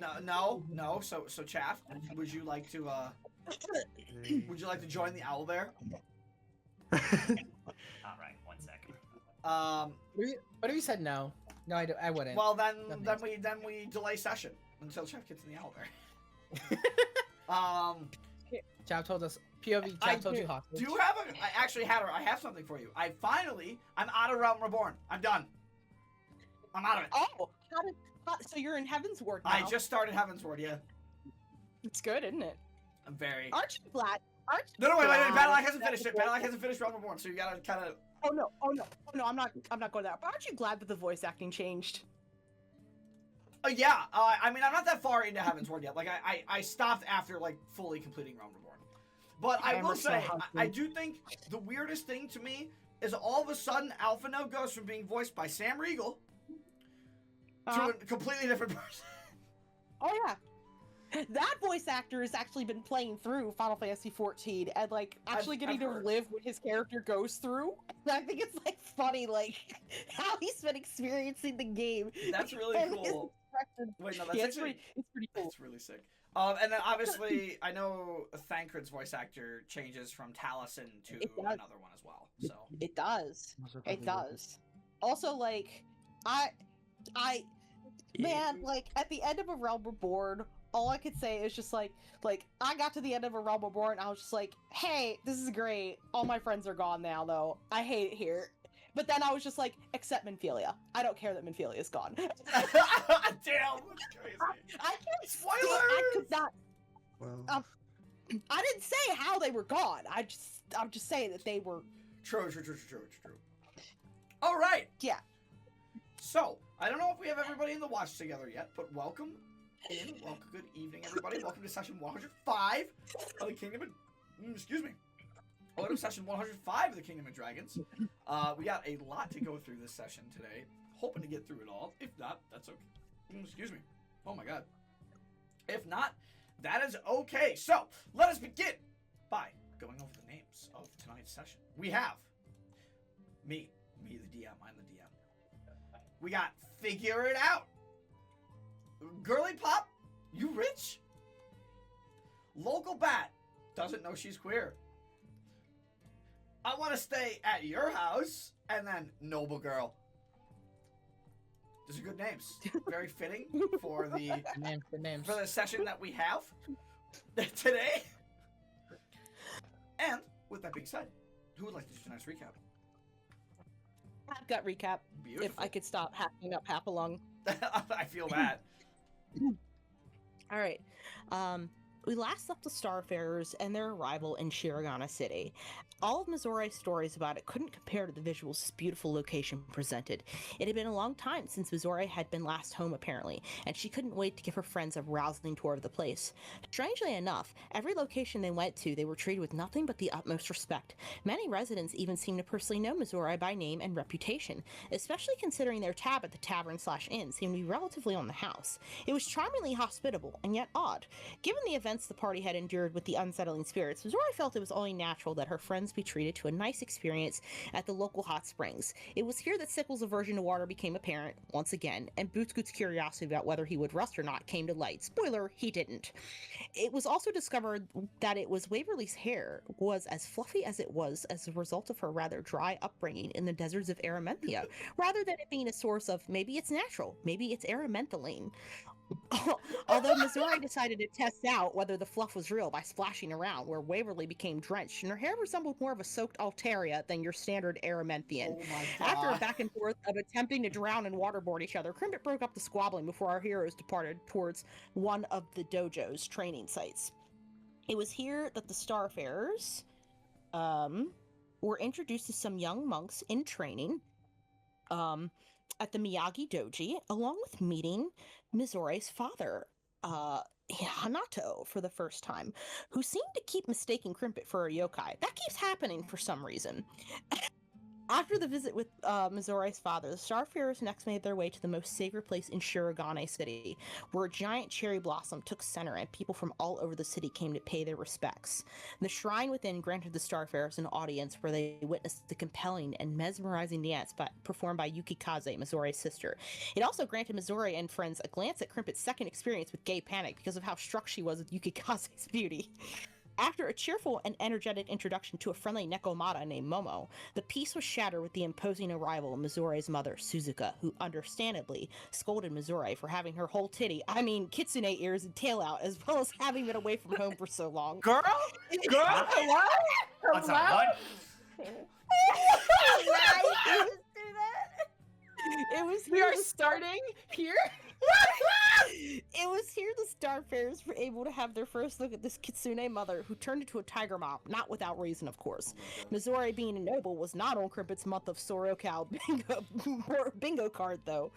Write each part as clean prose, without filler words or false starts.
No. So Chaff, would you like to join the owl bear? All right, 1 second. What if you said no? No, I wouldn't. Well, then we delay session until Chaff gets in the owl bear. Chav told us. POV. Chav told you hostage. Do you have I have something for you. I'm out of Realm Reborn. I'm done. I'm out of it. Oh, so you're in Heaven's Ward now. I just started Heaven's Ward, yeah. It's good, isn't it? I'm very... Aren't you glad? No, wait. Battleac hasn't finished it. Battleac hasn't finished Realm Reborn, so you gotta kind of... Oh no, I'm not going there. But aren't you glad that the voice acting changed? Yeah, I mean, I'm not that far into Heaven's Ward yet. Like, I stopped after, like, fully completing Realm Reborn. But I will say, I do think the weirdest thing to me is all of a sudden, Alpha now goes from being voiced by Sam Riegel to a completely different person. Oh, yeah. That voice actor has actually been playing through Final Fantasy XIV and, like, actually getting to live what his character goes through. And I think it's, like, funny, like, how he's been experiencing the game. That's really cool. Wait, no, that's actually... It's pretty cool. It's really sick. And then, obviously, I know Thancred's voice actor changes from Taliesin to another one as well, so... It does. It does. Also, like, man, like, at the end of A Realm Reborn, all I could say is just like, I got to the end of A Realm Reborn, and I was just like, hey, this is great. All my friends are gone now, though. I hate it here. But then I was just like, except Minfilia. I don't care that Minfilia's gone. Damn, that's crazy. I can't... Spoilers! I could not... Well... I didn't say how they were gone. I'm just saying that they were... True. All right. Yeah. So, I don't know if we have everybody in the watch together yet, but welcome in. Good evening, everybody. Welcome to session 105 of the Kingdom of... excuse me. Welcome to session 105 of the Kingdom of Dragons. We got a lot to go through this session today. Hoping to get through it all. If not, that's okay. Excuse me. Oh my god. If not, that is okay. So, let us begin by going over the names of tonight's session. We have me the DM. I'm the DM. We got Figure It Out. Girly Pop, you rich? Local Bat doesn't know she's queer. I want to stay at your house, and then Noble Girl. Those are good names. Very fitting for the names. For the session that we have today. And with that being said, who would like to do tonight's recap? I've got recap. Beautiful. If I could stop hacking up half along. I feel bad. All right. We last left the Starfarers and their arrival in Shirogane City. All of Mizore's stories about it couldn't compare to the visuals this beautiful location presented. It had been a long time since Mizore had been last home, apparently, and she couldn't wait to give her friends a rousing tour of the place. Strangely enough, every location they went to, they were treated with nothing but the utmost respect. Many residents even seemed to personally know Mizore by name and reputation, especially considering their tab at the tavern/inn seemed to be relatively on the house. It was charmingly hospitable, and yet odd. Given the events the party had endured with the unsettling spirits, Mizore felt it was only natural that her friends be treated to a nice experience at the local hot springs. It was here that Sickles' aversion to water became apparent, once again, and Bootscoot's curiosity about whether he would rust or not came to light. Spoiler, he didn't. It was also discovered that it was Waverly's hair was as fluffy as it was as a result of her rather dry upbringing in the deserts of Aramenthia, rather than it being a source of maybe it's natural, maybe it's Aramenthaline. Although Mizore decided to test out whether the fluff was real by splashing around, where Waverly became drenched, and her hair resembled more of a soaked Altaria than your standard Aramanthian. Oh my God. After a back and forth of attempting to drown and waterboard each other, Crimbit broke up the squabbling before our heroes departed towards one of the dojo's training sites. It was here that the Starfarers were introduced to some young monks in training at the Miyagi Doji, along with meeting Mizore's father, Hanato, for the first time, who seemed to keep mistaking Crimpet for a yokai. That keeps happening for some reason. After the visit with Mizore's father, the Starfarers next made their way to the most sacred place in Shirogane City, where a giant cherry blossom took center and people from all over the city came to pay their respects. The shrine within granted the Starfarers an audience where they witnessed the compelling and mesmerizing dance performed by Yukikaze, Mizore's sister. It also granted Mizore and friends a glance at Crimpet's second experience with gay panic because of how struck she was with Yukikaze's beauty. After a cheerful and energetic introduction to a friendly Nekomata named Momo, the peace was shattered with the imposing arrival of Mizore's mother, Suzuka, who understandably scolded Mizore for having her whole kitsune ears and tail out, as well as having been away from home for so long. Girl, hello, What's up, bud? It was we are starting here. It was here the Starfarers were able to have their first look at this kitsune mother, who turned into a tiger mom, not without reason, of course. Mizore, being a noble, was not on Crimpet's month of Sorokal bingo card, though.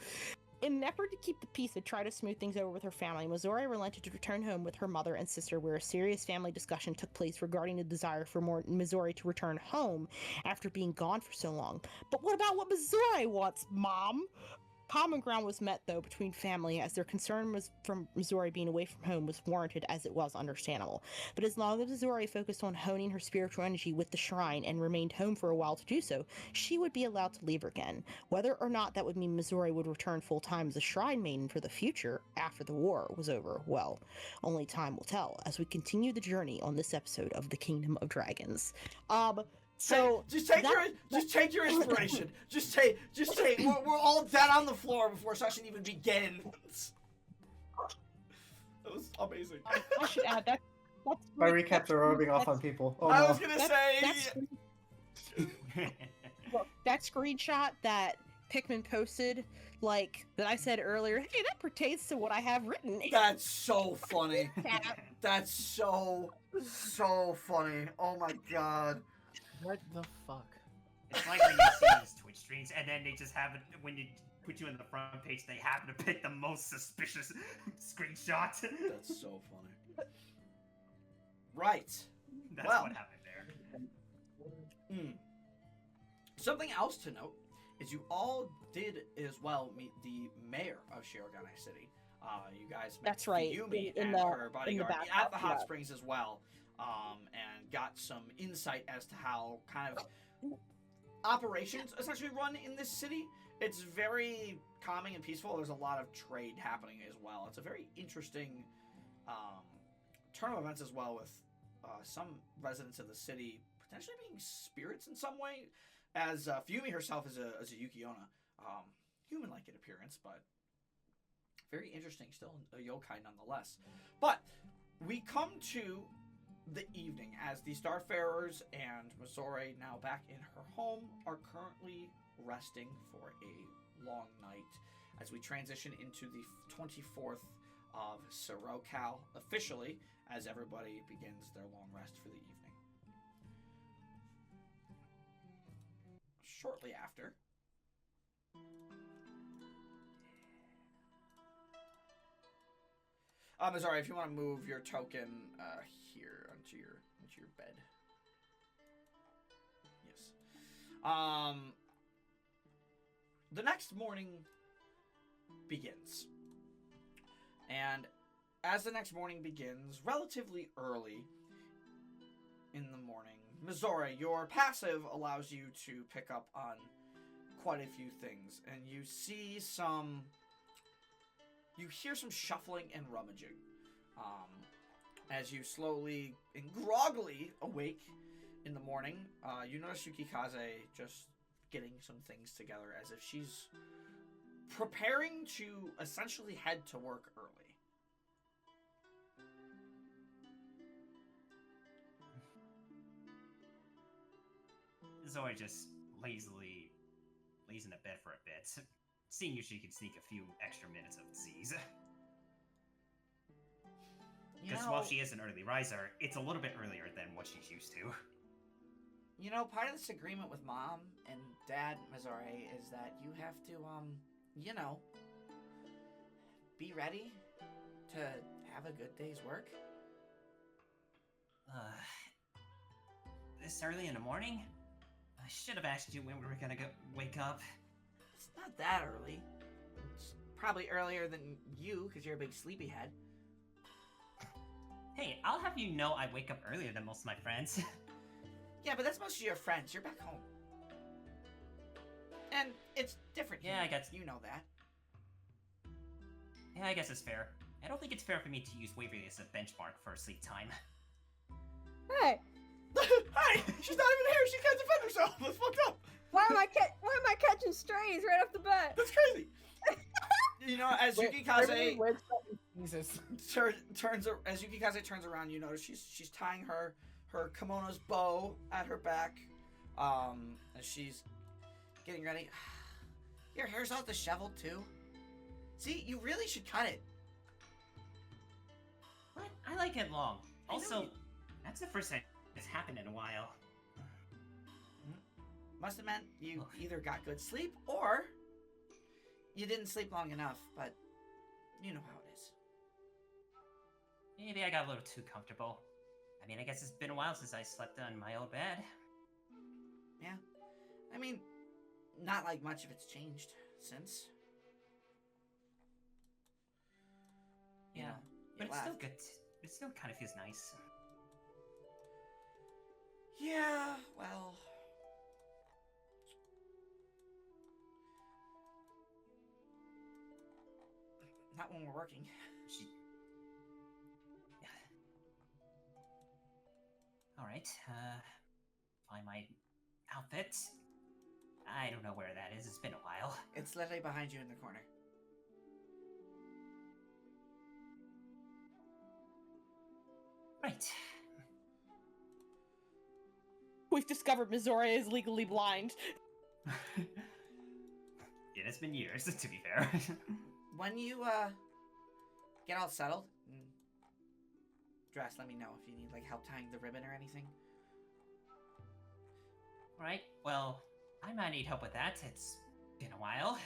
In an effort to keep the peace and try to smooth things over with her family, Mizore relented to return home with her mother and sister, where a serious family discussion took place regarding the desire for Mizore to return home after being gone for so long. But what about what Mizore wants, Mom? Common ground was met, though, between family, as their concern was from Mizore being away from home was warranted, as it was understandable. But as long as Mizore focused on honing her spiritual energy with the shrine and remained home for a while to do so, she would be allowed to leave again. Whether or not that would mean Mizore would return full-time as a shrine maiden for the future, after the war was over, well, only time will tell, as we continue the journey on this episode of The Kingdom of Dragons. So just take your inspiration. just take. We're all dead on the floor before session even begins. That was amazing. I should add that. My recaps are rubbing off on people. Oh, I no. was gonna say. That screenshot that Pikmin posted, like that I said earlier, hey, that pertains to what I have written. That's so funny. That's so funny. Oh my god. What the fuck? It's like when you see these Twitch streams, and then they just happen when you put you in the front page, they happen to pick the most suspicious screenshot. That's so funny. Right. That's Well. what happened there. Something else to note is you all did as well meet the mayor of Shirogane City. You guys met That's right, Fuyumi in and the- her bodyguard in the at the bathhouse, hot yeah. springs as well, and got some insight as to how kind of operations essentially run in this city. It's very calming and peaceful. There's a lot of trade happening as well. It's a very interesting turn of events as well, with some residents of the city potentially being spirits in some way, as Fuyumi herself is a Yukiona, human-like in appearance, but very interesting still, a yokai nonetheless. But we come to the evening as the Starfarers and Mizore, now back in her home, are currently resting for a long night as we transition into the 24th of Sorokal officially, as everybody begins their long rest for the evening. Shortly after, Mizore, if you want to move your token here onto your bed. Yes. The next morning begins. And as the next morning begins, relatively early in the morning, Mizore, your passive allows you to pick up on quite a few things, and you hear some shuffling and rummaging as you slowly and groggily awake in the morning. You notice Yukikaze just getting some things together as if she's preparing to essentially head to work early. Zoe just lays in the bed for a bit, seeing if she can sneak a few extra minutes of disease. Because while she is an early riser, it's a little bit earlier than what she's used to. You know, part of this agreement with Mom and Dad, Mizore, is that you have to, be ready to have a good day's work. This early in the morning? I should have asked you when we were gonna wake up. It's not that early. It's probably earlier than you, because you're a big sleepyhead. Hey, I'll have you know I wake up earlier than most of my friends. Yeah, but that's most of your friends. You're back home. And it's different here. Yeah, I guess. You know that. Yeah, I guess it's fair. I don't think it's fair for me to use Waverly as a benchmark for sleep time. Hey, Hi! She's not even here! She can't defend herself! That's fucked up! why am I catching strays right off the bat? That's crazy! You know, as Yukikaze Jesus. as Yukikaze turns around, you notice she's tying her kimono's bow at her back. As she's getting ready. Your hair's all disheveled too. See, you really should cut it. What? I like it long. I know Also, you- that's the first time it's happened in a while. Must have meant you either got good sleep or you didn't sleep long enough, but you know how it is. Maybe I got a little too comfortable. I mean, I guess it's been a while since I slept on my old bed. Yeah. I mean, not like much of it's changed since. You Yeah, know, but you it's still left. good. It still kind of feels nice. Yeah, well. Not when we're working. She... Alright, find my outfit. I don't know where that is, it's been a while. It's literally behind you in the corner. Right. We've discovered Mizore is legally blind. Yeah, it's been years, to be fair. When you, get all settled and dressed, let me know if you need, like, help tying the ribbon or anything. Right, well, I might need help with that. It's been a while.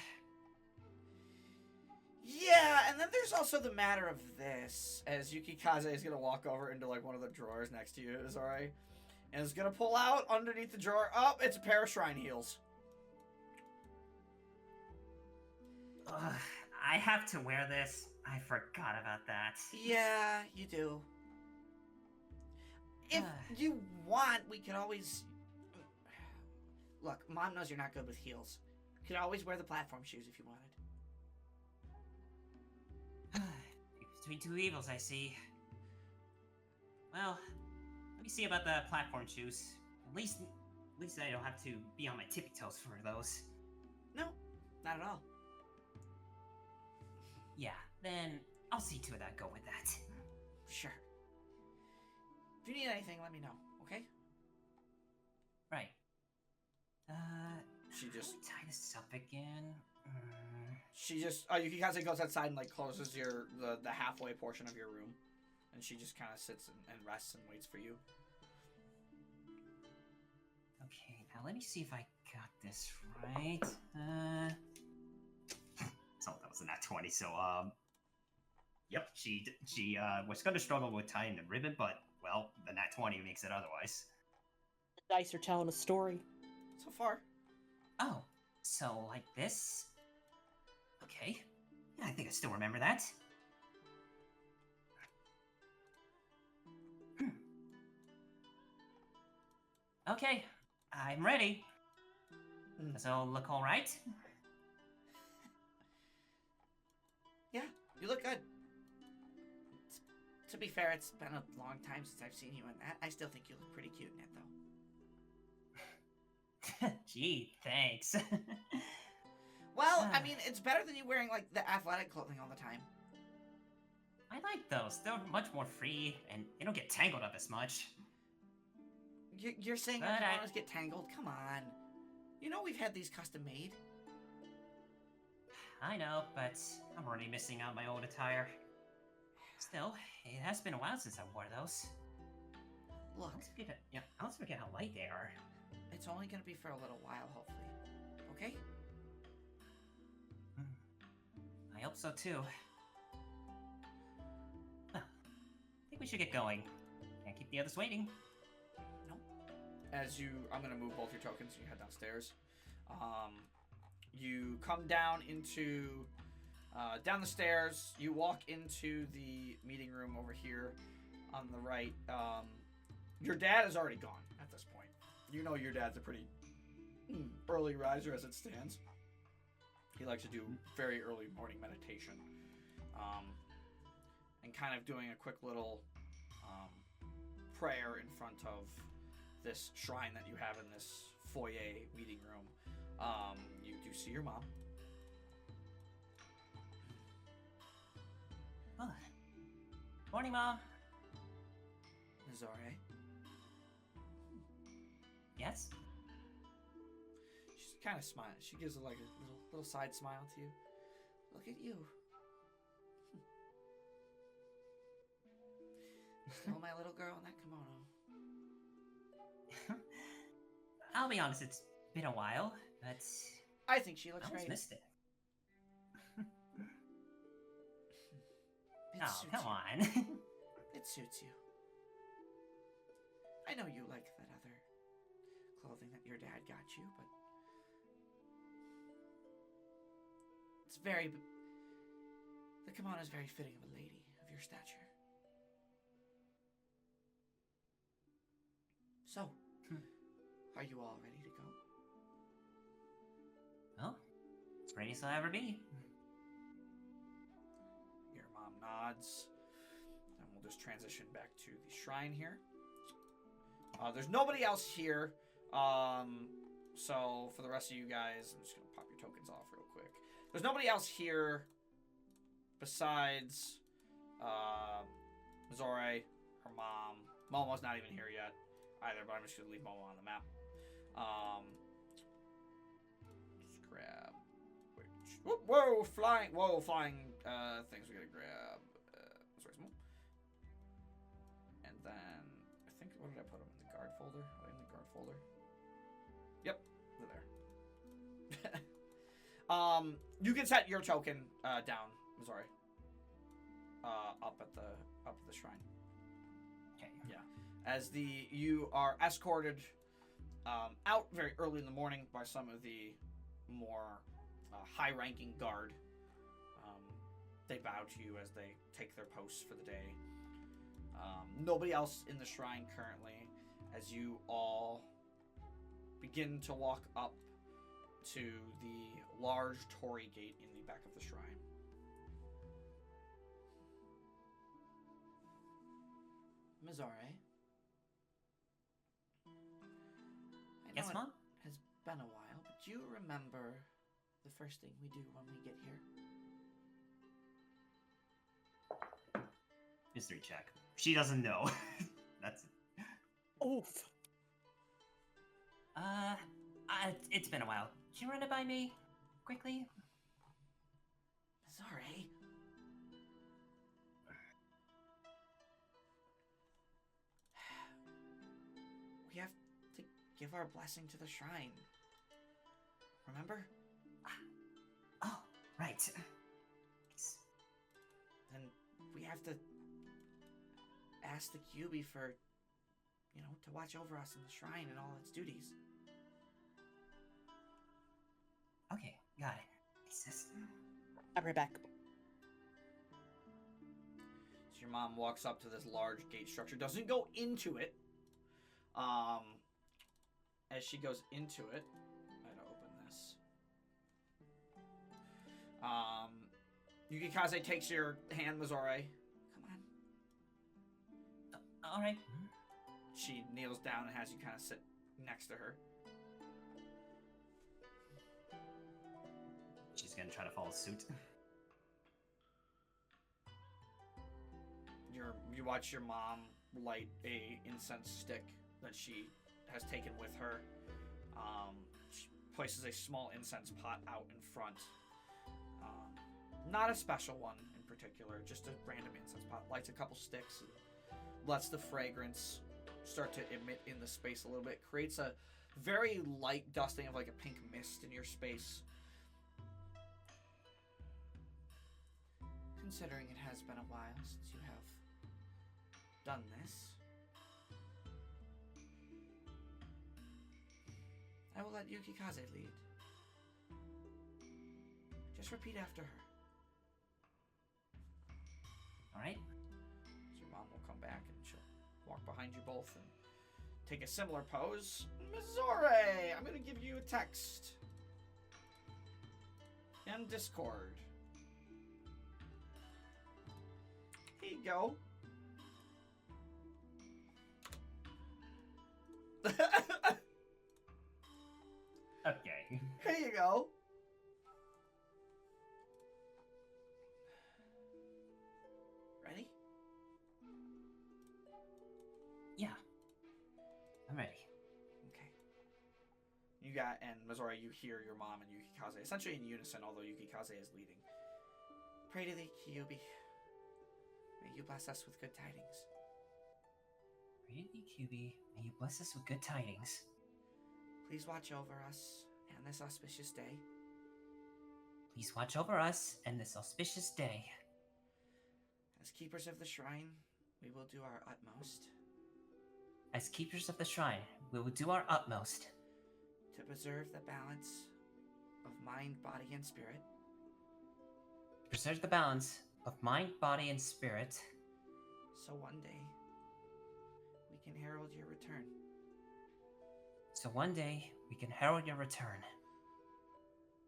Yeah, and then there's also the matter of this, as Yukikaze is gonna walk over into, like, one of the drawers next to you, Mizore, and is gonna pull out underneath the drawer. Oh, it's a pair of shrine heels. Ugh, I have to wear this. I forgot about that. Yeah, you do. If you want, we could always... Look, Mom knows you're not good with heels. You could always wear the platform shoes if you wanted. Between two evils, I see. Well, let me see about the platform shoes. At least I don't have to be on my tippy toes for those. No, not at all. Yeah, then I'll see to it I go with that. Sure. If you need anything, let me know, okay? Right. She how do just... we tie this up again? Yukikaze goes outside and, like, closes the halfway portion of your room. And she just kind of sits and rests and waits for you. Okay, now let me see if I got this right. So that was a nat 20, so, yep, she was gonna struggle with tying the ribbon, but, well, the nat 20 makes it otherwise. The dice are telling a story. So far. Oh, so like this? Okay. Yeah, I think I still remember that. Okay, I'm ready. Does it all look alright? Yeah, you look good. To be fair, it's been a long time since I've seen you in that. I still think you look pretty cute in it, though. Gee, thanks. Well, I mean, it's better than you wearing, like, the athletic clothing all the time. I like those. They're much more free, and they don't get tangled up as much. You're saying your But kimonos get tangled? Come on. You know we've had these custom made. I know, but I'm already missing out my old attire. Still, it has been a while since I wore those. Look, I also forget how light they are. it's only gonna be for a little while, hopefully. Okay? I hope so too. Well, I think we should get going. Can't keep the others waiting. as you, I'm gonna move both your tokens and you head downstairs. You come down into, down the stairs. You walk into the meeting room over here on the right. Your dad is already gone at this point. You know your dad's a pretty early riser as it stands. He likes to do very early morning meditation. And kind of doing a quick little prayer in front of this shrine that you have in this foyer meeting room. You do see your mom. Oh. Morning, Mom. Mizore. Yes? She's kind of smiling. She gives like a little side smile to you. Look at you. Still my little girl in that kimono. I'll be honest, it's been a while, but I think she looks I almost great. missed it. It Oh, suits come you. on. It suits you. I know you like that other clothing that your dad got you, but it's very. The kimono is very fitting of a lady of your stature. So, are you all ready to go? Well, as ready as I'll ever be. Your mom nods, and we'll just transition back to the shrine here. There's nobody else here, so for the rest of you guys, I'm just gonna pop your tokens off real quick. There's nobody else here besides Mizore, her mom. Momo's not even here yet either, but I'm just gonna leave Momo on the map. Just grab. Whoa, flying things we gotta grab. Sorry, small. And then I think, what did I put them in the guard folder? Are they in the guard folder? Yep, they're there. You can set your token down, Mizore. Up at the shrine. Okay. Yeah. As you are escorted out very early in the morning by some of the more high-ranking guard. They bow to you as they take their posts for the day. Nobody else in the shrine currently, as you all begin to walk up to the large torii gate in the back of the shrine. Mizore. Yes, Mom? It has been a while, but do you remember the first thing we do when we get here? Mystery check. She doesn't know. That's it. Oof. It's been a while. Can you run it by me? Quickly? Mizore. We have to give our blessing to the shrine. Remember? Oh, right. Then we have to ask the Kyubi for, to watch over us in the shrine and all its duties. Okay, got it. It's just... I'll be right back. So your mom walks up to this large gate structure, doesn't go into it. As she goes into it, I gotta open this. Yukikaze takes your hand, Mizore. Come on. All right. She kneels down and has you kind of sit next to her. She's gonna try to follow suit. You watch your mom light a incense stick that she has taken with her. She places a small incense pot out in front. Not a special one in particular, just a random incense pot. Lights a couple sticks, lets the fragrance start to emit in the space a little bit. Creates a very light dusting of like a pink mist in your space. Considering it has been a while since you have done this, I will let Yukikaze lead. Just repeat after her. Alright. So your mom will come back and she'll walk behind you both and take a similar pose. Mizore! I'm gonna give you a text. In Discord. Here you go. Okay. Here you go. Ready? Yeah. I'm ready. Okay. You got, and Mizore, you hear your mom and Yukikaze essentially in unison, although Yukikaze is leading. Pray to thee, Kyubi. May you bless us with good tidings. Pray to thee, QB. May you bless us with good tidings. Please watch over us and this auspicious day. Please watch over us and this auspicious day. As keepers of the shrine, we will do our utmost As keepers of the shrine, we will do our utmost to preserve the balance of mind, body, and spirit. to preserve the balance of mind, body, and spirit, So one day, we can herald your return. so one day we can herald your return.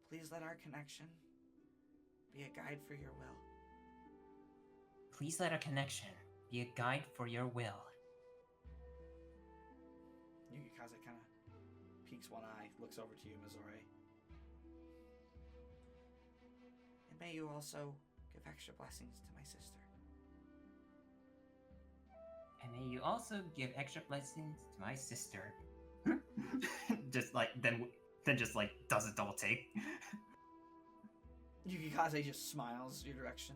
Please let our connection be a guide for your will. Please let our connection be a guide for your will. Yukikaze kind of peeks one eye, looks over to you, Mizore. And may you also give extra blessings to my sister. And may you also give extra blessings to my sister. Just like then just like does a double take. Yukikaze just smiles your direction.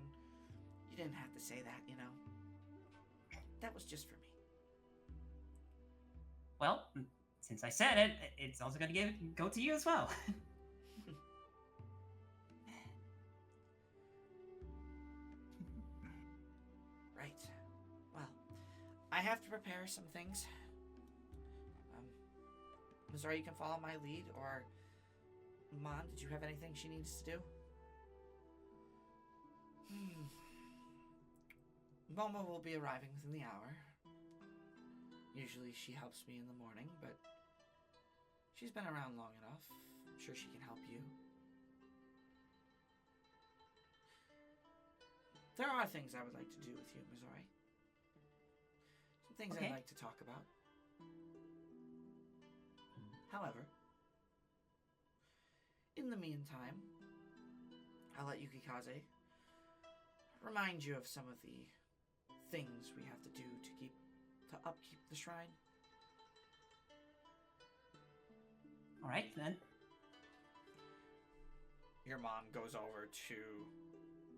You didn't have to say that, you know. That was just for me. Well, since I said it, it's also gonna go to you as well. Right. Well, I have to prepare some things. Mizore, you can follow my lead, or Mon, did you have anything she needs to do? Momo will be arriving within the hour. Usually she helps me in the morning, but she's been around long enough. I'm sure she can help you. There are things I would like to do with you, Mizore. Some things Okay. I'd like to talk about. However, in the meantime, I'll let Yukikaze remind you of some of the things we have to do to upkeep the shrine. Alright then. Your mom goes over to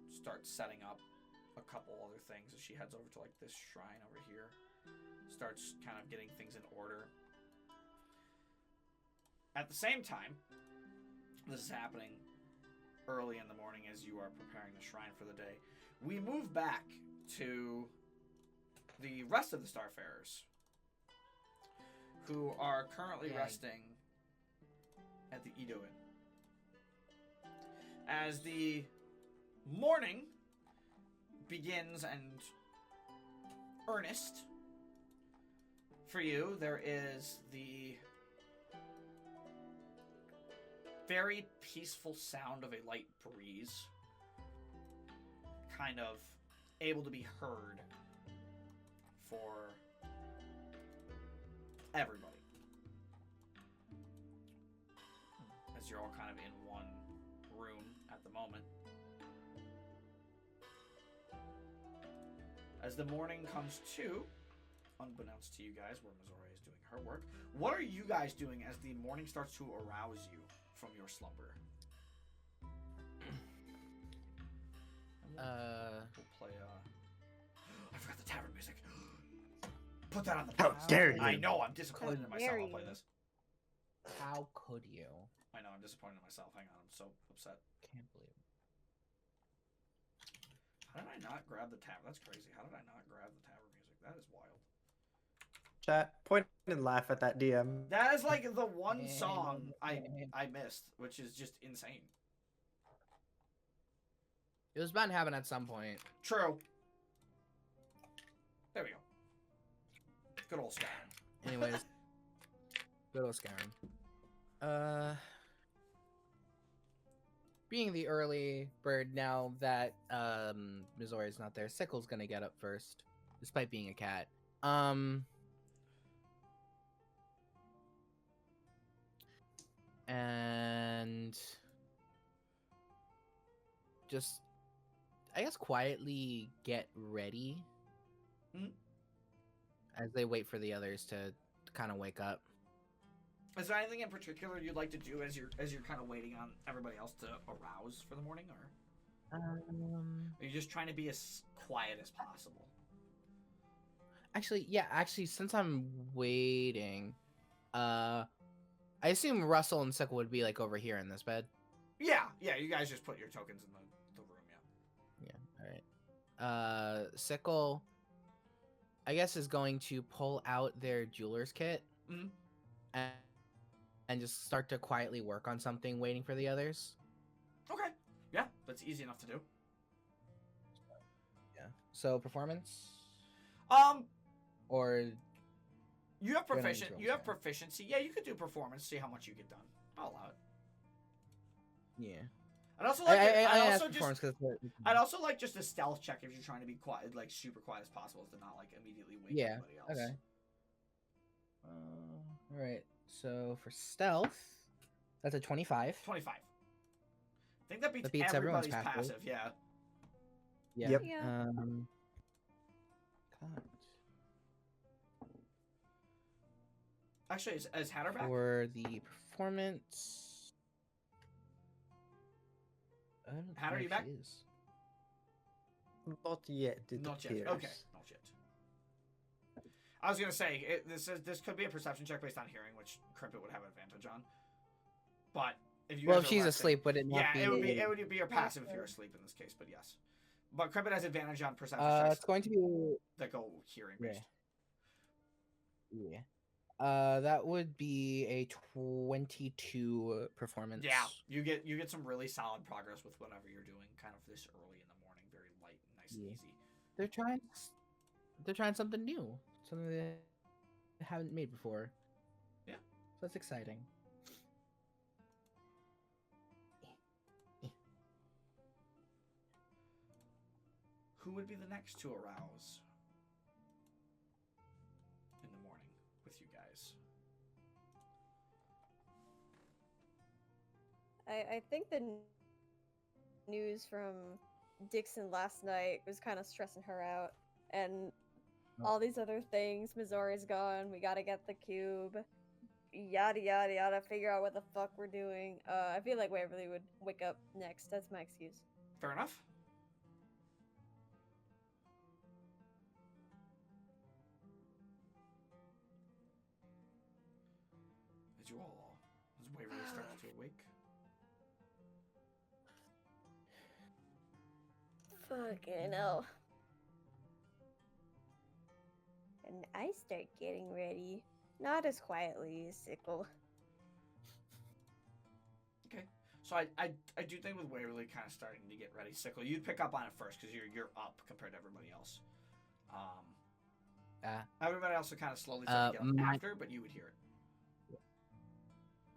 start setting up a couple other things as she heads over to like this shrine over here. Starts kind of getting things in order. At the same time, this is happening early in the morning as you are preparing the shrine for the day. We move back to the rest of the Starfarers, who are currently resting at the Edo Inn. As the morning begins and earnest for you, there is the very peaceful sound of a light breeze, kind of able to be heard for everybody, as you're all kind of in one room at the moment. As the morning comes to, unbeknownst to you guys, where Mizore is doing her work, what are you guys doing as the morning starts to arouse you from your slumber? We'll play, I forgot the tavern music. Put that on the How playlist. dare you. I know, I'm disappointed in How myself. dare I'll play you. this. How could you? I know, I'm disappointed in myself. Hang on, I'm so upset. Can't believe it. How did I not grab the tavern? That's crazy. How did I not grab the tavern music? That is wild. Chat, point and laugh at that DM. That is like the one song I missed, which is just insane. It was bound to happen at some point. True. There we go. Good old Skyrim. Anyways, good old Skyrim. Being the early bird now that Mizore is not there, Sickle's gonna get up first, despite being a cat. And just, I guess, quietly get ready as they wait for the others to kind of wake up. Is there anything in particular you'd like to do as you're kind of waiting on everybody else to arouse for the morning, or are you just trying to be as quiet as possible? Actually, since I'm waiting, I assume Russell and Sickle would be like over here in this bed. Yeah, you guys just put your tokens in the room, yeah. Yeah, all right. Sickle, I guess, is going to pull out their jeweler's kit and just start to quietly work on something, waiting for the others. Okay. Yeah, that's easy enough to do. Yeah. So performance? You Or have Gonna proficient. intro, You have sorry. proficiency. Yeah, you could do performance. See how much you get done. I'll allow it. yeah. I'd also like. I'd I also like just a stealth check if you're trying to be quiet, like super quiet as possible, to not like immediately wake Yeah, anybody else. Okay. All right. So for stealth, that's a 25. 25. I think that beats, everyone's everybody's passive. passive. Yeah. Yeah. Yep. Yeah. God. Actually, is Hatter back? For the performance, I don't Hatter, know you if back? she is. Not yet. It Not yet. appears. Okay, not yet. I was gonna say this could be a perception check based on hearing, which Crimpet would have advantage on. But if you Well, guys if are she's resting- asleep, would it not yeah, be? it would be your passive if you're asleep in this case. But yes, but Crimpet has advantage on perception It's checks going to be. that go hearing based. Yeah. That would be a 22 performance. Yeah, you get some really solid progress with whatever you're doing, kind of this early in the morning, very light and nice and Yeah. easy. They're trying something new, something they haven't made before. Yeah. So that's exciting. Who would be the next to arouse in the morning with you guys? I think the news from Dixon last night was kind of stressing her out, and all these other things. Mizore's gone. We gotta get the cube. Yada yada yada. Figure out what the fuck we're doing. I feel like Waverly would wake up next. That's my excuse. Fair enough. As Waverly starts to awake. Fucking hell. And I start getting ready. Not as quietly as Sickle. Okay. So I do think with Waverly kind of starting to get ready, Sickle, you'd pick up on it first because you're up compared to everybody else. Everybody else would kind of slowly start to get up after, but you would hear it.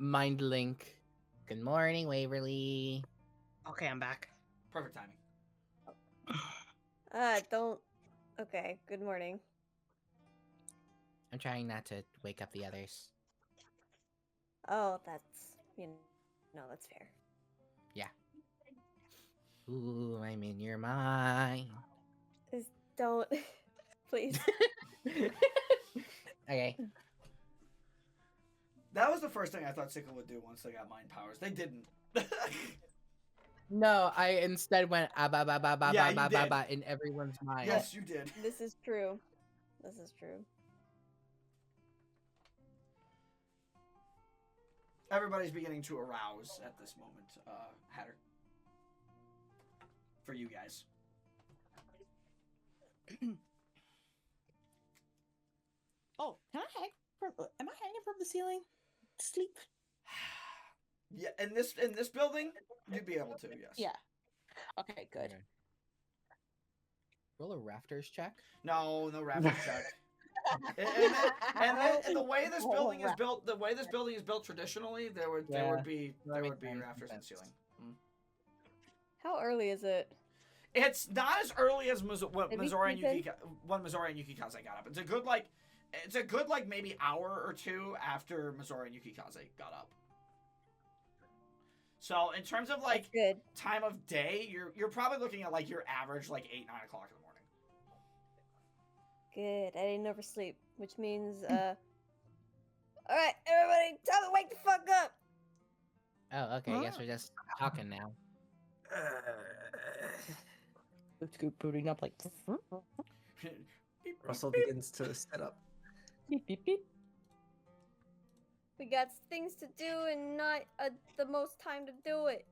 Mind link. Good morning, Waverly. Okay, I'm back. Perfect timing. Don't. Okay, good morning. I'm trying not to wake up the others. Oh, that's. No, that's fair. Ooh, I'm in your mind. Just don't. Please. Okay. That was the first thing I thought Sickle would do once they got mind powers. They didn't. No, I instead went ba ba ba ba Yeah, ba you ba did. ba in everyone's mind. Yes, you did. This is true. This is true. Everybody's beginning to arouse at this moment, Hatter. For you guys. Oh, can I the ceiling? Sleep. Yeah, in this building, you'd be able to. Yes. Yeah. Okay, good. Okay. Roll a rafters check. No rafters check. And the way this building is built, traditionally, there would be rafters in the ceiling. How early is it? It's not as early as when Maybe Mizore and sleeping? Yukikaze got up. It's a good maybe hour or two after Mizore and Yukikaze got up. So in terms of That's good. time of day, you're probably looking at your average 8-9 o'clock in the morning. Good. I didn't oversleep, which means all right, everybody, tell me wake the fuck up. Oh, okay. I guess we're just talking now. Scoop booting up like. Russell begins to set up. Beep beep beep. We got things to do and not the most time to do it.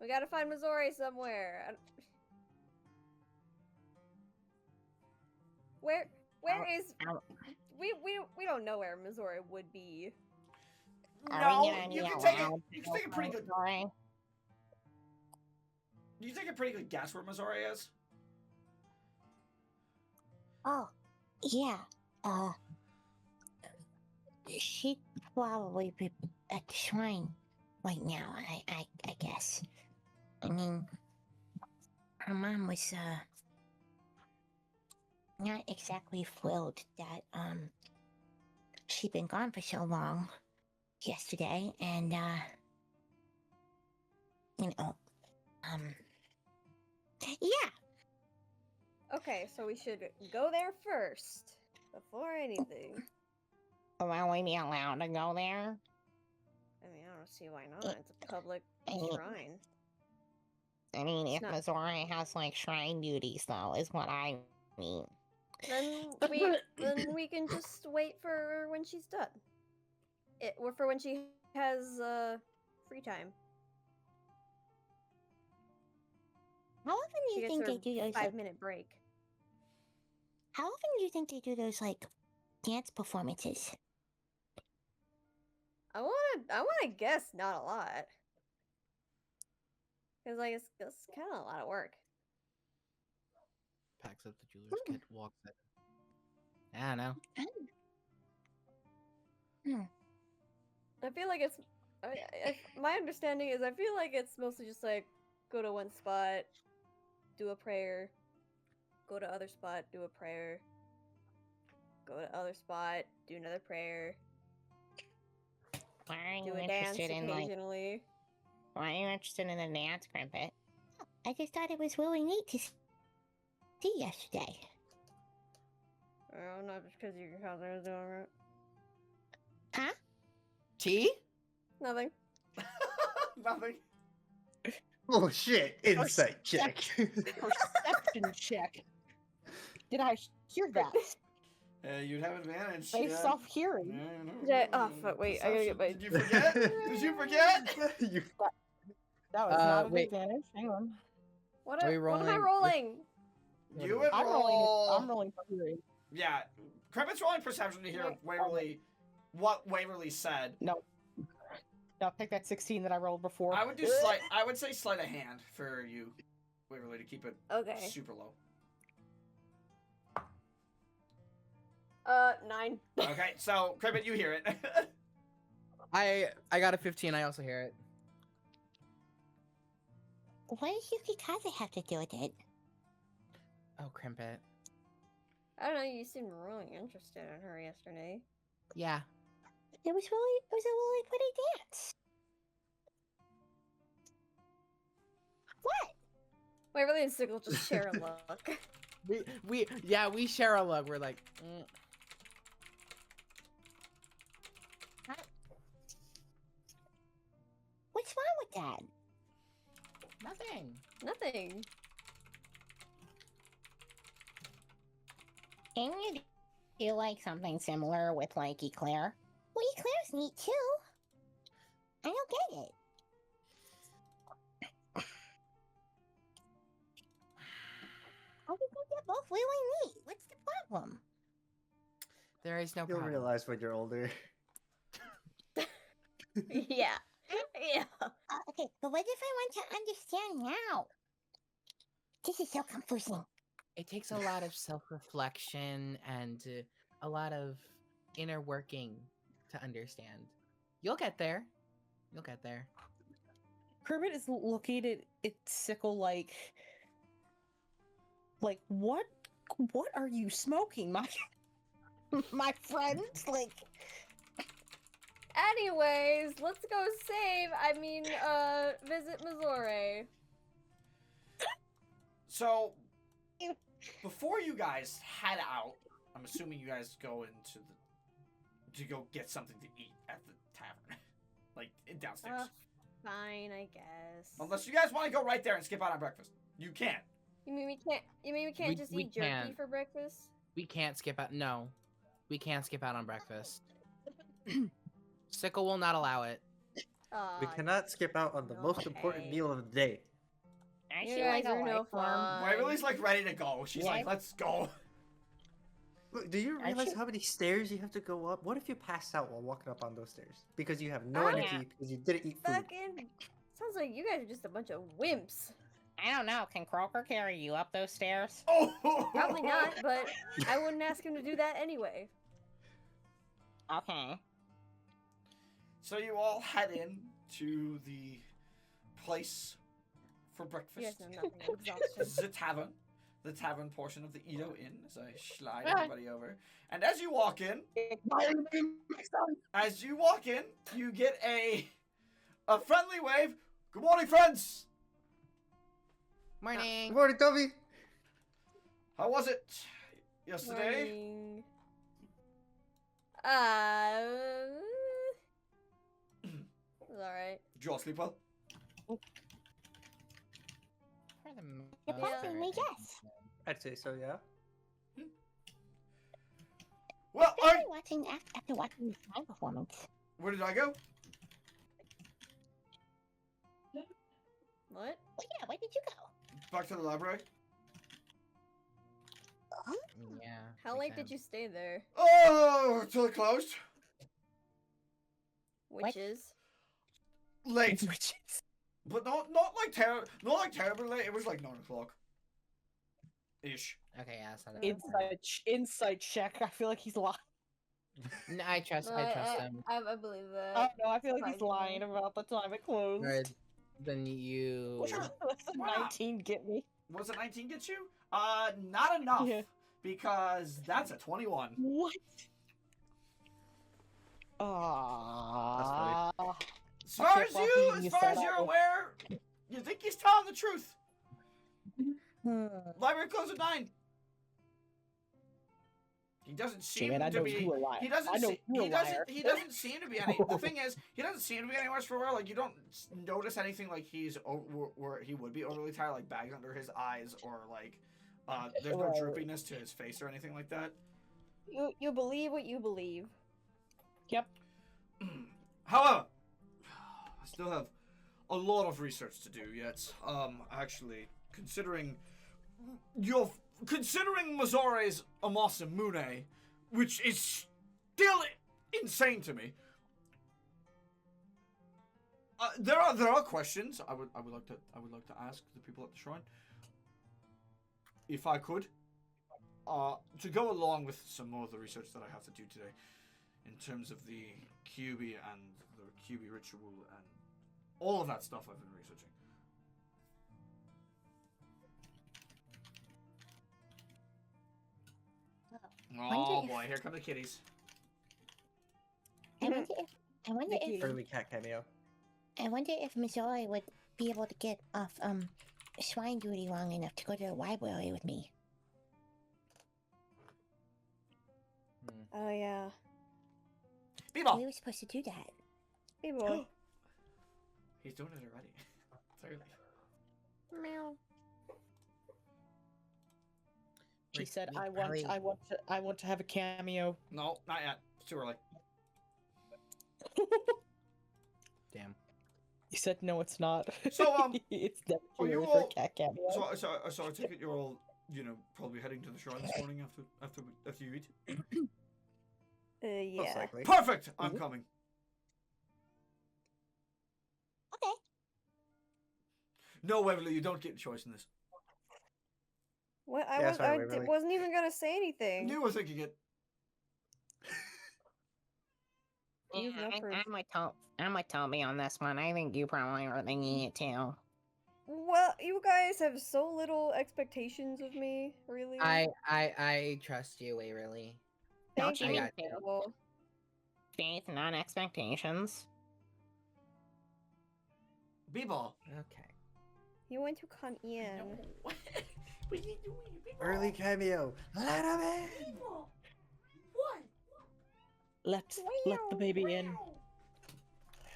We gotta find Mizore somewhere. Where is we don't know where Mizore would be. No, you can take a pretty good. You take a pretty good guess where Mizore is. Oh, yeah. She'd probably be at the shrine right now, I guess. I mean, her mom was, not exactly thrilled that, she'd been gone for so long yesterday, and, yeah. Okay, so we should go there first before anything. Will we be allowed to go there? I mean, I don't see why not. It's a public I- shrine. I mean, It's if not- Mizore has, shrine duties, though, is what I mean. Then we can just wait for when she's done. Or for when she has free time. How often do She you gets think her they do those? 5-minute break. How often do you think they do those dance performances? I wanna guess not a lot. Cause it's kind of a lot of work. Packs up the jeweler's kit, walks in. I don't know. I feel like it's. My understanding is I feel like it's mostly just go to one spot, do a prayer, go to other spot, do a prayer, go to other spot, do another prayer, Why are do you a dance interested in occasionally. Why are you interested in the dance, Crimpet? I just thought it was really neat to see yesterday. Oh, not just because your cousin is doing it. Huh? Tea? Nothing. Nothing. Oh shit! Insight check. Perception check. Did I hear that? You'd have advantage. Based yeah. off hearing. Yeah, Did I- oh, fuck, wait, I gotta get my- Did you forget? Did you forget? You- That was not an wait. advantage. Hang on. What Are we am I rolling- rolling? You would I'm roll. rolling for hearing. Yeah, Crimpet's rolling perception to hear what Waverly said. No, take that 16 that I rolled before. I would do I would say sleight of hand for you, Waverly, to keep it Okay. super low. 9. Okay, so Crimpet, you hear it. I got a 15. I also hear it. What does Yukikaze have to do with it? Oh, Crimpet. I don't know, you seemed really interested in her yesterday. Yeah. It was a really pretty dance. What? Waverly and Sickle just share a look. We share a look. We're like, What's wrong with that? nothing. Nothing. Can you do something similar with Eclair? Well, Eclair's neat too. I don't get it. I think they're both really neat. What's the problem? There is no You'll problem. realize when you're older. Yeah. Yeah. Okay, but what if I want to understand now? This is so confusing. It takes a lot of self-reflection and a lot of inner working to understand. You'll get there. You'll get there. Kermit is looking at its sickle like what are you smoking, my my friend? Like, Anyways, let's go visit Mizore. So, before you guys head out, I'm assuming you guys go to go get something to eat at the tavern, like downstairs. Fine, I guess. Unless you guys want to go right there and skip out on breakfast, you can. You mean we can't? You mean we can't just we eat jerky can't. for breakfast? We can't skip out. No, we can't skip out on breakfast. Sickle will not allow it. We cannot skip out on the most important okay. meal of the day. You guys are no fun. Waverly's like ready to go. She's like, let's go. Look, do you realize how many stairs you have to go up? What if you pass out while walking up on those stairs? Because you have no Oh, energy yeah. because you didn't eat food. Fucking sounds like you guys are just a bunch of wimps. I don't know. Can Croker carry you up those stairs? Oh, Probably not, but I wouldn't ask him to do that anyway. Okay. So you all head in to the place for You breakfast. guys know nothing of exhaustion. The tavern portion of the Edo Inn, as I slide everybody over. And as you walk in, you get a friendly wave. Good morning, friends. Morning. Good morning, Tobi. How was it yesterday? Morning. It was alright. Did you all sleep well? For the most Surprisingly, part. yes. I'd say so, yeah. Well, After watching the Shrine performance. where did I go? What? Oh yeah, where did you go? Back to the library. Yeah. How makes late did sense. you stay there? Oh, till it closed. Witches. Late. But not like terribly late. It was like 9 o'clock. Ish. Okay, yeah, that's not that bad. Insight check. I feel like he's lying. No, I trust him. I believe that. Oh no, I feel like he's Surprisingly. lying about the time it closed. Right. Then you. What's a Wow. 19 get me? What does a 19 get you? Not enough. Yeah. Because that's a 21. What? Ah. As far kept as walking, you far said as I you're was- aware, you think he's telling the truth. Hmm. Library closed at 9. He doesn't seem Damn it, I to know be. you a liar. He doesn't. I know See, you're he a doesn't. liar. He doesn't seem to be any. The thing is, he doesn't seem to be any worse for wear. Like you don't notice anything like he's where he would be overly tired, like bags under his eyes, or like there's no Right. droopiness to his face or anything like that. You believe what you believe. Yep. However, I still have a lot of research to do yet. Actually, considering Mizore's Masamune, which is still insane to me. There are questions I would like to ask the people at the shrine, if I could, to go along with some more of the research that I have to do today, in terms of the QB and the QB ritual and all of that stuff I've been researching. Oh if- boy, here come the kitties. I wonder if Early cat cameo. Mizore would be able to get off shrine duty long enough to go to the library with me. Oh yeah. Bebo! We were supposed to do that. People. He's doing it already. It's early. Meow. She Wait, said, wait, I want to have a cameo. No, not yet. It's too early. Damn. He said, no, it's not. So, it's never are too you early for all- a cat cameo. So I take it you're all, probably heading to the shrine this morning after you eat. Most Yeah. likely. Perfect! I'm coming. No, Waverly, you don't get a choice in this. What? Yeah, sorry, Waverly. Wasn't even gonna say anything. You were thinking it. You have no proof. I'm with Toby on this one. I think you probably were thinking it too. Well, you guys have so little expectations of me, really. I trust you, Waverly. Thank you you. need to. Well, Faith, not expectations. B-ball. Okay. you went to Con Ian. What are you doing? B-ball? Early cameo. Let him in. B-ball. What? Let the baby in. What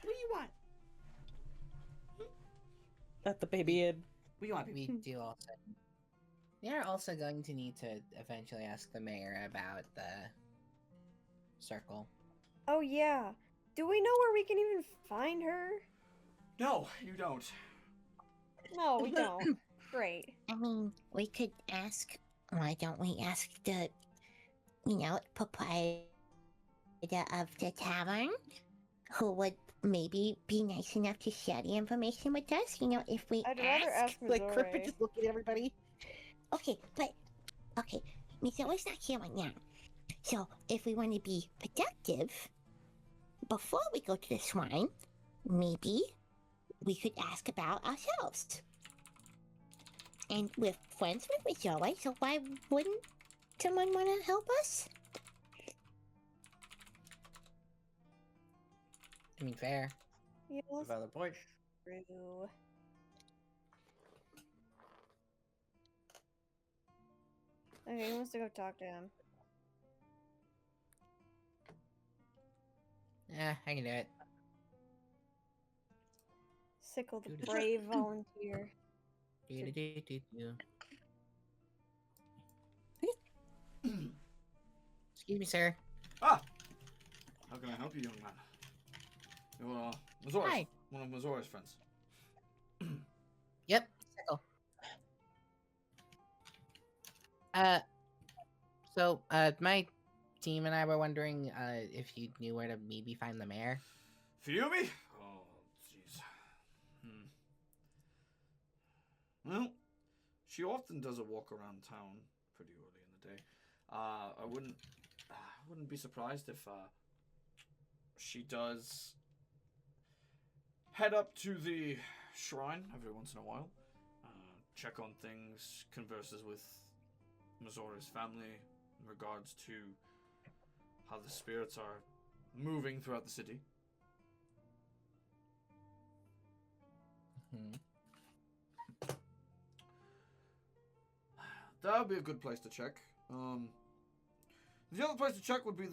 do you want? Let the baby in. What do you want, baby? We do also. We are also going to need to eventually ask the mayor about the circle. Oh yeah. Do we know where we can even find her? No, you don't. No, we don't. Great. I mean, we could ask. Why don't we ask the, proprietor of the tavern, who would maybe be nice enough to share the information with us? If we I'd rather ask Like Crippin Mizore. just looking at everybody. Okay, Mizore's not here right now. So if we want to be productive, before we go to the shrine, maybe we could ask about ourselves. And we're friends with Mizore, so why wouldn't someone want to help us? I mean, fair. Yeah, that's Valid point. true. Okay, he wants to go talk to him. Yeah, I can do it. Sickle the Dude, it's- brave volunteer. Do-do-do-do-do. Excuse me, sir. Ah! How can I help you, young man? You're, Mizores. Hi. One of Mizore's friends. Yep, sickle. My team and I were wondering, if you knew where to maybe find the mayor. Fuyumi? Oh, jeez. Well, she often does a walk around town pretty early in the day. I wouldn't be surprised if she does head up to the shrine every once in a while, check on things, converses with Mizore's family in regards to how the spirits are moving throughout the city. Hmm. That would be a good place to check. The other place to check would be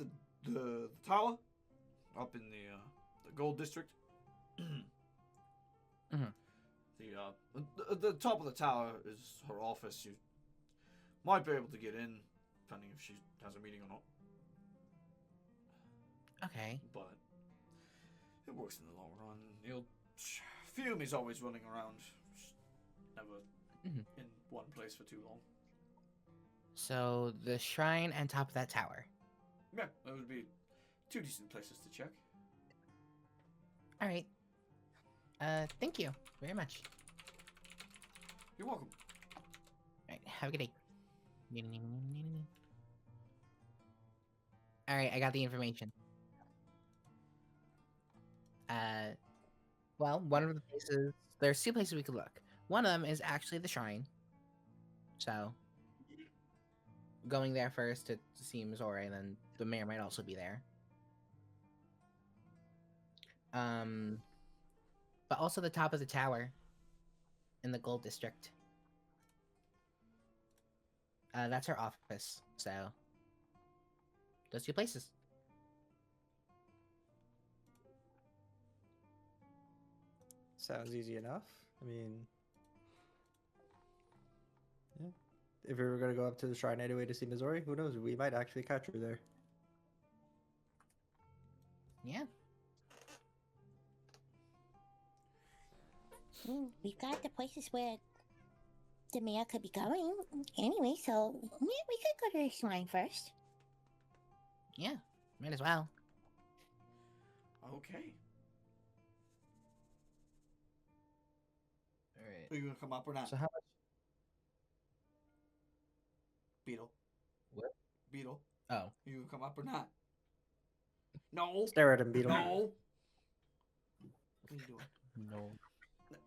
the tower up in the gold district. Mhm. The top of the tower is her office. You might be able to get in, depending if she has a meeting or not. Okay. But it works in the long run. Fuyumi's always running around, she's never Mhm. in one place for too long. So the shrine and top of that tower. Yeah, that would be two decent places to check. All right. Thank you very much. You're welcome. All right. Have a good day. All right. I got the information. Well, one of the places. There's two places we could look. One of them is actually the shrine. So, going there first to see Mizore, and then the mayor might also be there. But also the top of the tower in the gold district. That's her office. So, those two places. Sounds easy enough. I mean, yeah. If we were gonna go up to the shrine anyway to see Mizore, who knows? We might actually catch her there. Yeah. We've got the places where the mayor could be going anyway, so yeah, we could go to the shrine first. Yeah. Might as well. Okay. All right. Are you gonna come up or not? So how much? Beetle. What? Beetle. Oh, Are you gonna come up or not? No. Stare at him, Beetle. No. What are you doing? no.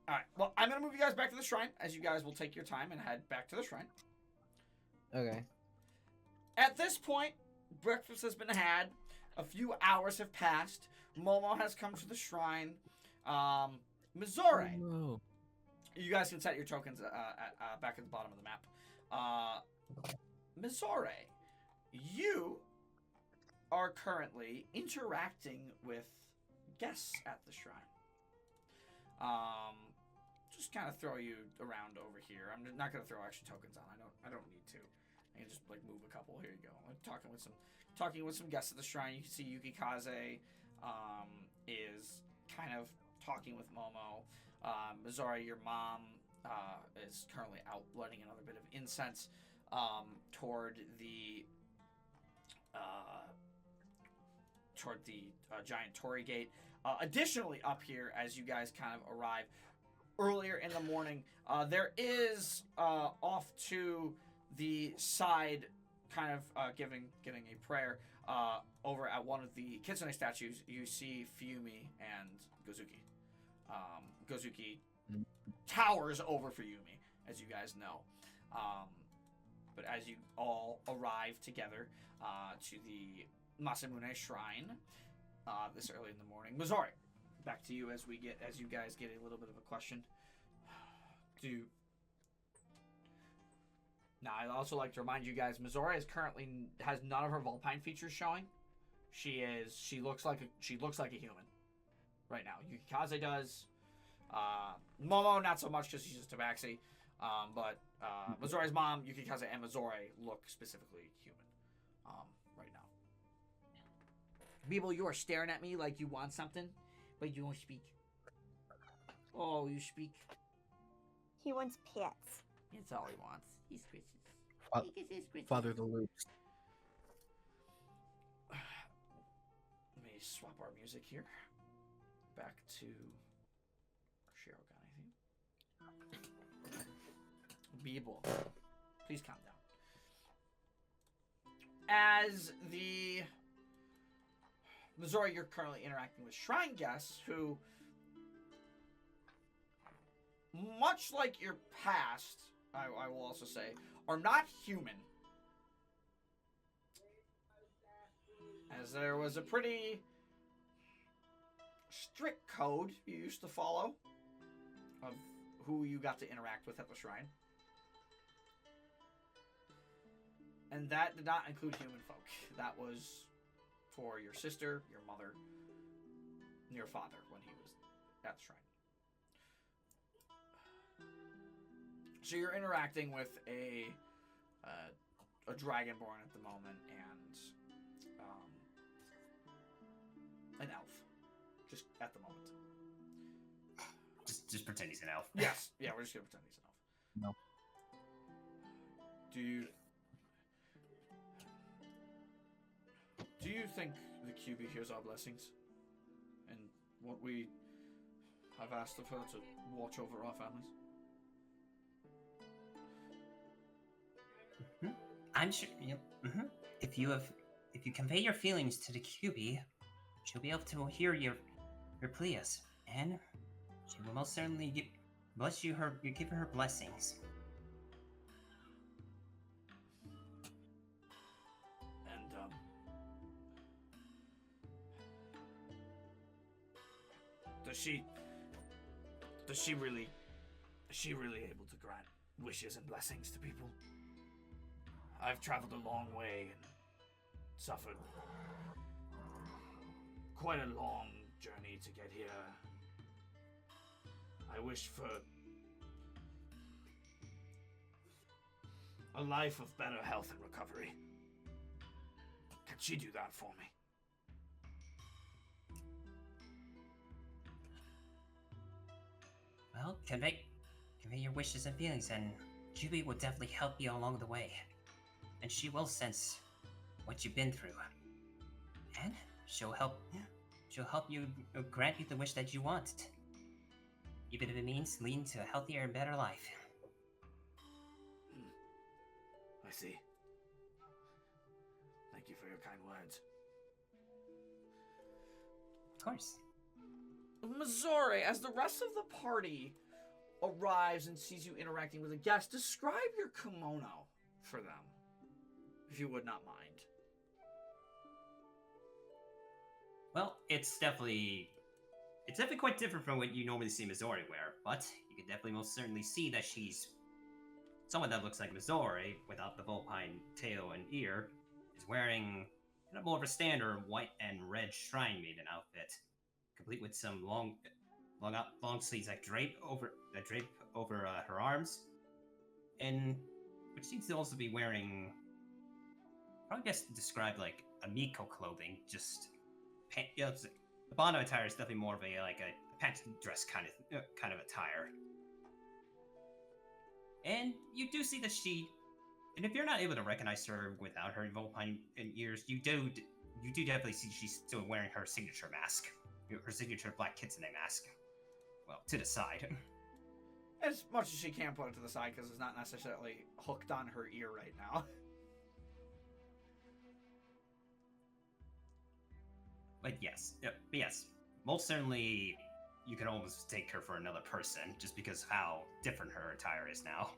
All right. Well, I'm gonna move you guys back to the shrine, as you guys will take your time and head back to the shrine. Okay. At this point, breakfast has been had. A few hours have passed. Momo has come to the shrine. Mizore. No. You guys can set your tokens back at the bottom of the map. Mizore, you are currently interacting with guests at the shrine. Just kind of throw you around over here. I'm not gonna throw extra tokens on. I don't need to. I can just like move a couple. Here you go. I'm talking with some guests at the shrine. You can see Yukikaze is kind of talking with Momo. Mizore, your mom, is currently out lighting another bit of incense toward the giant torii gate. Additionally, up here, as you guys kind of arrive earlier in the morning, there is off to the side, kind of getting a prayer over at one of the kitsune statues. You see Fuyumi and Gozuki. Gozuki towers over Fuyumi, as you guys know. But as you all arrive together to the Masamune Shrine this early in the morning, Mizore, back to you as you guys get a little bit of a question. Now, I'd also like to remind you guys, Mizore has none of her Vulpine features showing. She looks like a human right now. Yukikaze does. Momo not so much because she's just tabaxi. But Mizore's mom, Yukikaze, and Mizore look specifically human right now. Beeble, you are staring at me like you want something, but you don't speak. Oh, you speak. He wants pets. That's all he wants. He's squishes. Fa- He gets his squishes. Father the loops. Let me swap our music here. Back to Shirogane, I think. Beeble, please calm down. As the Mizore, you're currently interacting with shrine guests who, much like your past, I will also say, are not human. As there was a pretty strict code you used to follow of who you got to interact with at the shrine. And that did not include human folk. That was for your sister, your mother, and your father when he was at the shrine. So you're interacting with a dragonborn at the moment and an elf, just at the moment. Just pretend he's an elf. Yes, yeah, we're just gonna pretend he's an elf. No. Do you think the QB hears our blessings and what we have asked of her to watch over our families? I'm sure. If you convey your feelings to the QB, she'll be able to hear your pleas, and she will most certainly give her blessings. And is she really able to grant wishes and blessings to people? I've traveled a long way and suffered quite a long journey to get here. I wish for a life of better health and recovery. Can she do that for me? Well, convey your wishes and feelings, and Juby will definitely help you along the way. And she will sense what you've been through, and she'll help you grant you the wish that you want. even if it means leading to a healthier and better life. I see. Thank you for your kind words. Of course. Mizore, as the rest of the party arrives and sees you interacting with a guest, describe your kimono for them, if you would not mind. Well, it's definitely quite different from what you normally see Mizore wear, but you can definitely most certainly see that she's someone that looks like Mizore without the vulpine tail and ear, is wearing kind of more of a standard white and red shrine maiden outfit, complete with some long sleeves that drape over her arms, and which seems to also be wearing, probably best described like a Miko clothing, just the Bono attire is definitely more of a pants dress kind of attire. And you do see that and if you're not able to recognize her without her vulpine ears, you do definitely see she's still wearing her signature mask, her signature black kitsune mask. Well, to the side. As much as she can put it to the side, because it's not necessarily hooked on her ear right now. But yes, most certainly you can almost take her for another person, just because of how different her attire is now.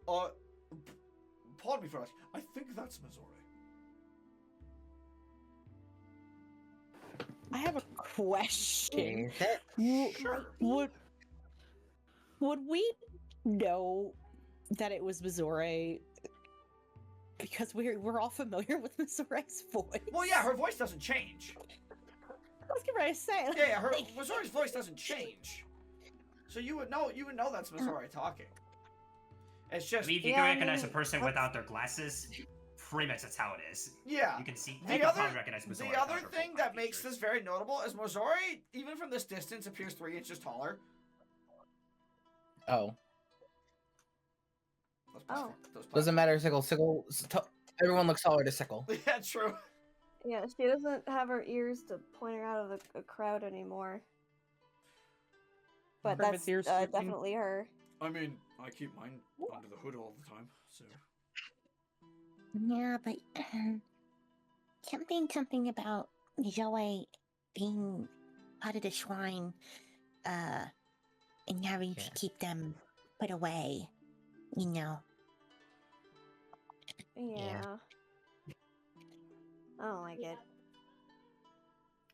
Pardon me for that. I think that's Mizore. I have a question. Sure. Would we know that it was Mizore because we're all familiar with Mizore's voice? Well, yeah, her voice doesn't change. I was getting ready to say. Yeah, Mizore's voice doesn't change. So you would know that's Mizore talking. It's just, I mean, if you can recognize a person without their glasses, pretty much that's how it is. Yeah. You can see. The You can other, probably recognize Mizore the without other her thing full that body makes features. this very notable is Mizore, even from this distance, appears 3 inches taller. Oh. Oh. Doesn't matter, Sickle. Everyone looks taller to Sickle. Yeah, true. Yeah, she doesn't have her ears to point her out of a crowd anymore. But Private's that's ears sticking. definitely her. I mean, I keep mine under the hood all the time, so. Yeah, but something about Zoe being out of the shrine, and having to keep them put away, you know. Yeah. I don't like it.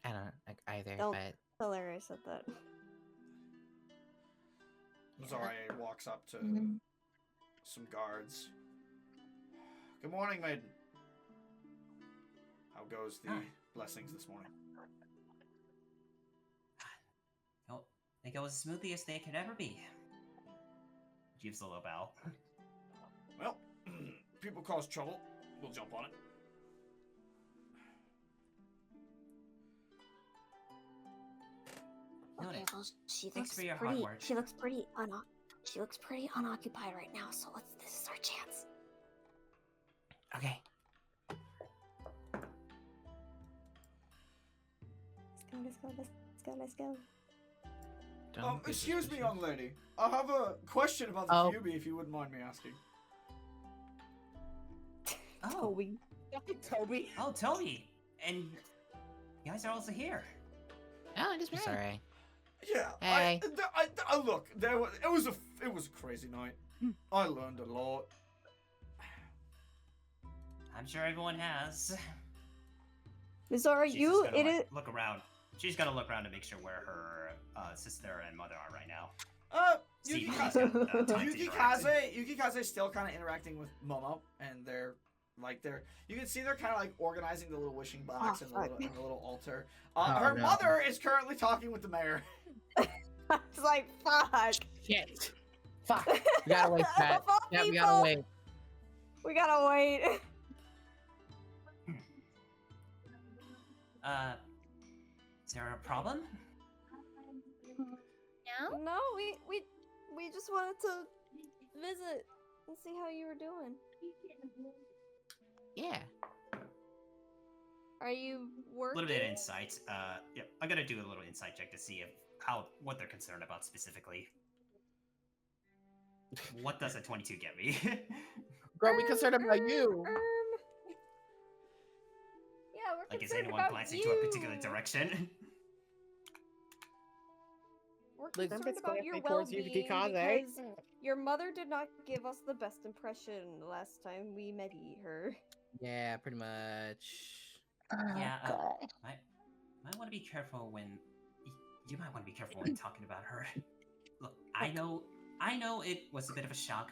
I don't like either, Don't but tell her I said that. Mizore walks up to Mm. some guards. Good morning, maiden. How goes the blessings this morning? Well, they go as smoothly as they could ever be. Gives a little bow. Well, people cause trouble. We'll jump on it. Noted. Okay, well, she Thanks looks for your hard pretty. work. She looks pretty unoccupied right now. So this is our chance. okay. Let's go. Don't be Excuse me, suspicious. young lady. I have a question about the Fuyumi, if you wouldn't mind me asking. Oh, Toby. Toby. oh, Tobi, and you guys are also here. Oh, just sorry. Yeah. Hey. I look. It was a crazy night. I learned a lot. I'm sure everyone has. Mizore, She's you just gonna, it is. look around. She's gonna look around to make sure where her sister and mother are right now. See if she's got, time to interact. Yukikaze's still kind of interacting with Momo, and you can see they're kind of like organizing the little wishing box and the little altar. Her no. mother is currently talking with the mayor. It's like fuck. Shit. Fuck. We gotta wait, Pat. Of all Yeah, we people, gotta wait. We gotta wait. Is there a problem? No. No, we just wanted to visit and see how you were doing. Yeah. Are you A working? little bit of insight. Yep, I'm gonna do a little insight check to see what they're concerned about specifically. What does a 22 get me? Girl, we concerned about you. Yeah, we're Like, is concerned anyone about glancing you. to a particular direction? We're Like, concerned it's about going your towards you, well-being Kikaze. because your mother did not give us the best impression last time we met her. Yeah, pretty much. Yeah, God. might want to be careful when you might want to be careful when talking about her. Look, I know it was a bit of a shock,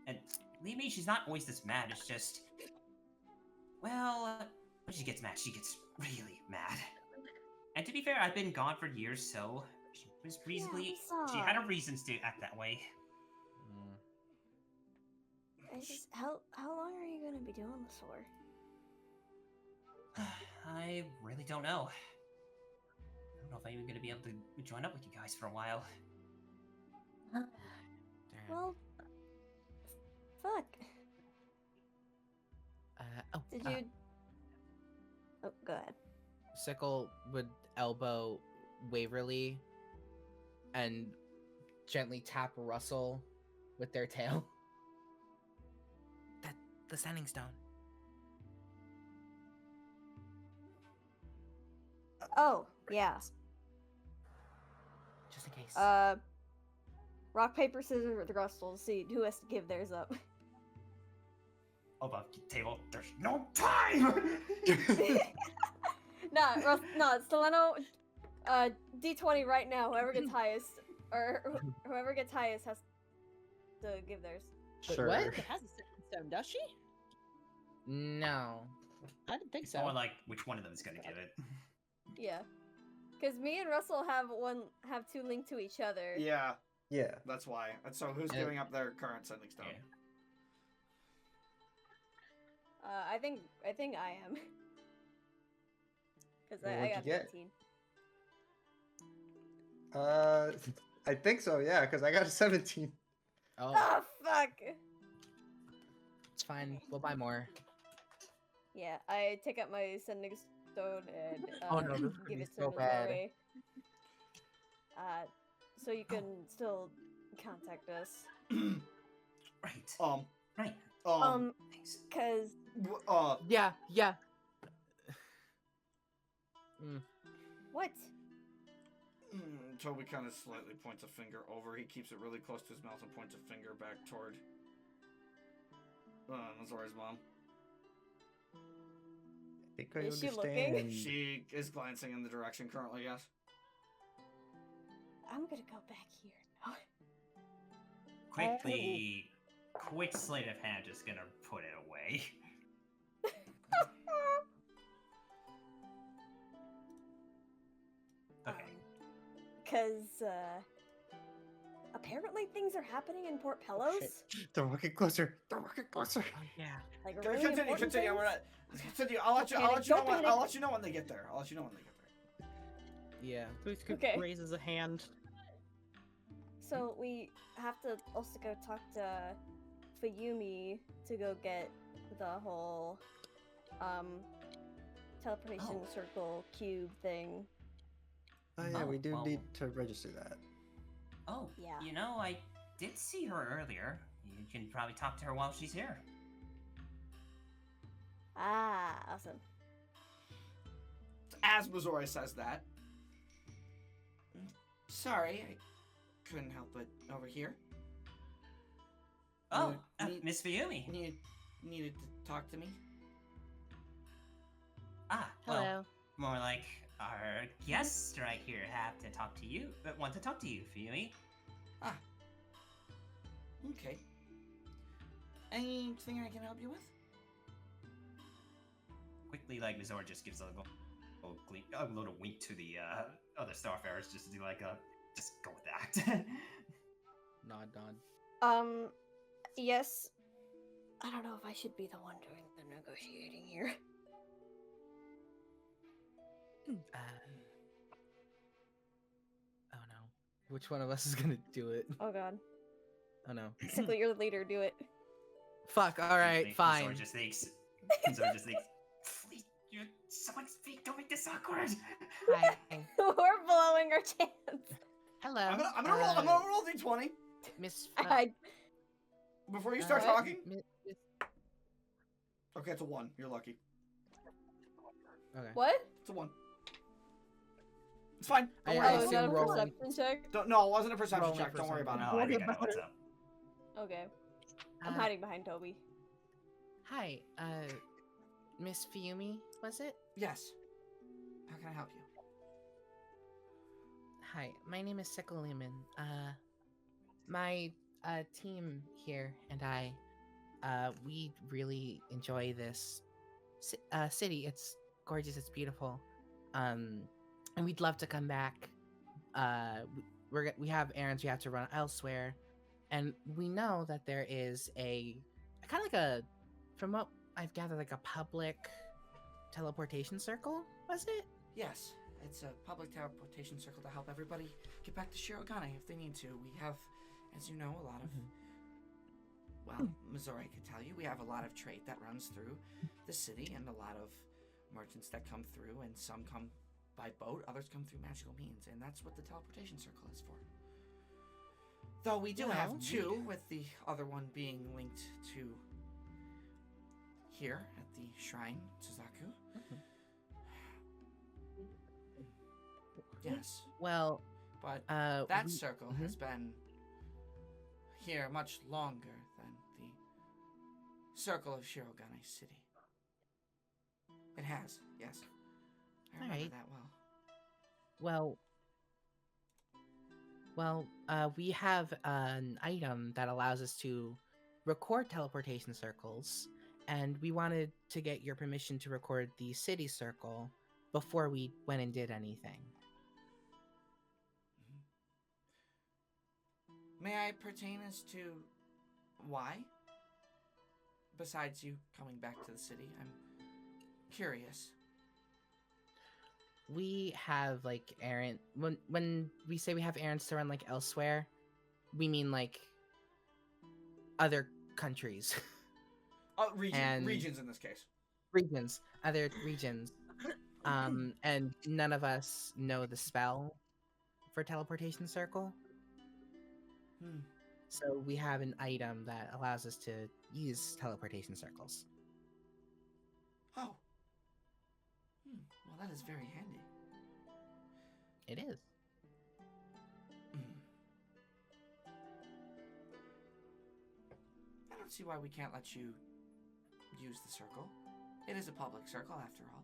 and believe me, she's not always this mad. It's just, well, when she gets mad, she gets really mad. And to be fair, I've been gone for years, so she was reasonably she had her reasons to act that way. I just, how long are you gonna be doing this for? I really don't know. I don't know if I'm even gonna be able to join up with you guys for a while. Damn. Well, fuck. Did you? Oh, go ahead. Sickle would elbow Waverly and gently tap Russell with their tail. The Sending Stone. Oh, yeah. Just in case. Rock, paper, scissors with Russell. See who has to give theirs up. Above the table, there's no time! No, Steleno, D20 right now. Whoever gets highest, or whoever gets highest has to give theirs. Sure. What? It has a second stone, does she? No. I didn't think It's so. more like which one of them is gonna give it. Yeah, because me and Russell have two linked to each other. Yeah, Yeah. that's why. And so who's And- giving up their current sending stone? Yeah. I think I am. Because Well, I what'd got you get? 15. I think so, yeah, because I got a 17. Oh, Oh fuck! it's fine. We'll buy more. Yeah, I take out my sending stone and Oh, no, this is gonna give be it to so bad. Mizore. So you can still contact us. Right. Right. Thanks. Cause Yeah. what? Tobi kind of slightly points a finger over. He keeps it really close to his mouth and points a finger back toward Mizore's mom. I think I Is she understand. looking? She is glancing in the direction currently, yes. I'm gonna go back here now. Quick sleight of hand, just gonna put it away. Okay. Cause apparently things are happening in Port Pelos. They're walking closer. They're walking closer. Oh, yeah. Like Go- really Continue. important We're things? not. Continue. I'll let you. Don't I'll panic, let you know don't when. panic. I'll let you know when they get there. I'll let you know when they get there. Yeah. Tobi Okay. raises a hand. So we have to also go talk to Fuyumi to go get the whole teleportation circle cube thing. Oh yeah, we do well- need to register that. Oh, Yeah. you know, I did see her earlier. You can probably talk to her while she's here. Ah, awesome. As Mizore says that. Sorry, I couldn't help it over here. Oh, need- Miss Fuyumi. Needed to talk to me. Ah, well, Hello. more like our guests right here have to talk to you, but want to talk to you, Fuyumi. Okay. Anything I can help you with? Quickly, like, Mizore just gives a little wink to the other Starfarers, just to do like a, just go with that. Nod. Yes. I don't know if I should be the one doing the negotiating here. Oh no. Which one of us is gonna do it? Oh god. Oh no. Sickly, you're the leader, do it. Fuck. All right. Fine. Mizore just thinks, please, someone speak, don't make this awkward. Fine. We're blowing our chance. Hello. I'm gonna roll d20 Miss. I before you start what? talking. Miss- Okay, it's a 1. You're lucky. Okay. what? It's a 1. It's fine. Don't I worry Oh, about is it. that a assume rolling- perception check? No, it wasn't a perception rolling check. for Don't worry about something. it. No, I think I know what's up. Okay. I'm Uh, hiding behind Toby. Hi, Miss Fuyumi, was it? Yes. How can I help you? Hi, my name is Sickle Lehman. My team here and I, we really enjoy this city. It's gorgeous. It's beautiful. And we'd love to come back. We have errands we have to run elsewhere, and we know that there is a kind of like a, from what I've gathered, like a public teleportation circle. Was it? Yes. It's a public teleportation circle to help everybody get back to Shirogane if they need to. We have, as you know, a lot of... Well, Mizore could tell you, we have a lot of trade that runs through the city and a lot of merchants that come through, and some come by boat, others come through magical means, and that's what the teleportation circle is for. Though we do have Well, 2, with the other one being linked to here at the shrine, Suzuka. Yes, Well, but that circle has been here much longer than the circle of Shirogane City. It has, yes. I remember Alright. that well. we have an item that allows us to record teleportation circles, and we wanted to get your permission to record the city circle before we went and did anything. May I pertain as to why? Besides you coming back to the city, I'm curious. We have like errand when we say we have errands to run like elsewhere, we mean like other countries. Regions in this case. Other regions. And none of us know the spell for teleportation circle. So we have an item that allows us to use teleportation circles. Oh. Well, that is very handy. It is. I don't see why we can't let you use the circle. It is a public circle, after all.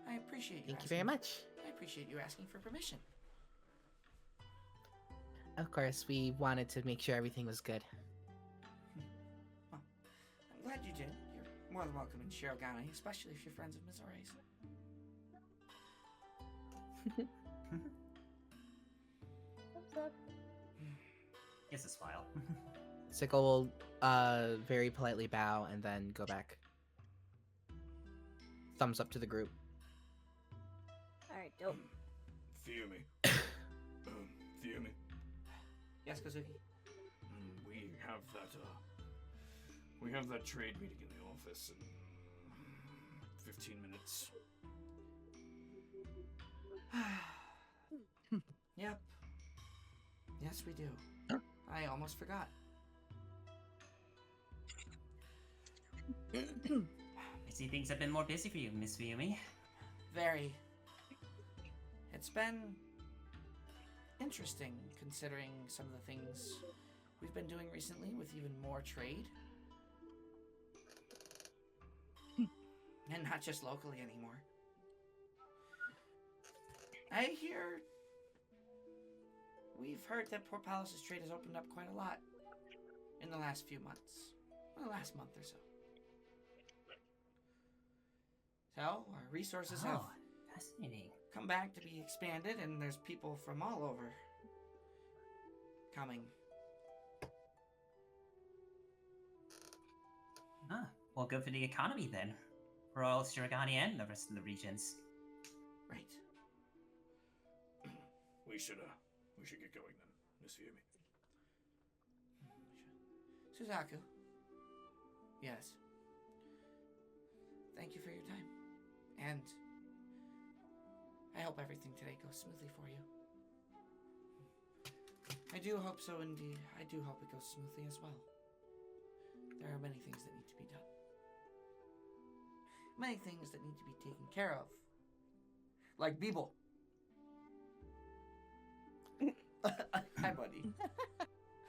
I appreciate you. Thank you very much. I appreciate you asking for permission. Of course, we wanted to make sure everything was good. Well, I'm glad you did. You're more than welcome in Shirogane, especially if you're friends of Mizore's. What's up? It's a smile. Sickle will very politely bow and then go back. Thumbs up to the group. Alright, dope. Fuyumi. Fuyumi. Yes, Kazuki? We have that trade meeting in the office in 15 minutes. Yep. Yes, we do. I almost forgot. I see things have been more busy for you, Miss Fuyumi. Very. It's been interesting considering some of the things we've been doing recently with even more trade. And not just locally anymore. I hear we've heard that Port Pelos' trade has opened up quite a lot in the last few months. Well, the last month or so. So, our resources have Fascinating. come back to be expanded, and there's people from all over coming. Well, good for the economy then. For all Shirogane and the rest of the regions. Right. We should get going then, Miss Fuyumi. Suzaku. Yes. Thank you for your time. And I hope everything today goes smoothly for you. I do hope so, indeed. I do hope it goes smoothly as well. There are many things that need to be done. Many things that need to be taken care of. Like Beeble. Hi, buddy.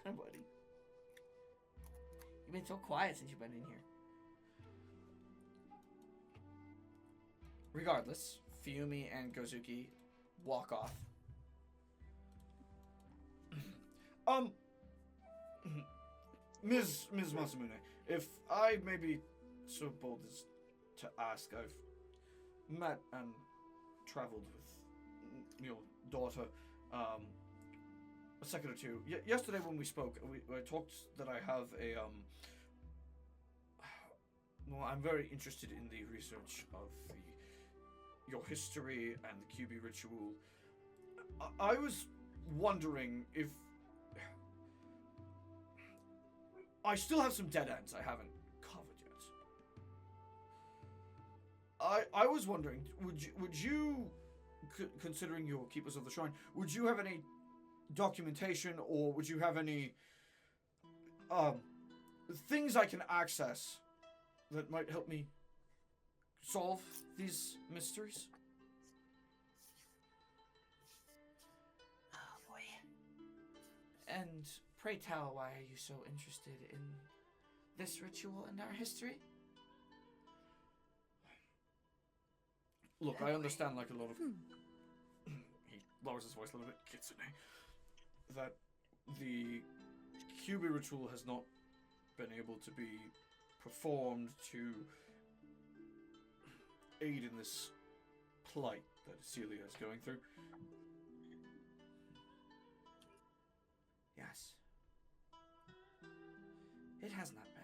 Hi, buddy. You've been so quiet since you've been in here. Regardless, Fuyumi and Gozuki walk off. Ms. Masamune, if I may be so bold as to ask, I've met and traveled with your daughter a second or two. Yesterday when we spoke, I talked that I have a well, I'm very interested in the research of your history and the QB ritual. I was wondering if I still have some dead ends I haven't covered yet. I was wondering, would you, considering you're keepers of the shrine, would you have any documentation, or would you have any things I can access that might help me solve these mysteries? Oh boy. And pray tell, why are you so interested in this ritual and our history? Look, I understand, like a lot of... He lowers his voice a little bit, Kitsune. That the QB ritual has not been able to be performed to aid in this plight that Celia is going through. Yes. It has not been.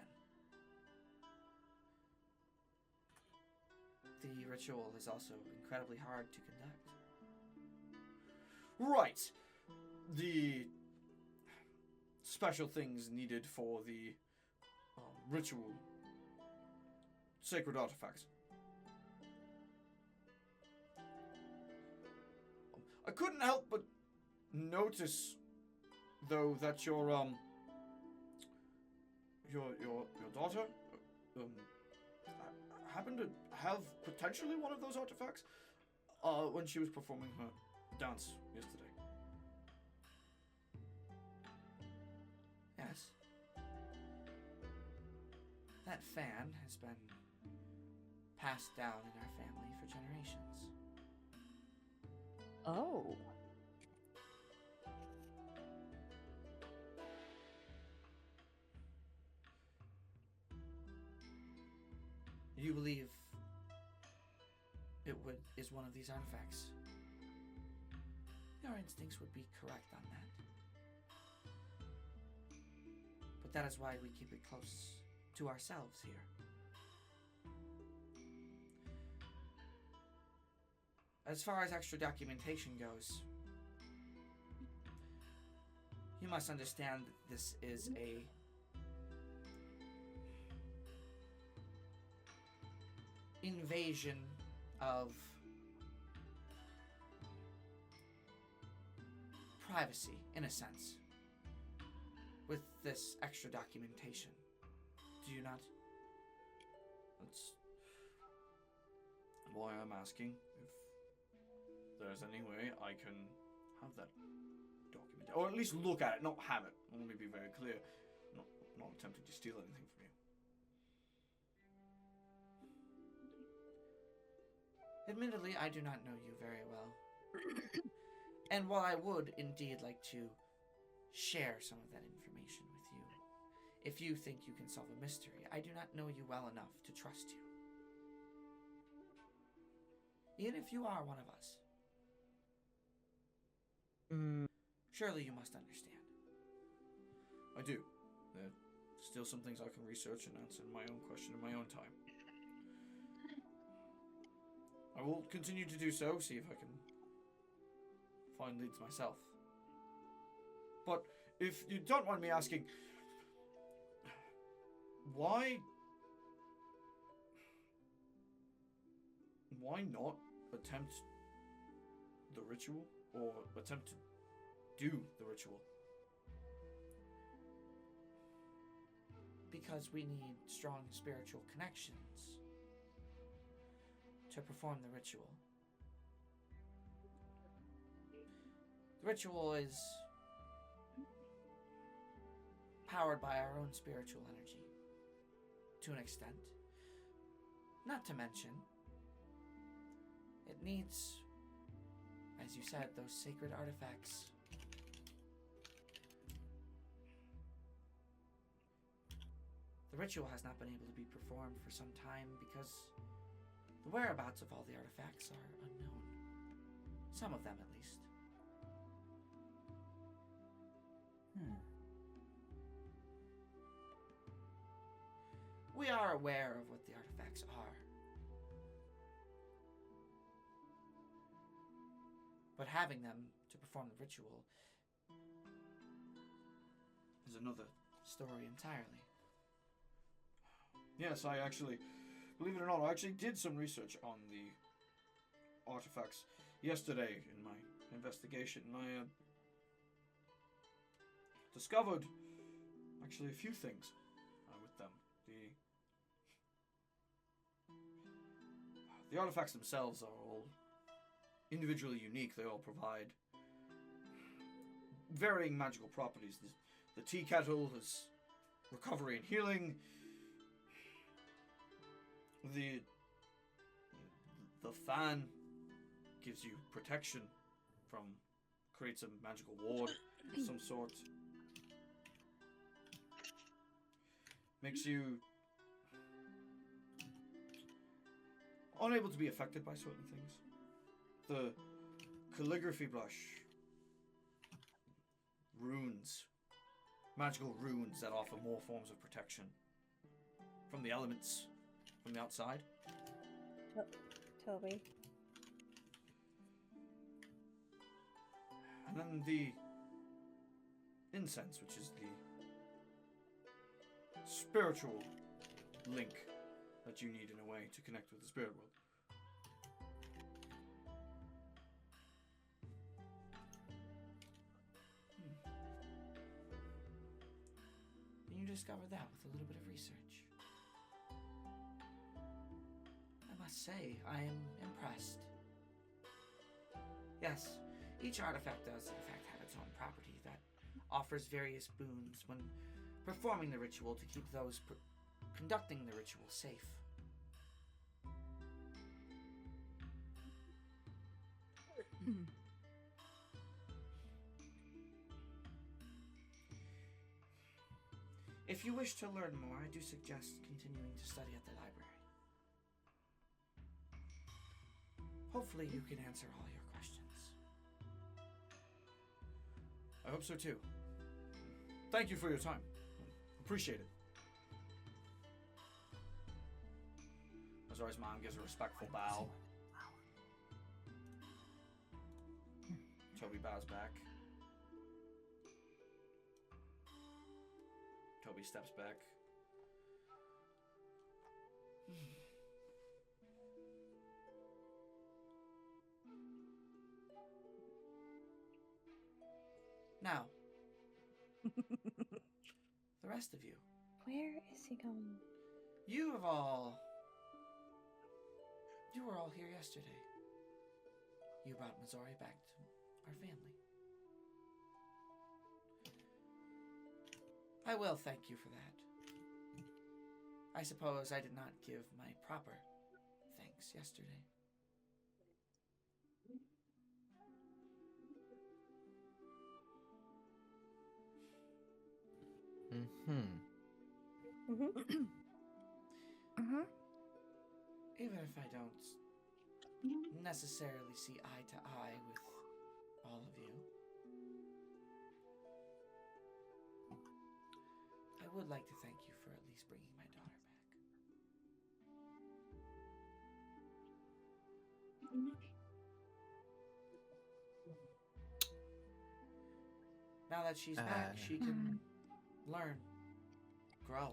The ritual is also incredibly hard to conduct. Right. The special things needed for the ritual sacred artifacts. I couldn't help but notice, though, that your daughter happened to have potentially one of those artifacts when she was performing her dance yesterday. Yes. That fan has been passed down in our family for generations. Oh. You believe it is one of these artifacts? Your instincts would be correct on that. But that is why we keep it close to ourselves here. As far as extra documentation goes, you must understand that this is a invasion of privacy, in a sense, with this extra documentation. Do you not? That's why I'm asking if there's any way I can have that documented, or at least look at it, not have it. Let me be very clear. Not attempting to steal anything from you. Admittedly, I do not know you very well. And while I would indeed like to share some of that information with you, if you think you can solve a mystery, I do not know you well enough to trust you. Even if you are one of us. Surely you must understand. I do. There are still some things I can research and answer my own question in my own time. I will continue to do so, see if I can find leads myself. But if you don't mind me asking, why not attempt the ritual or attempt to do the ritual? Because we need strong spiritual connections to perform the ritual. The ritual is powered by our own spiritual energy, to an extent. Not to mention, it needs, as you said, those sacred artifacts. The ritual has not been able to be performed for some time because the whereabouts of all the artifacts are unknown. Some of them, at least. We are aware of what the artifacts are. But having them to perform the ritual Is another. story entirely. Yes, I actually, believe it or not, I actually did some research on the artifacts yesterday in my investigation, and I discovered actually a few things with them. The artifacts themselves are all individually unique. They all provide varying magical properties. The tea kettle is recovery and healing. The fan gives you protection from, creates a magical ward of some sort. Makes you unable to be affected by certain things. The calligraphy brush, runes, magical runes that offer more forms of protection from the elements from the outside. Toby. And then the incense, which is the spiritual link that you need in a way to connect with the spirit world. And you discover that with a little bit of research. I must say, I am impressed. Yes, each artifact does in fact have its own property that offers various boons when performing the ritual to keep those conducting the ritual safe. If you wish to learn more, I do suggest continuing to study at the library. Hopefully you can answer all your questions. I hope so too. Thank you for your time. Appreciate it. Mizore's mom gives a respectful bow. Tobi bows back. Tobi steps back. Now, the rest of you. Where is he going? You were all here yesterday. You brought Mizore back to our family. I will thank you for that. I suppose I did not give my proper thanks yesterday. Even if I don't necessarily see eye to eye with all of you, I would like to thank you for at least bringing my daughter back. Now that she's back, she can learn, grow,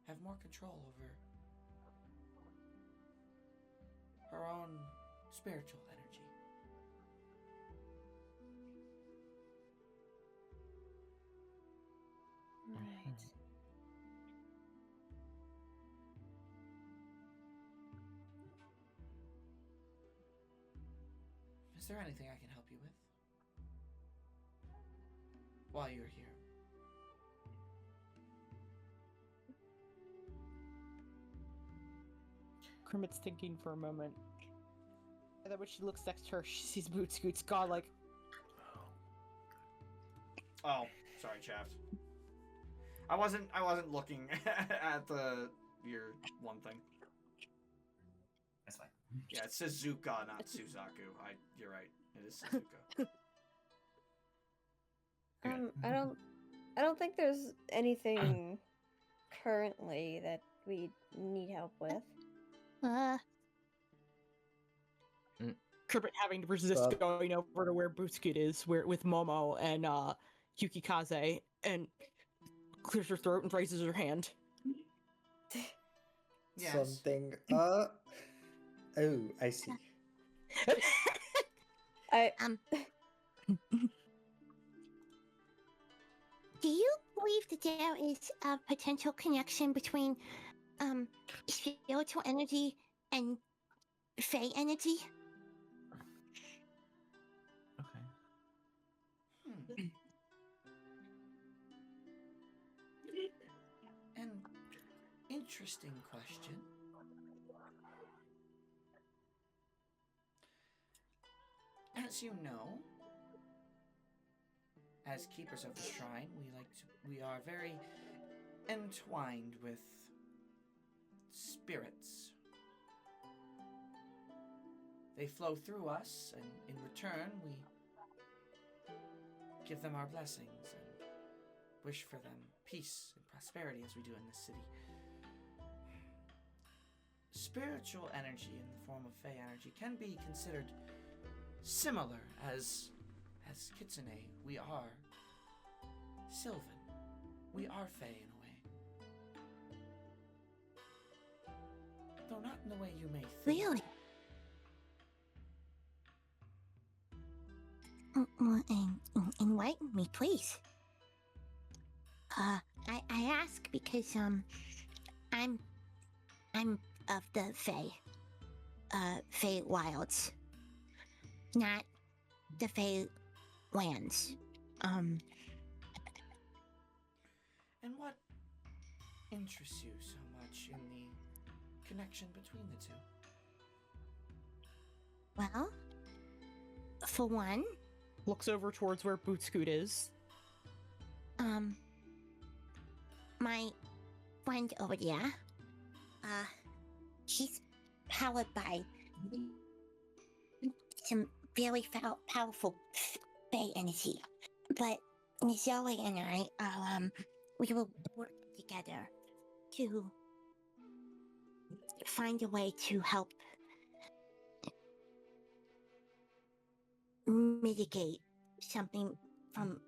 have more control over her own spiritual energy. Right. Is there anything I can help you with while you're here? Kermit's thinking for a moment. And then when she looks next to her, she sees Boot Scoot's gone like, Oh, sorry, Shaft. I wasn't looking at your one thing. That's fine. Yeah, it's Suzuka, not Suzaku. You're right. It is Suzuka. I don't think there's anything currently that we need help with. Kermit having to resist going over to where Bootscoot is, where with Momo and Yukikaze, and clears her throat and raises her hand. Yes. Something. Oh, I see. Do you believe that there is a potential connection between spiritual energy and Fey energy? Okay. An interesting question. As you know, as keepers of the shrine, we are very entwined with spirits. They flow through us, and in return, we give them our blessings and wish for them peace and prosperity as we do in this city. Spiritual energy in the form of Fey energy can be considered similar as Kitsune. We are Sylvan. We are Fey in a way. Though not in the way you may think. Really? Enlighten me, please. I ask because I'm of the Fey Wilds, not the Fey lands. And what interests you so much in the connection between the two? Well, for one, Looks over towards where Bootscoot is. my friend over there, she's powered by some very powerful Fey energy. But Mizore and I, we will work together to find a way to help mitigate something from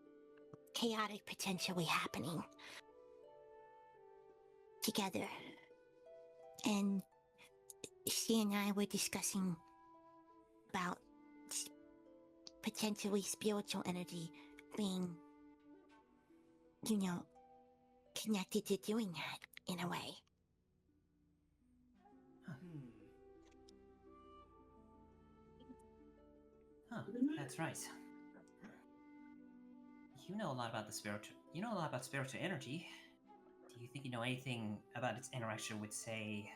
chaotic potentially happening together. And she and I were discussing about potentially spiritual energy being, connected to doing that in a way. Huh, that's right. You know a lot about spiritual energy. Do you think you know anything about its interaction with, say,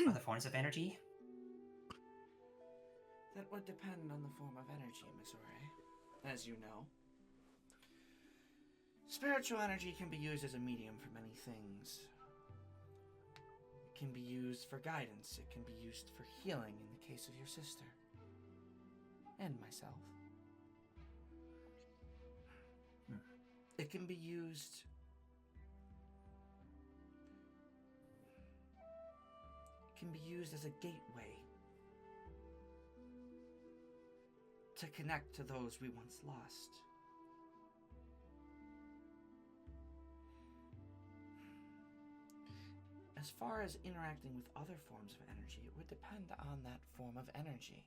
other forms of energy? That would depend on the form of energy, Mizore. As you know, spiritual energy can be used as a medium for many things. It can be used for guidance. It can be used for healing in the case of your sister. And myself. It can be used as a gateway to connect to those we once lost. as far as interacting with other forms of energy, it would depend on that form of energy.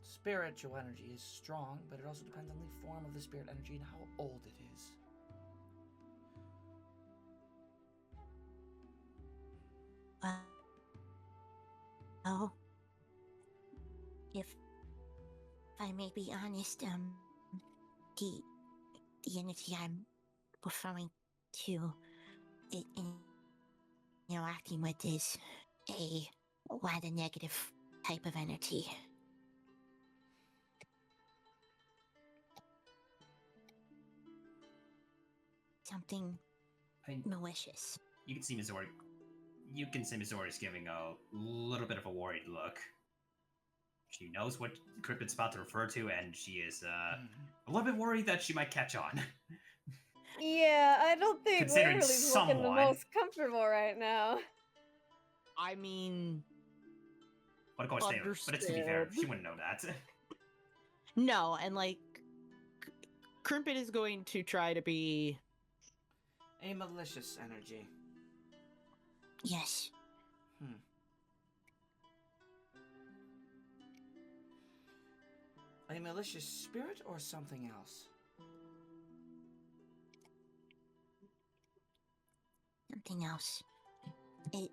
Spiritual energy is strong, but it also depends on the form of the spirit energy and how old it is. Well, if I may be honest, the energy I'm referring to it interacting with is a rather negative type of energy. Something I mean, malicious. you can see Mizore. You can see Mizore is giving a little bit of a worried look. She knows what Cryptid's about to refer to, and she is a little bit worried that she might catch on. Yeah, I don't think Considering Waverly's looking the someone- most comfortable right now. I mean, But of course, but it's to be fair, she Understood. wouldn't know that. no, and like, Crimpet is going to try to be. A malicious energy. Yes. A malicious spirit or something else? Something else. It,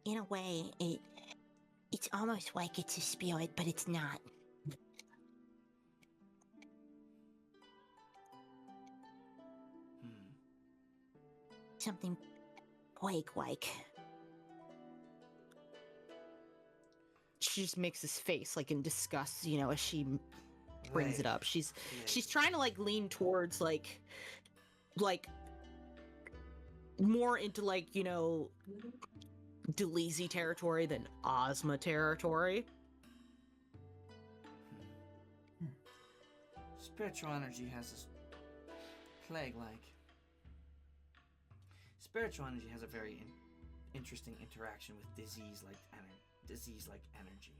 in a way, it's almost like it's a spirit, but it's not. Something plague-like. She just makes this face, like in disgust, you know, as she brings it up. She's Plague. trying to like lean towards like more into like, you know, Delezy territory than Ozma territory. Spiritual energy has this plague-like. Spiritual energy has a very interesting interaction with disease-like energy.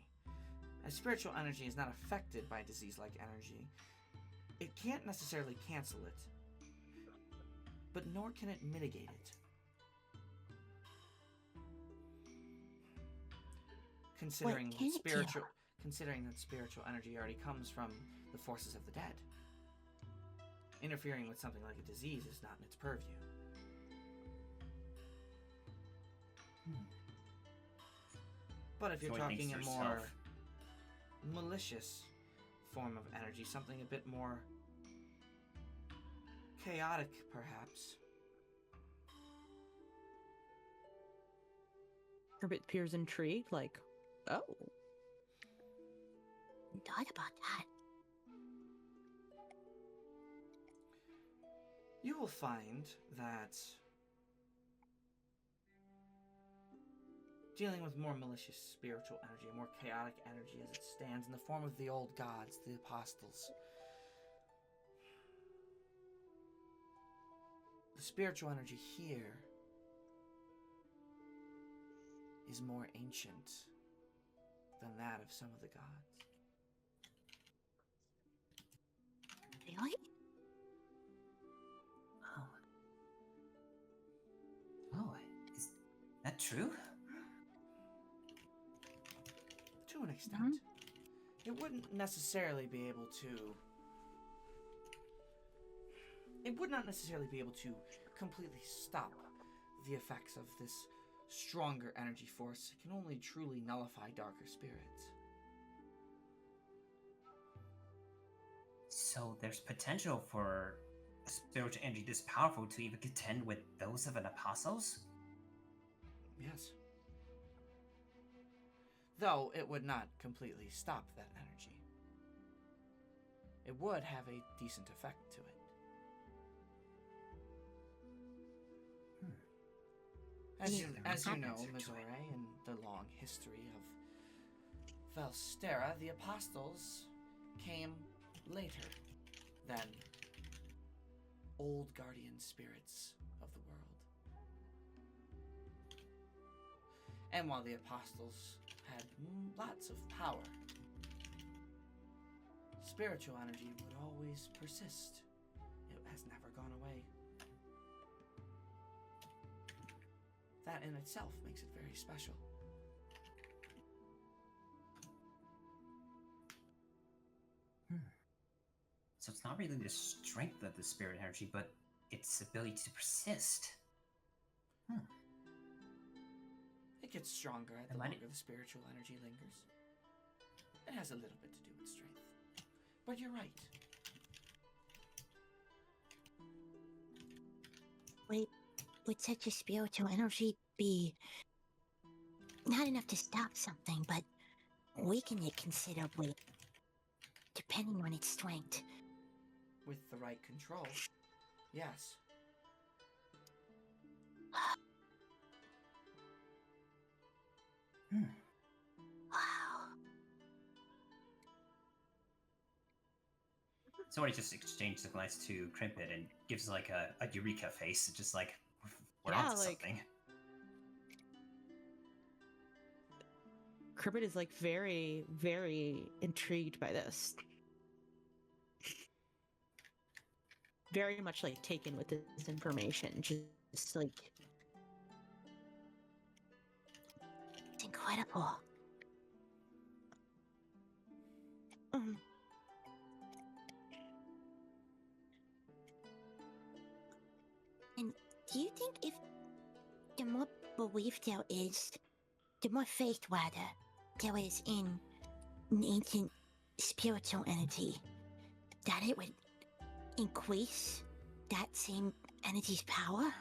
As spiritual energy is not affected by disease-like energy, it can't necessarily cancel it, but nor can it mitigate it. Considering can it do? considering that spiritual energy already comes from the forces of the dead, interfering with something like a disease is not in its purview. But if you're So it thinks talking a to more herself. malicious form of energy, something a bit more chaotic, perhaps. Crimpet appears intrigued, like, oh. Thought about that. You will find that dealing with more malicious spiritual energy, a more chaotic energy as it stands in the form of the old gods, the apostles. The spiritual energy here is more ancient than that of some of the gods. Really? Oh, is that true? To an extent. It wouldn't necessarily be able to... It would not necessarily be able to completely stop the effects of this stronger energy force. It can only truly nullify darker spirits. So there's potential for a spiritual energy this powerful to even contend with those of an apostles? Yes. Though it would not completely stop that energy. It would have a decent effect to it. As you know, Mizore, in the long history of Vestadt, the apostles came later than old guardian spirits of the world. And while the apostles had lots of power, spiritual energy would always persist. It has never gone away. That in itself makes it very special. So it's not really the strength of the spirit energy, but its ability to persist. It gets stronger the Am I- longer the spiritual energy lingers. It has a little bit to do with strength. But you're right. Would such a spiritual energy be not enough to stop something, but weaken it considerably, depending on its strength? With the right control, yes. Wow. Somebody just exchanged a glance to Crimpet and gives like a eureka face, just like, we're Yeah, onto like- something. Cribbit is like very, very intrigued by this. Very much like taken with this information. Just like It's incredible. And do you think if the more belief there is, the more faith rather, there is in an ancient spiritual entity, that it would increase that same entity's power?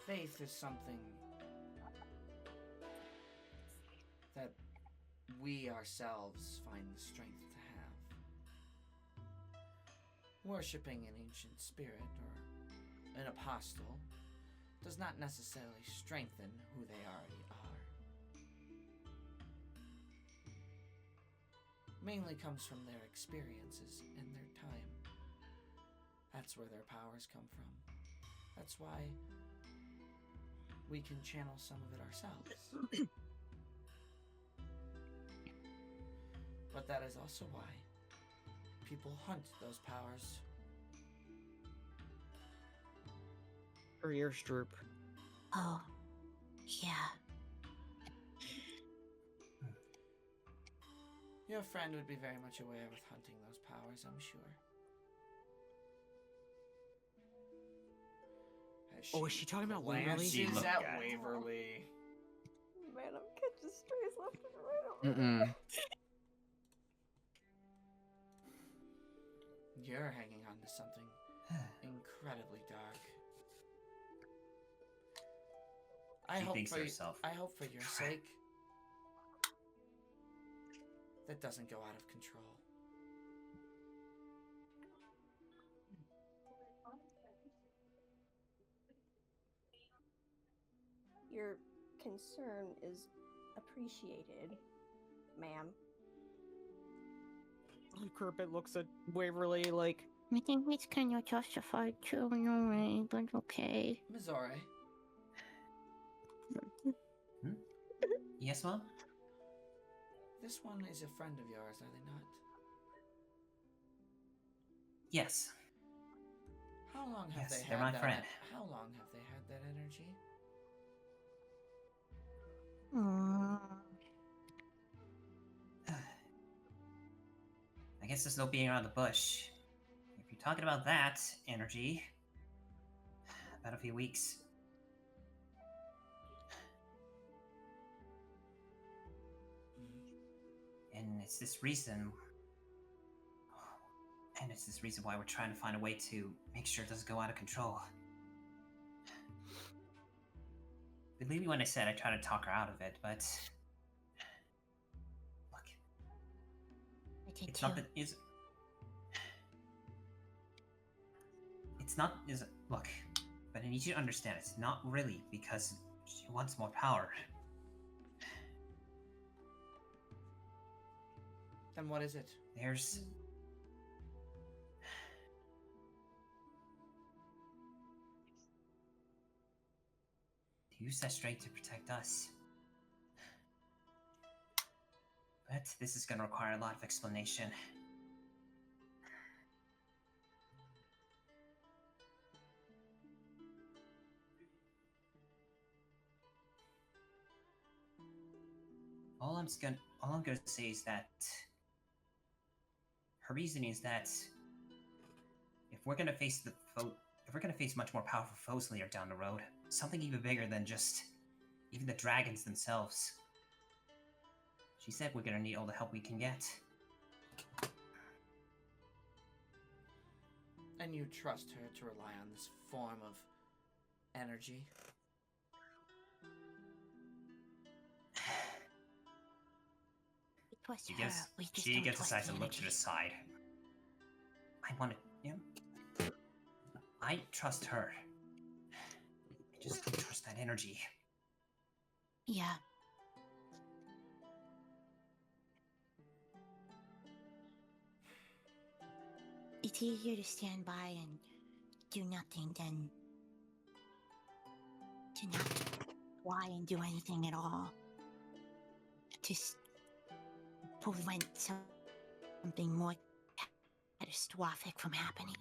Faith is something that we ourselves find the strength to have. Worshipping an ancient spirit or an apostle does not necessarily strengthen who they already are. Mainly comes from their experiences and their time. That's where their powers come from. That's why we can channel some of it ourselves. But that is also why people hunt those powers. her ears droop. Oh, yeah. Your friend would be very much aware with hunting those powers, I'm sure. Oh, is she talking about Waverly? She Glances looked at at- Waverly. Man, I'm catching strays left and right. Mm-mm. You're hanging on to something incredibly dark. She thinks to herself, I hope for your "Crap." sake that doesn't go out of control. Your concern is appreciated, ma'am. Cribbit looks at Waverly like, I think it's kind of justified too in a way, but okay. Mizore, Yes, Mom? this one is a friend of yours, are they not? Yes. How long have Yes, they they're had my that? friend. How long have they had that energy? I guess there's no beating around the bush. If you're talking about that energy, about a few weeks. And it's this reason. And it's this reason why we're trying to find a way to make sure it doesn't go out of control. Believe me when I said I tried to talk her out of it, but look, I did it's too. not that is. It's not is look, but I need you to understand. It's not really because she wants more power. Then what is it? There's. To use that strength to protect us. But bet this is gonna require a lot of explanation. All I'm gonna say is that her reasoning is that if we're gonna face much more powerful foes later down the road, something even bigger than just even the dragons themselves, she said we're gonna need all the help we can get. And you trust her to rely on this form of energy? It was She her. gives We just she don't gives a trust size the and looks to the energy. side. I trust her. I just don't trust that energy. Yeah. It's easier to stand by and do nothing than to not try and do anything at all. Just prevent something more catastrophic from happening.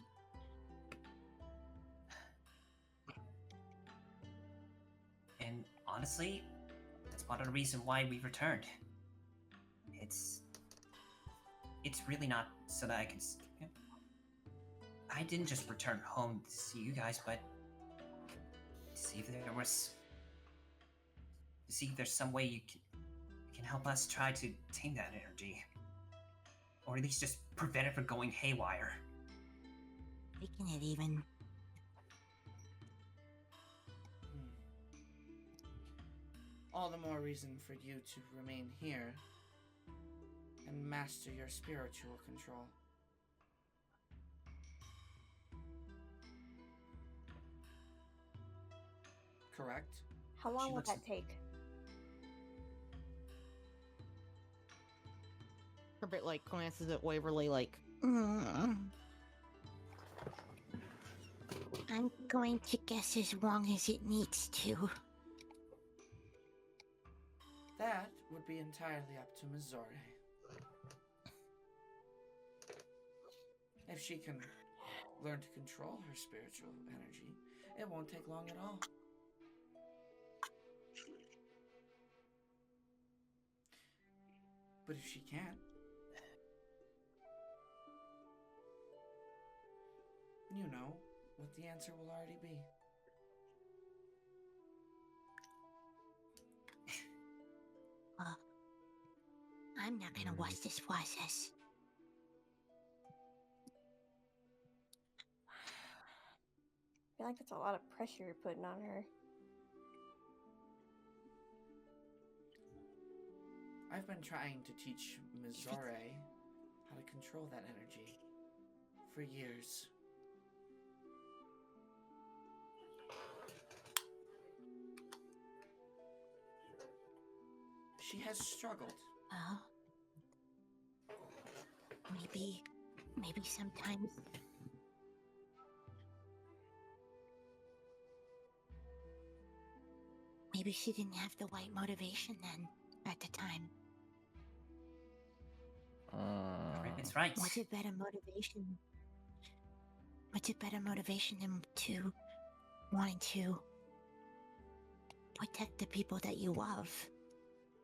And honestly, that's part of the reason why we've returned. It's really not so that I can. I didn't just return home to see you guys, but to see if there's some way you can help us try to tame that energy, or at least just prevent it from going haywire. Making it even. All the more reason for you to remain here and master your spiritual control. Correct? How long will looks- that take? Herbert like glances at Waverly like, I'm going to guess as long as it needs to. That would be entirely up to Mizore. If she can learn to control her spiritual energy, it won't take long at all. But if she can't, you know what the answer will already be. I'm not gonna watch this process. I feel like that's a lot of pressure you're putting on her. I've been trying to teach Mizore how to control that energy for years. She has struggled. Well, maybe sometimes maybe she didn't have the right motivation then at the time. It's right. What's a better motivation? What's a better motivation than to wanting to protect the people that you love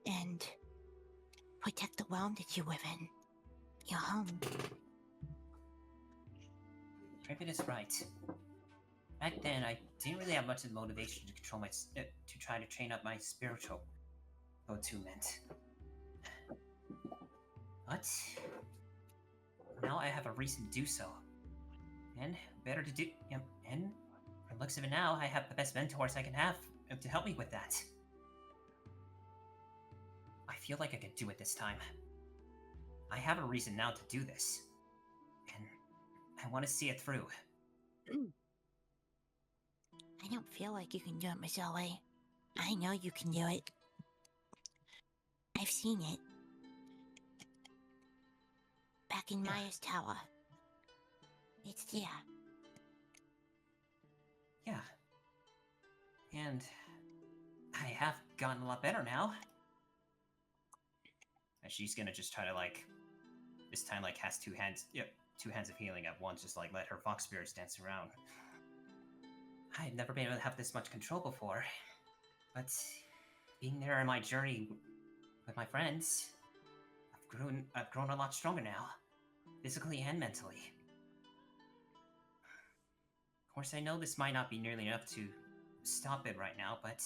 and protect the realm that you live in, your home? Raven is right. Back then, I didn't really have much of the motivation to control to try to train up my spiritual attunement. But now I have a reason to do so, and better to do. And from the looks of it now, I have the best mentors I can have to help me with that. I feel like I can do it this time. I have a reason now to do this, and I want to see it through. I don't feel like you can do it, Mizore. I know you can do it. I've seen it. Back in Maya's tower. It's there. Yeah. And I have gotten a lot better now. And she's gonna just try to like, this time like has two hands. Yep, two hands of healing at once. Just like let her fox spirits dance around. I've never been able to have this much control before, but being there on my journey with my friends, I've grown a lot stronger now, physically and mentally. Of course, I know this might not be nearly enough to stop it right now, but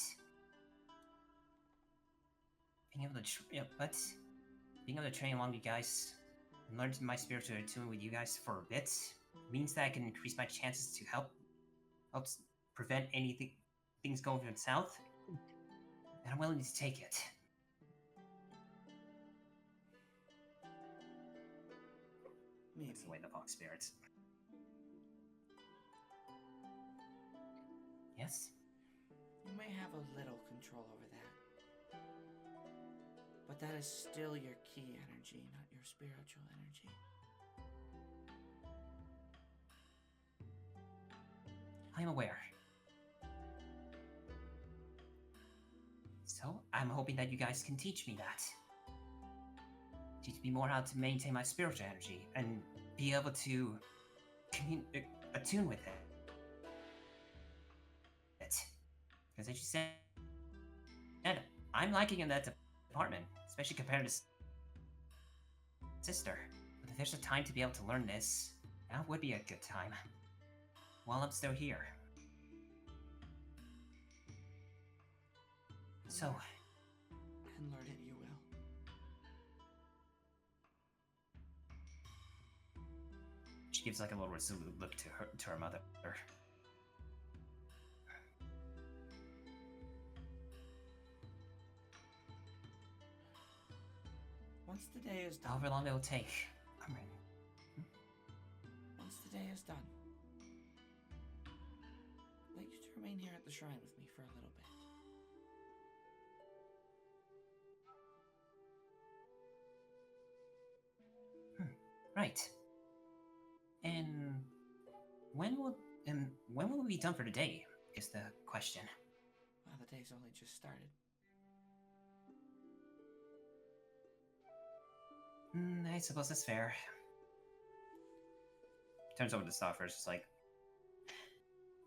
being able to, being able to train along you guys and learn my spiritual attune with you guys for a bit means that I can increase my chances to help prevent things going from south, and I'm willing to take it. Maybe. That's the way the fox spirits. Yes? You may have a little control over that. But that is still your key energy, not your spiritual energy. I'm aware. So, I'm hoping that you guys can teach me that. Teach me more how to maintain my spiritual energy and be able to attune with it. Because as you said, I'm liking in that department, especially compared to sister. But if there's a time to be able to learn this, that would be a good time. While I'm still here. So, And learn it you will. she gives like a little resolute look to her mother. Once the day is done. However long it will take. I'm ready. Once the day is done. I'd like you to remain here at the shrine with me for a little bit. Right. And when will we be done for the day? Is the question. Well, the day's only just started. I suppose that's fair. Turns over to Starfarers, just like,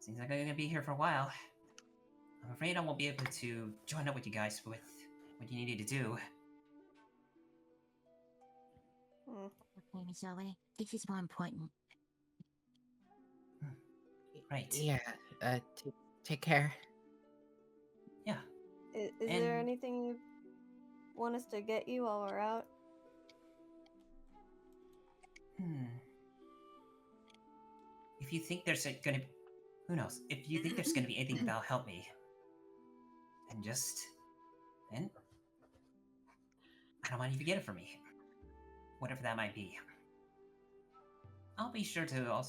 seems like I'm gonna be here for a while. I'm afraid I won't be able to join up with you guys with what you needed to do. Okay, Mizore, this is more important. Right. Yeah. Take care. Yeah. Is there And- anything you want us to get you while we're out? If you think there's gonna, who knows? If you think there's gonna be anything that'll help me, then I don't mind if you get it for me, whatever that might be. I'll be sure to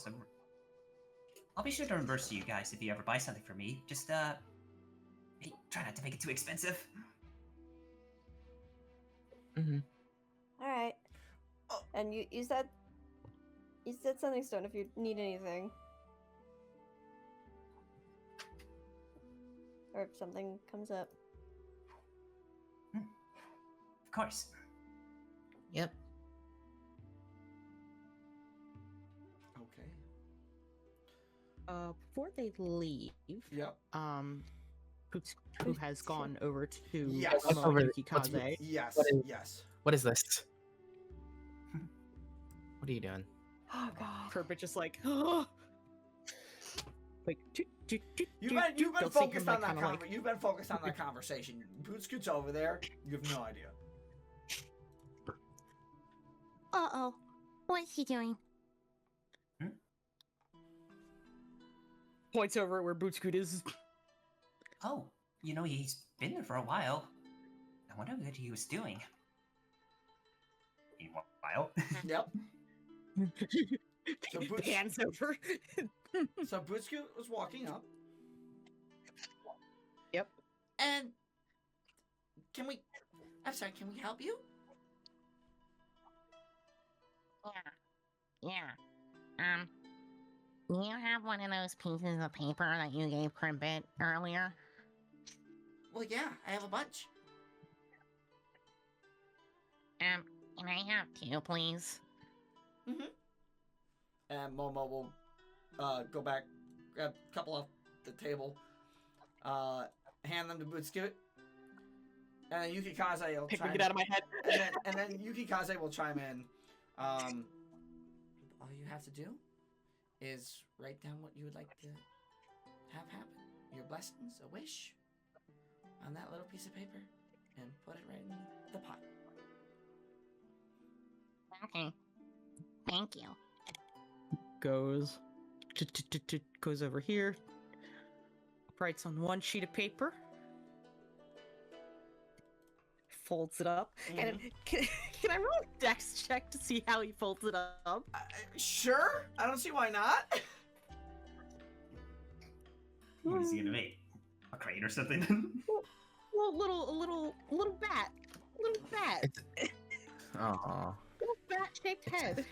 reimburse you guys if you ever buy something for me. Just hey, try not to make it too expensive. Mm-hmm. All right. Oh. And you said something, Stone. If you need anything, or if something comes up. Of course. Yep. Okay. Before they leave, Yep. who has gone over to Yes. Yukikaze. Yes. What is- Yes. What is this? What are you doing? Oh God. Kerbit just like, like, You've been They'll see him, focused like, on that kinda like- You've been focused on that conversation. Boot scoots over there. You have no idea. Uh-oh. What is he doing? points over at where Bootscoot is. Oh, he's been there for a while. I wonder what he was doing. Meanwhile. Yep. So Boots, Hands over. so Boot Scoot was walking up. Yep. And can we help you? Yeah. Do you have one of those pieces of paper that you gave Cribbit earlier? Well, yeah, I have a bunch. Can I have two, please? And Momo will go back, grab a couple off the table, hand them to Butsuki. And then Yuki Kaze will Pick chime me, get out of my head. and then Yuki Kaze will chime in. All you have to do is write down what you would like to have happen. Your blessings, a wish, on that little piece of paper, and put it right in the pot. Okay. Thank you. Goes over here. Writes on one sheet of paper. Folds it up. And can I roll a dex check to see how he folds it up? Sure. I don't see why not. What is he gonna make? A crane or something? A little bat. Little bat. Oh. Little bat-shaped head.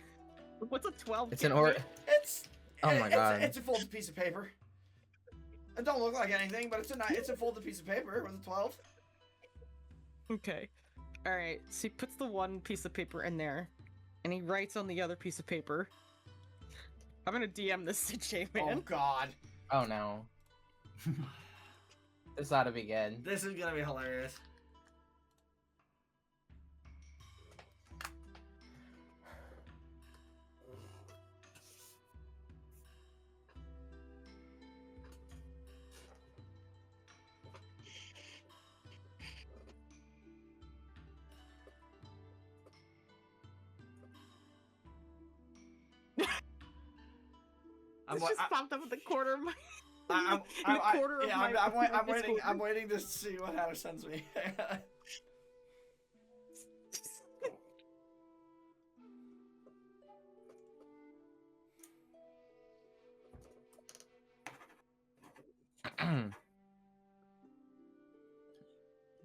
What's a 12? It's an or. It's Oh my god. It's a folded piece of paper. It don't look like anything, but it's a folded piece of paper with a 12. Okay. Alright, so he puts the one piece of paper in there, and he writes on the other piece of paper. I'm gonna DM this to J-Man. Oh god. Oh no. This ought to be good. This is gonna be hilarious. This just popped up at the corner of my. I'm waiting. Discord. I'm waiting to see what Hannah sends me.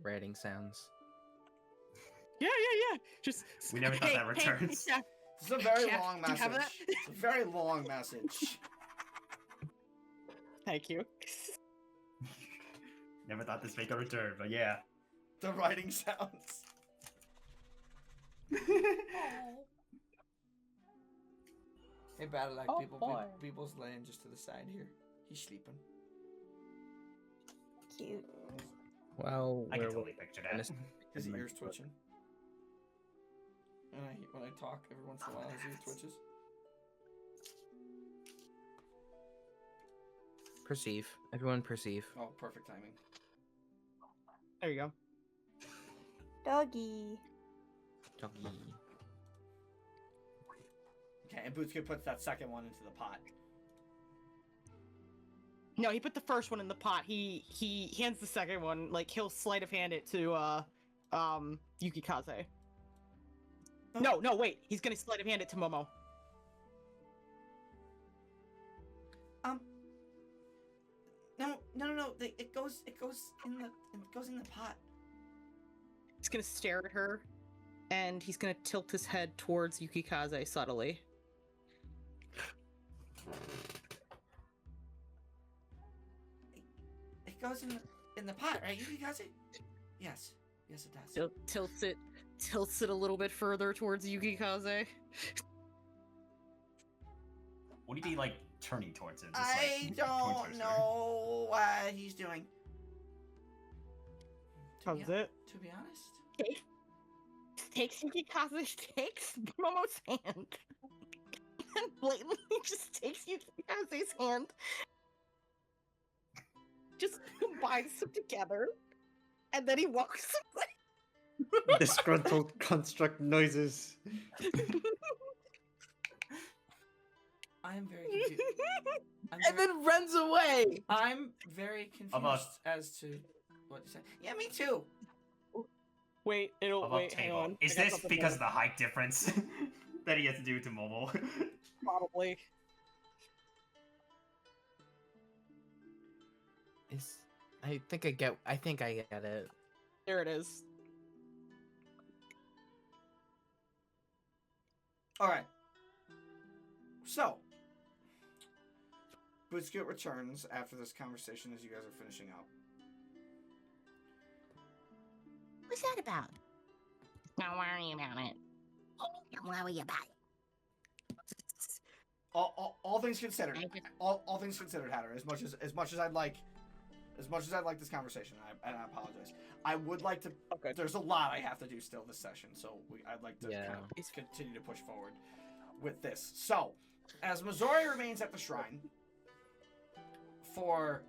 Writing sounds. Yeah. Just. We never thought that returns. Chef, It's a very Chef, long do you have message. that? It's a very long message. Thank you. Never thought this make a return, but yeah. The writing sounds. Hey, Battle Act, people's laying just to the side here. He's sleeping. Cute. Well, I can we're totally picture that. His ears twitching. And when I talk, every once in a while, his ear twitches. Perceive. Everyone perceive. Oh, perfect timing. There you go. Doggy. Doggy. Okay, and Butsuki puts that second one into the pot. No, he put the first one in the pot. He hands the second one. Like he'll sleight of hand it to Yuki Kaze. No, wait. He's gonna sleight of hand it to Momo. No. It goes in the pot. He's gonna stare at her, and he's gonna tilt his head towards Yuki Kaze subtly. It goes in the pot, right, Yuki Kaze? Yes, it does. Tilts it a little bit further towards Yuki Kaze. Would he be like turning towards it? I don't know what he's doing. How's it? To be honest. Takes Yuki Kaze, takes Momo's hand. And blatantly just takes Yuki Kaze's hand. Just combines them together. And then he walks away. Disgruntled construct noises. I am very confused. And then runs away! I'm very confused as to what you said. Yeah, me too. Wait, hang on. Is I got this something because more. of the height difference that he has to do to Momo? Probably. I think I get it. There it is. Alright. So, Butsuki returns after this conversation as you guys are finishing up. What's that about? Don't worry about it. Don't worry about it. All things considered, I just- all things considered, Hatter. As much as I'd like this conversation, and I apologize. I would like to. Okay. There's a lot I have to do still this session, so I'd like to Yeah. kind of continue to push forward with this. So, as Mizore remains at the shrine for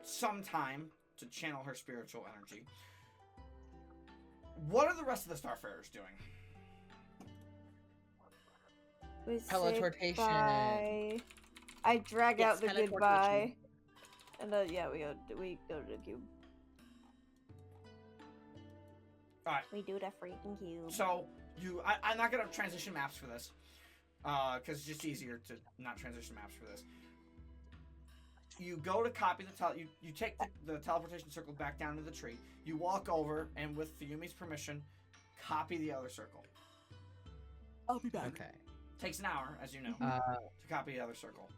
some time to channel her spiritual energy, what are the rest of the Starfarers doing? We say Teleportation. goodbye. I drag Yes, out the teleportation. goodbye. And yeah, we go to the cube. Alright. We do the freaking cube. So I'm not gonna transition maps for this, because it's just easier to not transition maps for this. You go to copy the you take the teleportation circle back down to the tree. You walk over and with Fuyumi's permission, copy the other circle. I'll be back. Okay. Takes an hour, as you know, Uh, to copy the other circle.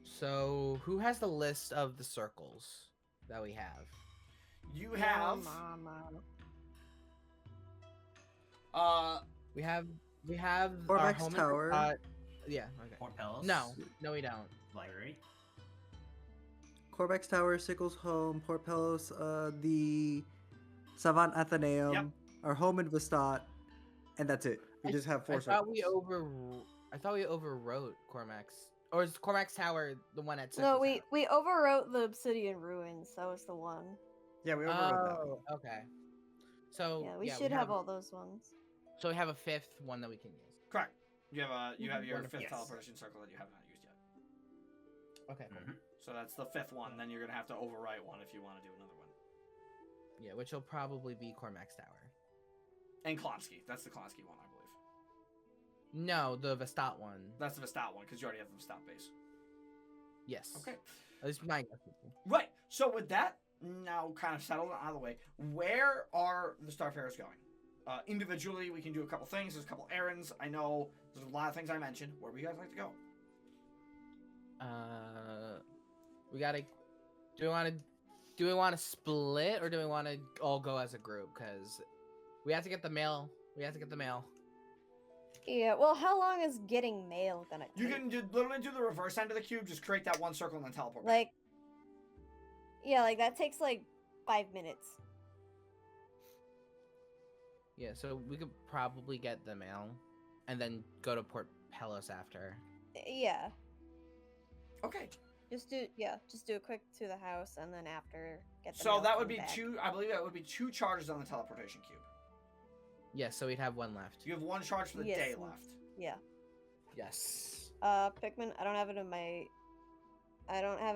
so who has the list of the circles that we have? You have We have our Corbeck's home Tower. Yeah. Okay. Port Pelos. No, we don't. Library. Corbeck's Tower, Sickles Home, Port Pelos, the Savant Athenaeum, Yep. our home in Vestadt, and that's it. We just have 4 I circles. thought we overwrote Cormac's, or is Cormac's Tower the one at? No, Sickles we overwrote the obsidian ruins. That was the one. Yeah, we Tower? overrode that one. Oh, okay. So Yeah, we should have all those ones. So we have a 5th one that we can use. correct. You have your Wonderful. 5th Yes. teleportation circle that you have not used yet. Okay. Cool. Mhm. So that's the 5th one. Then you're gonna have to overwrite one if you want to do another one. Yeah, which will probably be Cormac's Tower. And Klonsky. That's the Klonsky one, I believe. No, the Vestadt one. That's the Vestadt one because you already have the Vestadt base. Yes. Okay. At least my guess. Right. So with that now kind of settled out of the way, where are the Starfarers going? Individually, we can do a couple things. There's a couple errands. I know there's a lot of things I mentioned. Where would you guys like to go? We gotta. Do we want to split or do we want to all go as a group? Because we have to get the mail. Yeah, well, how long is getting mail gonna take? You can literally do the reverse end of the cube. Just create that one circle and then teleport. back. Like, yeah, like that takes like 5 minutes. Yeah, so we could probably get the mail, and then go to Port Pelos after. Yeah, Okay. just do a quick to the house and then after get the So mail, that would come be back. 2. I believe that would be 2 charges on the teleportation cube. Yeah, so we'd have one left. You have 1 charge for the Yes, day one. left. Yeah. Yes. Pikmin, I don't have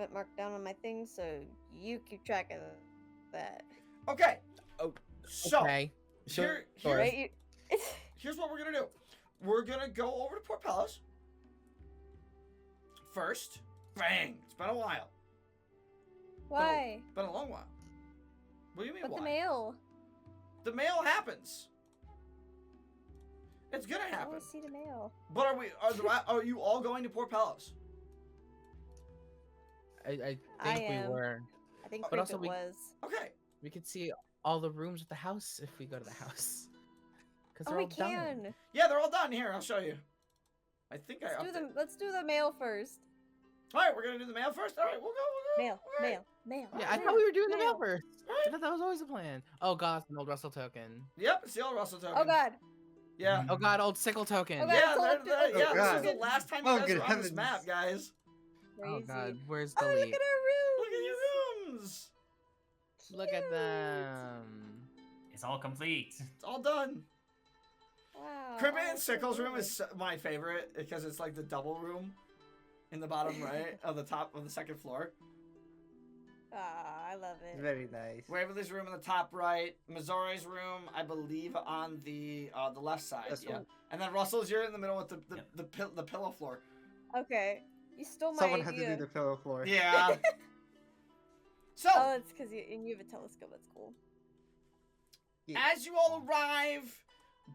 it marked down on my thing, so you keep track of that. Okay. Oh, So Okay. here, Sure. Right? here's what we're gonna do. We're gonna go over to Port Pelos first. Bang! It's been a while. Why? Been a long while. What do you mean But why? the mail. The mail happens. It's gonna I happen. want to see the mail. But are you all going to Port Pelos? I I think we am. were. I think But Cricket also we- was. Okay. We could see all the rooms of the house if we go to the house. Because Oh, they're we all done. can. Yeah, they're all done. Here, I'll show you. I think Let's do the mail first. All right, we're gonna do the mail first. All right, we'll go. Mail. All right. Mail. Yeah, I thought we were doing the mail Mail. first. All I right. thought that was always the plan. Oh god, it's an old Russell token. Yep, it's the old Russell token. Oh god. Yeah. Oh god, old sickle token. Oh, God. Yeah, it's all yeah. Oh, This God. is the last time you Oh, guys good were on this heavens. map, guys. Oh Crazy. god, where's Oh, look delete? at our Look at rooms. your rooms. Look at them. It's all complete. It's all done. Wow. Cribbin and that's so Sickle's room good. is my favorite because it's like the double room in the bottom right of the top of the second floor. Ah, I love it. Very nice. Waverly's room in the top right. Mizore's room, I believe, on the left side. That's yeah. cool. And then Russell's, you're in the middle with the Yep. the pillow floor. Okay. You stole my Someone had idea. to do the pillow floor. Yeah. So, Oh, it's because you have a telescope. That's cool. as you all arrive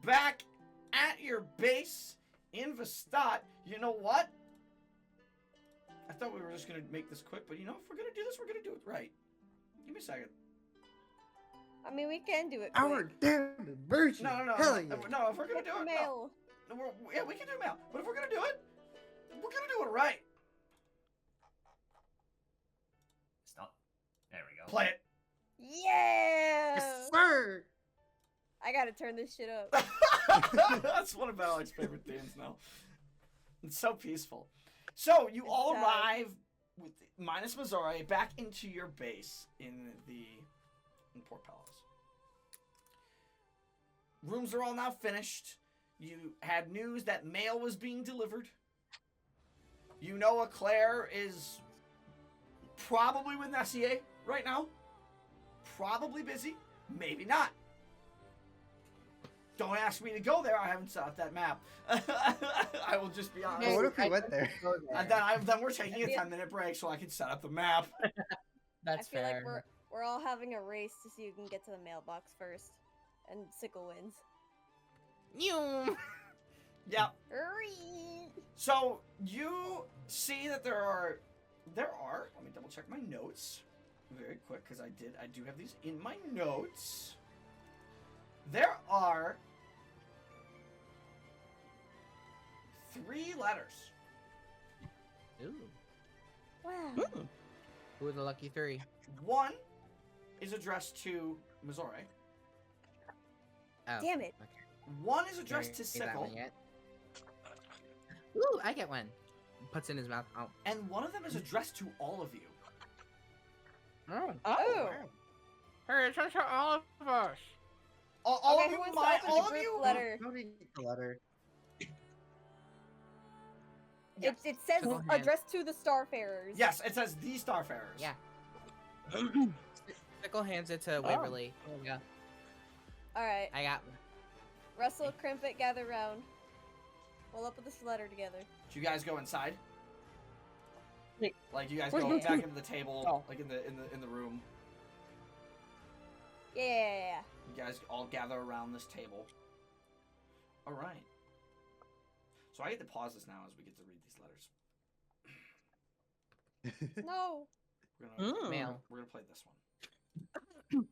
back at your base in Vestadt, you know what? I thought we were just gonna make this quick, but you know, if we're gonna do this, we're gonna do it right. Give me a second. I mean, we can do it. Our quick. damn virgin. No, no, no, Hell no, yeah. no. If we're gonna Get do the it, mail. no. Yeah, we can do mail. But if we're gonna do it, we're gonna do it right. Stop. There we go. Play it. Yeah. Yes, sir. I gotta turn this shit up. That's one of Alec's favorite themes now. It's so peaceful. So you all sad. arrive with minus Mizore back into your base in Port Pelos. Rooms are all now finished. You had news that mail was being delivered. You know Claire is probably with Nessier right now. Probably busy. Maybe not. Don't ask me to go there. I haven't set up that map. I will just be honest. Well, what if we went there? And then we're taking a 10-minute break so I can set up the map. That's I feel fair. like we're all having a race to see who can get to the mailbox first, and Sickle wins. You. Yeah. Hurry! So you see that there are. Let me double check my notes very quick because I do have these in my notes. There are 3 letters. Ooh. Wow. Who are the lucky 3? One is addressed to Mizore. Oh. Damn it. Okay. One is addressed to Ain't that Sickle, one yet? Ooh, I get one. Puts in his mouth. Oh. and one of them is addressed to all of you. Oh. Oh. Hey, it's to all of us. All Okay, of who you, wants to my, open all the of group you. letter? How do you get the letter? Yeah. It says Go ahead. addressed to the Starfarers. Yes, it says the Starfarers. Yeah. Sickle hands it to Waverly. There we go. Alright. I got one. Russell, Crimpet, gather round. We'll open this letter together. Do you guys go inside? Wait. Like you guys Where's go the- back into the table, Oh. like in the room. Yeah. You guys all gather around this table. All right. So I get to pause this now as we get to read these letters. No. Mail. We're gonna play this one.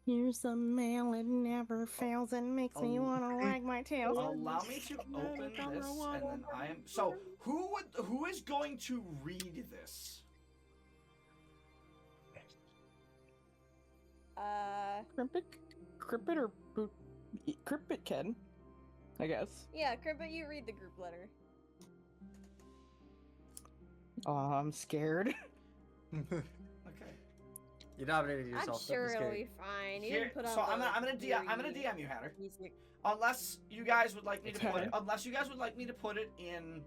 Here's the mail, it never fails and makes me Oh. want to wag my tail. Allow me to open this, and then I am. So who is going to read this? Crimpet or boot? Crimpet can, I guess. Yeah, Crimpet, you read the group letter. Oh, I'm scared. Okay. You nominated yourself. I'm don't sure be it'll scared. be fine. You Here, didn't put on so I'm gonna very DM you, Hatter. music. Unless you guys would like me to put Okay. it, in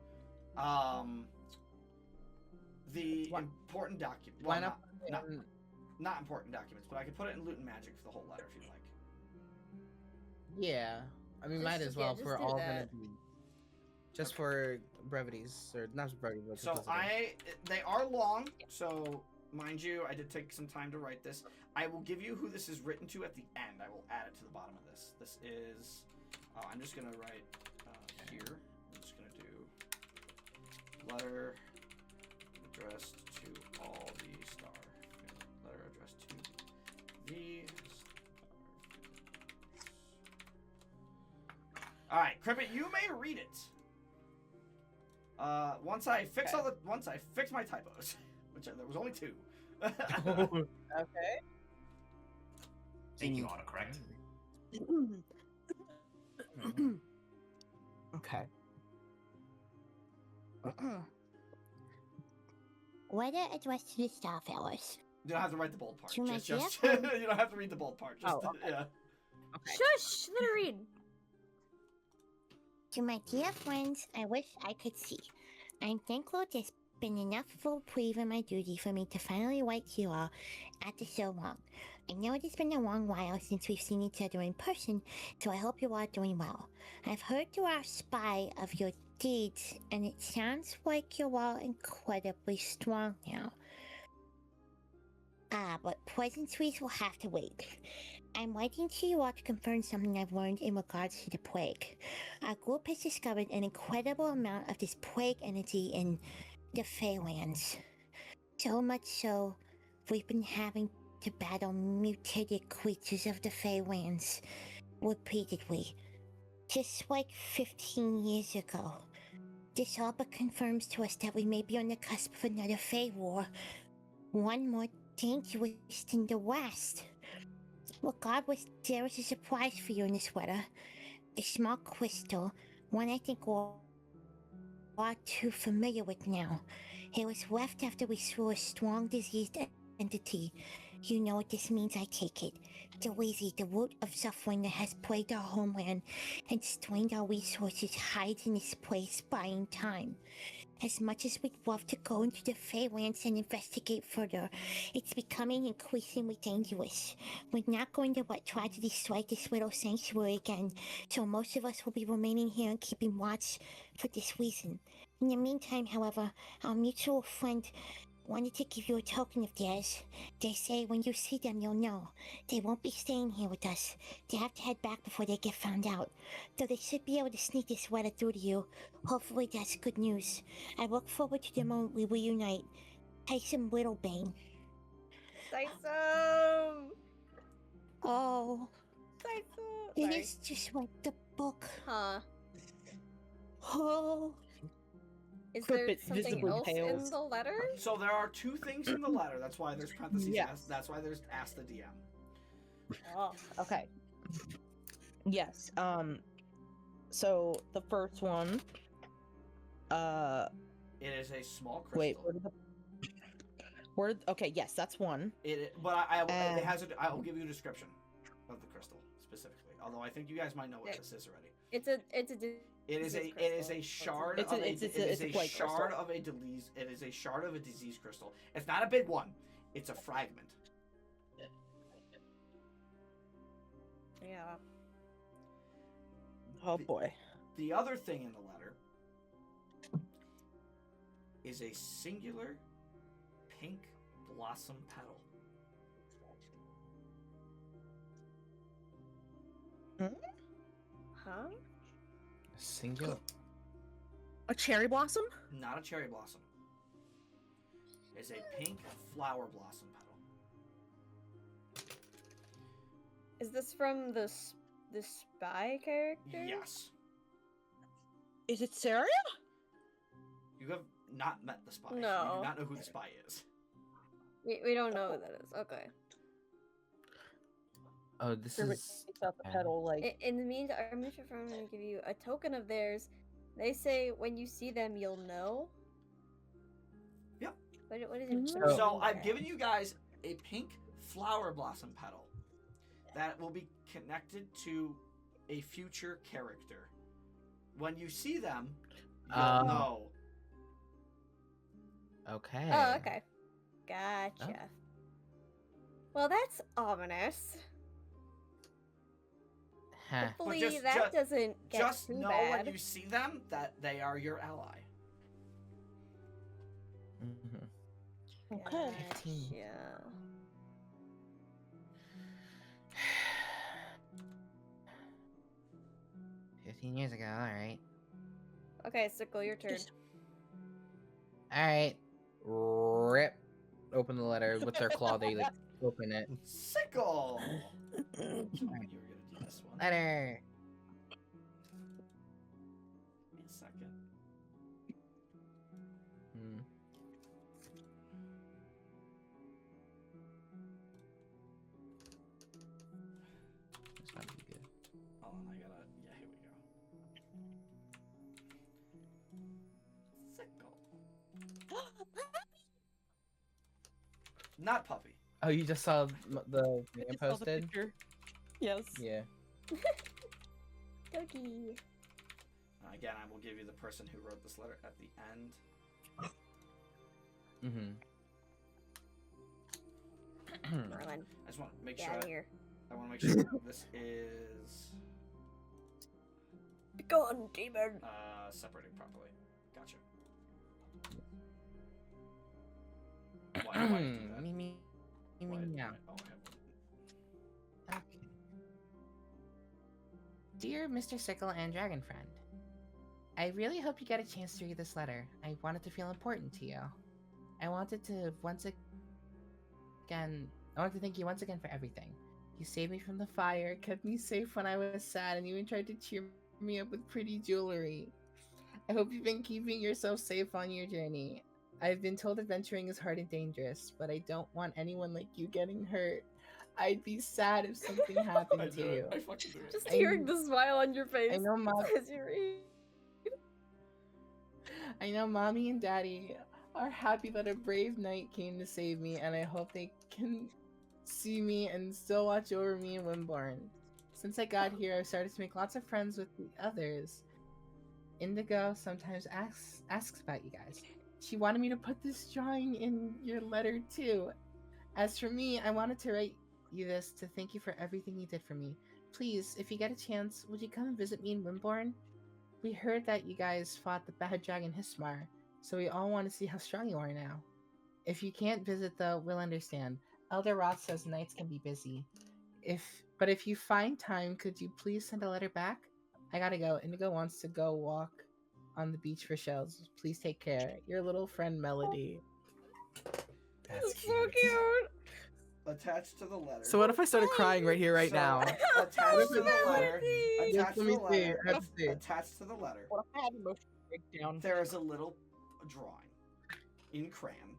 the What? important document. Why Well, not? not important documents, but I could put it in Loot and Magic for the whole letter if you'd like. Yeah. I mean, might Just- as well yeah, for just do all that. of them. Just for brevities, or not for brevity, but So simplicity. they are long. So mind you, I did take some time to write this. I will give you who this is written to at the end. I will add it to the bottom of this. This is. I'm just gonna write here. I'm just gonna do letter addressed to all the star. Letter addressed to the star. All right, Crimpet, you may read it. Once I fix once I fix my typos, which there was only 2. Okay. Thank you, autocorrect. Okay. Letter addressed to the Starfarers. You don't have to write the bold part. To my Just dear you don't have to read the bold part. Just Oh, okay. yeah. Okay. Shush! Let her read. To my dear friends, I wish I could see. I'm thankful there's been enough full reprieve in my duty for me to finally write to you all after so long. I know it has been a long while since we've seen each other in person, so I hope you all are doing well. I've heard through our spy of your deeds, and it sounds like you're all incredibly strong now. But pleasantries will have to wait. I'm writing to you all to confirm something I've learned in regards to the plague. Our group has discovered an incredible amount of this plague energy in the Feylands. So much so, we've been having to battle mutated creatures of the Feylands repeatedly, just like 15 years ago. This all but confirms to us that we may be on the cusp of another Fey war, one more dangerous than the last. Regardless, there is a surprise for you in this letter. A small crystal, one I think we're all too familiar with now. It was left after we slew a strong diseased entity. You know what this means, I take it. The lazy, the root of suffering that has plagued our homeland and strained our resources hides in this place, buying time. As much as we'd love to go into the Feylands and investigate further, it's becoming increasingly dangerous. We're not going to let tragedy strike this little sanctuary again, so most of us will be remaining here and keeping watch for this reason. In the meantime, however, our mutual friend wanted to give you a token of theirs. They say when you see them, you'll know. They won't be staying here with us. They have to head back before they get found out. Though they should be able to sneak this letter through to you. Hopefully that's good news. I look forward to the moment we reunite. Tyson Whittlebane. Tyson! Oh, Tyson! it Sorry. is just like the book. Huh. Oh. Is there Crippet something visibly else in pales. the letter? So there are two things in the letter. That's why there's parentheses. Yes. That's why there's ask the DM. Oh. Okay. Yes. So the first one. It is a small crystal. Wait. Okay. Yes, that's one. But And- it has a. I will give you a description of the crystal specifically. Although I think you guys might know what Yeah. this is already. It's a It is a shard It's of a- a it's a- it is it's a a plague shard crystal. of a disease. It is a shard of a disease crystal. It's not a big one. It's a fragment. Yeah. Oh boy. The other thing in the letter is a singular pink blossom petal. Huh? Singular. A cherry blossom? Not a cherry blossom. It's a pink flower blossom petal. Is this from the spy character? Yes. Is it Saria? You have not met the spy. You No. do not know who the spy is. We don't know who that is. Okay. Oh, this Crippet is. takes out the yeah. petal like. In the meantime, I'm going to give you a token of theirs. They say when you see them, you'll know. Yep. What is it? So- So I've given you guys a pink flower blossom petal that will be connected to a future character. When you see them, you'll know. Okay. Oh, okay. Gotcha. Well, that's ominous. Huh. Hopefully just- that doesn't get Just too know bad. when you see them that they are your ally. Mhm. Okay. 15. Yeah. Years ago, alright. Okay, Sickle, your turn. Alright. Rip. Open the letter. What's our claw? They like open it. Sickle! You were gonna do this one. Letter. Give me a second. Hmm. This might be good. Hold on, yeah, here we go. Sickle. Not puppy. Oh, you just saw the I man just saw the posted? picture. Yes. Yeah. Doggy. Again, I will give you the person who wrote this letter at the end. Mm-hmm. Merlin, I just want to make get sure. out of here. I want to make sure this is Be gone, demon. separated properly. Gotcha. Why do I do that? Me, Why- meow. Oh, I have one. Okay. Dear Mr. Sickle and Dragon Friend, I really hope you get a chance to read this letter. I want it to feel important to you. I wanted to once again I want to thank you once again for everything. You saved me from the fire, kept me safe when I was sad, and even tried to cheer me up with pretty jewelry. I hope you've been keeping yourself safe on your journey. I've been told adventuring is hard and dangerous, but I don't want anyone like you getting hurt. I'd be sad if something I happened do to it. you. I fucking do it. Just I hearing kn- the smile on your face I know, Mom. as you read. I know Mommy and Daddy are happy that a brave knight came to save me, and I hope they can see me and still watch over me in Wimborne. Since I got here, I've started to make lots of friends with the others. Indigo sometimes asks about you guys. She wanted me to put this drawing in your letter too. As for me, I wanted to write you this to thank you for everything you did for me. Please, if you get a chance, would you come and visit me in Wimborne? We heard that you guys fought the bad dragon Hismar, so we all want to see how strong you are now. If you can't visit though, we'll understand. Elder Roth says nights can be busy. But if you find time, could you please send a letter back? I gotta go. Indigo wants to go walk on the beach for shells. Please take care. Your little friend Melody. That's So cute. Attached to the letter. So what if I started crying right here, right So, now? Attached to the letter. Melody. Attached to Let me the see, letter. I have to see. Attached to the letter. What if I had an emotional breakdown? There is a little drawing in crayon.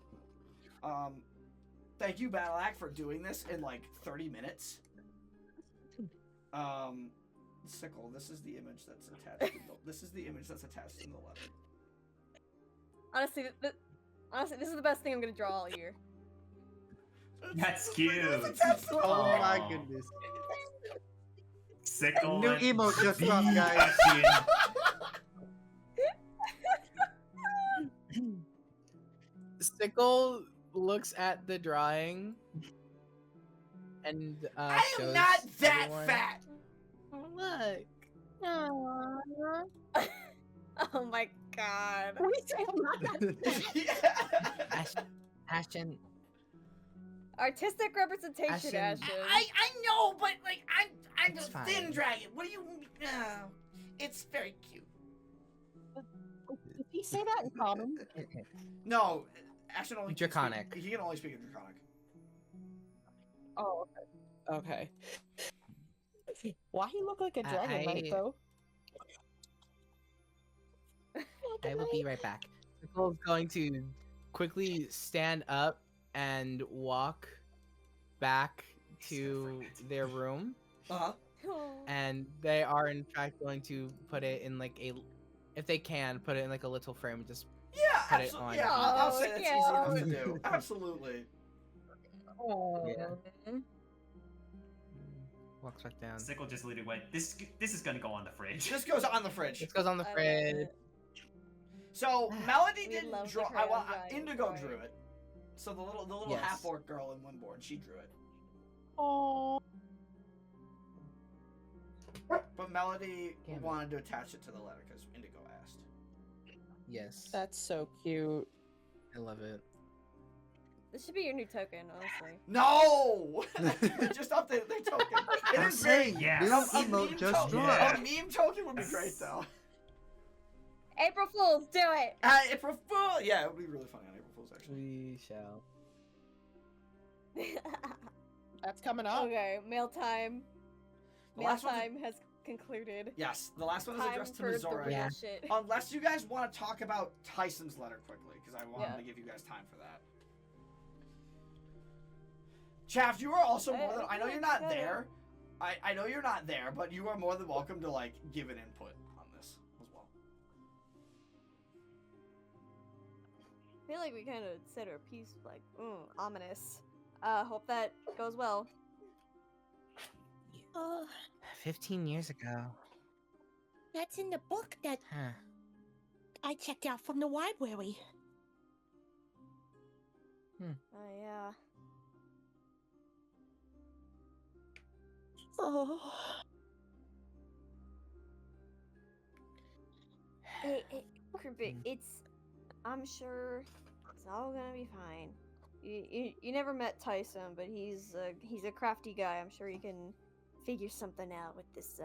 Thank you, Battle.Act, for doing this in like 30 minutes. Sickle, this is the image that's attached. This is the image that's attached in the letter. Honestly, this is the best thing I'm gonna draw all year. That's It's cute. attached to the Oh letter. my Aw. goodness. Sickle New and emote just bee dropped, guys. action. Sickle looks at the drawing and I am shows not that everyone. fat. Look. Oh my god. Ashton, Artistic representation, Ashton. Ashton. I know, but like I'm It's a thin fine. dragon. What do you mean? It's very cute. Did he say that in common? No, Ashton only can Draconic. Speak, he can only speak in Draconic. Oh, okay. Okay. Why he look like a dragon knight I- though? I will be right back. Sickle's going to quickly stand up and walk back to their room, Uh-huh. and they are in fact going to put it in like a, if they can, put it in like a little frame. Just Yeah, Put it absolutely. on. Yeah, I'll say Oh, that's yeah. easy enough to do. Absolutely. walks back down. Sickle just literally went, this is gonna go on the fridge. This goes on the fridge. This goes on the I love fridge. it. So Melody We didn't love the draw. crayon Well, drawing, Indigo right. drew it. So the little Yes. half orc girl in Wimborne, she drew it. Oh. But Melody Damn it. wanted to attach it to the letter because Indigo asked. Yes, That's so cute. I love it. This should be your new token, honestly. No! They just updated their token. It I'm is saying, great. yes. new A emote meme just token- dropped. Yeah. A meme token would be great though. April Fools, do it! April Fool! Yeah, it would be really funny on April Fool's actually. We shall. That's coming up. Okay, mail time. The Mail last one's- time has concluded. Yes, the last one is Time addressed to for the Mizore. real Yeah. shit. Unless you guys want to talk about Tyson's letter quickly, because I wanted Yeah. to give you guys time for that. Chaff, you are also more than I know you're not Yeah. there. I know you're not there, but you are more than welcome to like give an input on this as well. I feel like we kind of said our piece, like, ominous. Hope that goes well. 15 years ago. That's in the book that Huh. I checked out from the library. Oh, yeah. Oh. Hey, Crimpet, I'm sure it's all gonna be fine. You never met Tyson, but he's a crafty guy. I'm sure he can figure something out with this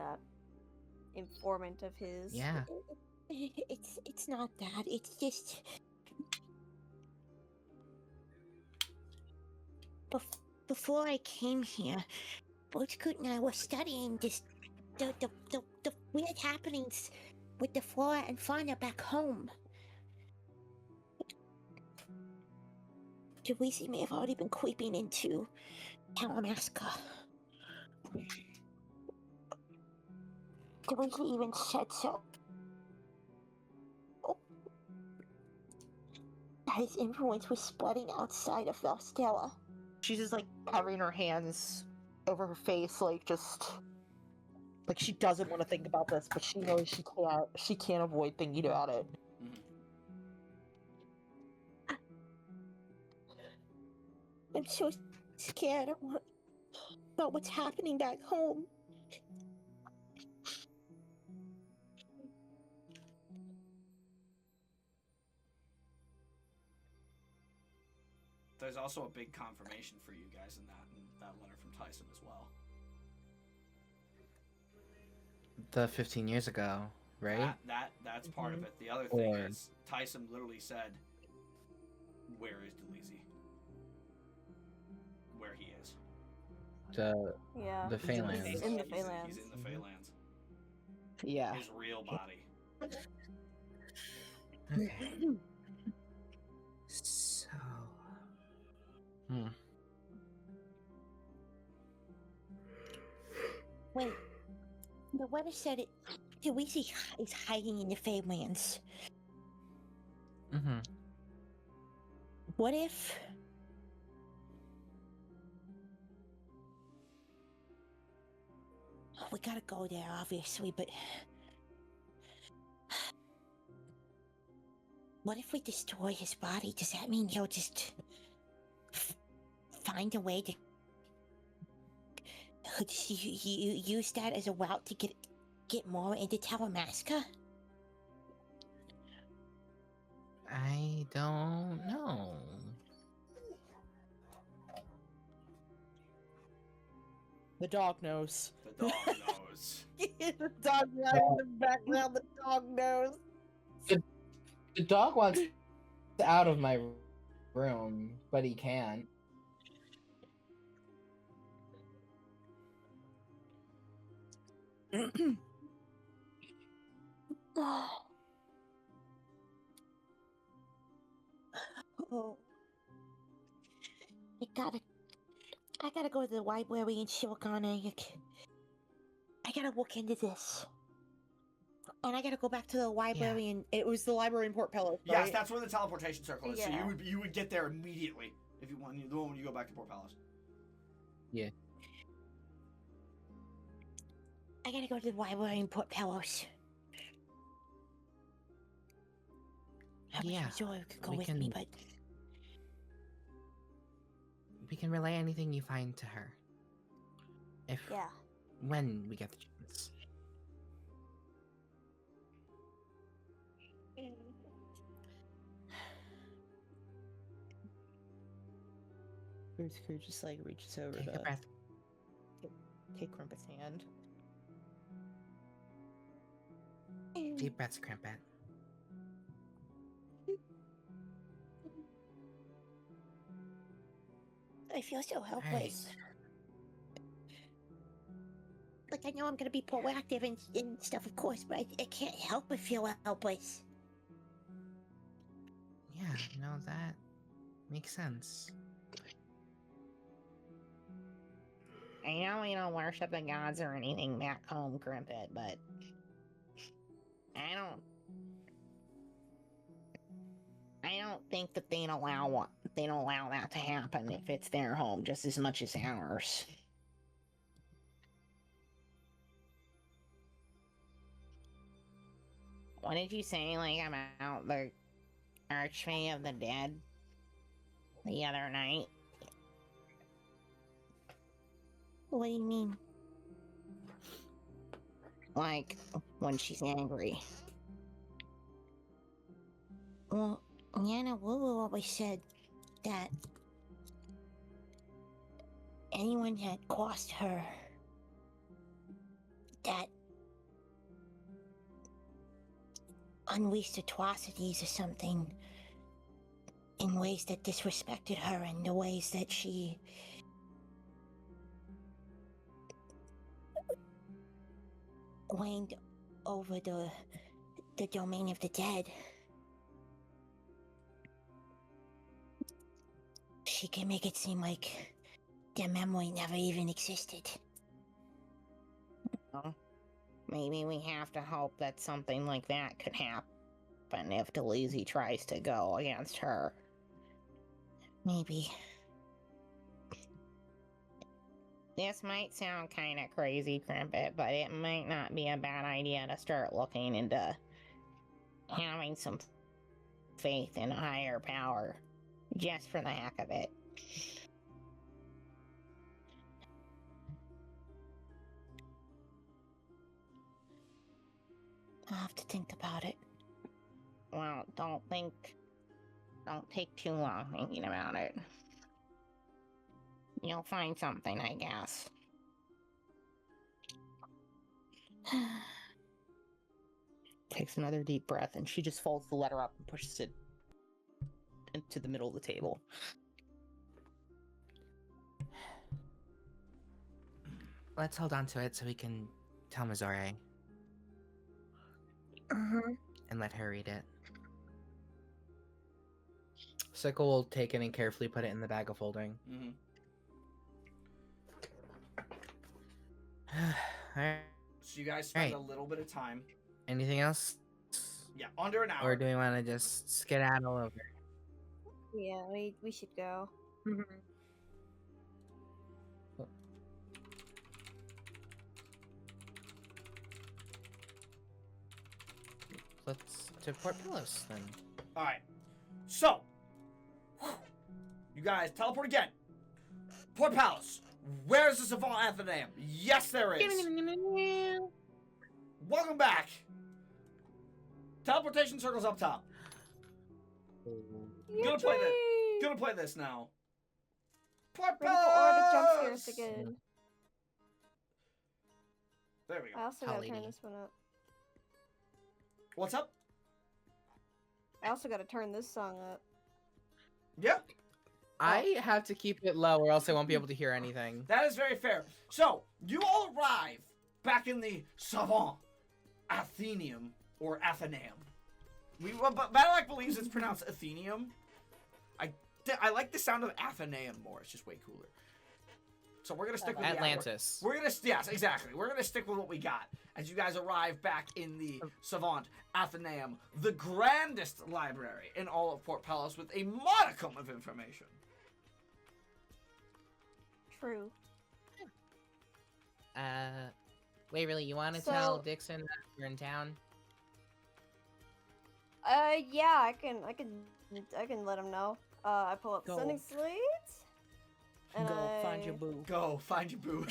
informant of his. Yeah. It's not that. It's just before I came here, Bootcoot and I were studying the weird happenings with the flora and fauna back home. Luisi may have already been creeping into Talamasca. Luisi even said so. His influence was spreading outside of Vestadt. She's just like covering her hands over her face, like just like she doesn't want to think about this, but she knows she can't avoid thinking about it. I'm so scared about what's happening back home. There's also a big confirmation for you guys in that letter from Tyson as well. Mm-hmm. The 15 years ago, right? That's part of it. The other thing is Tyson literally said, "Where is Delisi? Where he is?" The Phalanx. He's in the Phalanx. He's in the Phalanx. Yeah. His real body. Okay. So. Wait. The letter said it. Luisi is hiding in the Phalanx. Mm-hmm. What if? We gotta go there, obviously, but what if we destroy his body? Does that mean he'll just find a way to use that as a route to get more into Talamasca? I don't know. The dog knows. The dog knows. The dog right in the background. The dog knows. The dog wants out of my room, but he can't. Oh. I gotta go to the library in Shirogane. I gotta look into this. And I gotta go back to the library and It was the library in Port Pelos, Yes, right? that's where the teleportation circle is. So Yeah. you would get there immediately if you want. The moment you go back to Port Pelos. Yeah. I gotta go to the library in Port Pelos. I wish Yeah, Mizore could go we with can- me, but We can relay anything you find to her. Yeah. When we get the chance. Crew just like reaches over Take a to breath. take Crumpet's hand. Deep breaths, Crampet. I feel so helpless. Like, I know I'm gonna be proactive and stuff, of course, but I can't help but feel helpless. Yeah, no, that makes sense. I know we don't worship the gods or anything back home, Crimpet, but I don't think that they don't allow that to happen if it's their home just as much as ours. What did you say, like, about the Archway of the Dead the other night? What do you mean? Like, when she's angry. Well, Yana Lulu always said that anyone that crossed her, that unleashed atrocities or something in ways that disrespected her and the ways that she reigned over the domain of the dead. She can make it seem like their memory never even existed. Well, maybe we have to hope that something like that could happen if Delisi tries to go against her. Maybe. This might sound kind of crazy, Crimpet, but it might not be a bad idea to start looking into having some faith in a higher power, just for the heck of it. I'll have to think about it. Well, don't take too long thinking about it. You'll find something, I guess. Takes another deep breath, and she just folds the letter up and pushes it into the middle of the table. Let's hold on to it so we can tell Mizore and let her read it. Sickle will take it and carefully put it in the bag of folding. Mm-hmm. Alright. So you guys spend a little bit of time. Anything else? Yeah, under an hour. Or do we want to just skedaddle over? Yeah, we should go. Let's to Port Pelos then. All right. So, you guys teleport again. Port Pelos. Where's the Savant Athenaeum? Yes, there is. Welcome back. Teleportation circles up top. Gonna play this now. Port Ready for all the jump Pelos. scares again. There we I go. also gotta turn this one up. What's up? I also gotta turn this song up. Yeah. I have to keep it low or else I won't be able to hear anything. That is very fair. So, you all arrive back in the Savant Athenaeum, or Athenaeum. But Battle believes it's pronounced Athenaeum. I like the sound of Athenaeum more. It's just way cooler. So we're gonna stick with Atlantis. Yes, exactly. We're gonna stick with what we got as you guys arrive back in the Savant Athenaeum, the grandest library in all of Port Pelos, with a modicum of information. True. Waverly, you want to So- tell Dixon that you're in town? Yeah, I can let him know. I pull up Go. sending slate. And Go I, find your boo. Go find your boo.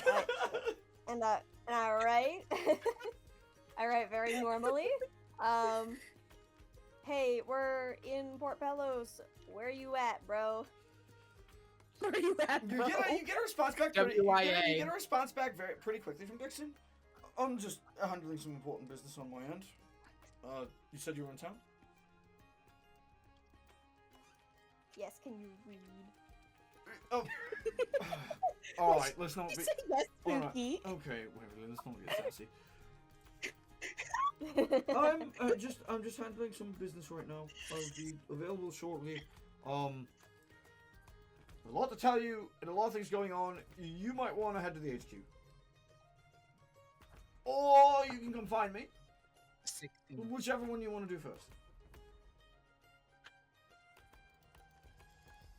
and I write. I write very normally. Hey, we're in Port Pelos. Where you at, bro? Where are you at, You bro? get a response back. You get a response back pretty quickly from Dixon. I'm just handling some important business on my end. You said you were in town. Yes, can you read? Oh. All right, let's not be. Say yes, All right. Spooky. Okay, Waverly, let's not get sassy. I'm just handling some business right now. I'll be available shortly. A lot to tell you, and a lot of things going on. You might want to head to the HQ, or you can come find me. 16. Whichever one you want to do first.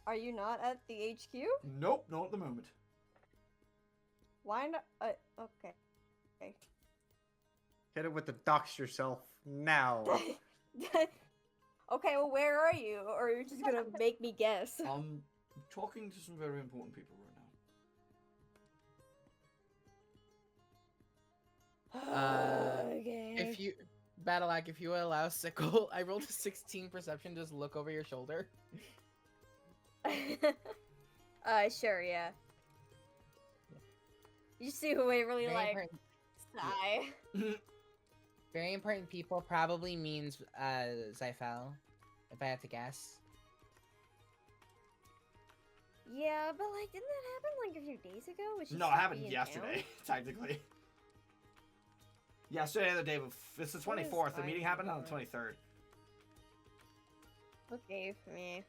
Are you not at the HQ? Nope, not at the moment. Why not? Okay. Hit it with the dox yourself now. Okay, well, where are you? Or you're just gonna make me guess? I'm talking to some very important people right now. Okay. If you Battleac, if you allow Sickle, I rolled a 16 perception. Just look over your shoulder. Sure, yeah. You see who Waverly Very like important- sigh. Very important people probably means Zyphel, if I had to guess. Yeah, but like, didn't that happen like a few days ago? Was she No, it still happened be in yesterday, technically. Yesterday and the day before. It's the What is 24th. The meeting happened on the Iron 23rd. Okay for me.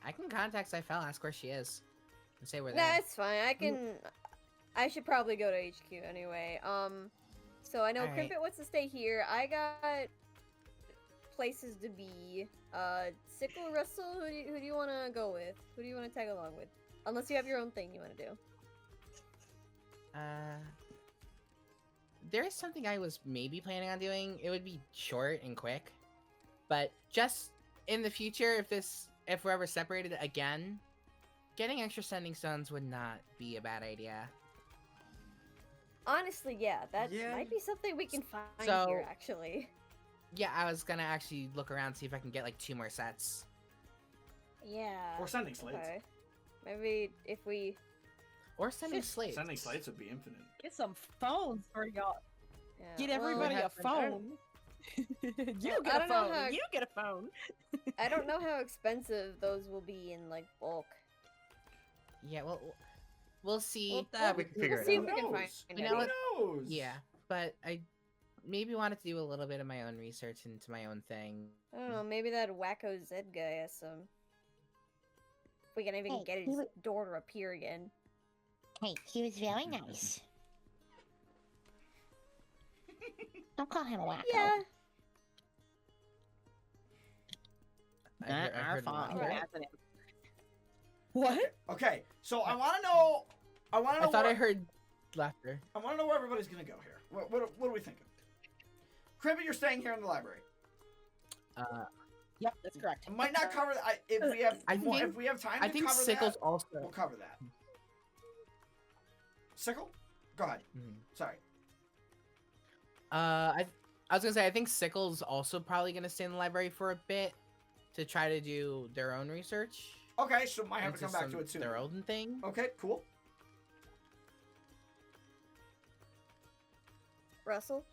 I can contact Cyphel, ask where she is, and say we're No, there. it's fine. I should probably go to HQ anyway. So I know Alright. Crimpet wants to stay here. I got places to be. Sickle, Russell, who do you want to go with? Who do you want to tag along with? Unless you have your own thing you want to do. There is something I was maybe planning on doing. It would be short and quick, but just in the future, if we're ever separated again, getting extra sending stones would not be a bad idea. Honestly, yeah, that Yeah. might be something we can find So- here, actually. Yeah, I was gonna actually look around, see if I can get like 2 more sets. Yeah. Or sending slates. Okay. Maybe if we... Or sending Shit. slates. Sending slates would be infinite. Get some phones for y'all. Yeah, Get well, everybody a have- phone. You Well, get I a don't know phone. how- You get a phone. I don't know how expensive those will be in, like, bulk. Yeah, well, we'll see. We can figure We'll it see out. if we can Who find knows? You know what? Who knows? Yeah, but I maybe wanted to do a little bit of my own research into my own thing. I don't know, maybe that wacko Zed guy has some... If we can even Hey, get he his wa- door to appear again. Hey, he was very nice. Don't call him a wacko. Yeah. I heard font. one. Alright. What? Okay, so I want to know. I want to I know. thought I where, heard laughter. I want to know where everybody's gonna go here. What are we thinking? Cribbit, you're staying here in the library. Yep, that's correct. I might not cover that. If we have, I think- if we have time I to think cover Sickles that, also. we'll cover that. Sickle, go ahead. Mhm. Sorry. I was gonna say I think Sickles also probably gonna stay in the library for a bit to try to do their own research. Okay, so might have to into come back to some- it soon. Their own thing. Okay, cool. Russell?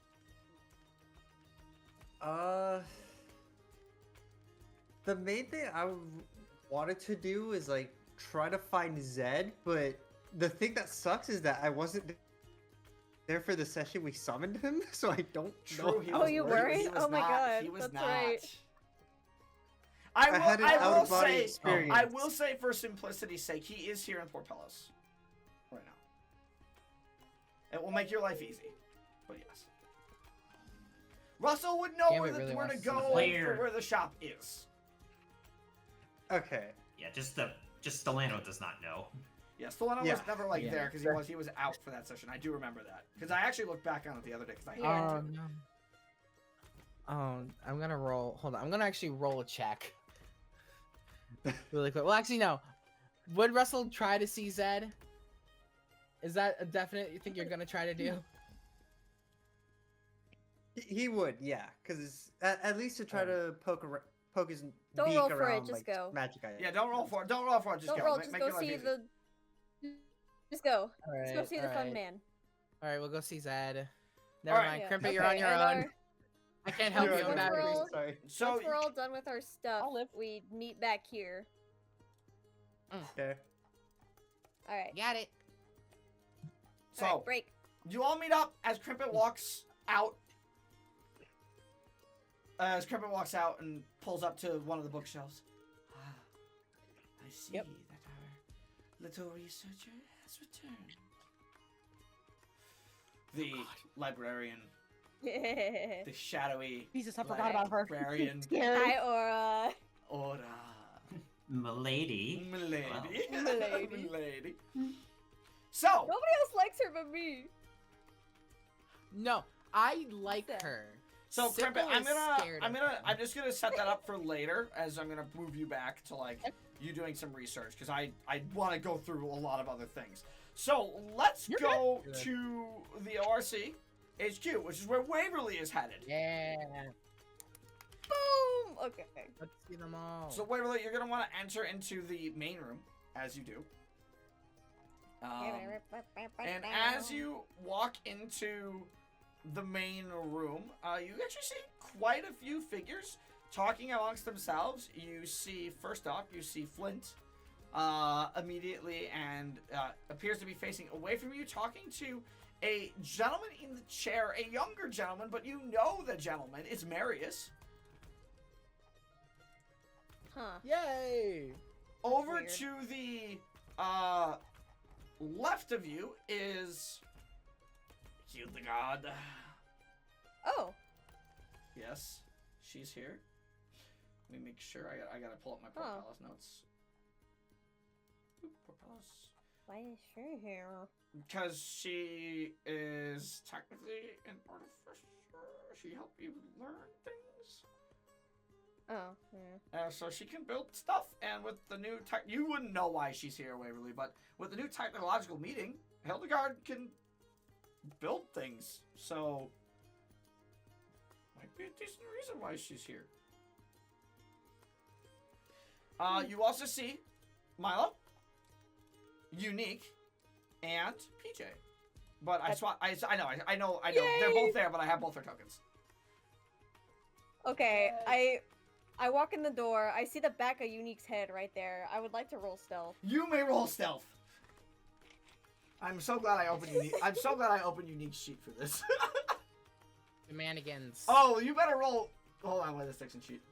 The main thing wanted to do is like try to find Zed, but the thing that sucks is that I wasn't there for the session we summoned him, so I don't True. know. He Oh, was you worried. weren't? He was Oh my not. God, He was that's not. right. I had an will out-of-body say. experience. I will say, for simplicity's sake, he is here in Port Pelos right now. It will make your life easy, but yes. Russell would know Gambit where, really where to wants to go see for Player. where the shop is. Okay. Yeah, just Delano does not know. Yeah, Solano Yeah. was never like Yeah. there because he was out for that session. I do remember that because I actually looked back on it the other day because I Yeah. had Oh to. no. Oh, I'm gonna roll. Hold on, I'm gonna actually roll a check. Really quick. Well, actually, no. Would Russell try to see Zed? Is that a definite? You think you're gonna try to do? He would, yeah, because at least to try to poke his Don't beak roll for it, around, just like, go. magic items. Yeah, don't roll for it. Don't roll for it. Just Don't go. roll, Make just make go your life see easy. the... Just go. Alright, Just go see the fun man. All right, we'll go see Zed. Never Alright. mind, Yeah. Crimpet, you're Okay, on your and own. our- I can't help You're you right, in Once that. we're I'm all- sorry. So Once we're all done with our stuff, I'll live. we meet back here. Okay. Alright. Got it. so Alright, break. you all meet up as Crimpet walks out. As Crimpet walks out and pulls up to one of the bookshelves. Ah, I see Yep. that our little researcher has returned. The librarian, the shadowy Jesus, I forgot about her. librarian, Scary. Hi, Aura. Aura, Milady. milady, Milady. milady. So, Nobody else likes her but me. No, I like that? her. So Crimpet, Sickle is scared of her. I'm just gonna set that up for later, as I'm gonna move you back to like you doing some research because I want to go through a lot of other things. So let's You're go good. to the ORC HQ, which is where Waverly is headed. Yeah. Boom. Okay. Let's see them all. So Waverly, you're gonna want to enter into the main room as you do. And as you walk into the main room, you actually see quite a few figures talking amongst themselves. You see, first off, you see Flint, immediately and appears to be facing away from you, talking to a gentleman in the chair, a younger gentleman, but you know the gentleman. It's Marius. Huh. Yay! Over weird. to the left of you is Hildegard. Oh. Yes, she's here. Let me make sure. I gotta pull up my Port Pelos notes. Oop, Port Pelos. Why is she here? Because she is technically an artificer. She helped you learn things. Oh, yeah. So she can build stuff, and with the new tech, you wouldn't know why she's here, Waverly, but with the new technological meeting, Hildegard can build things. So might be a decent reason why she's here. You also see Milo, Unique, and PJ. But I know. Yay! They're both there, but I have both their tokens. Okay, I walk in the door. I see the back of Unique's head right there. I would like to roll stealth. You may roll stealth. I'm so glad I opened Unique. I'm so glad I opened Unique's sheet for this. Shenanigans. Oh, you better roll. Hold on, wait, this section sheet.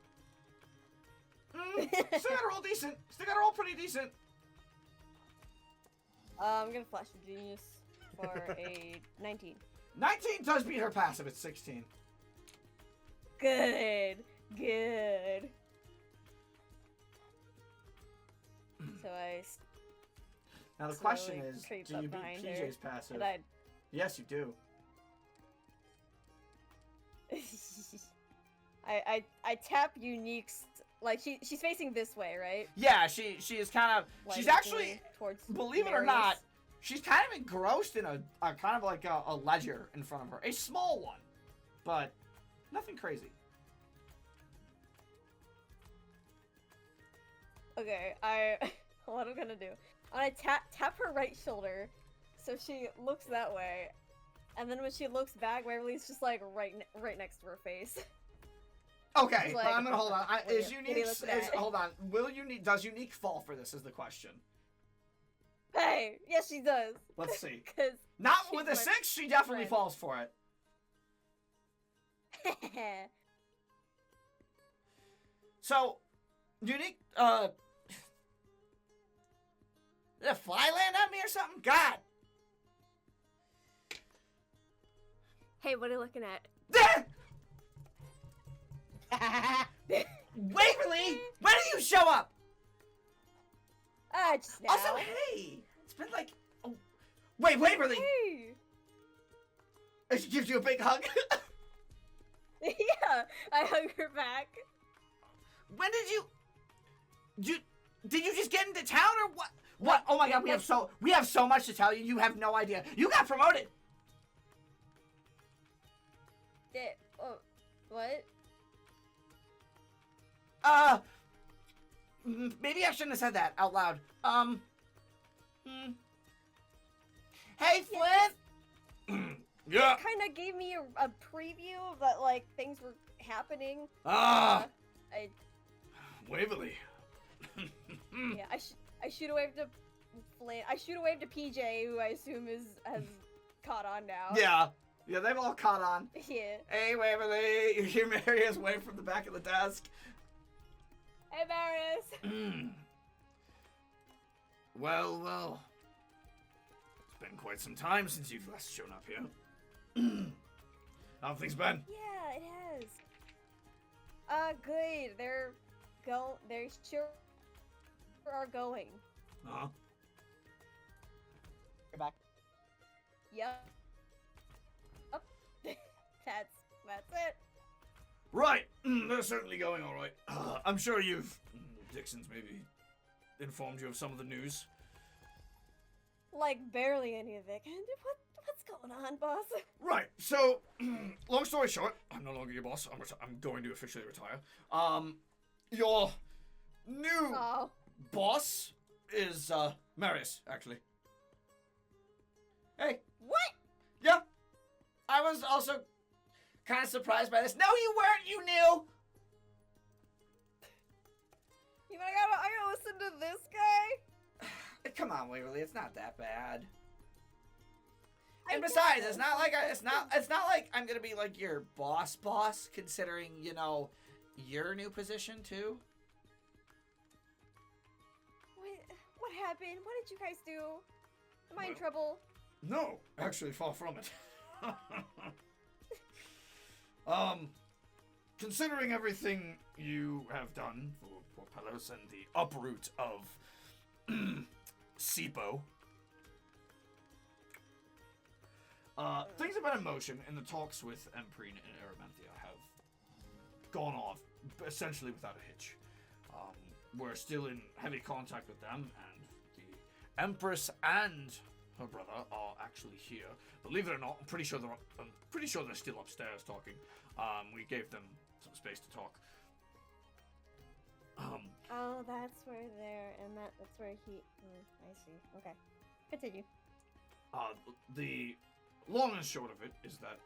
Still gotta roll decent. Still gotta roll pretty decent. I'm gonna flash the genius for a 19. 19 does beat her passive. It's 16. Good. Good. So Now the question slowly is, creep do up you beat behind her, PJ's passive? and I Yes, you do. I tap Unique's, like she's facing this way, right? Yeah, she is kind of. Like, She's actually, looking towards believe it or Marius. not, she's kind of engrossed in a kind of like a ledger in front of her, a small one, but nothing crazy. Okay, what I'm gonna do? I'm gonna tap her right shoulder, so she looks that way, and then when she looks back, Waverly's just like right next to her face. Okay, It's like, I'm gonna hold on. Is what Unique? do you look at? Hold on. Does Unique fall for this? Is the question. Hey, yes she does. Let's see. Cause Not she's with a my 6. She definitely friend. falls for it. So, Unique. Did a fly land on me or something? God. Hey, what are you looking at? Waverly, when do you show up? Just now. Also, hey, it's been like. Oh, wait, Waverly. Hey. She gives you a big hug. Yeah, I hug her back. When did you? Did you just get into town or what? What? Oh my God, we have so much to tell you. You have no idea. You got promoted. Oh, what? Maybe I shouldn't have said that out loud. Hey, Flint. Yeah. Kind of gave me a preview that like things were happening. Waverly. Yeah, I shoot a wave to Flint. I shoot a wave to PJ, who I assume has caught on now. Yeah, they've all caught on. Yeah. Hey, Waverly. You hear Marius wave from the back of the desk. Hey, Marius. Well. It's been quite some time since you've last shown up here. How have things been? Yeah, it has. Good. They sure are going. Huh? You're back. Yep. That's it. Right. They're certainly going all right. I'm sure Dixon's maybe informed you of some of the news. Like barely any of it. What's going on, boss? Right. So, long story short, I'm no longer your boss. I'm going to officially retire. Your new Oh. boss is Marius, actually. Hey. What? Yeah. I was also kind of surprised by this. No, you weren't. You knew. You mean I gotta listen to this guy? Come on, Waverly, it's not that bad. I And besides, guess. it's not like I'm gonna be like your boss, considering, you know, your new position too. What happened? What did you guys do? Am I in Well- trouble? No, actually, far from it. Considering everything you have done for Port Pelos and the uproot of SIPO, things have been in motion, and the talks with Emprine and Aramanthia have gone off essentially without a hitch. We're still in heavy contact with them, and the Empress and her brother are actually here. Believe it or not, I'm pretty sure they're still upstairs talking. We gave them some space to talk. Oh, that's where they're, and that's where he. I see. Okay, continue. The long and short of it is that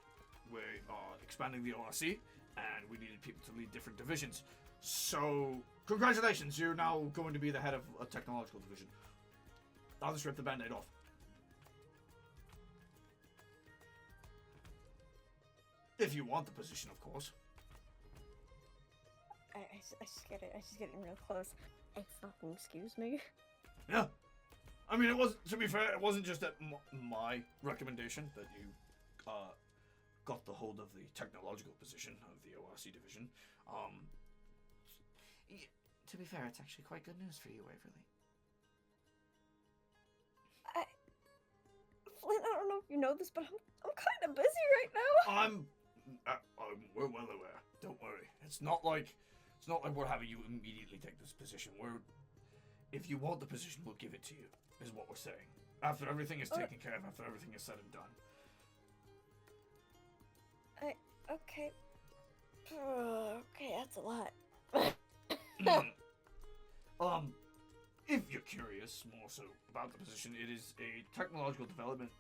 we are expanding the ORC, and we needed people to lead different divisions. So, congratulations, you're now going to be the head of a technological division. I'll just rip the band-aid off. If you want the position, of course. I just get it. I just get it real close. Fucking excuse me. Yeah. I mean, it was, to be fair, it wasn't just at my recommendation that you got the hold of the technological position of the ORC division. To be fair, it's actually quite good news for you, Waverly. Flynn, I don't know if you know this, but I'm kind of busy right now. We're well aware. Don't worry. It's not like we're having you immediately take this position. If you want the position, we'll give it to you, is what we're saying. After everything is taken care of, after everything is said and done. Okay. Okay, that's a lot. If you're curious more so about the position, it is a technological development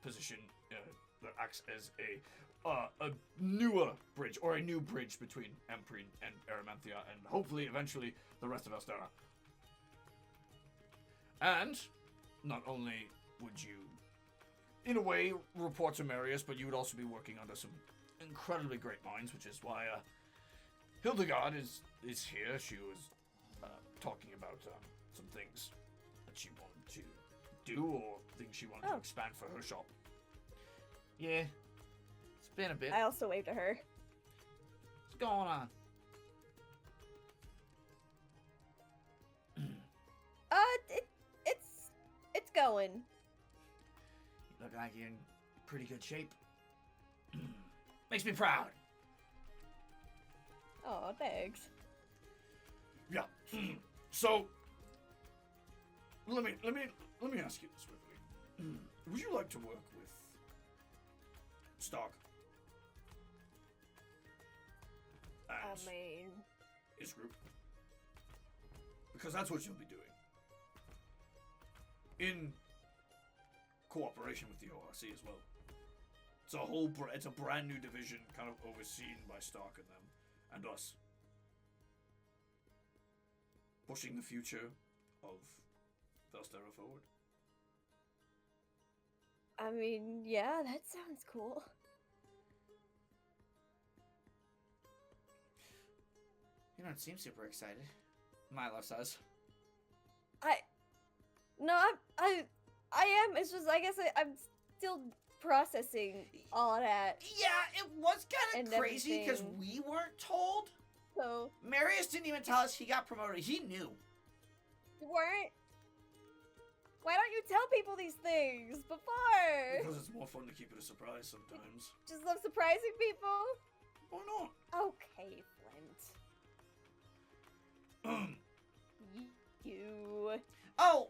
position that acts as a newer bridge, or a new bridge between Emprine and Aramanthia, and hopefully eventually the rest of Vestadt. And not only would you, in a way, report to Marius, but you would also be working under some incredibly great minds, which is why Hildegard is here. She was talking about some things that she wanted to do, or things she wanted to expand for her shop. Yeah. It's been a bit. I also waved at her. What's going on? It's going. You look like you're in pretty good shape. Makes me proud. Oh, thanks. Yeah. So let me ask you this, Waverly. Would you like to work with Stark and I mean, his group? Because that's what you'll be doing. In cooperation with the ORC as well. It's a brand new division, kind of overseen by Stark and them, and us. Pushing the future of Vestadt forward. I mean, yeah, that sounds cool. You don't seem super excited. Milo says. No, I am. It's just, I guess I'm still processing all of that. Yeah, it was kind And of crazy because everything. we weren't told. So, Marius didn't even tell us he got promoted. He knew. you weren't? Why don't you tell people these things before? Because it's more fun to keep it a surprise sometimes. Just love surprising people? Why not? Okay, Flint. You. Oh,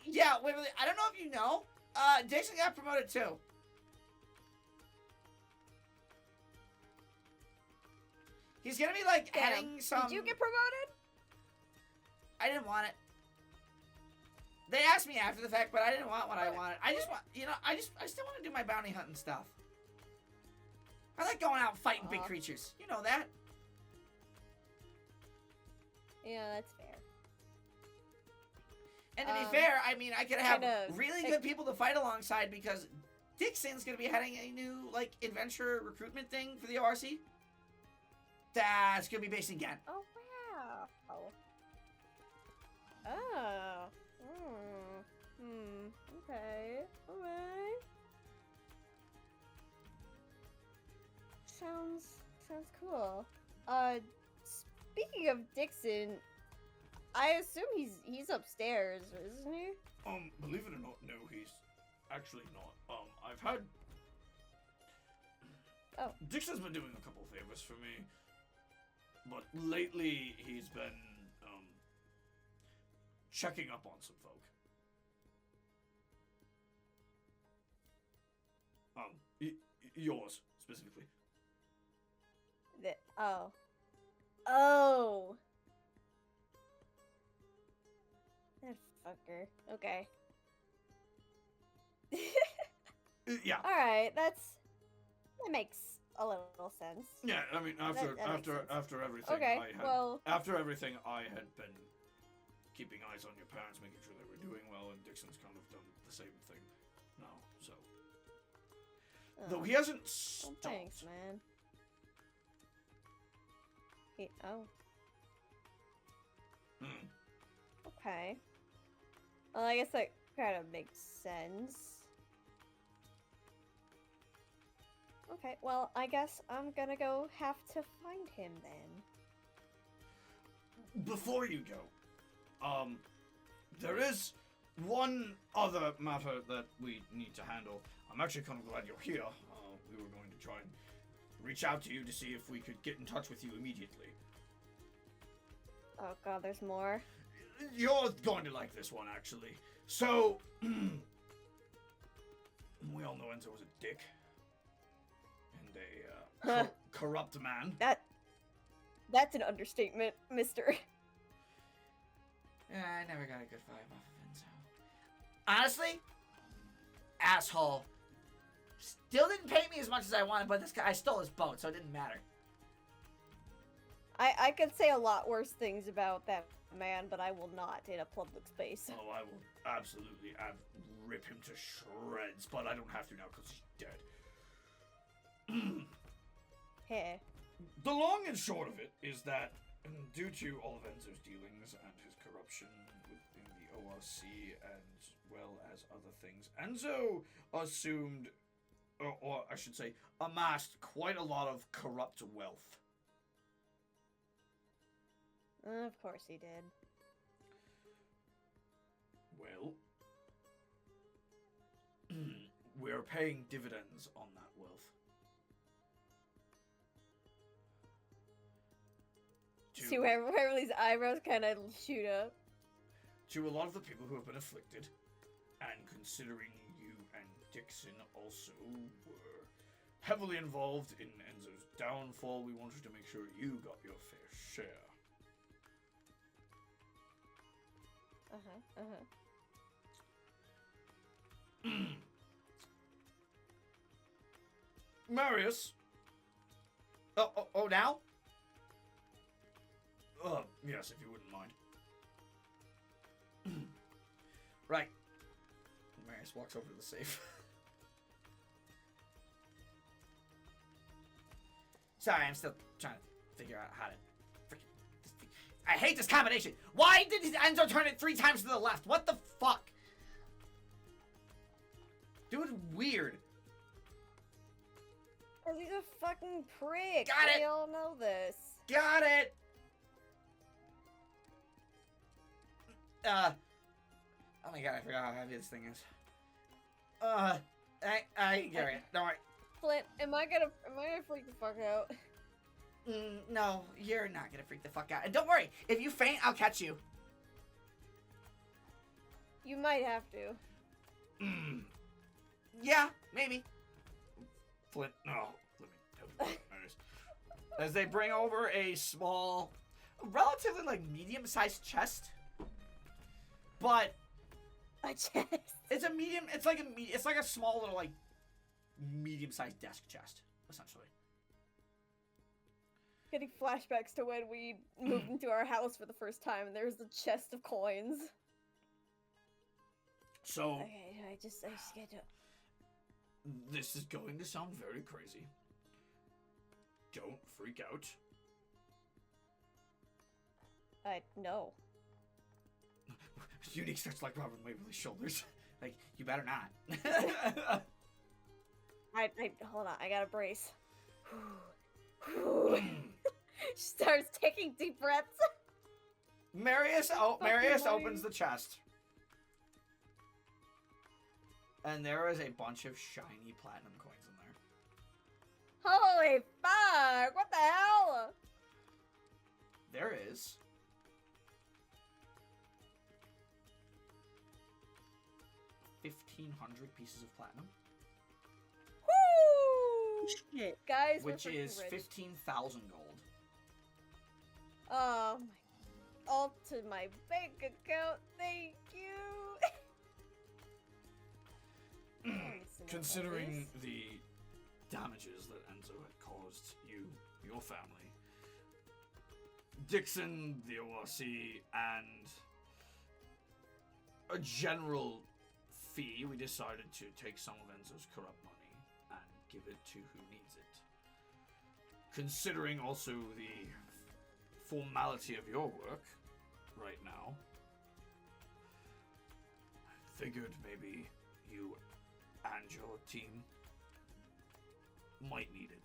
yeah, Waverly, I don't know if you know, Dixon got promoted too. He's gonna be like Damn. heading some. Did you get promoted? I didn't want it. They asked me after the fact, but I didn't want what I wanted. I just want, I still want to do my bounty hunting stuff. I like going out fighting big creatures. You know that. Yeah, that's fair. And to be fair, I mean, I could have kinda- really good people to fight alongside because Dixon's gonna be heading a new like adventure recruitment thing for the ORC. That's gonna be based in Ghent. Oh wow. Oh. Okay. Alright. Sounds cool. Speaking of Dixon, I assume he's upstairs, isn't he? Believe it or not, no, he's actually not. I've had. Oh. Dixon's been doing a couple favors for me, but lately he's been checking up on some folk. Yours specifically. Oh. That fucker. Okay. Yeah. Alright, that makes a little sense. Yeah, I mean, after everything, Okay, after everything, I had been keeping eyes on your parents, making sure they were doing well, and Dixon's kind of done the same thing now. So, though he hasn't stopped. Thanks, man. Okay. Well, I guess that kind of makes sense. Okay, well, I guess I'm gonna go have to find him then. Before you go, there is one other matter that we need to handle. I'm actually kind of glad you're here. We were going to try and reach out to you to see if we could get in touch with you immediately. Oh god, there's more. You're going to like this one, actually. So, we all know Enzo was a dick. And a corrupt man. That's an understatement, mister. Yeah, I never got a good vibe off of Enzo. Honestly, asshole. Still didn't pay me as much as I wanted, but this guy, I stole his boat, so it didn't matter. I could say a lot worse things about that man, but I will not in a public space. Oh, I will absolutely rip him to shreds, but I don't have to now because he's dead. Hey. The long and short of it is that, due to all of Enzo's dealings and his corruption within the ORC as well as other things, Enzo assumed, or I should say, amassed quite a lot of corrupt wealth. Of course he did. Well, we're paying dividends on that wealth. See where Beverly's eyebrows kind of shoot up. To a lot of the people who have been afflicted, and considering you and Dixon also were heavily involved in Enzo's downfall, we wanted to make sure you got your fair share. Marius. Oh, now? Yes, if you wouldn't mind. Right. Marius walks over to the safe. Sorry, I'm still trying to figure out how to I hate this combination. Why did Enzo turn it 3 times to the left? What the fuck? Dude, weird. Cause he's a fucking prick. Got it. We all know this. Got it. Oh my god, I forgot how heavy this thing is. I get it. Don't worry. Flint, am I gonna freak the fuck out? No, you're not gonna freak the fuck out. And don't worry, if you faint, I'll catch you. You might have to. Yeah, maybe. Flint, no. Let me As they bring over a small, relatively like medium-sized chest, but a chest. It's a medium. It's like a small little like medium-sized desk chest, essentially. Getting flashbacks to when we moved into our house for the first time and there's a chest of coins. So Okay, I just get to. this is going to sound very crazy. Don't freak out. No. Unique starts like rubbing Waverly's shoulders. Like, you better not. I hold on. I got a brace. She starts taking deep breaths. Marius Fucking opens the chest. And there is a bunch of shiny platinum coins in there. Holy fuck! What the hell? There is 1,500 pieces of platinum, Woo! Shit. Guys, which we're freaking is rich. 15,000 gold. Oh my. All to my bank account. Thank you. Considering the damages that Enzo had caused you, your family, Dixon, the ORC, and a general fee, we decided to take some of Enzo's corrupt money and give it to who needs it. Considering also the formality of your work right now, I figured maybe you and your team might need it.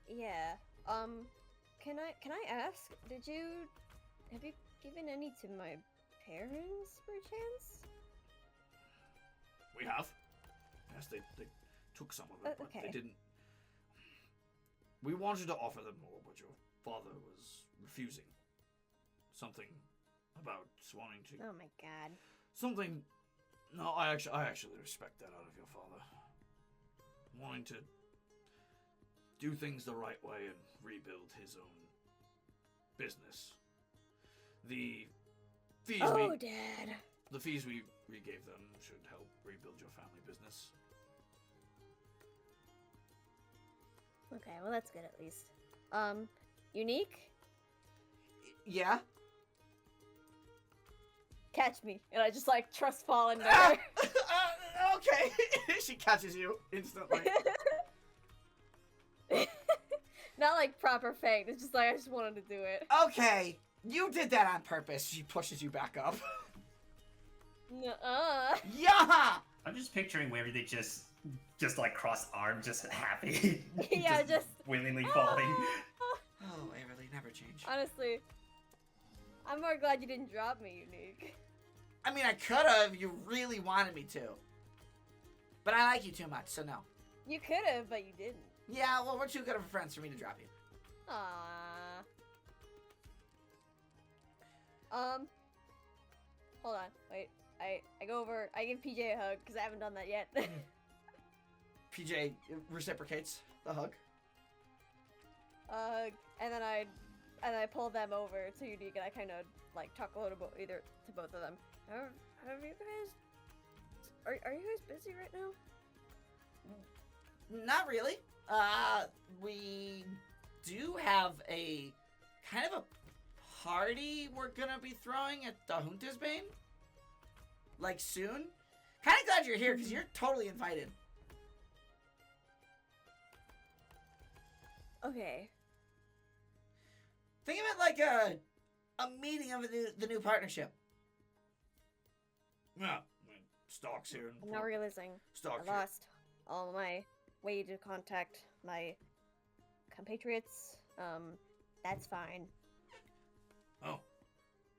Yeah. Can I ask? Have you given any to my parents, perchance? We have. Yes, they took some of it, but Okay. they didn't. We wanted to offer them more, but your father was refusing. Something about wanting to. Oh my god. Something. No, I actually respect that out of your father. Wanting to do things the right way and rebuild his own business. The fees Dad. the fees we gave them should help rebuild your family business. Okay, well that's good at least. Unique? Yeah. Catch me. And I just like trust fall into Ah! her. Okay. She catches you instantly. Not like proper fake. It's just like I just wanted to do it. Okay. You did that on purpose. She pushes you back up. Nuh-uh. Yeah. I'm just picturing where they just like cross arms, just happy. Yeah, just willingly falling. Oh, Waverly, never change. Honestly, I'm more glad you didn't drop me, Unique. I mean, I could have if you really wanted me to. But I like you too much, so no. You could have, but you didn't. Yeah, well, we're too good of friends for me to drop you. Aww. Hold on. Wait. I go over. I give PJ a hug because I haven't done that yet. PJ reciprocates the hug. And then I pull them over to Unique and I kind of like talk a little bit either to both of them. Have you guys? Are you guys busy right now? Not really. We do have a kind of a party we're gonna be throwing at the Huntersbane. Like soon. Kind of glad you're here because you're totally invited. Okay. Think of it like a meeting of the new partnership. Yeah, Stock's here. I'm now realizing Stock's I lost all my way to contact my compatriots. That's fine. Oh.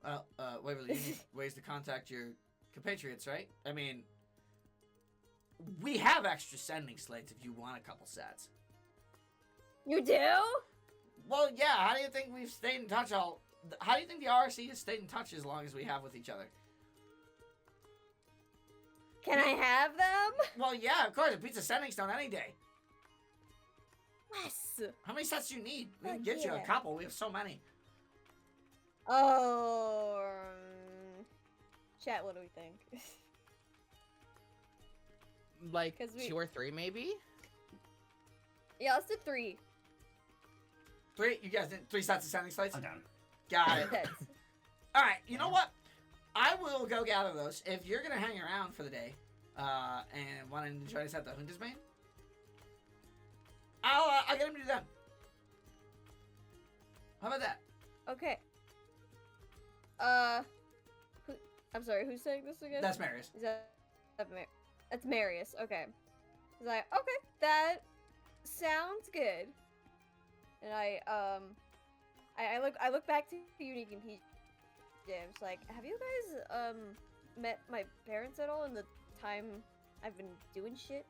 Well, Waverly, you need ways to contact your compatriots, right? I mean, we have extra sending slates if you want a couple sets. You do? Well, yeah, how do you think we've stayed in touch how do you think the RRC has stayed in touch as long as we have with each other? Can I have them? Well, yeah, of course, a pizza sending stone any day. Yes. How many sets do you need? We can Fuck get you a yeah. couple. We have so many. Oh. Chat, what do we think? Like 'Cause we- 2 or 3, maybe? Yeah, let's do 3. 3? You guys did 3 sets of sending slates? I'm down. Got it. Heads. All right, you know what? I will go gather those. If you're gonna hang around for the day, and want to try to set the Hundesbane, I'll get him to do that. How about that? Okay. I'm sorry, who's saying this again? That's Marius. Is that's Marius, okay. He's like, okay, that sounds good. And I look back to Unique and PJ. I'm just like, have you guys met my parents at all in the time I've been doing shit?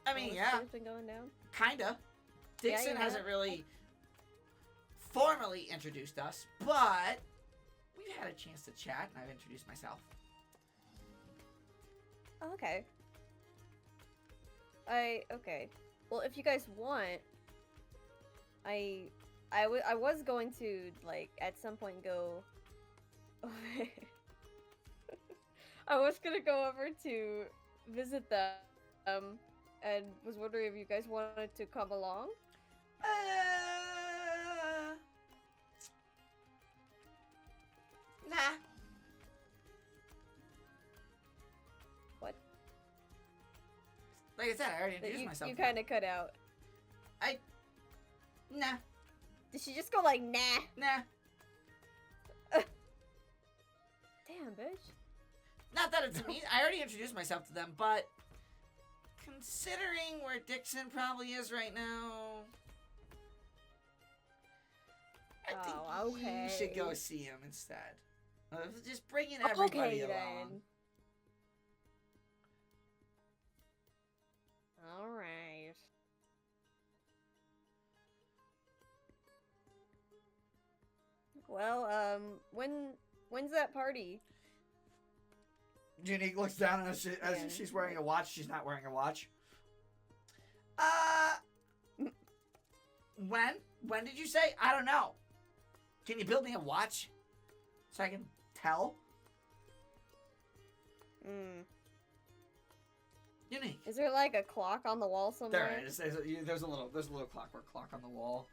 I mean, While yeah, shit's been going down? kinda. Dixon you hasn't have. really formally introduced us, but we've had a chance to chat, and I've introduced myself. Oh, okay. Okay. Well, if you guys want, I was going to, like, at some point go I was gonna go over to visit them, and was wondering if you guys wanted to come along. Nah. What? Like I said, I already introduced myself. You kind of cut out. Nah. Did she just go like, nah? Nah. Damn, bitch. Not that it's me. I already introduced myself to them, but considering where Dixon probably is right now, I think okay. you should go see him instead. Just bringing everybody Okay, along. then. All right. Well, when's that party? Unique looks down as Yeah. she's wearing a watch. She's not wearing a watch. When? When did you say? I don't know. Can you build me a watch so I can tell? Unique. Is there like a clock on the wall somewhere? There is. There's a little clockwork clock on the wall.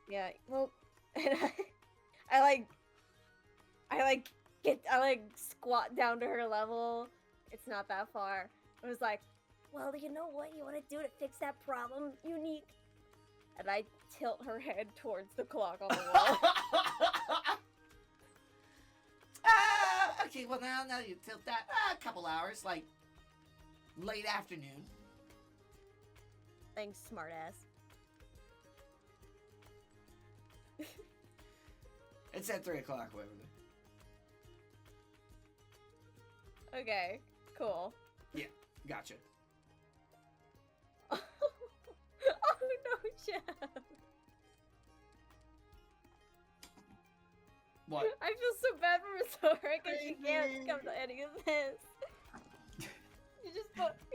Yeah. Well, and I squat down to her level. It's not that far. I was like, well, you know what you want to do to fix that problem, Unique? And I tilt her head towards the clock on the wall. Okay, well now you tilt that a couple hours, like late afternoon. Thanks, smartass. It's at 3 o'clock, whatever. Okay, cool. Gotcha. Oh no, Jeff. What? I feel so bad for Mizore because she can't come to any of this. You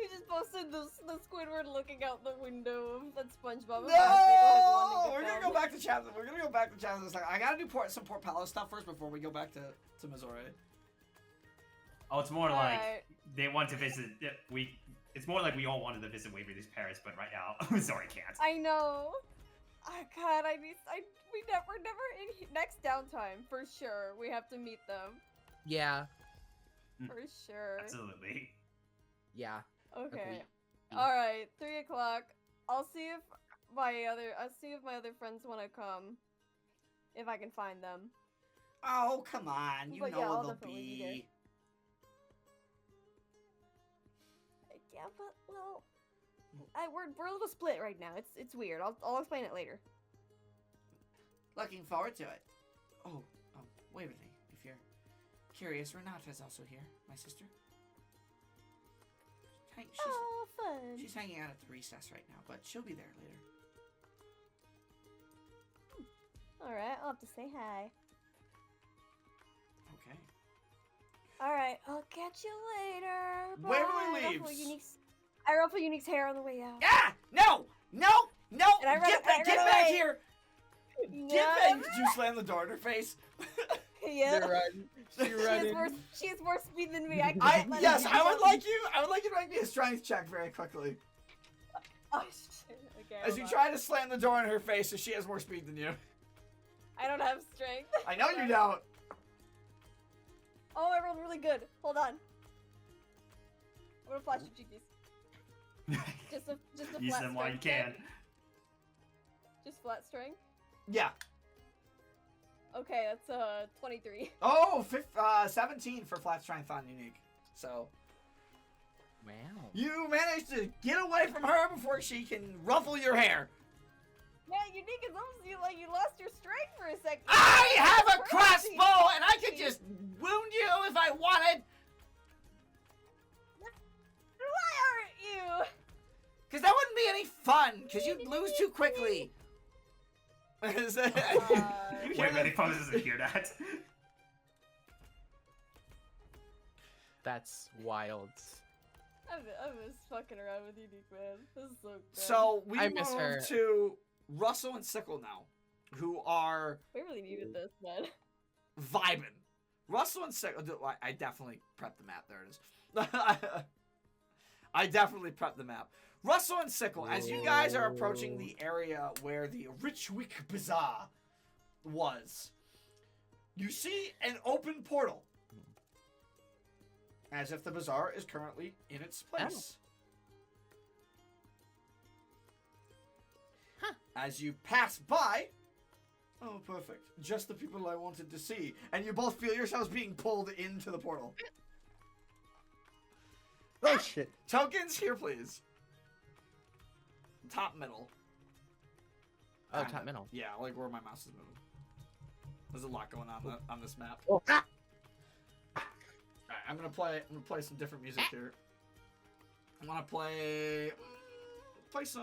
just posted the Squidward looking out the window of that SpongeBob. No! We're gonna go back to chapter. We're gonna go back to chapter. I gotta do some Port Pelos stuff first before we go back to Mizore. Oh, it's more like Alright. they want to visit. It's more like we all wanted to visit Waverly's parents, but right now, Mizore can't. I know. Oh God, we never next downtime for sure. We have to meet them Yeah. for sure. Absolutely. Yeah. Okay. Agreed. All right, 3 o'clock. I'll see if my other friends want to come. If I can find them. Oh, come on. You But yeah, know I'll they'll definitely be be. Yeah, but well, we're a little split right now. It's weird. I'll explain it later. Looking forward to it. Oh, Waverly, if you're curious, Renata's also here, my sister. Oh, fun. She's hanging out at the recess right now, but she'll be there later. All right, I'll have to say hi. Okay. All right, I'll catch you later. Bye. Waverly leaves. I ruffle Unique's hair on the way out. Ah! No! No! No! And I Get run back away. here! Yeah. Get back! Did you slam the door in her face? Yeah. They're running. She's running. She has more speed than me. I would like you to make me a strength check very quickly. Oh shit. Okay. As you try to slam the door in her face, so she has more speed than you. I don't have strength. I know you don't. Oh, I rolled really good. Hold on. I'm gonna flash your cheekies. Just a Use flat them while you strength can. check. Just flat strength. Yeah. Okay, that's 23. Oh, 17 for flat strength on unique. So Wow. you managed to get away from her before she can ruffle your hair. Yeah, unique is almost like you lost your strength for a second. I have a Crazy. crossbow, and I could just wound you if I wanted. Why aren't you? Because that wouldn't be any fun, because you'd lose too quickly. You hear Wait, many that? poses to hear that. That's wild. I miss fucking around with Unique, man. This is so good. So we I miss move her. to Russell and Sickle now, who are we really needed this, man. vibing. Russell and Sickle. I definitely prepped the map. There it is. I definitely prepped the map. Russell and Sickle, as you guys are approaching the area where the Richwick Bazaar was, you see an open portal. As if the bazaar is currently in its place. Huh. As you pass by, oh, perfect. Just the people I wanted to see. And you both feel yourselves being pulled into the portal. Oh shit. Tokens, here, please. Top middle. Oh, Kinda. top middle. Yeah, like where my mouse is moving. There's a lot going on this map. Oh, ah! Alright, I'm gonna play some different music here. I wanna play some.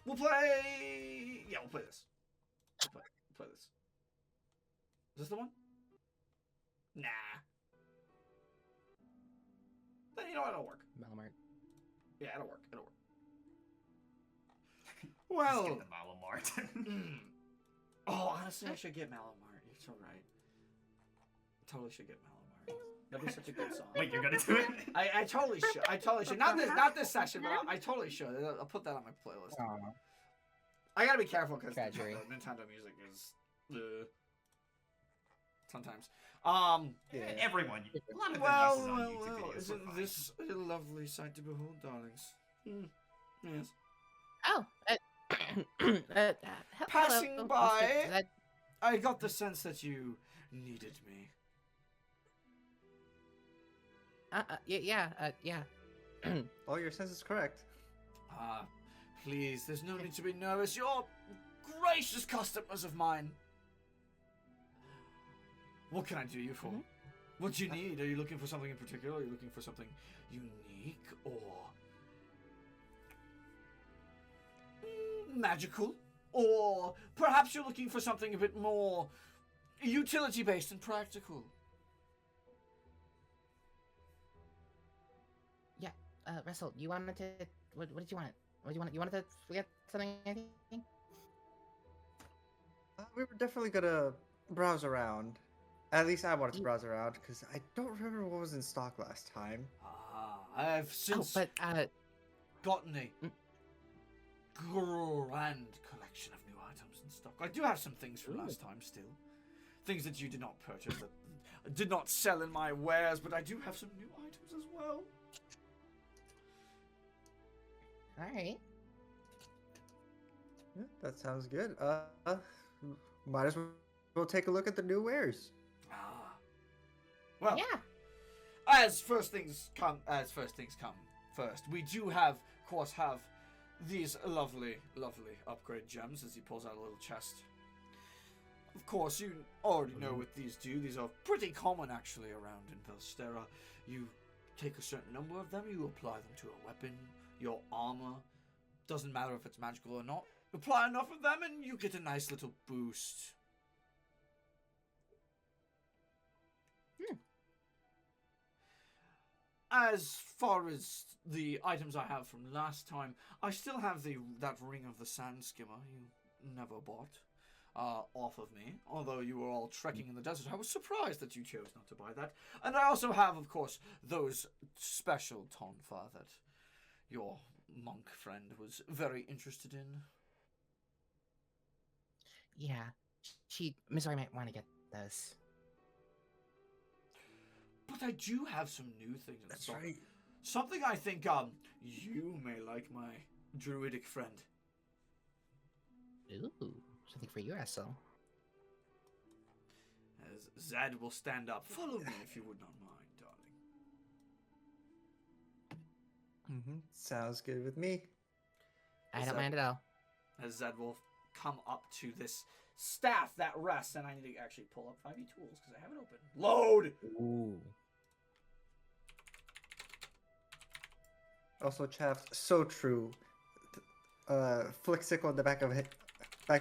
We'll play. Yeah, we'll play this. We'll play this. Is this the one? Nah. Then you know what? It'll work. Malamart. Yeah, it'll work. It'll work. Just Well. get the Malamart. Oh, honestly, I should get Malamart. You're so right. Totally should get Malamart. That'd be such a good song. Wait, you're gonna do it? I totally should. I totally should. Not this session, but I totally should. I'll put that on my playlist. Aw. I gotta be careful because Treasury. Nintendo music is sometimes. Yeah. Everyone. A lot of the Well, voices on well, YouTube well. videos Isn't were this a lovely sight to behold, darlings? Yes. Oh. Passing hello. by. That- I got the sense that you needed me. yeah. All your sense is correct. Ah, please, there's no need to be nervous. You're gracious customers of mine. What can I do you for? Mhm. What do you need? Are you looking for something in particular? Are you looking for something unique or magical? Or perhaps you're looking for something a bit more utility-based and practical? Russell, you wanted to. What did you want? What did you want? You wanted to get something? I think. We were definitely gonna browse around. At least I wanted to browse around because I don't remember what was in stock last time. Ah, I've since Oh, but gotten a grand collection of new items in stock. I do have some things from last time still. Things that you did not purchase, that did not sell in my wares, but I do have some new items as well. all right. Yeah, that sounds good. Might as well take a look at the new wares. Ah. Well, Yeah. as first things come first. We do have these lovely upgrade gems as he pulls out a little chest. Of course, you already know what these do. These are pretty common actually around in Vestadt. You take a certain number of them, you apply them to a weapon, your armor. Doesn't matter if it's magical or not. Apply enough of them and you get a nice little boost. As far as the items I have from last time, I still have that ring of the sand skimmer you never bought off of me. Although you were all trekking in the desert, I was surprised that you chose not to buy that. And I also have, of course, those special tonfa that your monk friend was very interested in. yeah, Mizore might want to get this. But I do have some new things in That's stock. right. Something I think you may like, my druidic friend. Ooh, something for you, Essel. As Zed will stand up. Follow me if you would not mind, darling. Sounds good with me. I don't mind at all. As Zed will come up to this staff that rests, and I need to actually pull up 5e tools because I have it open. Load! Ooh. Also, Chaff, so true. Flick sickle on the back of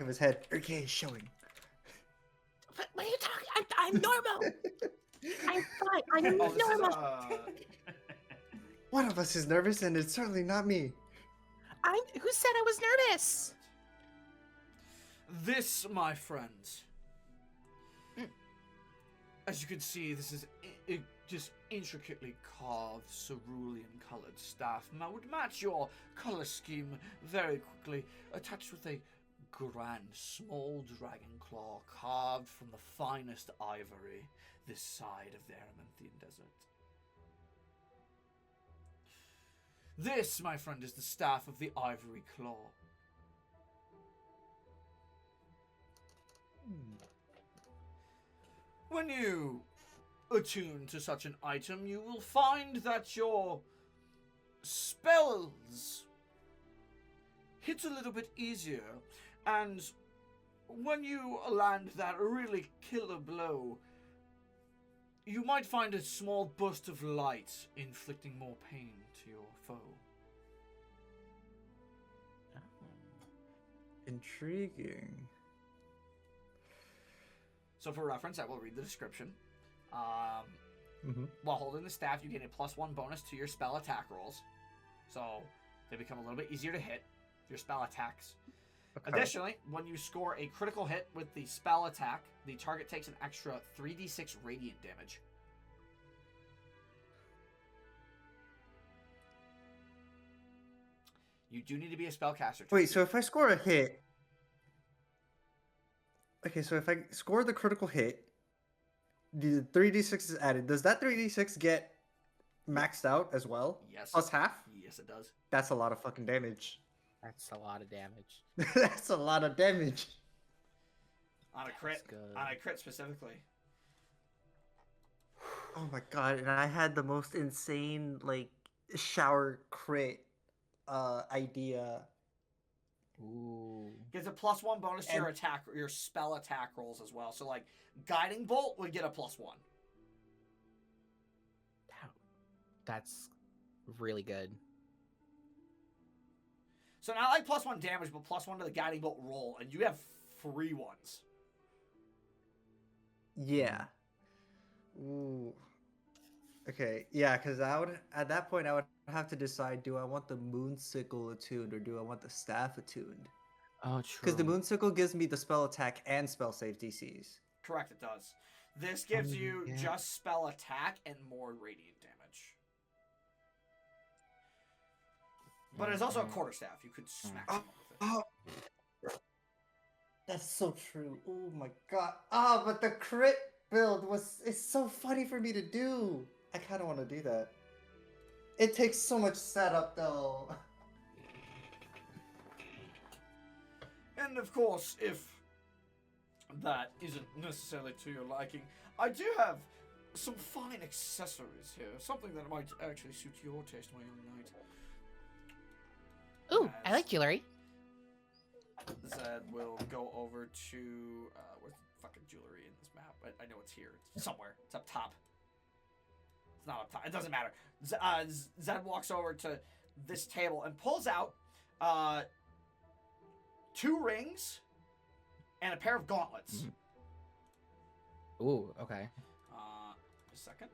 his head. Okay, showing. What are you talking? I'm normal. I'm fine. I'm Oh, this is, normal. One of us is nervous, and it's certainly not me. Who said I was nervous? This, my friends. As you can see, this is just intricately carved cerulean-colored staff. Now, would match your color scheme very quickly, attached with a grand small dragon claw carved from the finest ivory this side of the Aramanthian desert. This, my friend, is the staff of the ivory claw. When you attune to such an item, you will find that your spells hit a little bit easier, and when you land that really killer blow, you might find a small burst of light inflicting more pain to your foe. Intriguing. So for reference, I will read the description. While holding the staff, you gain a +1 bonus to your spell attack rolls. So they become a little bit easier to hit, your spell attacks. Okay. Additionally, when you score a critical hit with the spell attack, the target takes an extra 3d6 radiant damage. You do need to be a spellcaster. Wait, so if I score a hit... Okay, so if I score the critical hit, the 3d6 is added. Does that 3d6 get maxed out as well? Yes. Plus half? Yes, it does. That's a lot of fucking damage. That's a lot of damage. That's a lot of damage. On a crit. That's good. On a crit specifically. Oh my god, and I had the most insane, like, shower crit idea. Ooh. Gets a +1 bonus to your attack, your spell attack rolls as well. So, like, Guiding Bolt would get a +1. That's really good. So not like +1 damage, but +1 to the Guiding Bolt roll, and you have free ones. Yeah. Ooh. Okay, yeah, because at that point I would have to decide: do I want the Moonsicle attuned or do I want the staff attuned? Oh, true. Because the Moonsicle gives me the spell attack and spell save DCs. Correct, it does. This gives you yeah. just spell attack and more radiant damage. But it's also a quarterstaff. You could smack someone with it. That's so true. Oh my god. Ah, but the crit build it's so funny for me to do. I kind of want to do that. It takes so much setup though. And of course, if that isn't necessarily to your liking, I do have some fine accessories here. Something that might actually suit your taste, my young knight. Ooh, I like jewelry. Zed will go over to where's the fucking jewelry in this map? I know it's here. It's somewhere. It's up top. It's not up top. It doesn't matter. Zed walks over to this table and pulls out 2 rings and a pair of gauntlets. Ooh, okay. A second.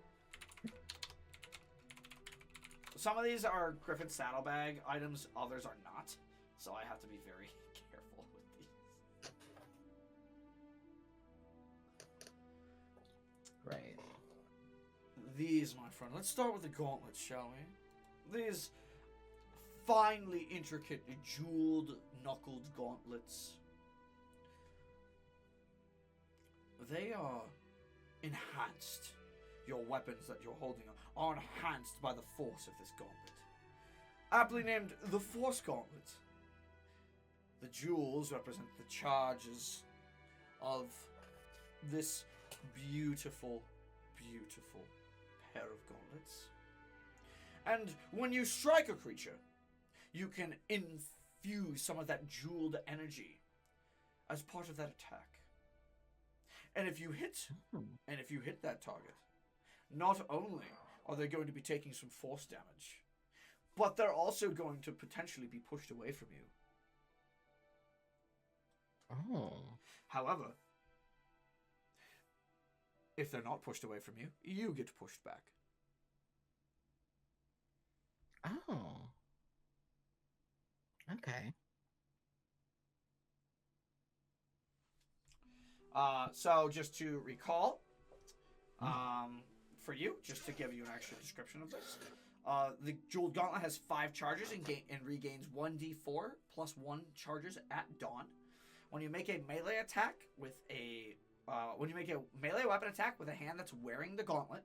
Some of these are Griffin's saddlebag items, others are not. So I have to be very careful with these. Right. These, my friend. Let's start with the gauntlets, shall we? These finely intricate, jeweled, knuckled gauntlets they are enhanced. Your weapons that you're holding are enhanced by the force of this gauntlet. Aptly named the Force Gauntlet. The jewels represent the charges of this beautiful, beautiful pair of gauntlets. And when you strike a creature, you can infuse some of that jeweled energy as part of that attack. And if you hit that target, not only are they going to be taking some force damage, but they're also going to potentially be pushed away from you. Oh. However, if they're not pushed away from you, you get pushed back. Oh. Okay. So just to recall, for you, just to give you an extra description of this, the Jeweled Gauntlet has 5 charges and regains 1d4 plus 1 charges at dawn. When you make a melee attack with melee weapon attack with a hand that's wearing the gauntlet,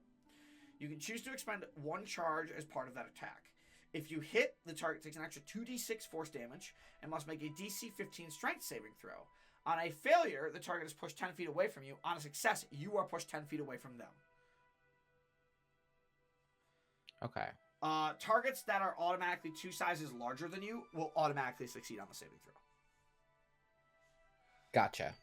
you can choose to expend 1 charge as part of that attack. If you hit, the target takes an extra 2d6 force damage and must make a DC 15 strength saving throw. On a failure, the target is pushed 10 feet away from you. On a success, you are pushed 10 feet away from them. Okay. Targets that are automatically 2 sizes larger than you will automatically succeed on the saving throw. Gotcha.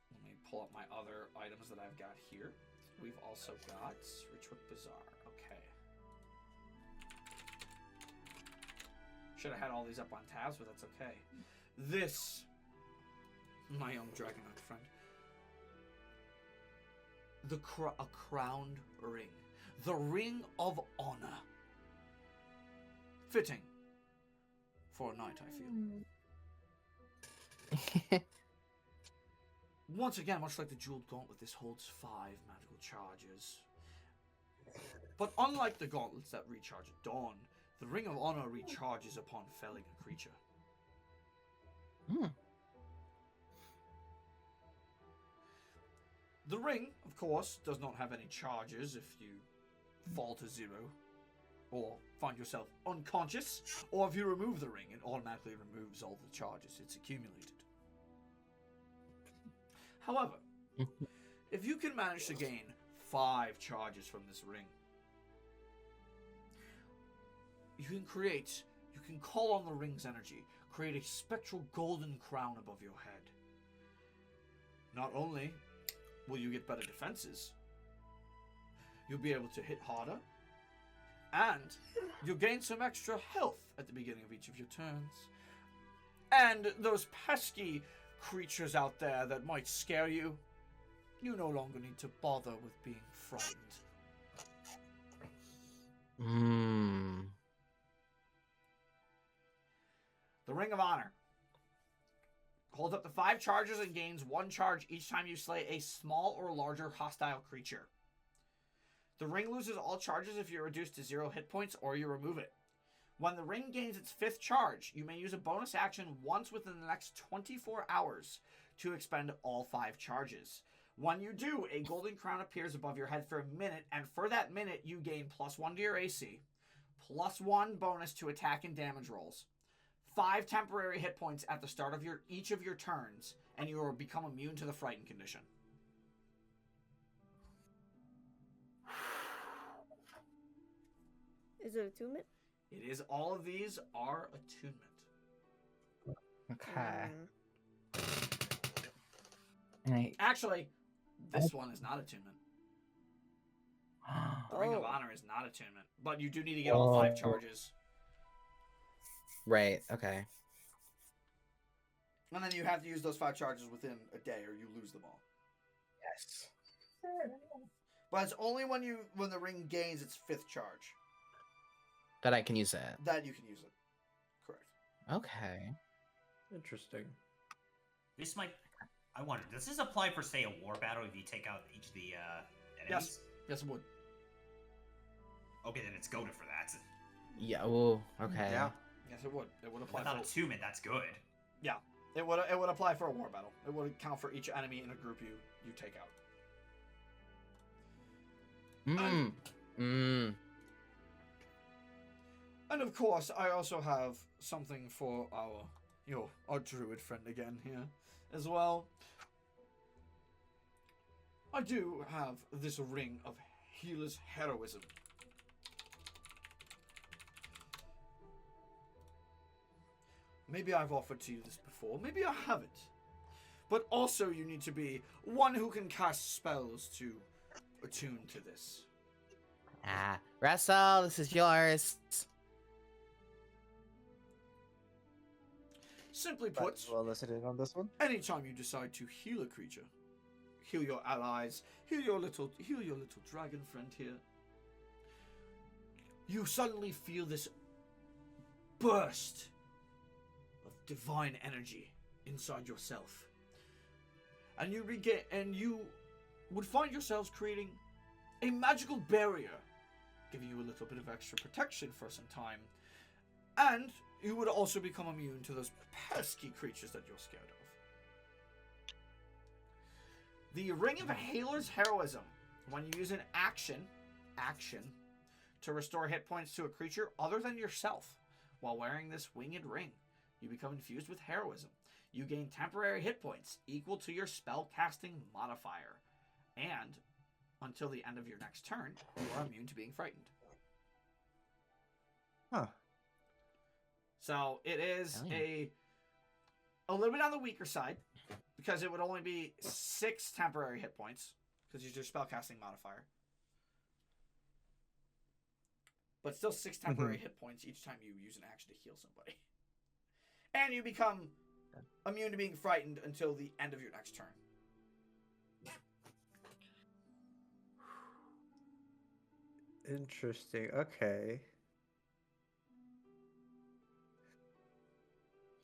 Let me pull up my other items that I've got here. We've also got Ritual Bazaar. Okay. Should have had all these up on tabs, but that's okay. This, my young Dragonite friend, a crowned ring. The Ring of Honor. Fitting for a night, I feel. Once again, much like the Jeweled Gauntlet, this holds 5 magical charges. But unlike the gauntlets that recharge at dawn, the Ring of Honor recharges upon felling a creature. The ring, of course, does not have any charges if you fall to 0, or find yourself unconscious, or if you remove the ring, it automatically removes all the charges it's accumulated. However, if you can manage to gain 5 charges from this ring, you can call on the ring's energy, create a spectral golden crown above your head. Not only will you get better defenses, you'll be able to hit harder, and you'll gain some extra health at the beginning of each of your turns. And those pesky creatures out there that might scare you, you no longer need to bother with being frightened. The Ring of Honor holds up to 5 charges and gains 1 charge each time you slay a small or larger hostile creature. The ring loses all charges if you're reduced to 0 hit points or you remove it. When the ring gains its 5th charge, you may use a bonus action once within the next 24 hours to expend all 5 charges. When you do, a golden crown appears above your head for a minute, and for that minute you gain +1 to your AC, +1 bonus to attack and damage rolls, 5 temporary hit points at the start of each of your turns, and you will become immune to the frightened condition. Is it attunement? It is. All of these are attunement. Okay. And Actually, this one is not attunement. The Ring of Honor is not attunement, but you do need to get all 5 charges. Right, okay. And then you have to use those 5 charges within a day or you lose them all. Yes. But it's only when the ring gains its 5th charge That I can use that. that you can use it. Correct. Okay. Interesting. This might. I wonder, does this apply for, say, a war battle if you take out each of the enemies? Yes, it would. Okay, then it's goaded for that. Yeah, oh, okay. Yeah. Yes, it would. It would apply Without for... attunement, that's good. Yeah. It would apply for a war battle. It would count for each enemy in a group you take out. And of course, I also have something for our druid friend again here as well. I do have this ring of healer's heroism. Maybe I've offered to you this before, maybe I haven't. But also you need to be one who can cast spells to attune to this. Russell, this is yours. Simply put, Well, listening on this one. anytime you decide to heal a creature, heal your allies, heal your little dragon friend here, you suddenly feel this burst of divine energy inside yourself. And you would find yourselves creating a magical barrier, giving you a little bit of extra protection for some time. And you would also become immune to those pesky creatures that you're scared of. The Ring of Healer's Heroism. When you use an action to restore hit points to a creature other than yourself while wearing this winged ring, you become infused with heroism. You gain temporary hit points equal to your spell casting modifier. And until the end of your next turn, you are immune to being frightened. Huh. So it is a little bit on the weaker side, because it would only be 6 temporary hit points, because use your spellcasting modifier. But still 6 temporary hit points each time you use an action to heal somebody. And you become immune to being frightened until the end of your next turn. Interesting. Okay.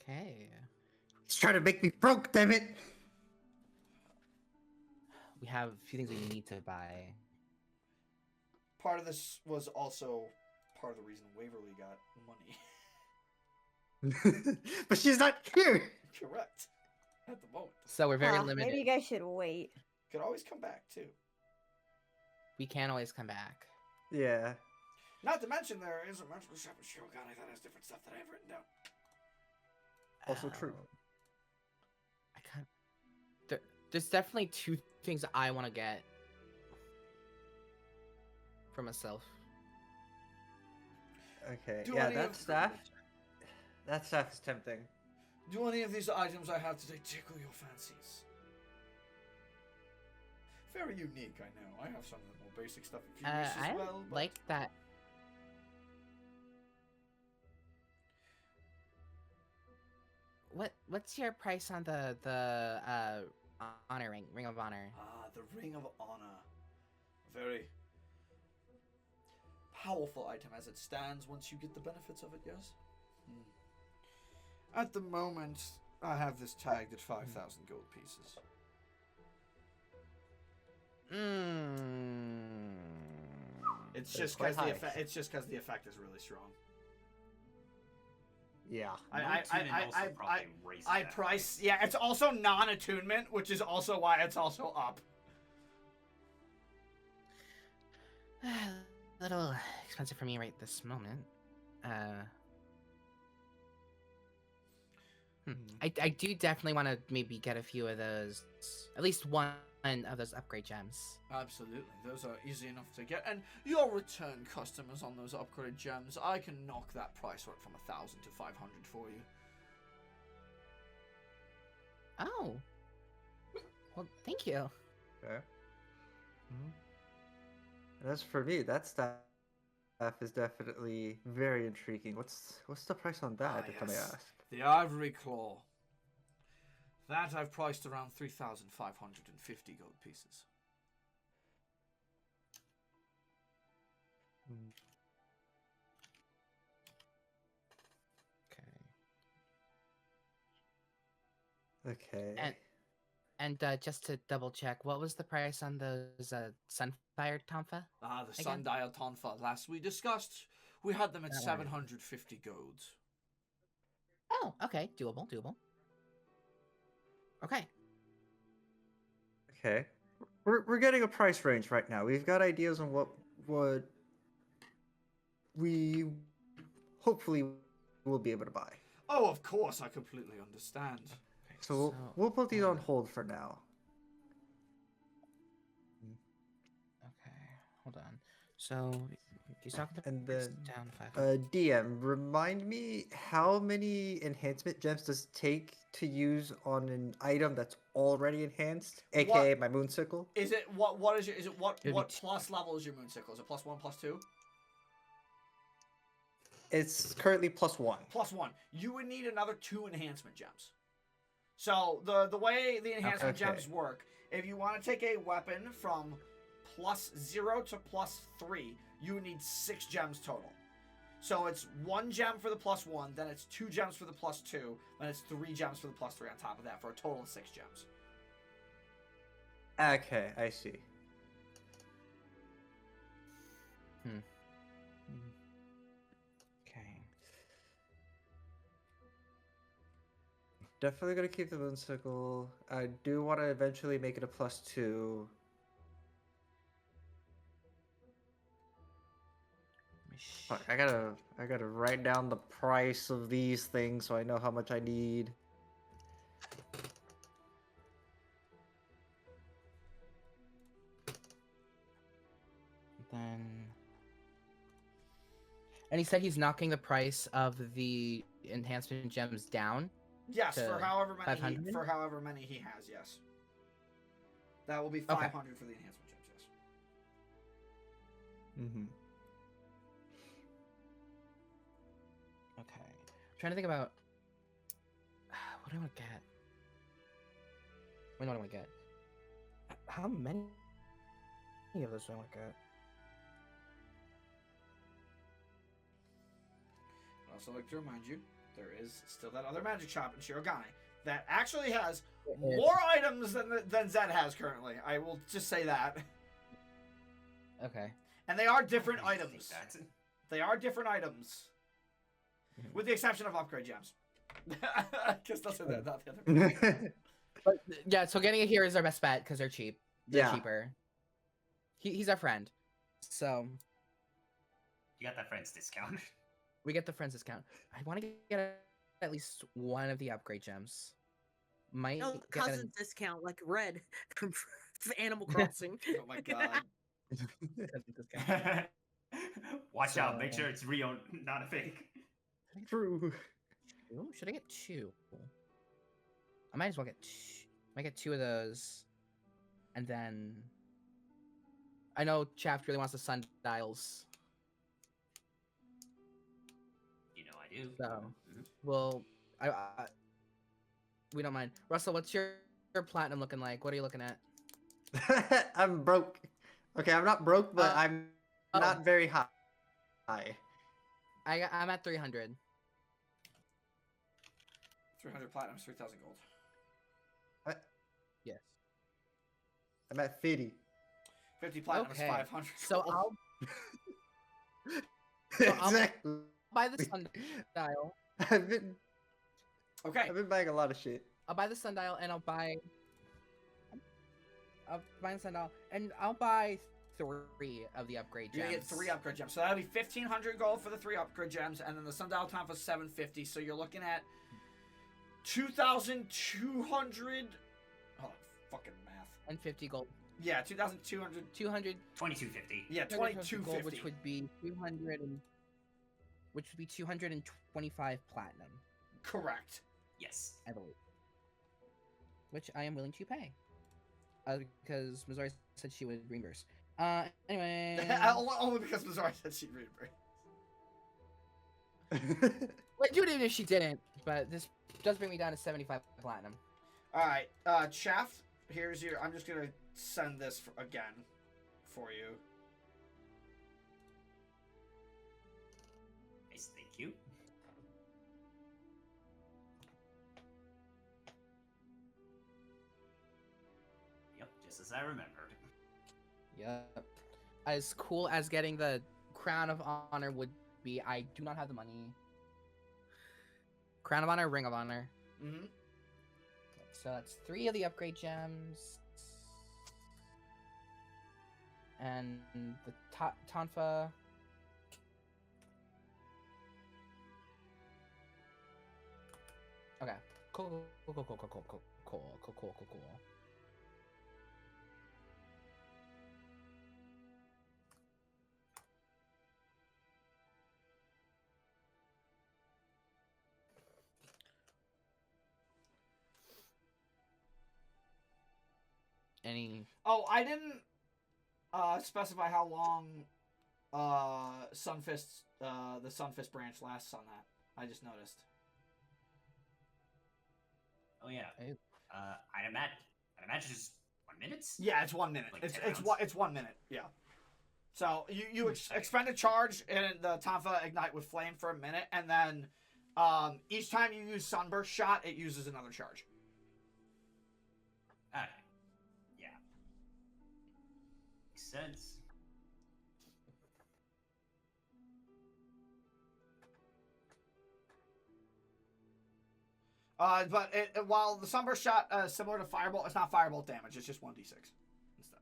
Okay. He's trying to make me broke, damn it! We have a few things we need to buy. Part of this was also part of the reason Waverly got money. But she's not here! Correct. At the moment. So we're very limited. Maybe you guys should wait. Could always come back, too. We can always come back. Yeah. Not to mention there is a magical shop in Shirogane that has different stuff that I have written down. Also true. I can't. There's definitely 2 things I want to get for myself. Okay. Do yeah, any that of- staff. That staff is tempting. Do any of these items I have today tickle your fancies? Very unique, I know. I have some of the more basic stuff if you wish I as well. But like that. What's your price on the honor ring of honor? the Ring of Honor. A very powerful item as it stands once you get the benefits of it, yes? At the moment, I have this tagged at 5,000 gold pieces. It's just quite because the high. effect. It's just because the effect is really strong. Yeah. I price. Yeah, it's also non-attunement, which is also why it's also up. A little expensive for me right this moment. I do definitely want to maybe get a few of those, at least one of those upgrade gems. Absolutely, those are easy enough to get, and your return customers on those upgrade gems, I can knock that price right from 1,000 to 500 for you. Oh, well, thank you. Okay. And as for me, that staff is definitely very intriguing. What's the price on that, if I may yes. ask? The Ivory Claw. That I've priced around 3,550 gold pieces. Okay. And just to double check, what was the price on those Sunfire Tonfa? The Again? Sundial Tonfa. Last we discussed, we had them at That one. 750 gold. Oh, okay, doable. Okay. Okay. We're getting a price range right now. We've got ideas on what we hopefully will be able to buy. Oh, of course, I completely understand. So we'll put these on hold for now. Okay, hold on. So he's talking to And price then, down 500. DM, remind me how many enhancement gems does it take to use on an item that's already enhanced, aka my moonsicle? Is it what is it what It'd be plus level is your moonsicle? Is it +1, +2? It's currently +1. +1. You would need another 2 enhancement gems. So the way the enhancement gems work, if you want to take a weapon from +0 to +3, you would need 6 gems total. So it's 1 gem for the +1, then it's 2 gems for the +2, then it's 3 gems for the +3 on top of that for a total of 6 gems. Okay, I see. Okay. Definitely gonna keep the moonsicle. I do want to eventually make it a +2. Fuck, I gotta write down the price of these things so I know how much I need. Then. And he said he's knocking the price of the enhancement gems down. Yes, To for however many 500? he has, yes. That will be 500 for the enhancement gems, yes. Mm-hmm. Okay. I'm trying to think about what do I want to get. What do I want to get? How many of those do I want to get? I'd also like to remind you, there is still that other magic shop in Shirogane that actually has more items than Zed has currently. I will just say that. Okay. And they are different items. They are different items. With the exception of upgrade gems. Because those are not the other. But yeah, so getting it here is our best bet because they're cheap. They're cheaper. He's our friend. So You got that friend's discount. we get the friends discount. I want to get at least one of the upgrade gems. Might No, get cousin discount like Red from Animal Crossing. Oh my god. Watch out, make sure it's real, not a fake. True. Should I get 2? I might as well get 2. Might get 2 of those. And then I know Chaft really wants the sundials. You know I do. So well we don't mind. Russell, what's your platinum looking like? What are you looking at? I'm broke. Okay, I'm not broke, but I'm not very high. I'm at 300. 300 platinum, 3,000 gold. What? Yes. I'm at 50. 50 platinum is 500 So gold. Exactly. I'll buy the sundial. I've been Okay. buying a lot of shit. I'll buy the sundial and I'll buy the sundial and I'll buy 3 of the upgrade gems. You're gonna get 3 upgrade gems. So that'll be 1,500 gold for the 3 upgrade gems, and then the sundial time for 750. So you're looking at 2,200. Oh, fucking math. And 50 gold. Yeah, 2,200. 2250. Yeah, 250 gold, 2,250. which would be 225 platinum, Correct. Yes. I believe. Which I am willing to pay. Because Mizore said she would reimburse. Anyway. Only because Mizore said she'd reimburse. Like, dude, even if she didn't, but this does bring me down to 75 platinum. Alright, Chaff, here's your. I'm just gonna send this again for you. Nice, thank you. Yep, just as I remembered. Yep. As cool as getting the Crown of Honor would be, I do not have the money. Crown of Honor, Ring of Honor. Mm-hmm. So that's 3 of the upgrade gems. And the Tonfa. Okay. Cool. Any? Oh, I didn't specify how long Sunfist the Sunfist branch lasts on that. I just noticed. Oh yeah. Hey. I'd imagine it's 1 minute. Yeah, it's 1 minute. Like It's 10 it's rounds? one it's 1 minute. Yeah. So you expend a charge and the Tonfa ignite with flame for a minute, and then each time you use Sunburst Shot, it uses another charge. Okay. Yeah. Makes sense. But while the Sunburst Shot is similar to Firebolt, it's not Firebolt damage. It's just 1d6 instead.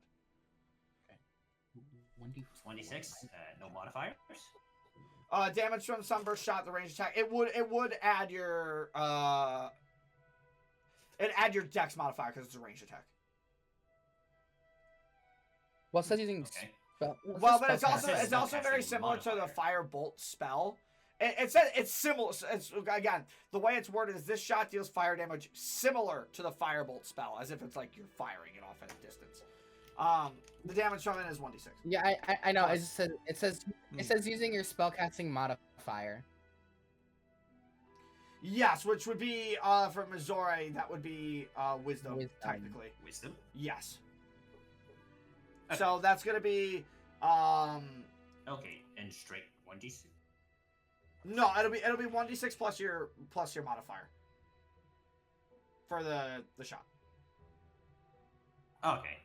26. No modifiers. Damage from Sunburst Shot, the range attack. It would add your Dex modifier because it's a range attack. Well, it says using. Okay. Well, but it's spellcasting also very similar to the modifier. Firebolt spell. It says it's similar. It's again, the way it's worded is this shot deals fire damage similar to the Firebolt spell, as if it's like you're firing it off at a distance. The damage from it is 1d6. Yeah, I know. It says using your spellcasting modifier. Yes, which would be for Mizore, that would be wisdom, technically. Wisdom. Yes. Okay. So that's gonna be Okay, and straight 1d6. no, it'll be 1d6 plus your modifier for the shot. Okay.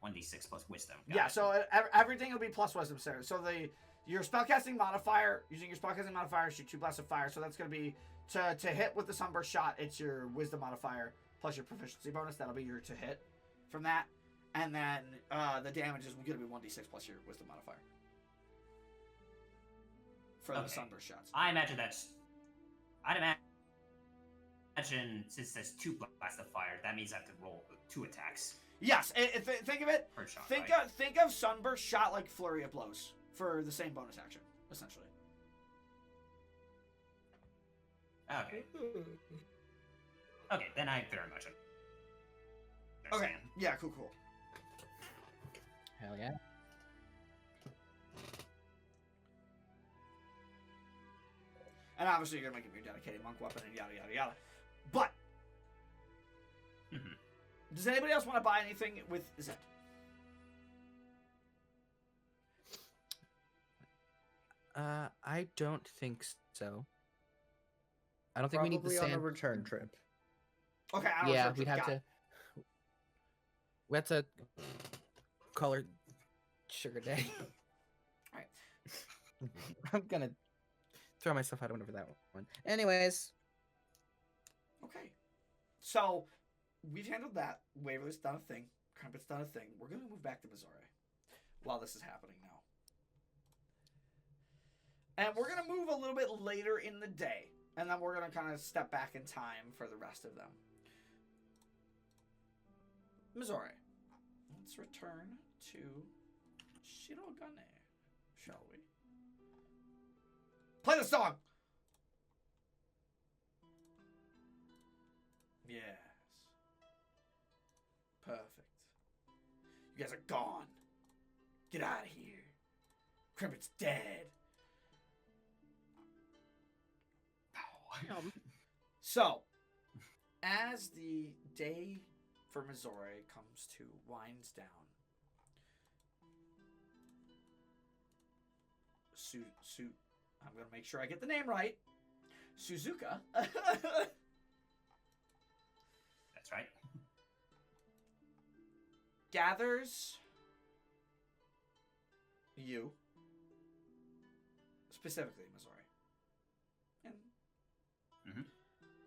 1d6 plus wisdom. Got Yeah, it. so everything will be plus wisdom, sir. So your spellcasting modifier, using your spellcasting modifier, shoot 2 blasts of fire. So that's gonna be to hit with the Sunburst Shot. It's your wisdom modifier plus your proficiency bonus. That'll be your to hit from that, and then the damage is gonna be 1d6 plus your wisdom modifier for the Okay. Sunburst Shots. I'd imagine since there's 2 blasts of fire, that means I have to roll 2 attacks Yes, think of it. per shot. Think right? of Sunburst Shot like Flurry of Blows for the same bonus action, essentially. Okay. Okay, then I very much Okay. understand. Yeah. Cool. Hell yeah. And obviously you're gonna make him your dedicated monk weapon and yada yada yada. But Mhm. does anybody else want to buy anything with Zed? I don't think so. I don't think we need the Probably on a sand. return trip. Okay, I don't Yeah, know. we'd have to. We have to call her Sugar Daddy. Alright. I'm gonna throw myself out of whatever that one. Anyways, Okay. So we've handled that. Waverly's done a thing. Crumpet's done a thing. We're gonna move back to Mizore while this is happening now. And we're gonna move a little bit later in the day. And then we're gonna kind of step back in time for the rest of them. Mizore. Let's return to Shirogane, shall we? Play the song! Yes. Perfect. You guys are gone. Get out of here. Crimpet's dead. So, as the day for Mizore winds down, I'm gonna make sure I get the name right. Suzuka That's right. gathers you, specifically Mizore, and Mhm.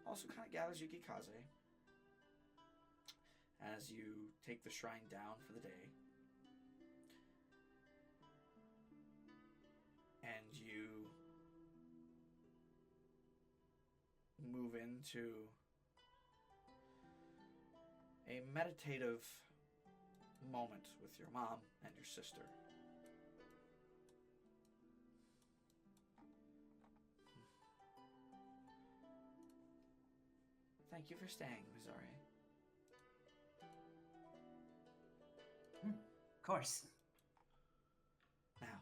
also kind of gathers Yukikaze, as you take the shrine down for the day. And you move into a meditative moment with your mom and your sister. Thank you for staying, Mizore. Of course. Now,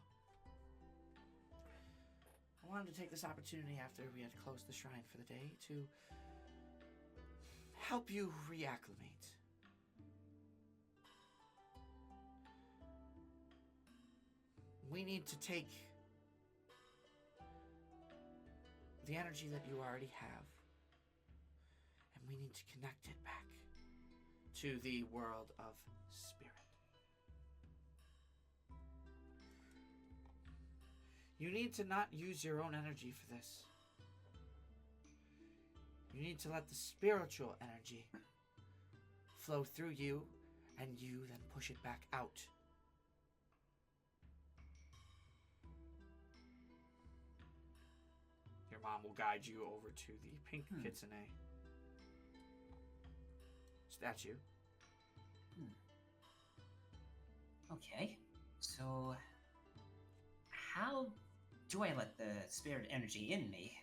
I wanted to take this opportunity after we had closed the shrine for the day to help you reacclimate. We need to take the energy that you already have, and we need to connect it back to the world of spirit. You need to not use your own energy for this. You need to let the spiritual energy flow through you, and you then push it back out. Your mom will guide you over to the pink kitsune statue. Okay. So, how do I let the spirit energy in me?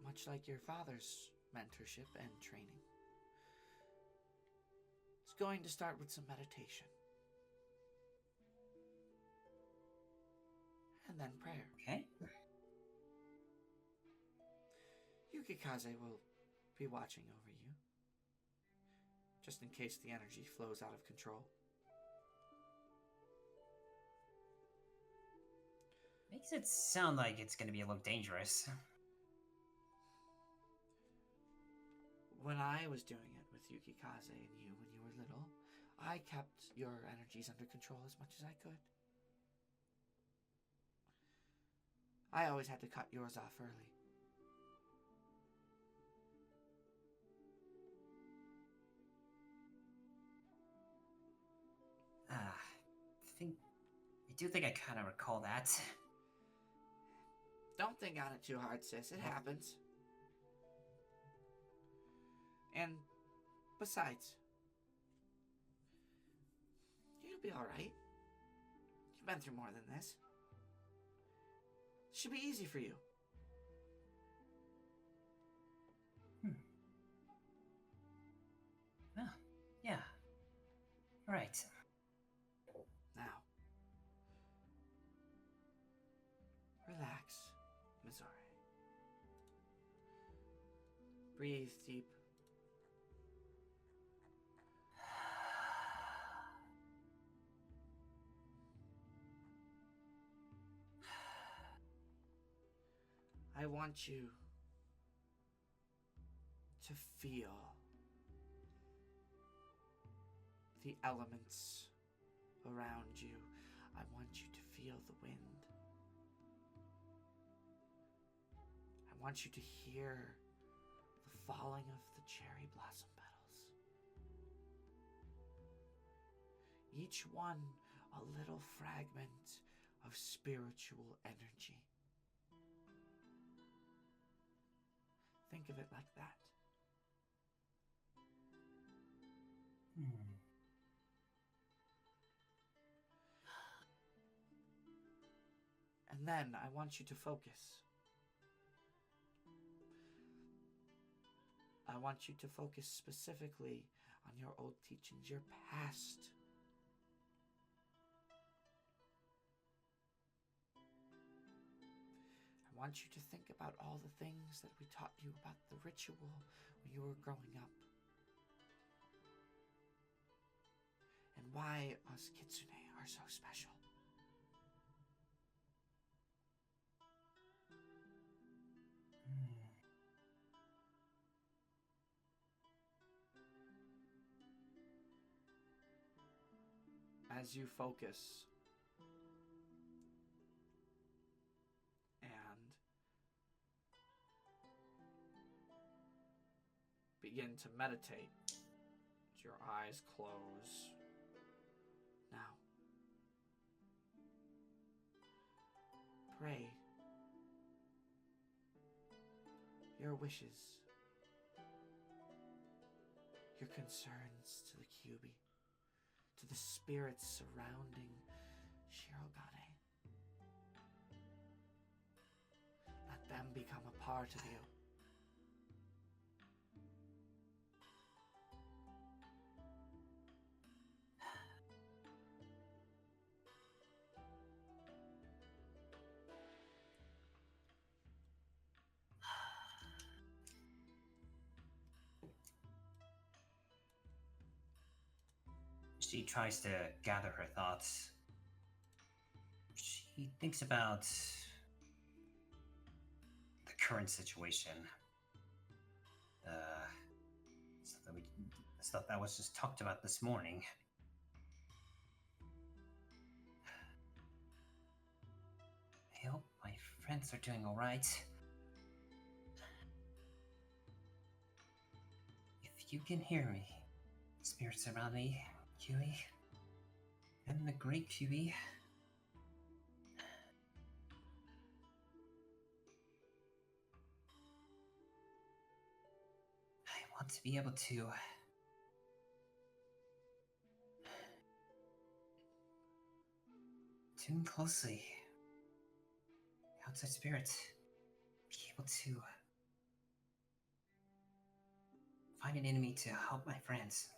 Much like your father's mentorship and training. It's going to start with some meditation. And then prayer. Okay. Yukikaze will be watching over you, just in case the energy flows out of control. Makes it sound like it's gonna be a little dangerous. When I was doing it with Yukikaze and you when you were little, I kept your energies under control as much as I could. I always had to cut yours off early. I do think I kind of recall that. Don't think on it too hard, sis. It happens. And besides, you'll be alright. You've been through more than this. It should be easy for you. Oh, yeah. Right. Now, relax, Mizore. Breathe deep. I want you to feel the elements around you. I want you to feel the wind. I want you to hear the falling of the cherry blossom petals. Each one a little fragment of spiritual energy. Think of it like that. And then I want you to focus. I want you to focus specifically on your old teachings, your past. I want you to think about all the things that we taught you about the ritual when you were growing up. And why us kitsune are so special. As you focus and begin to meditate, Your eyes close. Now, pray your wishes, your concerns to the Kyubi, to the spirits surrounding Shirogane. Let them become a part of you. She tries to gather her thoughts. She thinks about the current situation. Stuff that was just talked about this morning. I hope my friends are doing alright. If you can hear me, spirits around me, Huey, and the great Huey. I want to be able to tune closely. Outside spirits, be able to find an enemy to help my friends.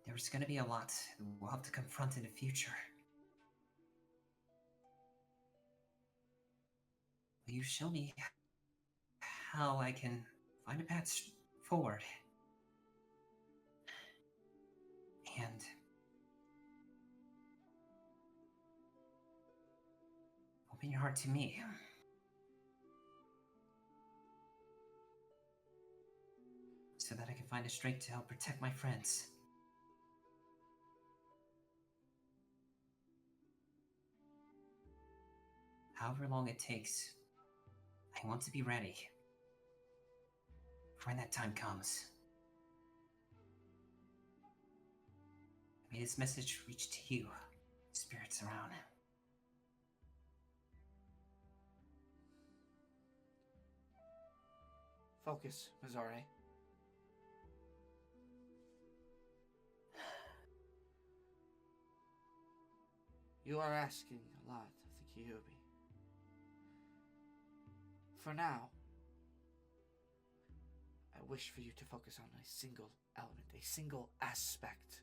There's going to be a lot we'll have to confront in the future. Will you show me how I can find a path forward? And open your heart to me. So that I can find a strength to help protect my friends. However long it takes, I want to be ready for when that time comes. May this message reach to you, spirits around. Focus, Mizore. You are asking a lot of the Kyubi. For now, I wish for you to focus on a single element, a single aspect.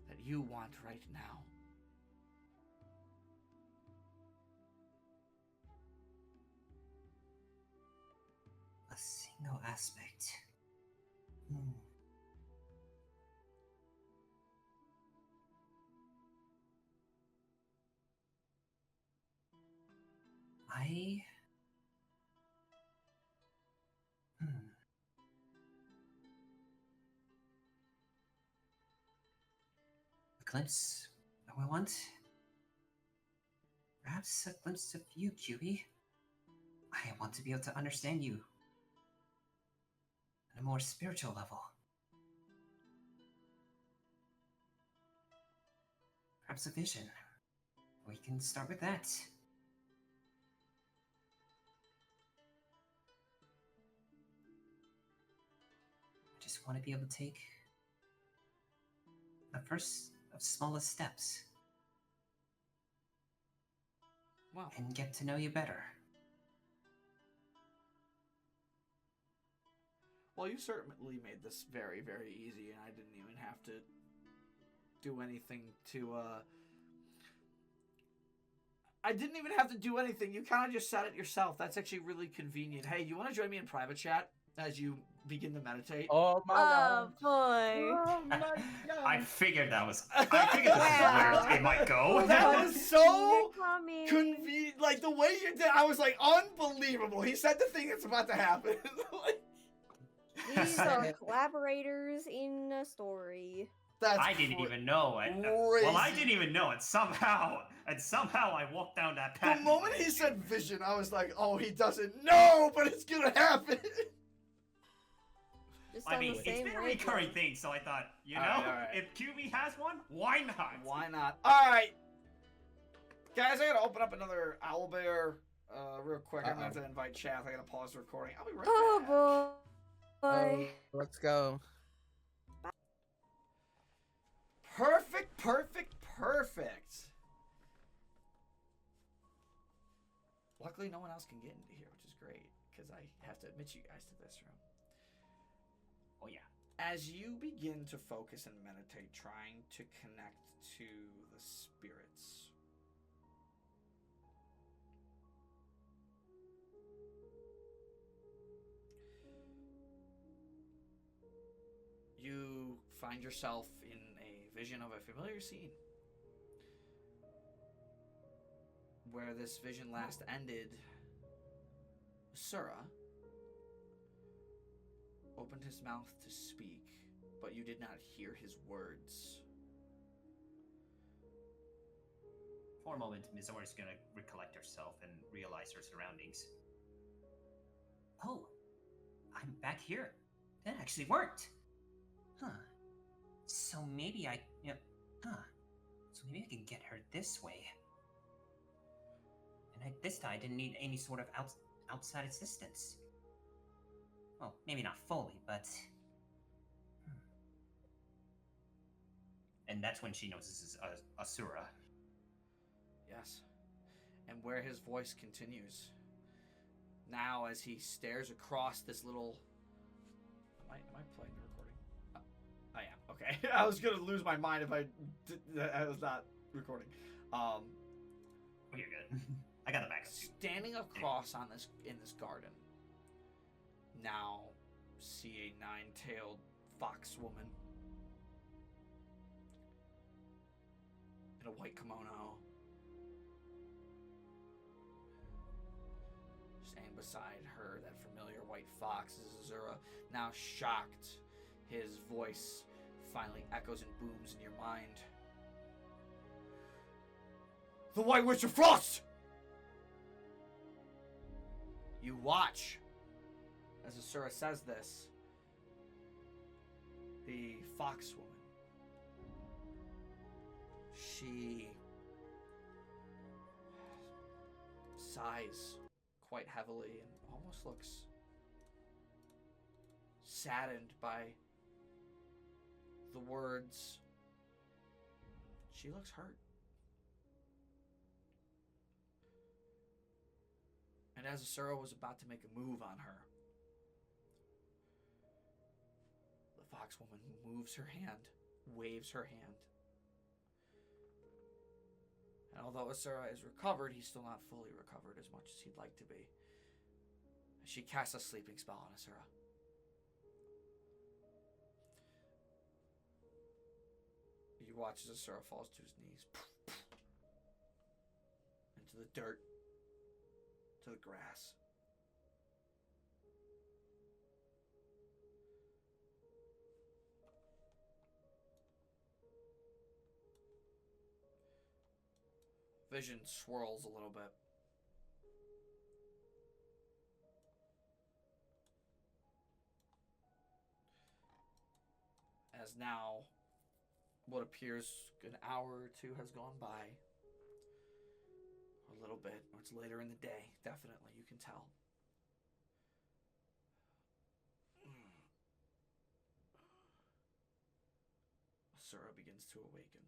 That you want right now. A single aspect. A glimpse of what I want? Perhaps a glimpse of you, Kyubi. I want to be able to understand you on a more spiritual level. Perhaps a vision. We can start with that. I just want to be able to take the first of smallest steps. Wow. And get to know you better. Well, you certainly made this very, very easy, and I didn't even have to do anything to, I didn't even have to do anything. You kind of just said it yourself. That's actually really convenient. Hey, you want to join me in private chat as you begin to meditate? Oh my god. Oh boy. Oh my god. I figured this is where it might go. That was so Coming. convenient. Like, the way you did, I was like, unbelievable. He said the thing that's about to happen. Like, These are collaborators in a story. That's I didn't cra- even know. Well, I didn't even know, and somehow I walked down that path. The moment he said vision, I was like, oh, he doesn't know, but it's gonna happen. Just I on mean, the it's same been a wavelength. recurring thing, so I thought, you know, Alright. if QB has one, why not? Why not? Alright. Guys, I gotta open up another owlbear real quick. I'm gonna have to invite chat. I gotta pause the recording. I'll be right back. Oh boy. Oh, let's go. Perfect, perfect, perfect. Luckily, no one else can get into here, which is great, because I have to admit you guys to this room. Oh yeah. As you begin to focus and meditate, trying to connect to the spirits, you find yourself in a vision of a familiar scene. Where this vision last ended, Sura opened his mouth to speak, but you did not hear his words. For a moment, Mizore is gonna recollect herself and realize her surroundings. Oh, I'm back here. That actually worked. Huh. So maybe I, So maybe I can get her this way. And this time I didn't need any sort of outside assistance. Well, maybe not fully, but... And that's when she knows this is Asura. Yes. And where his voice continues. Now, as he stares across this little... Am I playing the recording? I am. Okay. I was going to lose my mind if I was not recording. Oh, you're good. I got the back. Standing across on this in this garden, now see a nine-tailed fox woman in a white kimono, and beside her, that familiar white fox is Azura. Now shocked, his voice finally echoes and booms in your mind. The White Witch of Frost! You watch as Asura says this. The fox woman. She sighs quite heavily and almost looks saddened by the words. She looks hurt. And as Asura was about to make a move on her, the fox woman moves her hand, waves her hand. And although Asura is recovered, he's still not fully recovered as much as he'd like to be. She casts a sleeping spell on Asura. You watch as Asura falls to his knees. Into the dirt. To the grass. Vision swirls a little bit. As now, what appears an hour or two has gone by. A little bit, or it's later in the day, definitely, you can tell. Asura begins to awaken.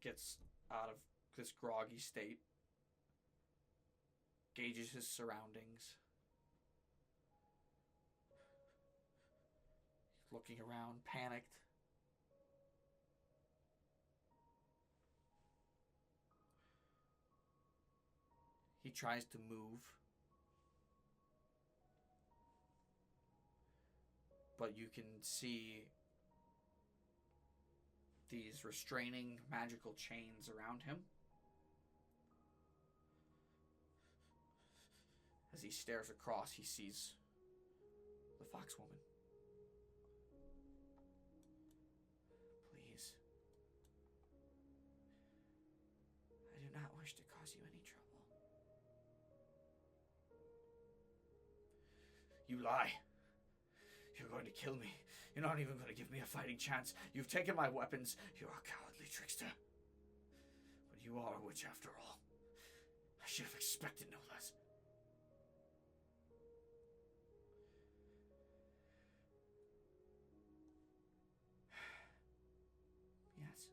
Gets out of this groggy state. Gauges his surroundings. Looking around, panicked. He tries to move. But you can see these restraining magical chains around him. As he stares across, he sees the fox woman. Please. I do not wish to cause you any trouble. You lie. You're going to kill me. You're not even going to give me a fighting chance. You've taken my weapons. You're a cowardly trickster. But you are a witch after all. I should have expected no less. Yes.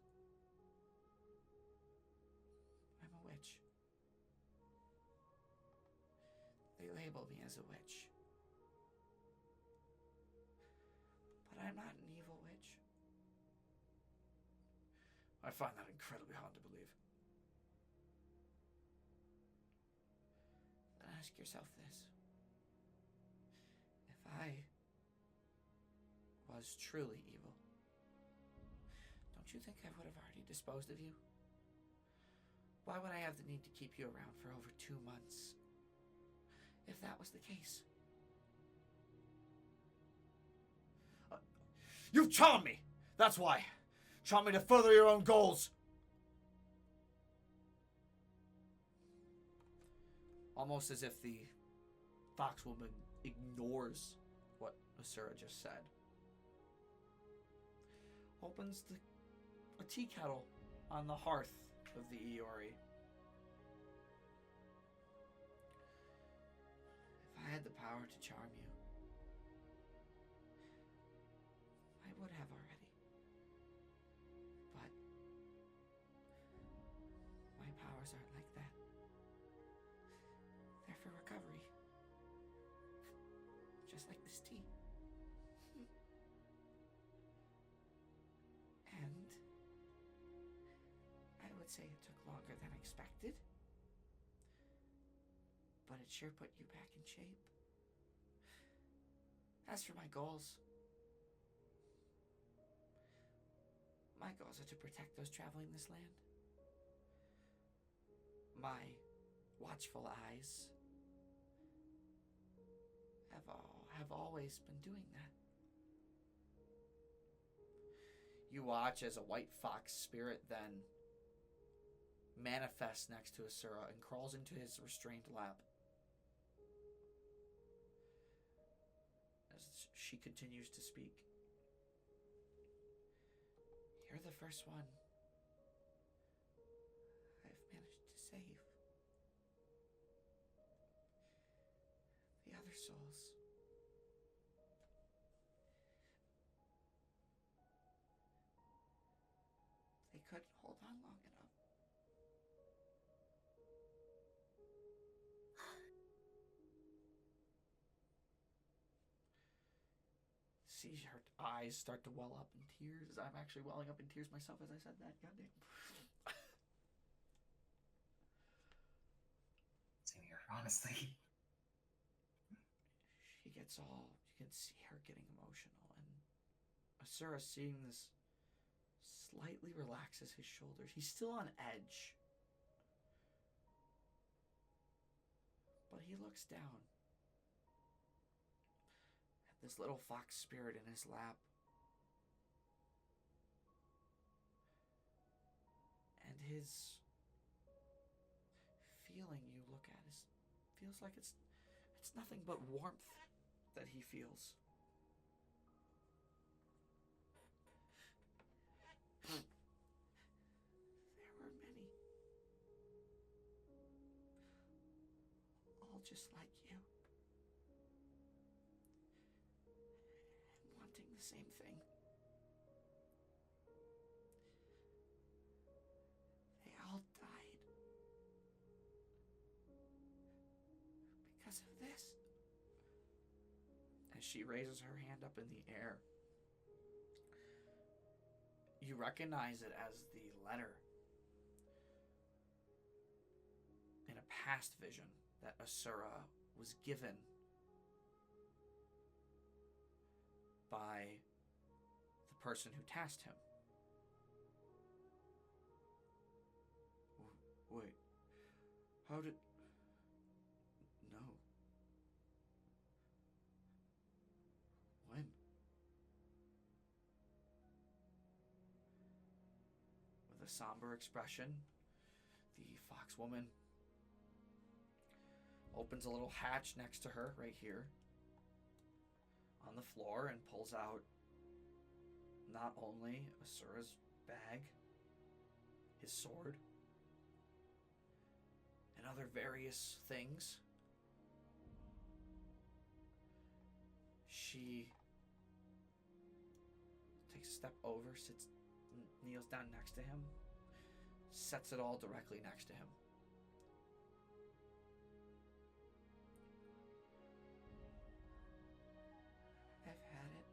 I'm a witch. They label me as a witch. But I'm not an evil witch. I find that incredibly hard to believe. Then ask yourself this. If I was truly evil, don't you think I would have already disposed of you? Why would I have the need to keep you around for over 2 months? If that was the case. You've charmed me! That's why! Charmed me to further your own goals! Almost as if the foxwoman ignores what Asura just said. Opens a tea kettle on the hearth of the Iori. If I had the power to charm you, I would have already. But my powers aren't like that. They're for recovery. Just like this tea. And I would say it took longer than expected. But it sure put you back in shape. As for my goals, my goals are to protect those traveling this land. My watchful eyes have always been doing that. You watch as a white fox spirit then manifests next to Asura and crawls into his restrained lap. As she continues to speak. You're the first one I've managed to save. The other souls. They couldn't hold on long enough. See her eyes start to well up in tears. I'm actually welling up in tears myself as I said that. Goddamn. Same here, honestly. She gets all, you can see her getting emotional, and Asura, seeing this, slightly relaxes his shoulders. He's still on edge, but he looks down at this little fox spirit in his lap, and his feeling, you look at, feels like it's nothing but warmth that he feels. There were many, all just like you, and wanting the same thing. They all died because of this. As she raises her hand up in the air, you recognize it as the letter in a past vision that Asura was given by the person who tasked him. Wait, how did... No. a somber expression, the fox woman opens a little hatch next to her right here on the floor and pulls out not only Asura's bag, his sword, and other various things. She takes a step over, kneels down next to him, sets it all directly next to him. I've had it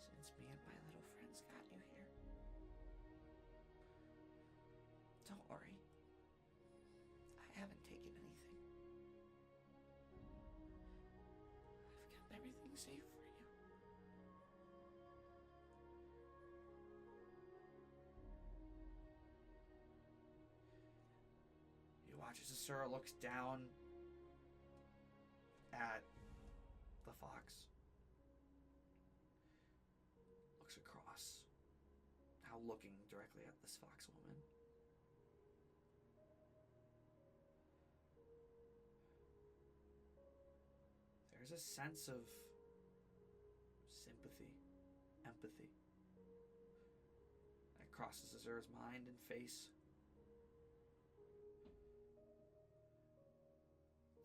since me and my little friends got you here. Don't worry. I haven't taken anything. I've kept everything safe for you. You watch as Asura looks down at the fox. Looks across, now looking directly at this fox woman. There's a sense of sympathy, empathy that crosses Azura's mind and face.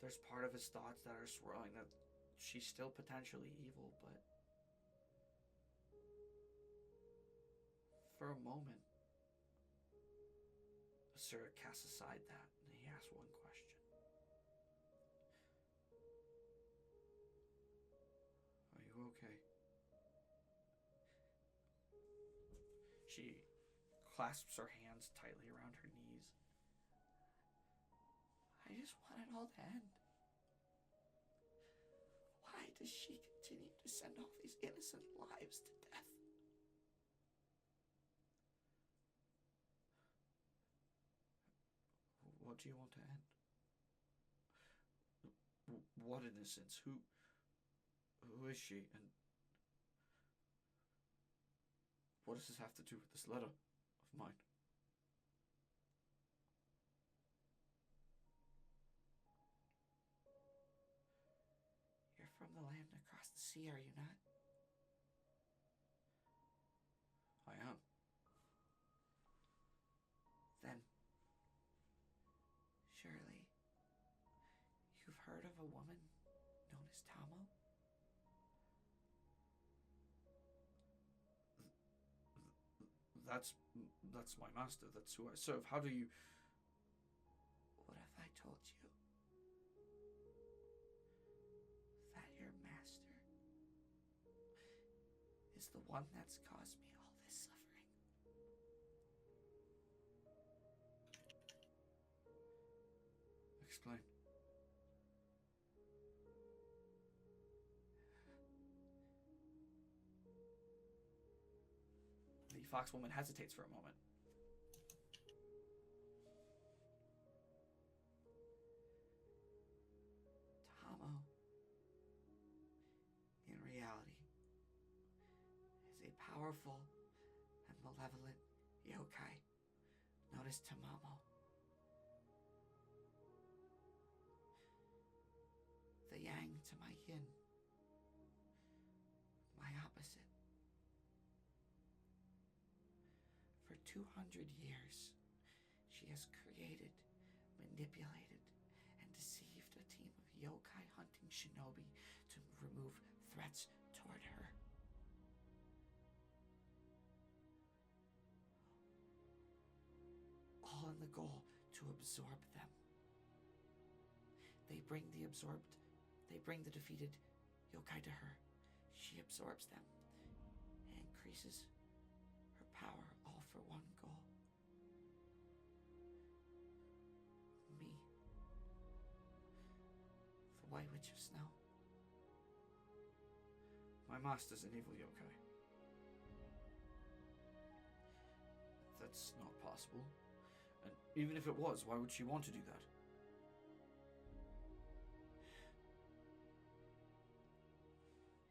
There's part of his thoughts that are swirling that she's still potentially evil, but for a moment, Asura casts aside that and he asks one question. Are you okay? She clasps her hands tightly around her knees. I just want it all to end. Why does she continue to send all these innocent lives to death? What do you want to end? What innocence? Who is she? And what does this have to do with this letter of mine? You're from the land across the sea, are you not? I am. Then, surely, you've heard of a woman known as Tamo? That's my master. That's who I serve. How do you... What if I told you that your master is the one that's caused me all this suffering? Explain. The fox woman hesitates for a moment. Tamo, in reality, is a powerful and malevolent yokai known as Tamamo. The yang to my yin, my opposite. For 200 years, she has created, manipulated, and deceived a team of yokai hunting shinobi to remove threats toward her. All in the goal to absorb them. They bring the defeated yokai to her. She absorbs them and increases her power, all for one goal. Me. The White Witch of Snow. My master's an evil yokai. That's not possible. And even if it was, why would she want to do that?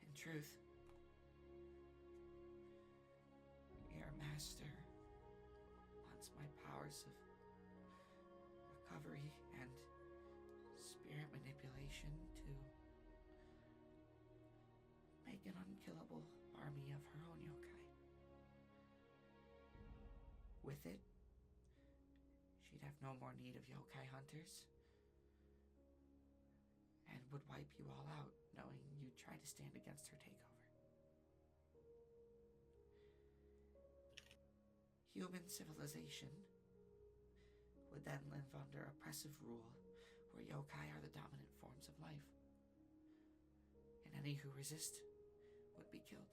In truth, your master wants my powers of recovery and spirit manipulation to make an unkillable army of her own yokai. With it, she'd have no more need of yokai hunters and would wipe you all out, knowing you'd try to stand against her takeover. Human civilization would then live under oppressive rule where yokai are the dominant forms of life, and any who resist would be killed.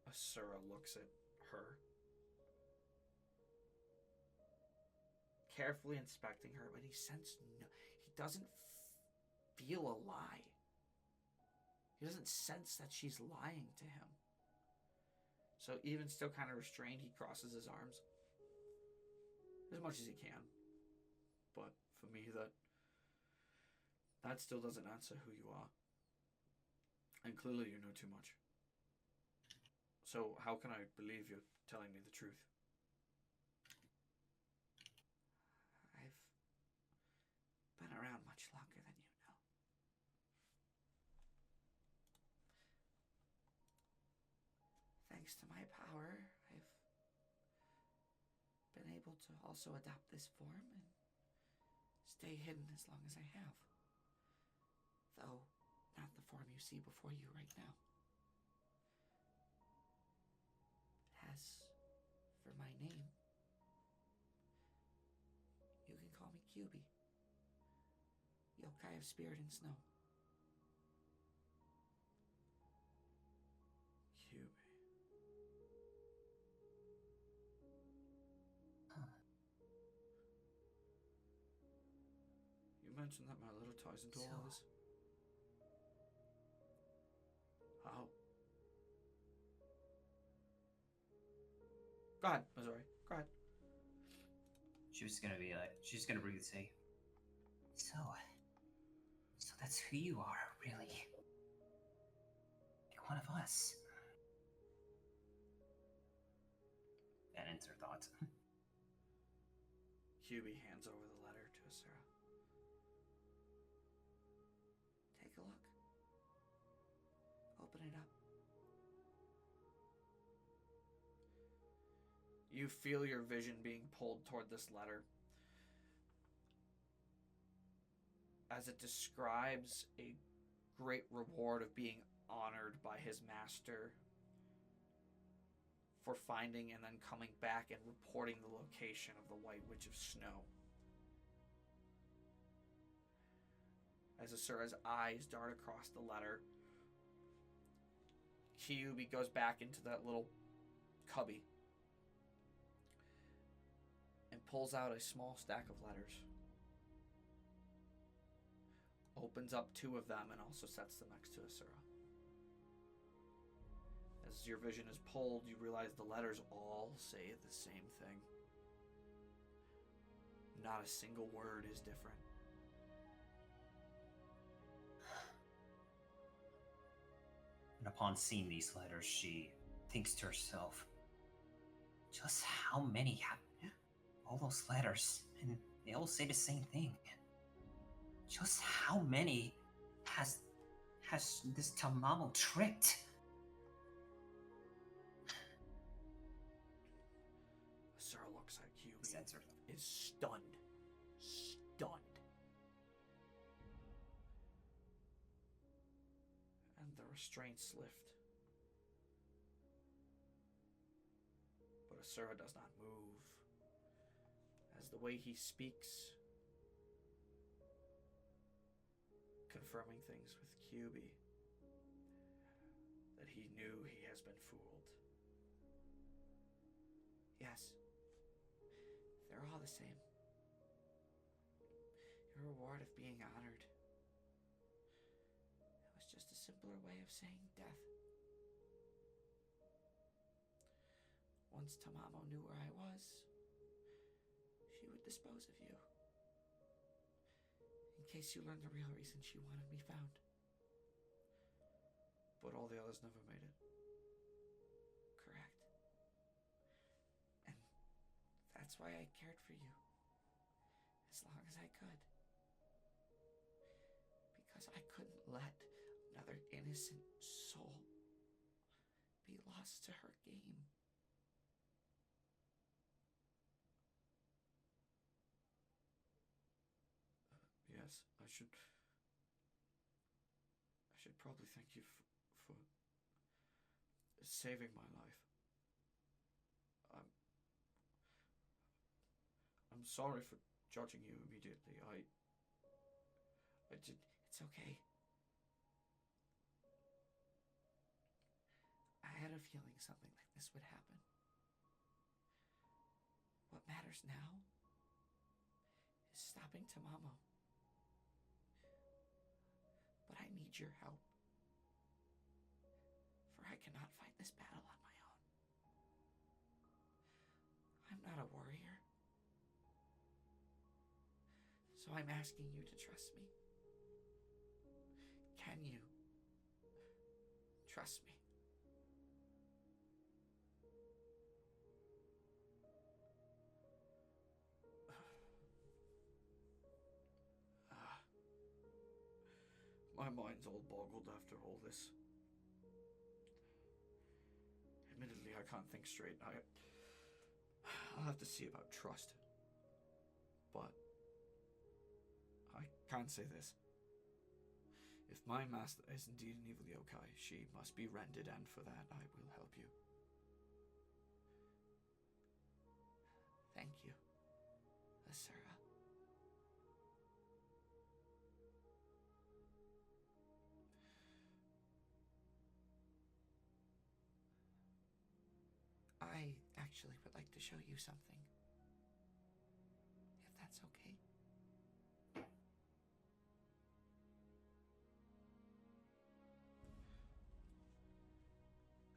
Asura looks at her, carefully inspecting her, but he doesn't feel a lie. He doesn't sense that she's lying to him. So even still kind of restrained, he crosses his arms as much as he can. But for me, that still doesn't answer who you are. And clearly you know too much. So how can I believe you're telling me the truth? I've been around much longer than you know. Thanks to my power, I've been able to also adopt this form and stay hidden as long as I have. Though, not the form you see before you right now. As for my name, you can call me Kyubi, yokai of spirit and snow. Kyubi. You mentioned that my little ties into all this. How? Go ahead, Mizore. Go ahead. She's gonna breathe and say, So that's who you are, really. Like one of us. That ends her thoughts. Kyubi hands over the letter to Asura. Take a look. Open it up. You feel your vision being pulled toward this letter as it describes a great reward of being honored by his master for finding and then coming back and reporting the location of the White Witch of Snow. As Asura's eyes dart across the letter, Kyubi goes back into that little cubby and pulls out a small stack of letters. Opens up 2 of them and also sets them next to Asura. As your vision is pulled, you realize the letters all say the same thing. Not a single word is different. And upon seeing these letters, she thinks to herself, just how many have all those letters, and they all say the same thing. Just how many has this Tamamo tricked? Asura looks at Kyubi, Censored. is stunned. Stunned. And the restraints lift. But Asura does not move. As the way he speaks, confirming things with Kyubi, that he knew he has been fooled. Yes. They're all the same. Your reward of being honored. It was just a simpler way of saying death. once Tamamo knew where I was, she would dispose of you. In case you learned the real reason she wanted me found. But all the others never made it. Correct. And that's why I cared for you. As long as I could. Because I couldn't let another innocent soul be lost to her game. Yes, I should probably thank you for saving my life. I'm sorry for judging you immediately. I did. It's okay. I had a feeling something like this would happen. What matters now is stopping Tamamo. But I need your help. For I cannot fight this battle on my own. I'm not a warrior. So I'm asking you to trust me. Can you trust me? My mind's all boggled after all this. Admittedly, I can't think straight. I'll have to see about trust. But I can say this. If my master is indeed an evil yokai, she must be rended, and for that I will help you. Thank you, Asura. I actually would like to show you something. If that's okay.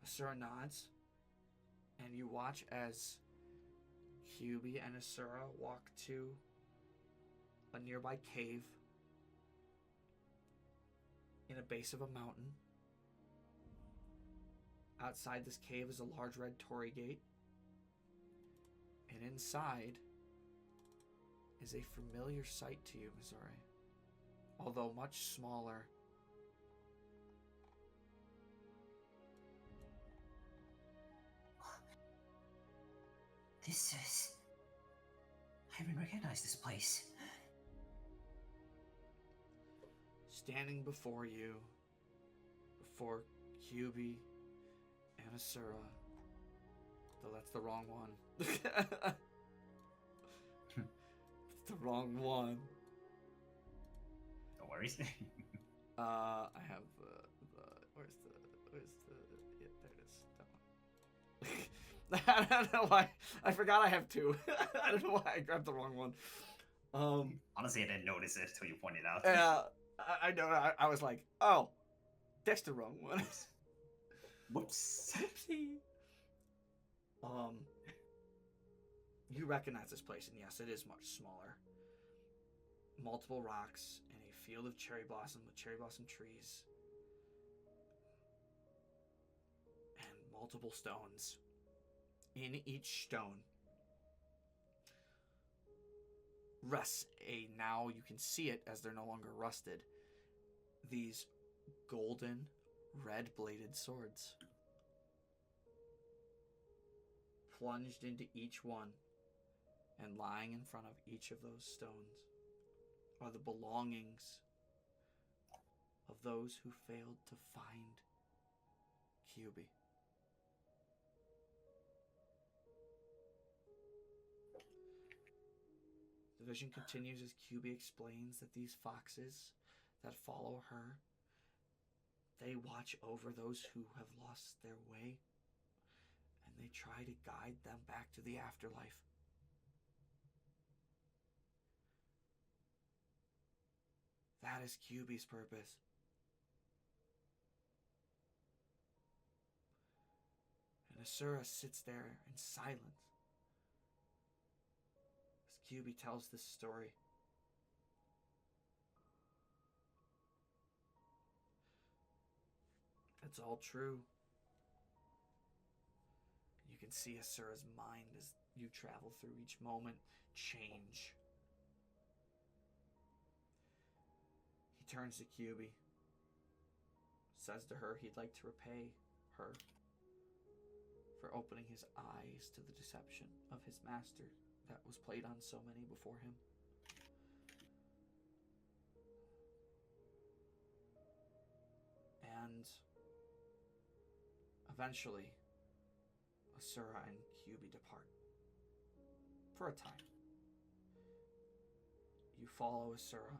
Asura nods, and you watch as Kyubi and Asura walk to a nearby cave in a base of a mountain. Outside this cave is a large red torii gate, and inside is a familiar sight to you, Mizore, although much smaller. This is... I even recognize this place. Standing before you, before Kyubi and Asura, though that's the wrong one. The wrong one. No worries. I have where's the yeah, there it is. That one. I don't know why. I forgot I have two. I don't know why I grabbed the wrong one. Honestly, I didn't notice it until you pointed out. Yeah, I know. I was like, oh, that's the wrong one. Whoops. Whoopsie. You recognize this place, and yes, it is much smaller. Multiple rocks and a field of cherry blossom with cherry blossom trees. And multiple stones. In each stone rests now you can see it as they're no longer rusted, these golden red bladed swords. Plunged into each one and lying in front of each of those stones are the belongings of those who failed to find Kyubi. The vision continues as Kyubi explains that these foxes that follow her, they watch over those who have lost their way, and they try to guide them back to the afterlife. That is Kyubi's purpose. And And Asura sits there in silence as Kyubi tells this story. It's all true. You can see Asura's mind as you travel through each moment change. He turns to Kyubi, says to her he'd like to repay her for opening his eyes to the deception of his master that was played on so many before him. And eventually, Asura and Kyubi depart. For a time. You follow Asura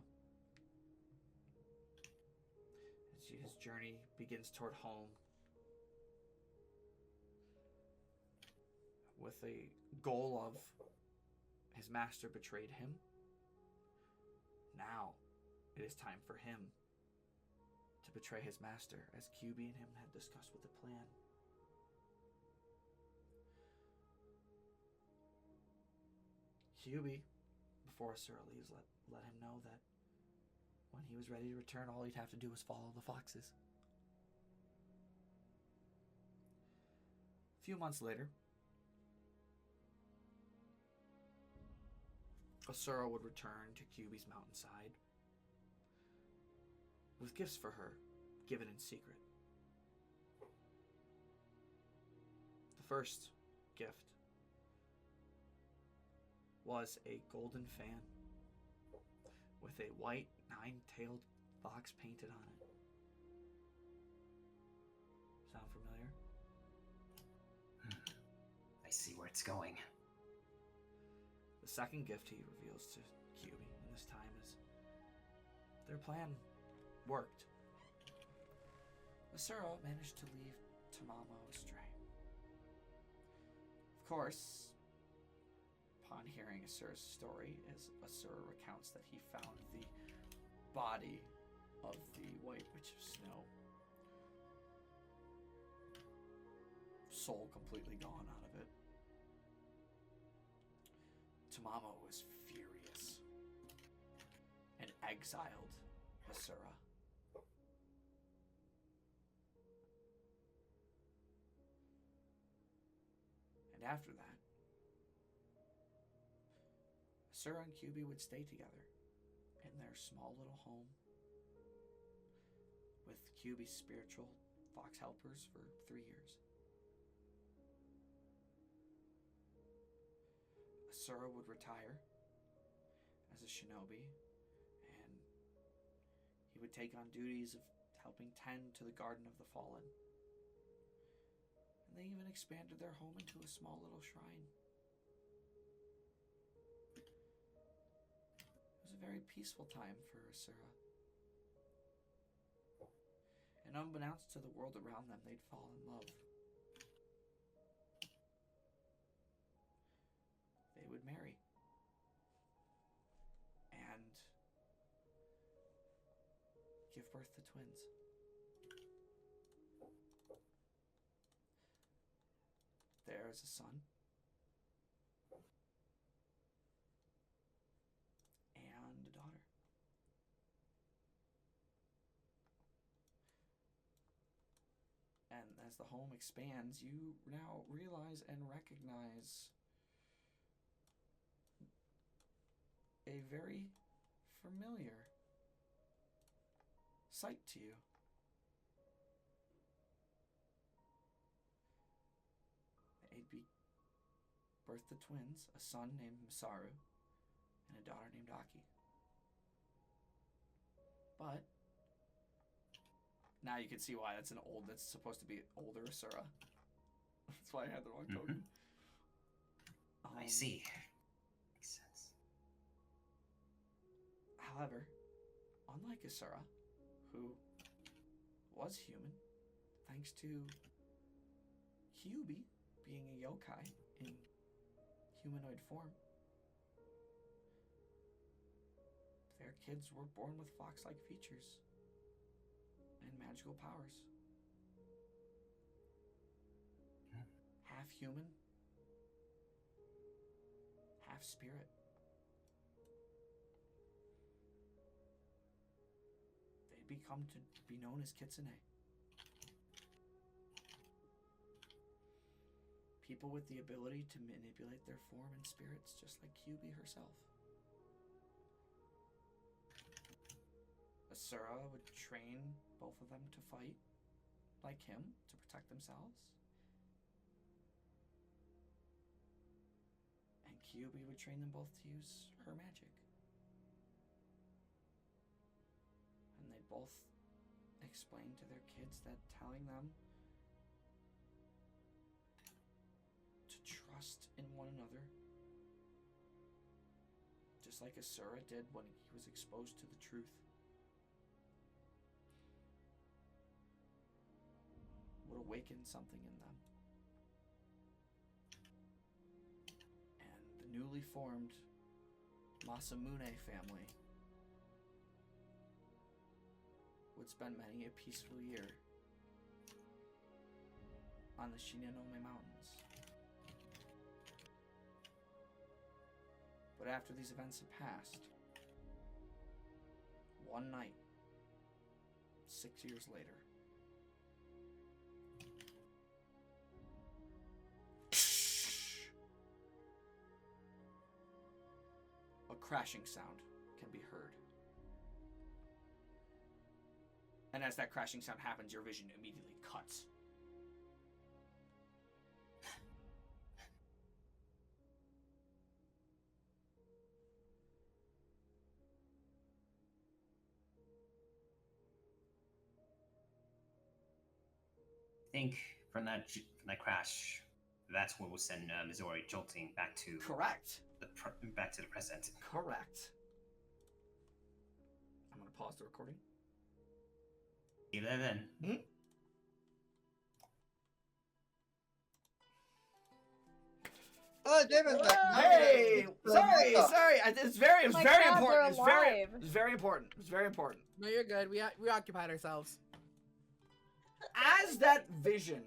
as his journey begins toward home, with a goal of his master betrayed him. Now it is time for him to betray his master, as Kyubi and him had discussed with the plan. Kyubi, before Asura leaves, let him know that when he was ready to return, all he'd have to do was follow the foxes. A few months later, Asura would return to Kyubi's mountainside with gifts for her, given in secret. The first gift was a golden fan with a white nine-tailed fox painted on it. Sound familiar? I see where it's going. The second gift he reveals to Kyubi in this time is their plan worked. Asura managed to leave Tamamo astray. Of course, upon hearing Asura's story, as Asura recounts that he found the body of the White Witch of Snow, soul completely gone out of it, Tamamo was furious and exiled Asura. And after that, Asura and Kyubi would stay together in their small little home with Kyubi's spiritual fox helpers for 3 years. Asura would retire as a shinobi, and he would take on duties of helping tend to the Garden of the Fallen. And they even expanded their home into a small little shrine. It was a very peaceful time for Asura. And unbeknownst to the world around them, they'd fall in love. They would marry. And give birth to twins. There is a son and a daughter. And as the home expands, you now realize and recognize a very familiar sight to you. They'd be birthed to twins, a son named Masaru and a daughter named Aki. But now you can see why that's supposed to be older Asura. That's why I had the wrong token. I see. Makes sense. However, unlike Asura, who was human, thanks to Kyubi being a yokai in humanoid form, their kids were born with fox-like features and magical powers. human, half spirit. They become to be known as kitsune. People with the ability to manipulate their form and spirits, just like Kyubi herself. Asura would train both of them to fight like him to protect themselves. And Kyubi would train them both to use her magic. And they both explain to their kids that telling them to trust in one another, just like Asura did when he was exposed to the truth, would awaken something in them. And the newly formed Masamune family would spend many a peaceful year on the Shinonome Mountains. But after these events had passed, one night, 6 years later, a crashing sound can be heard. And as that crashing sound happens, your vision immediately cuts. I think from that crash, that's what will send Mizore jolting back to Correct. back to the present. Correct. I'm gonna pause the recording. See you then. Oh, David's back. Hey, sorry. It's very Oh my important. God, they're It's very important. It's very important. No, you're good. We occupied ourselves. As that vision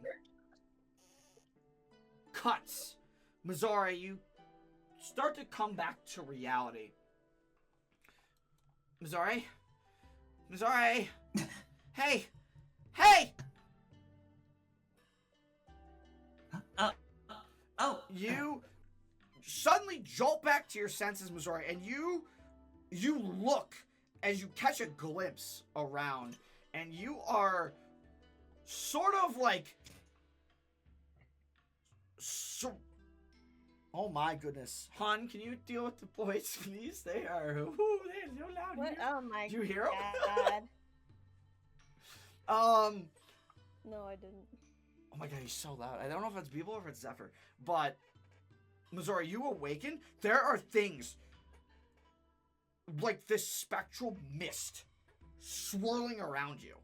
cuts, Mizore, you start to come back to reality. Mizore? Hey! You suddenly jolt back to your senses, Mizore, and you look as you catch a glimpse around, and you are sort of like... Oh my goodness. Hun, can you deal with the boys, please? They're so loud What? here. Oh my Do you hear God. them? No, I didn't. Oh my god, he's so loud. I don't know if it's Beeble or if it's Zephyr, but Mizore, you awaken. There are things like this spectral mist swirling around you.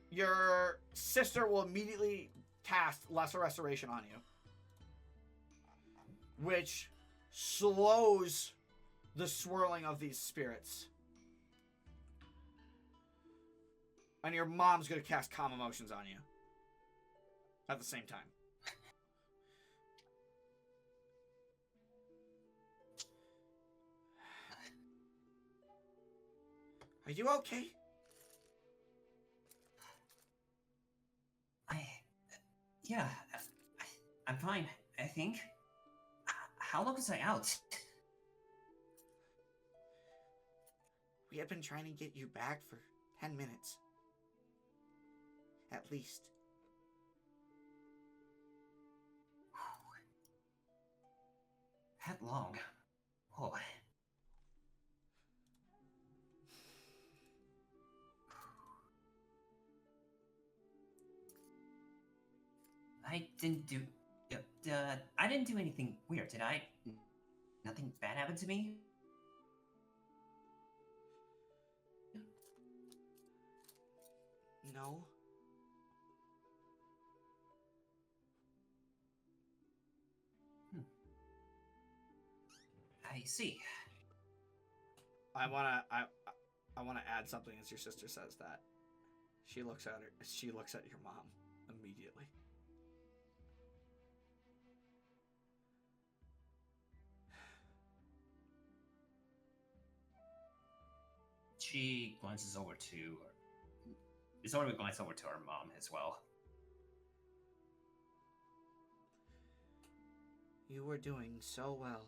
Your sister will immediately cast Lesser Restoration on you, which slows the swirling of these spirits. And your mom's gonna cast Calm Emotions on you at the same time. Are you okay? Yeah, I'm fine, I think. How long was I out? We had been trying to get you back for 10 minutes. At least. That long? Oh. I didn't do anything weird, did I? Nothing bad happened to me? No. I see. I wanna add something as your sister says that. She looks at her. She looks at your mom immediately. She glances over to. Mizore would glance over to her mom as well. You were doing so well.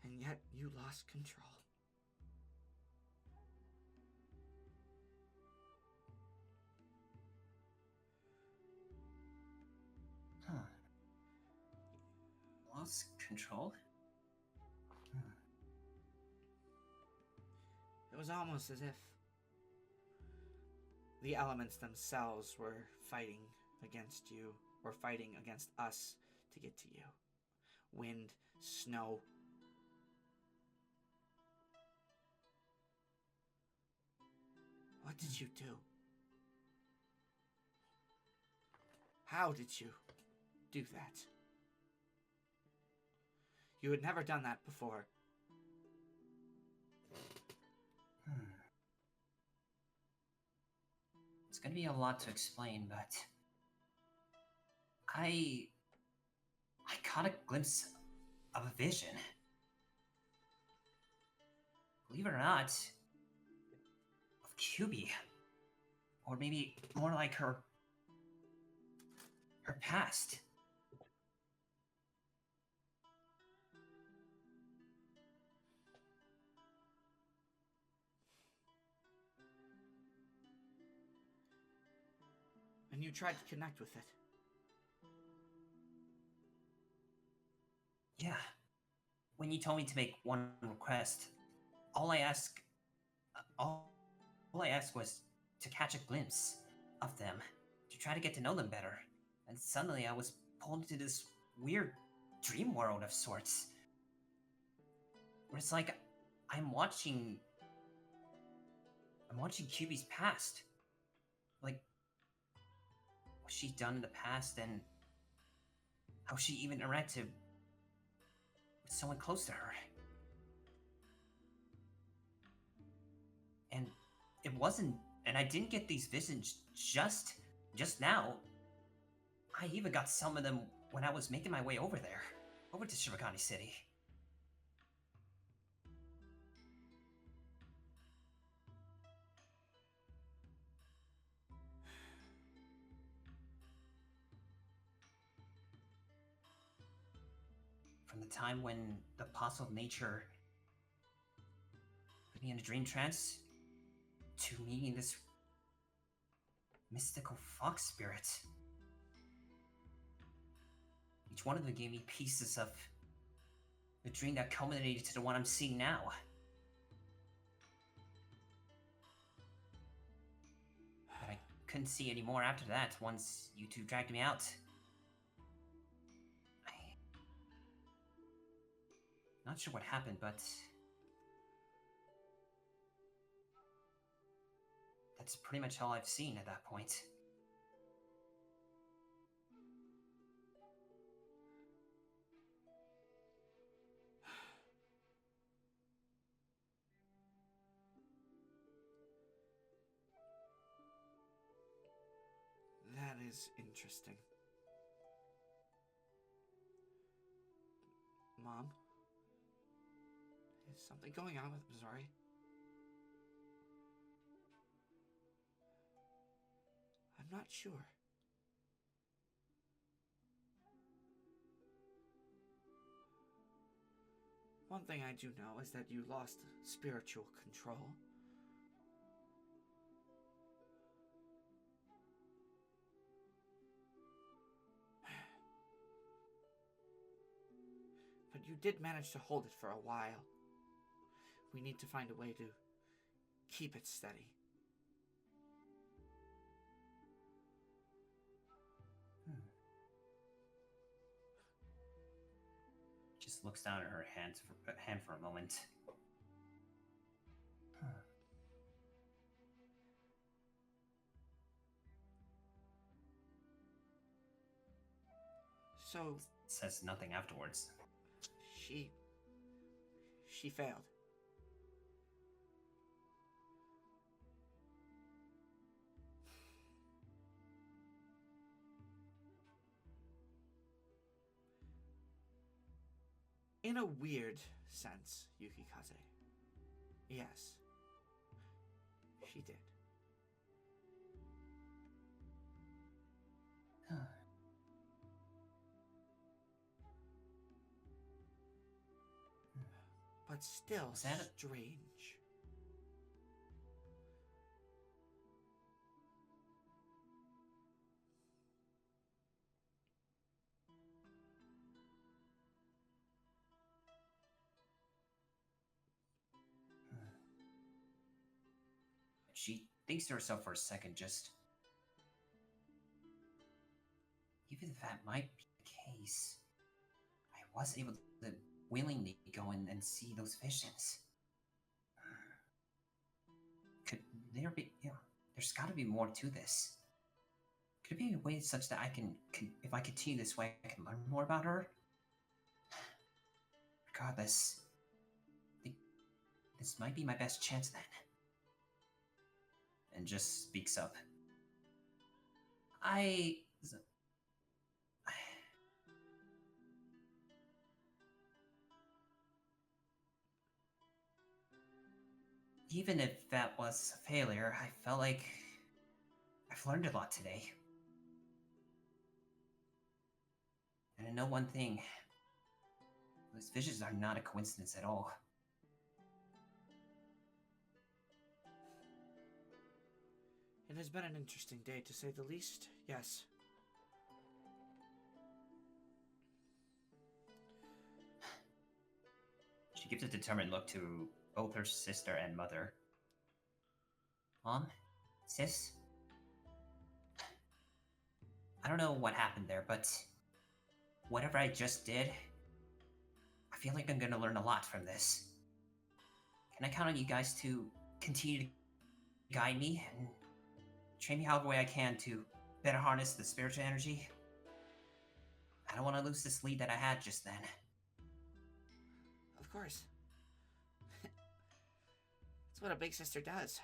And yet you lost control. Huh. Lost control? It was almost as if the elements themselves were fighting against you, or fighting against us to get to you. Wind, snow. What did you do? How did you do that? You had never done that before. It's gonna be a lot to explain, but I caught a glimpse of a vision. Believe it or not, of QB. Or maybe more like her past. And you tried to connect with it. Yeah. When you told me to make one request, all I asked was to catch a glimpse of them, to try to get to know them better. And suddenly I was pulled into this weird dream world of sorts. Where it's like I'm watching QB's past. Like what she'd done in the past and how she even interacted with someone close to her. And it wasn't, and I didn't get these visions just now. I even got some of them when I was making my way over to Shirogane City. From the time when the apostle of nature put me in a dream trance, to meeting this mystical fox spirit. Each one of them gave me pieces of the dream that culminated to the one I'm seeing now. But I couldn't see any more after that once you two dragged me out. Not sure what happened, but that's pretty much all I've seen at that point. That is interesting. Mom? Is something going on with Mizore? I'm not sure. One thing I do know is that you lost spiritual control. But you did manage to hold it for a while. We need to find a way to keep it steady. Just looks down at her hand for a moment. So, Says nothing afterwards. she failed. In a weird sense, Yukikaze. Yes. She did. But still Was that strange. She thinks to herself for a second, just. Even if that might be the case, I was able to willingly go in and see those visions. Could there be. There's gotta be more to this. Could it be a way such that I can if I continue this way, I can learn more about her? Regardless, I think this might be my best chance then. And just speaks up. Even if that was a failure, I felt like I've learned a lot today. And I know one thing. Those visions are not a coincidence at all. It has been an interesting day, to say the least. Yes. She gives a determined look to both her sister and mother. Mom? Sis? I don't know what happened there, but whatever I just did, I feel like I'm gonna learn a lot from this. Can I count on you guys to continue to guide me and train me however way I can to better harness the spiritual energy? I don't want to lose this lead that I had just then. Of course. That's what a big sister does.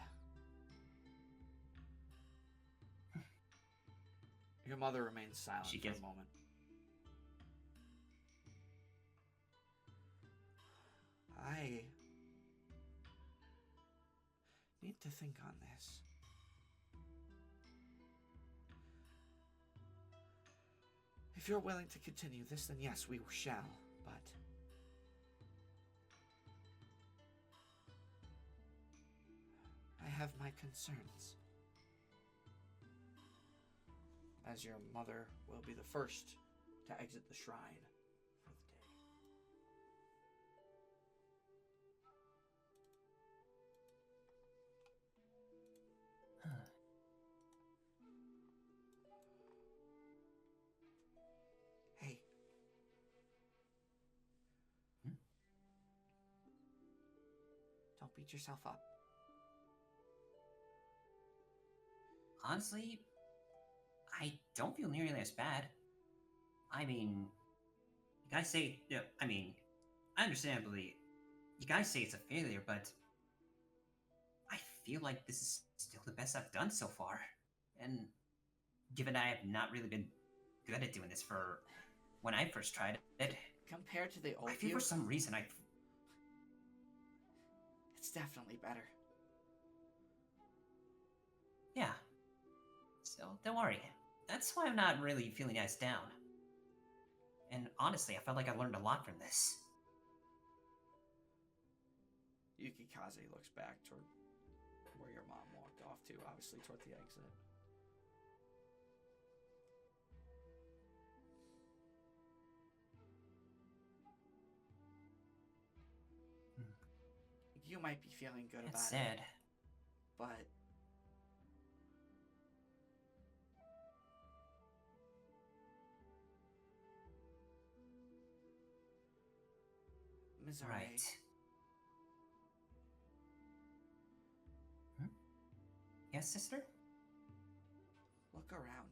Your mother remains silent for a moment. I need to think on this. If you're willing to continue this, then yes, we shall, but I have my concerns. As your mother will be the first to exit the shrine for the day. Hey. Don't beat yourself up. Honestly, I don't feel nearly as bad. I mean, you guys say, understandably, you guys say it's a failure, but I feel like this is still the best I've done so far. And given I have not really been good at doing this for when I first tried it, compared to the old I feel for some reason it's definitely better. Yeah. So, don't worry. That's why I'm not really feeling as down. And honestly, I felt like I learned a lot from this. Yukikaze looks back toward where your mom walked off to, obviously toward the exit. You might be feeling good about That's it, sad. but Mizore, Right. Yes, sister? look around.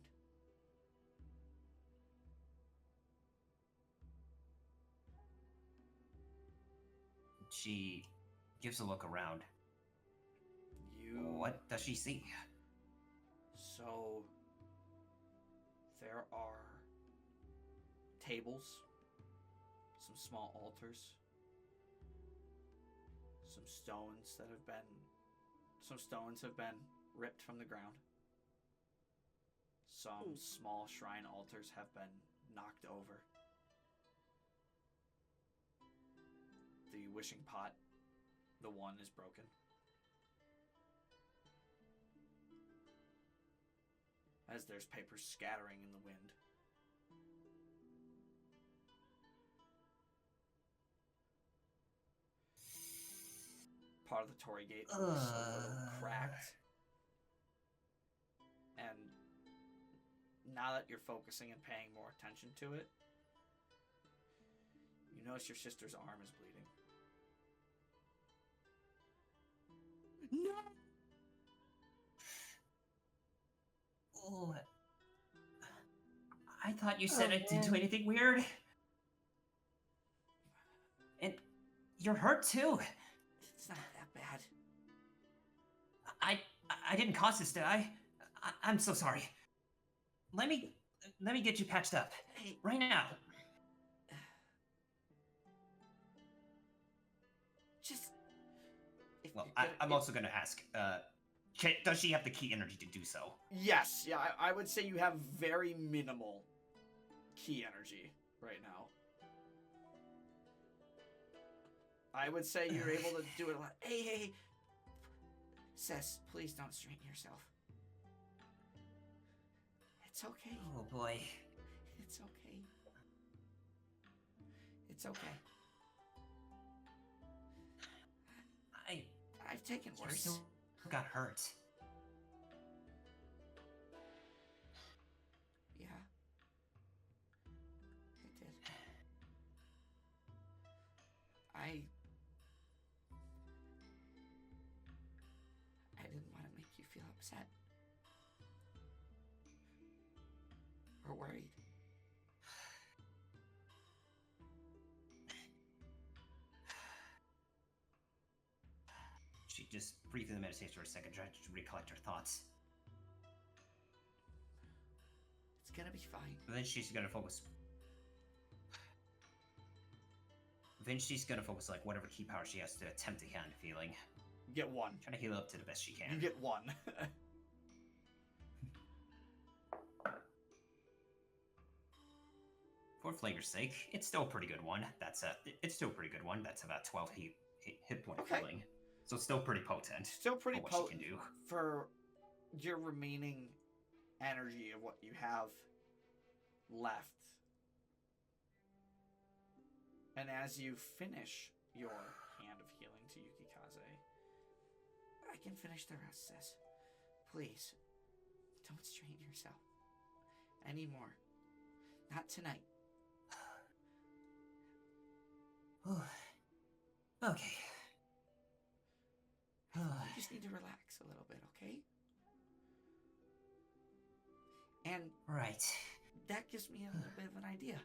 She gives a look around. What does she see? So, there are tables some small altars, some stones have been ripped from the ground. Some small shrine altars have been knocked over. The wishing pot, the one is broken. As there's papers scattering in the wind. Part of the Torii gate looks a little cracked. And now that you're focusing and paying more attention to it, you notice your sister's arm is bleeding. No! Oh, I thought you said I didn't do anything weird. And you're hurt too. It's not that bad. I didn't cause this, did I? I'm so sorry. Let me get you patched up. Hey. Right now. Just... Well, I'm also gonna ask, does she have the key energy to do so? Yes, yeah, I would say you have very minimal key energy right now. I would say you're able to do it a lot. Hey. Sis, please don't straighten yourself. It's okay. Oh boy. It's okay. It's okay. I've taken You worse. still got hurt. Yeah. It did. I didn't want to make you feel upset. Or worried. She just briefly meditates for a second, trying to recollect her thoughts. It's gonna be fine. Then she's gonna focus. Then she's gonna focus like whatever key power she has to attempt to heal the feeling. You get one. Trying to heal up to the best she can. You get one. For flavor's sake, it's still a pretty good one. It's still a pretty good one. That's about 12 hit point Okay. healing. So it's still pretty potent. Still pretty for what she potent can do. for your remaining energy of what you have left. And as you finish your hand of healing to Yukikaze, I can finish the rest, sis. Please, don't strain yourself anymore. Not tonight. Okay. You just need to relax a little bit, okay? And Right. that gives me a little bit of an idea.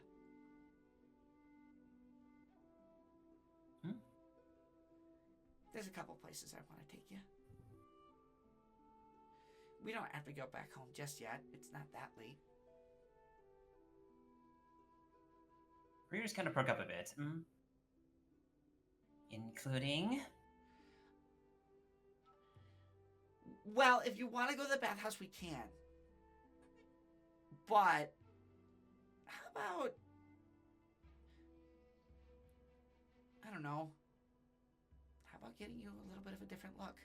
There's a couple places I want to take you. We don't have to go back home just yet. It's not that late. Her ears kind of perk up a bit. Including... Well, if you want to go to the bathhouse, we can. But how about... I don't know. How about getting you a little bit of a different look?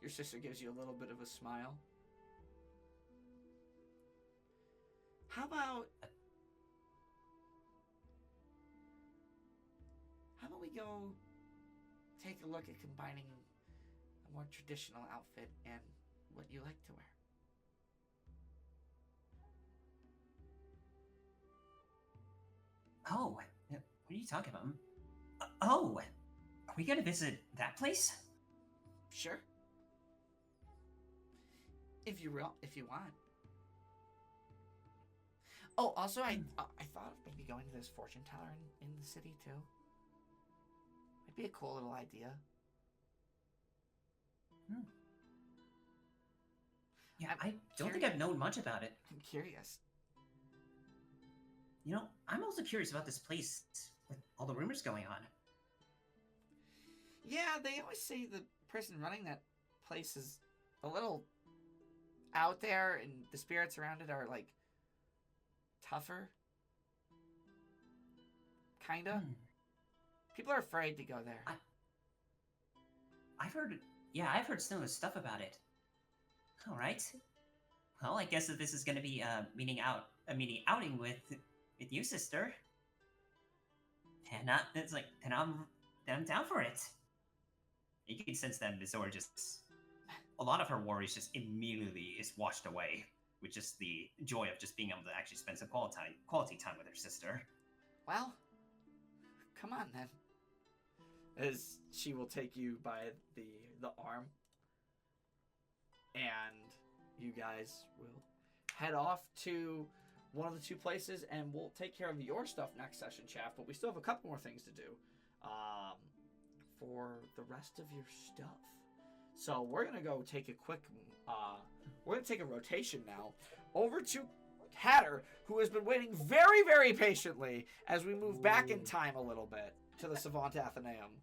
your sister gives you a little bit of a smile. How about we go take a look at combining a more traditional outfit and what you like to wear? Oh, what are you talking about? Oh, are we gonna visit that place? Sure. If you want. Oh, also, I thought of maybe going to this fortune teller in the city too. Might be a cool little idea. Yeah, I don't think I've known much about it. I'm curious. You know, I'm also curious about this place with all the rumors going on. Yeah, they always say the person running that place is a little out there, and the spirits around it are like tougher. Kinda. Hmm. People are afraid to go there. I've heard some of the stuff about it. All right. Well, I guess that this is going to be a meeting outing with you, sister. And I'm down for it. You can sense that Mizore just a lot of her worries just immediately is washed away with just the joy of just being able to actually spend some quality time with her sister. Well, come on then. As she will take you by the arm, and you guys will head off to one of the two places, and we'll take care of your stuff next session, Chaff. But we still have a couple more things to do for the rest of your stuff. So we're gonna go take a quick. We're gonna take a rotation now over to Hatter, who has been waiting very, very patiently as we move back in time a little bit to the Savant Athenaeum.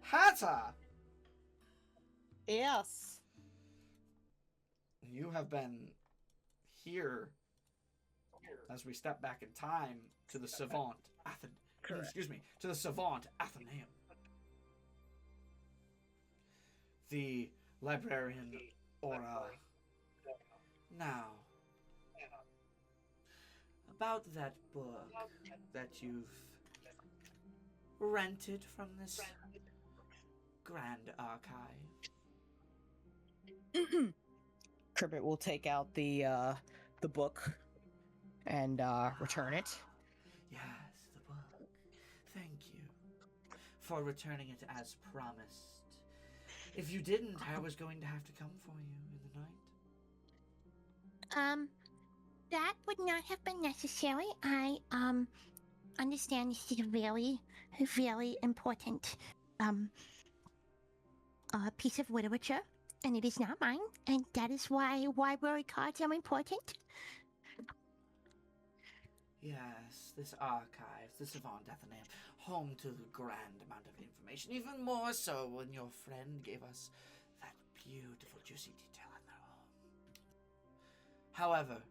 Hatta! Yes. You have been here as we step back in time to the Savant to the Savant Athenaeum. The librarian Aura. Now, about that book that you've rented from this grand archive. Cribbit will take out the book and return it. Yes, the book. Thank you for returning it as promised. If you didn't, I was going to have to come for you in the night. That would not have been necessary. I understand this is a very, very important piece of literature, and it is not mine, and that is why library cards are important. Yes, this archive, the Savant Athenaeum, home to the grand amount of information, even more so when your friend gave us that beautiful, juicy detail in their home. However,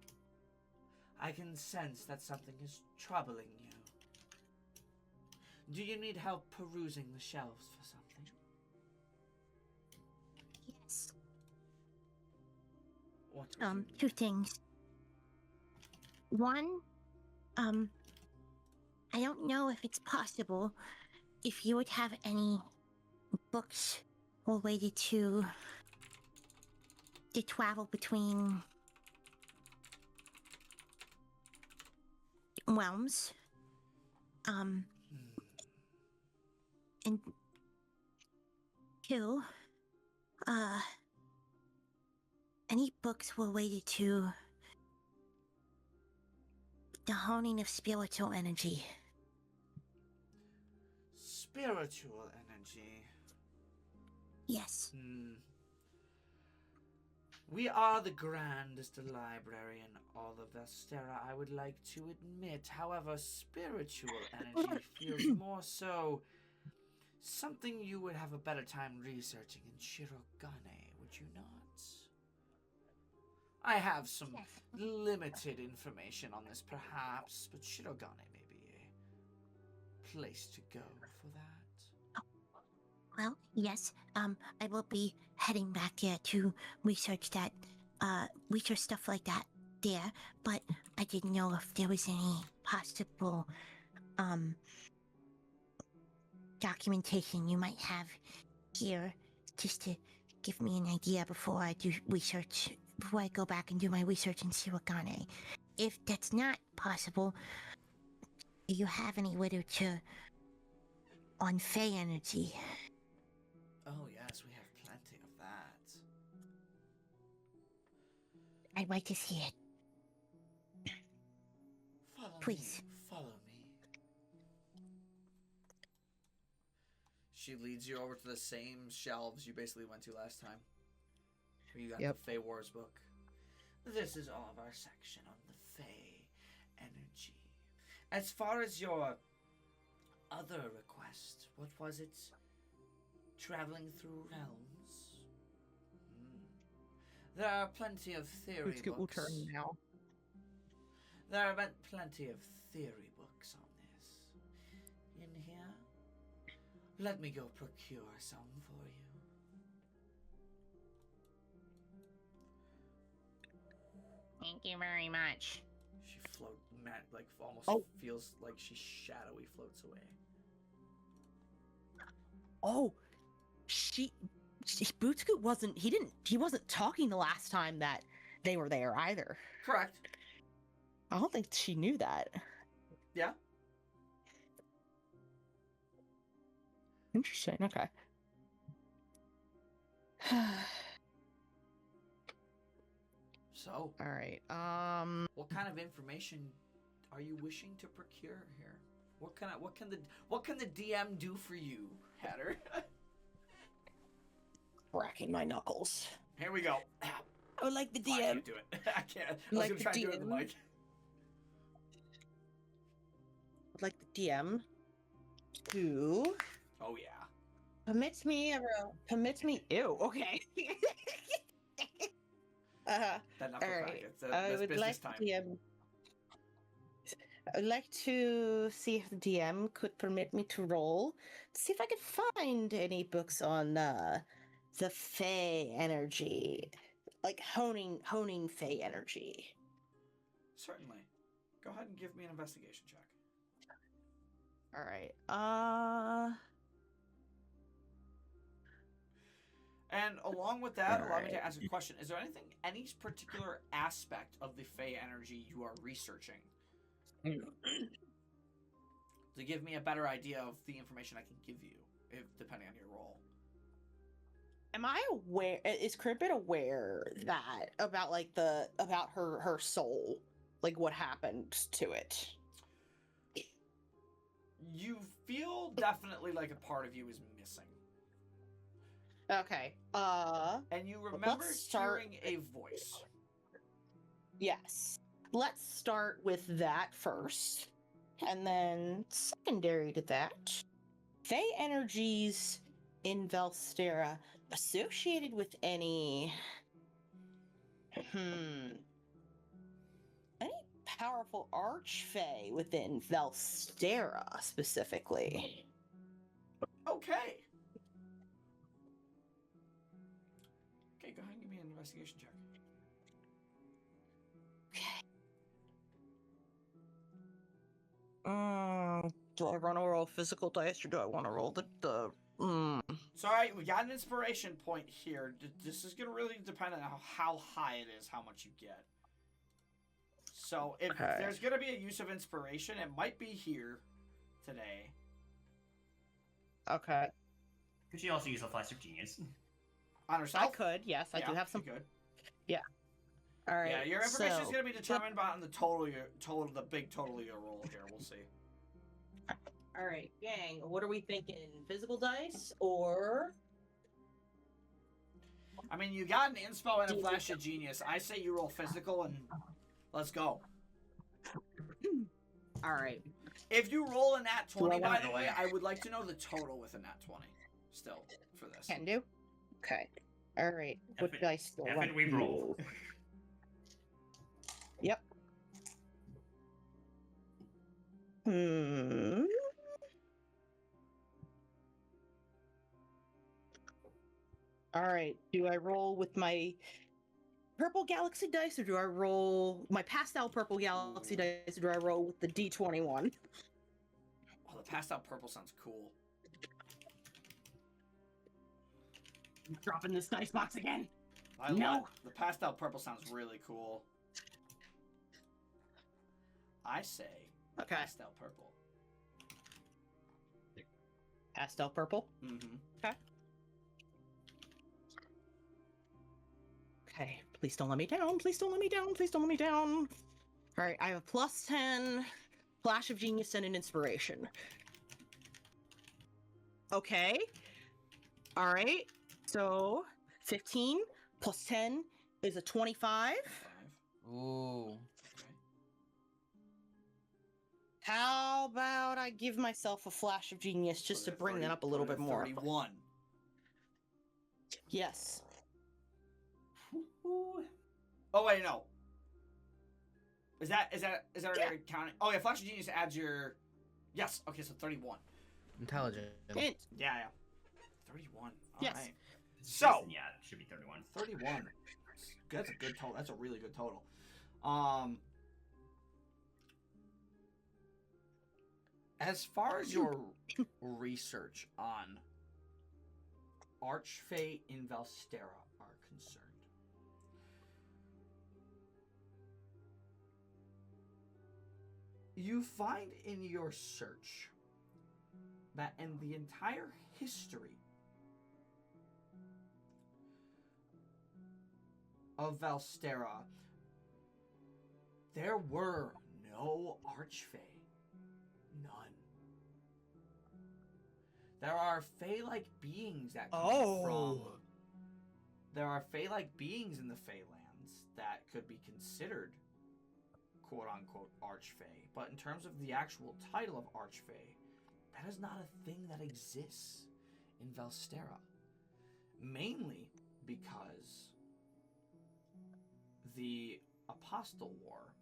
I can sense that something is troubling you. Do you need help perusing the shelves for something? Yes. What would you need? Two things. One, I don't know if it's possible if you would have any books related to the travel between realms. And two, any books related to the honing of spiritual energy. Spiritual energy. Yes. We are the grandest library in all of Vestera, I would like to admit. However, spiritual energy feels more so something you would have a better time researching in Shirogane, would you not? I have some limited information on this, perhaps, but Shirogane may be a place to go for that. Well, yes. I will be heading back there to research that, research stuff like that there. But I didn't know if there was any possible, documentation you might have here, just to give me an idea before I do research. Before I go back and do my research in Shirogane. If that's not possible, do you have any literature on Fey energy? Oh yes, we have plenty of that. I'd like to see it. Please. Follow me. She leads you over to the same shelves you basically went to last time. Where you got the Fey Wars book. this is all of our section on the Fey energy. As far as your other request, what was it? Traveling through realms? There are plenty of theory Let's get books. turn now. There are plenty of theory books on this. In here, let me go procure some for you. Thank you very much. She almost Oh. feels like she shadowy floats away. Oh, Bootscoot he wasn't talking the last time that they were there either. Correct. I don't think she knew that. Yeah. Interesting. Okay. So, All right. what kind of information are you wishing to procure here? What can the DM do for you, Hatter? Cracking my knuckles. Here we go. I would like the Oh, I DM. can't do it. I can't. I was Like gonna the try and do it in the DM. mic. Would like the DM to Oh yeah. permit me. Ew. Okay. That knuckle All crack. right. That's I would business like time. the DM. I would like to see if the DM could permit me to roll to see if I could find any books on the Fey energy, like honing Fey energy. Certainly. Go ahead and give me an investigation check. All right. And along with that, allow me Alright. to ask a question. Is there any particular aspect of the Fey energy you are researching? To give me a better idea of the information I can give you, depending on your role. Am I aware? Is Cribbit aware that about her soul, like what happened to it? You feel definitely like a part of you is missing. Okay. And you remember let's start- hearing a voice. Yes. Let's start with that first. And then secondary to that, Fey energies in Vestadt associated with any powerful archfey within Vestadt specifically. Okay. Okay, go ahead and give me an investigation check. Do I want to roll physical dice or do I want to roll the So, alright, we got an inspiration point here. This is going to really depend on how high it is, how much you get. So, if Okay. there's going to be a use of inspiration, it might be here today. Okay. Could you also use a flash of genius? On herself? I could, yes, I do have some. You could. All right. Yeah, your information is so- going to be determined by the the big total of your roll here. We'll see. All right, gang. What are we thinking? Physical dice or? I mean, you got an inspo and a flash of genius. I say you roll physical and let's go. All right. If you roll a nat 20, by want- the way, I would like to know the total with a nat 20 still for this. Can do. Okay. All right. What Evan- dice do I Evan, want we to roll. use? Yep. All right. Do I roll with my purple galaxy dice or do I roll my pastel purple galaxy dice or do I roll with the D21? Oh, the pastel purple sounds cool. Dropping this dice box again. No. The pastel purple sounds really cool. I say Okay. pastel purple. Pastel purple. Mm-hmm. Okay, please don't let me down. Please don't let me down. Please don't let me down. All right, I have a plus 10, flash of genius, and an inspiration. Okay. All right. So 15 plus 10 is a 25. Ooh. Okay. How about I give myself a flash of genius just to Put it at bring 30 that up a little put it bit at more? 31. Yes. Oh wait, no. Is that Yeah. counting? Oh yeah, Flash of Genius adds your. Yes. Okay, so 31. Intelligent. And Yeah. 31. All Yes. right. So yeah, it should be 31. 31. That's a good total. That's a really good total. As far as your research on Archfey in Valstera are concerned, you find in your search that in the entire history of Valstera, there were no Archfey. None. There are Fey-like beings that come from. There are Fey-like beings in the Feylands that could be considered quote-unquote Archfey, but in terms of the actual title of Archfey, that is not a thing that exists in Valstera. Mainly because the Apostle War,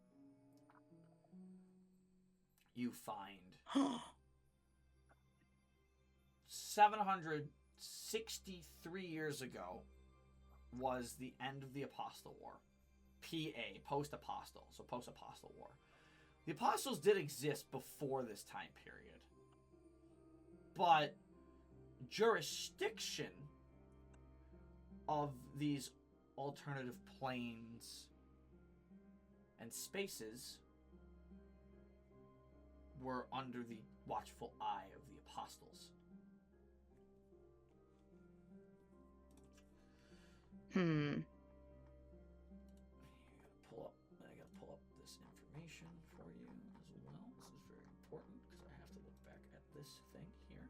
you find 763 years ago was the end of the Apostle War. PA, post-Apostle, so post-Apostle War. The Apostles did exist before this time period. But jurisdiction of these alternative planes and spaces were under the watchful eye of the Apostles. I gotta pull up this information for you as well. This is very important because I have to look back at this thing here.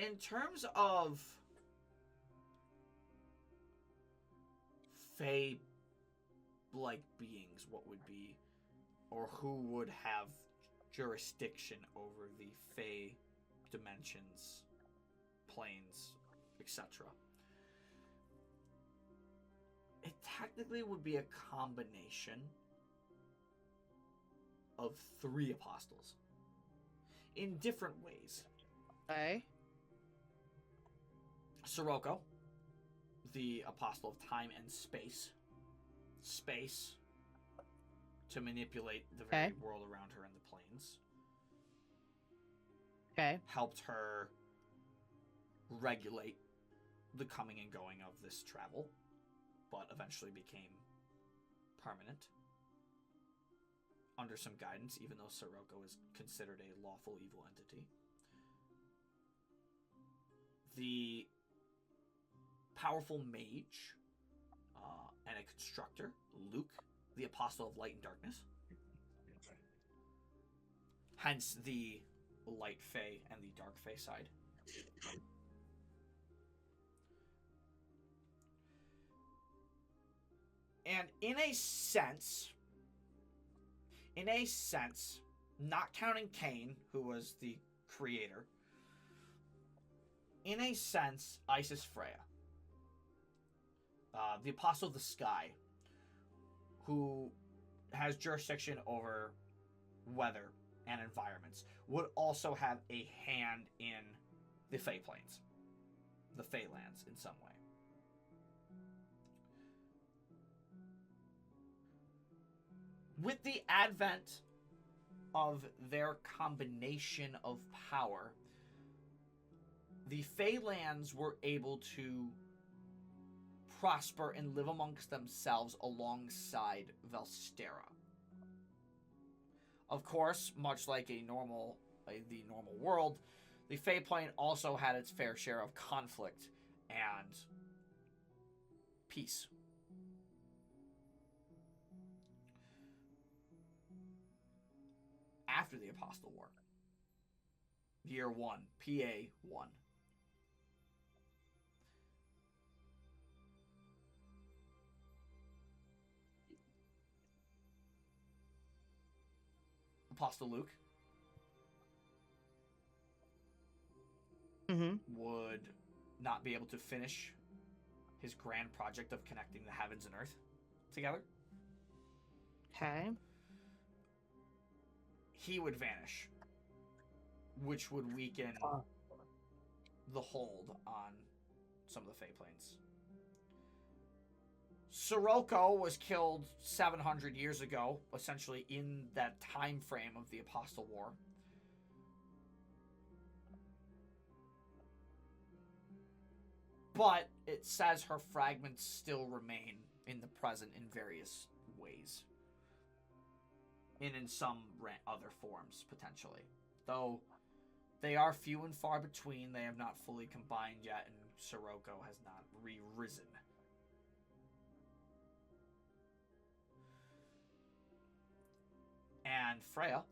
In terms of Fey-like beings, what would be, or who would have jurisdiction over the Fey dimensions, planes, etc. It technically would be a combination of 3 apostles in different ways. Okay. Sirocco, the apostle of time and space. Space to manipulate the very world around her and the planes. Okay. Helped her regulate the coming and going of this travel, but eventually became permanent under some guidance, even though Sirocco is considered a lawful evil entity. The powerful mage and a constructor, Luke, the apostle of light and darkness. Hence the light fae and the dark fae side. And in a sense, not counting Cain, who was the creator, in a sense, Isis Freya, the apostle of the sky, who has jurisdiction over weather and environments, would also have a hand in the Fey Plains, the Fey lands, in some way. With the advent of their combination of power, the Fey lands were able to prosper and live amongst themselves alongside Valstera. Of course, much like the normal world, the Fey plane also had its fair share of conflict and peace. After the Apostle War, year 1, PA 1, Apostle Luke Mm-hmm. would not be able to finish his grand project of connecting the heavens and earth together. Okay. He would vanish, which would weaken the hold on some of the Fey Plains. Sirocco was killed 700 years ago, essentially in that time frame of the Apostle War. But it says her fragments still remain in the present in various ways. And in some other forms, potentially. Though they are few and far between, they have not fully combined yet, and Sirocco has not re-risen. And Freya.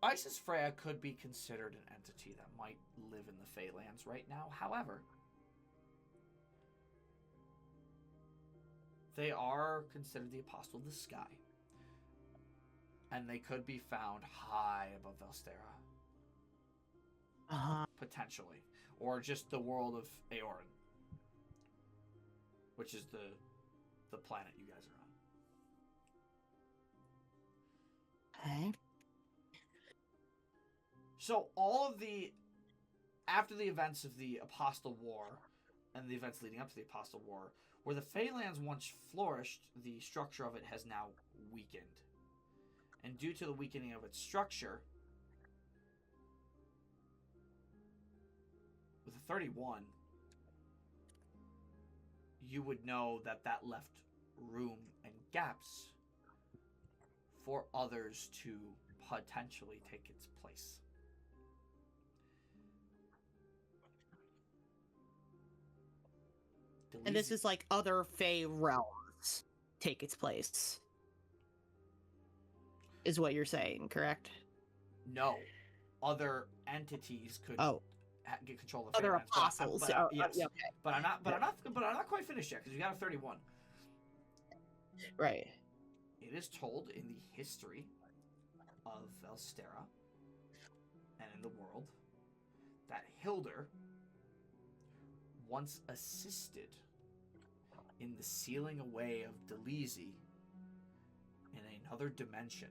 Isis Freya could be considered an entity that might live in the Feylands right now. However, they are considered the Apostle of the Sky. And they could be found high above Vestadt. Uh-huh. Potentially. Or just the world of Aorin. Which is the planet you guys are on. Okay. So all of the... After the events of the Apostle War, and the events leading up to the Apostle War, where the Feylands once flourished, the structure of it has now weakened. And due to the weakening of its structure, with a 31, you would know that that left room and gaps for others to potentially take its place. And this is like other Fey realms take its place. Is what you're saying, correct? No. Other entities could get control of the other Feylands, apostles. Yes. Yeah, okay. But I'm not quite finished yet because you got a 31. Right. It is told in the history of Vestadt and in the world that Hildur once assisted in the sealing away of Delizy in another dimension.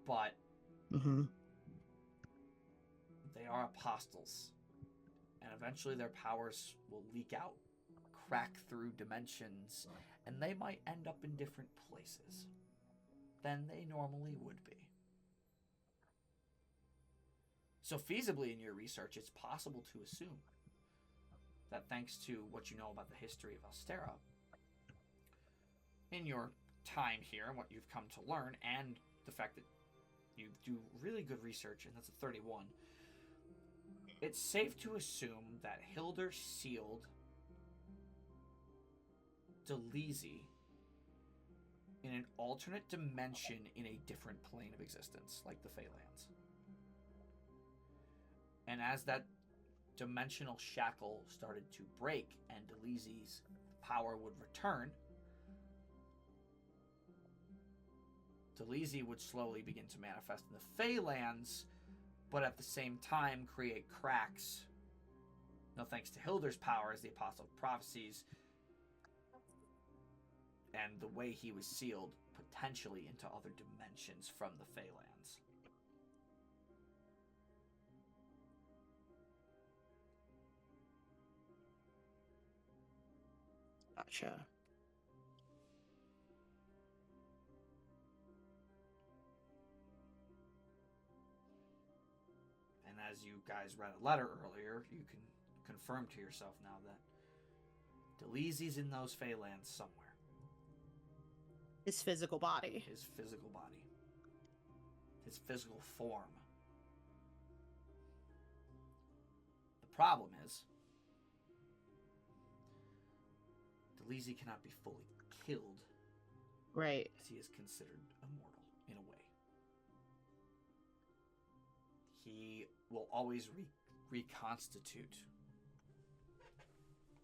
But they are apostles, and eventually their powers will leak out, crack through dimensions, and they might end up in different places than they normally would be. So feasibly in your research, it's possible to assume that thanks to what you know about the history of Vestadt, in your time here and what you've come to learn, and the fact that you do really good research, and that's a 31, it's safe to assume that Hildur sealed Delizy in an alternate dimension in a different plane of existence, like the Feylands. And as that dimensional shackle started to break and Delizy's power would return, Delizy would slowly begin to manifest in the Feylands, but at the same time create cracks. No thanks to Hildur's power as the Apostle of Prophecies, and the way he was sealed potentially into other dimensions from the Feylands. Gotcha. And as you guys read a letter earlier, you can confirm to yourself now that Delizy's in those Feylands somewhere. His physical body. His physical body. His physical form. The problem is, Delizy cannot be fully killed. Right. As he is considered immortal, in a way. He will always reconstitute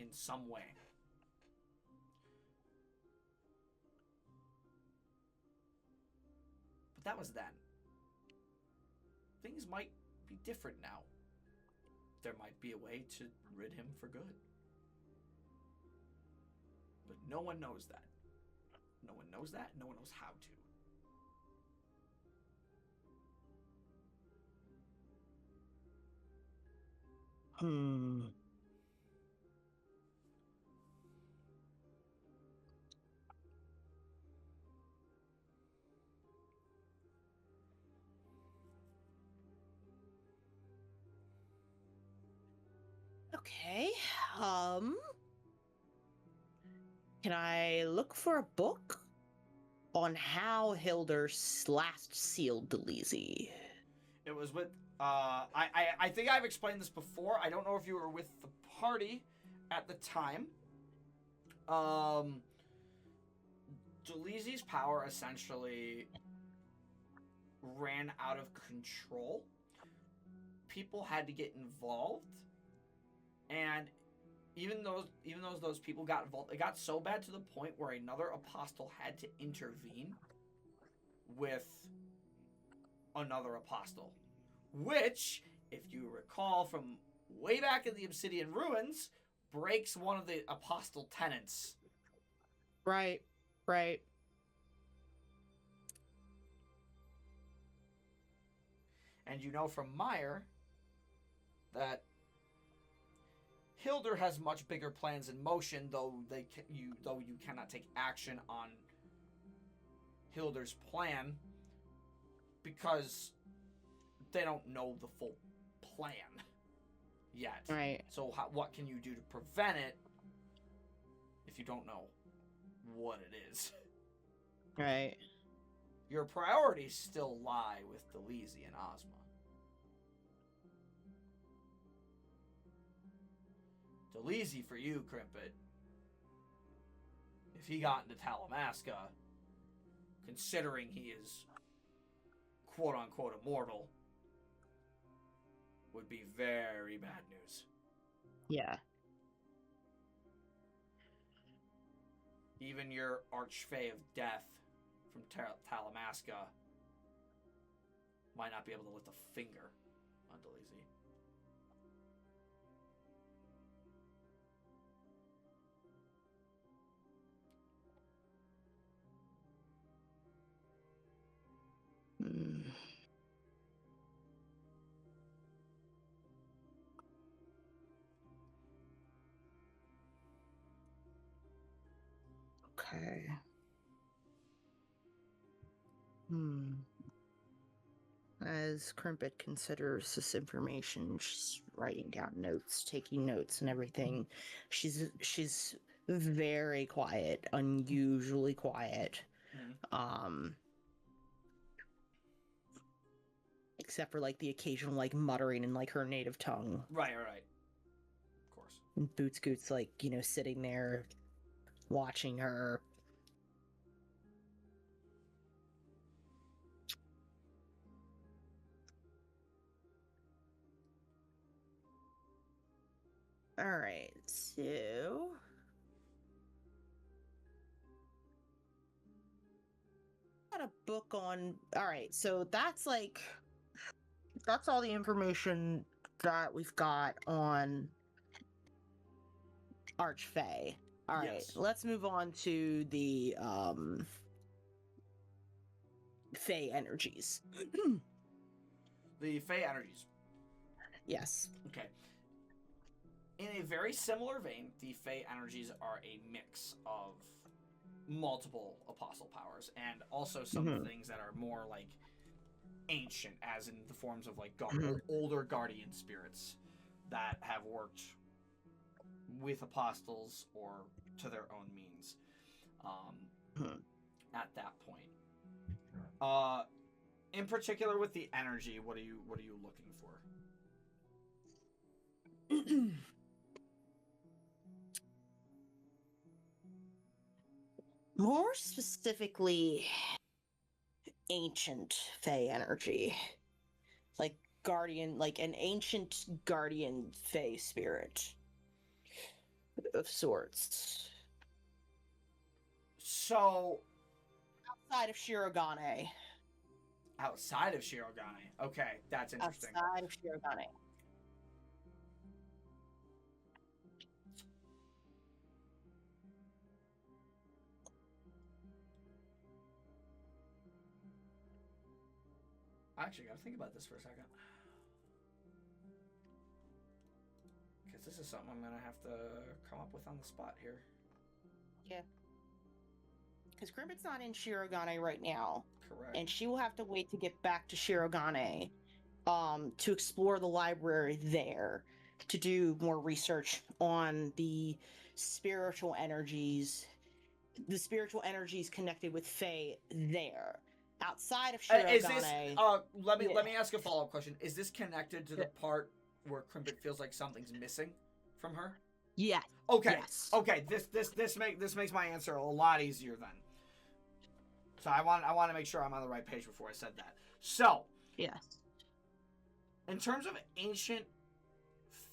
in some way. But that was then. Things might be different now. There might be a way to rid him for good. But no one knows that. No one knows that. No one knows how to. Okay. Can I look for a book on how Hilder last sealed Delisi? It was with I think I've explained this before. I don't know if you were with the party at the time. Delisi's power essentially ran out of control. People had to get involved, and even though those people got involved, it got so bad to the point where another apostle had to intervene with another apostle, which, if you recall from way back in the Obsidian Ruins, breaks one of the apostle tenets. Right. And you know from Meyer that Hilder has much bigger plans in motion, though you cannot take action on Hilder's plan because they don't know the full plan yet. Right. So what can you do to prevent it if you don't know what it is? Right. Your priorities still lie with Delisi and Ozma. Delisi for you, Crimpet. If he got into Talamasca, considering he is quote-unquote immortal, would be very bad news. Yeah. Even your Archfey of Death from Talamasca might not be able to lift a finger on Delisi. Okay. As Crimpet considers this information, she's writing down notes, taking notes and everything. She's very quiet, unusually quiet. Except for like the occasional like muttering in like her native tongue. Right. Of course. And Boots Goot's like, sitting there watching her. All right, so got a book on. All right, so that's all the information that we've got on Archfey. All right, Yes. let's move on to the Fey energies. The Fey energies. Yes. Okay. In a very similar vein, the Fey energies are a mix of multiple apostle powers and also some things that are more like ancient, as in the forms of like older guardian spirits that have worked with apostles or to their own means at that point. In particular with the energy, what are you looking for? More specifically, ancient Fey energy. Like guardian, like an ancient guardian Fey spirit. of sorts. So, Outside of Shirogane. outside of Shirogane. Okay, that's interesting. Outside of Shirogane. I actually gotta think about this for a second. Because this is something I'm gonna have to come up with on the spot here. Yeah. Because Crimpet's not in Shirogane right now. Correct. And she will have to wait to get back to Shirogane to explore the library there, to do more research on the spiritual energies connected with Fae there. Outside of Shirogane. Is this, let me ask a follow-up question. Is this connected to the part where Crimpet feels like something's missing from her? Yes. Okay. Yes. Okay. This makes my answer a lot easier then. So I want to make sure I'm on the right page before I said that. So, yes. In terms of ancient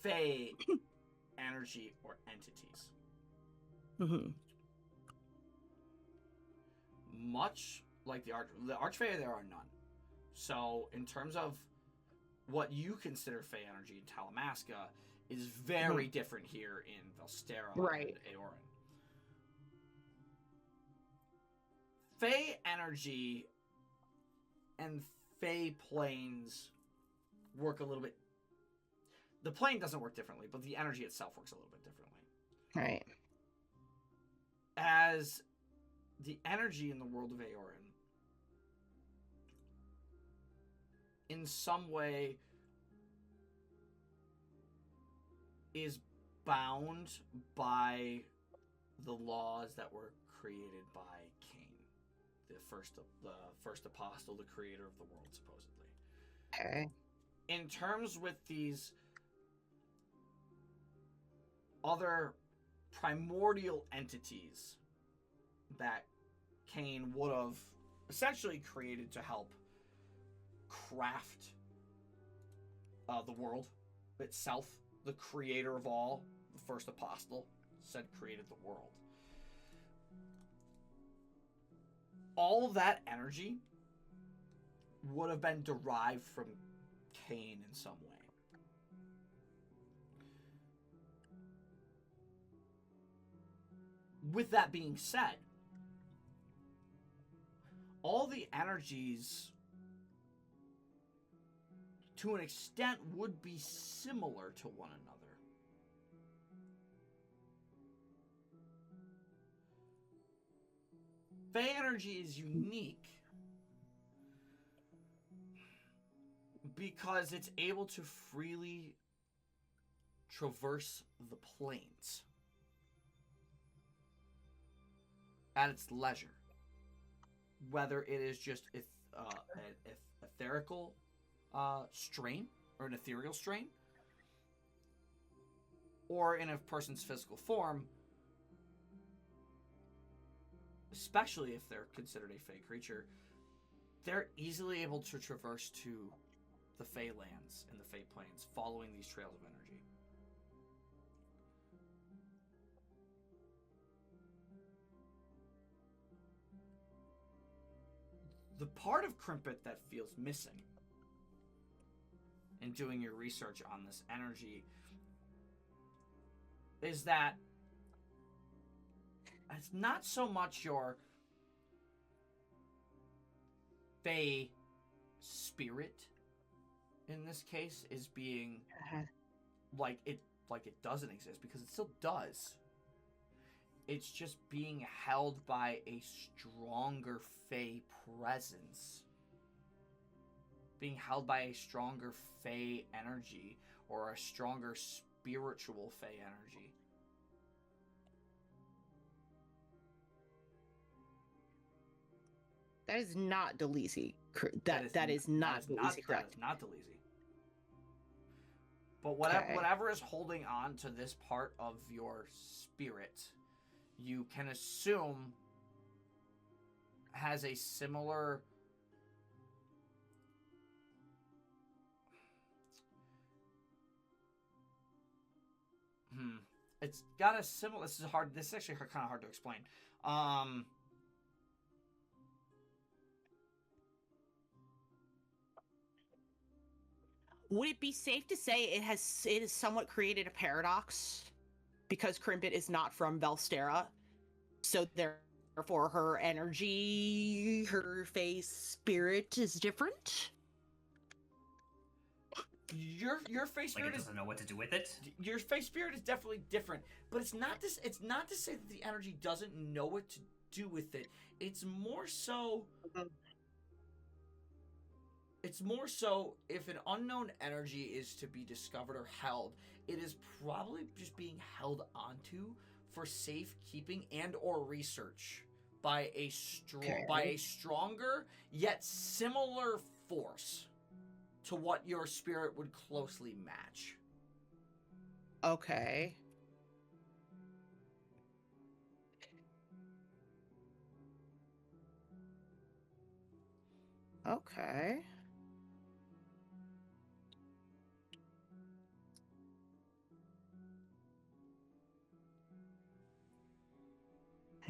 Fae energy or entities, Mm-hmm. much like the Archfey, there are none. So, in terms of what you consider Fae energy in Talamasca is very different here in Vestadt Right. and Aoran. Fae energy and Fae planes work a little bit. The plane doesn't work differently, but the energy itself works a little bit differently. Right. As the energy in the world of Aoran, in some way, is bound by the laws that were created by Cain, the first apostle, the creator of the world, supposedly. Okay. In terms with these other primordial entities that Cain would have essentially created to help craft the world itself, the creator of all, the first apostle, said created the world. All that energy would have been derived from Cain in some way. With that being said, all the energies, to an extent, would be similar to one another. Fae energy is unique because it's able to freely traverse the plains at its leisure. Whether it is just an etherical strain, or an ethereal strain, or in a person's physical form, especially if they're considered a Fae creature, they're easily able to traverse to the Fae lands and the Fae plains, following these trails of energy. The part of Crimpet that feels missing in doing your research on this energy is that it's not so much your Fae spirit in this case is being like it doesn't exist, because it still does. It's just being held by a stronger Fae presence. Being held by a stronger Fae energy, or a stronger spiritual Fae energy. That is not Delisi. That is not Delisi, correct? That is not Delisi. But whatever is holding on to this part of your spirit, you can assume has a similar It's got a similar. This is hard. This is actually kind of hard to explain. Would it be safe to say it has somewhat created a paradox because Krimpet is not from Velstera, so therefore her energy, her face, spirit is different? Your face Like spirit it is doesn't know what to do with it. your face spirit is definitely different, but it's not this. It's not to say that the energy doesn't know what to do with it. It's more so. It's more so if an unknown energy is to be discovered or held, it is probably just being held onto for safekeeping and or research by a stronger yet similar force to what your spirit would closely match. Okay. Okay.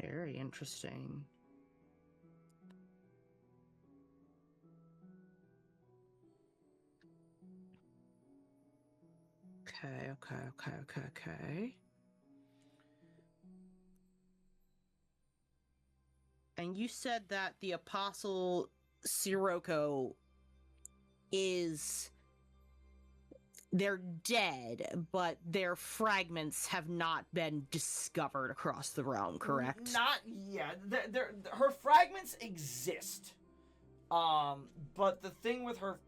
Very interesting. Okay. And you said that the Apostle Sirocco they're dead, but their fragments have not been discovered across the realm, correct? Not yet. Her fragments exist. But the thing with her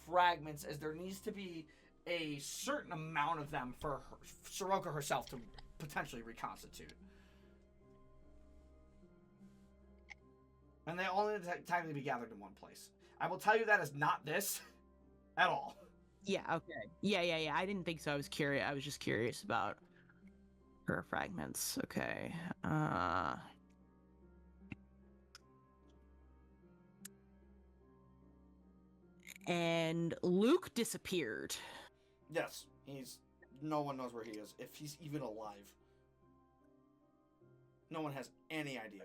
fragments is there needs to be a certain amount of them for Sirocco herself to potentially reconstitute. And they all need to technically be gathered in one place. I will tell you that is not this at all. Yeah, okay. Yeah. I didn't think so. I was curious. I was just curious about her fragments. Okay. And Luke disappeared. Yes, no one knows where he is, if he's even alive. No one has any idea.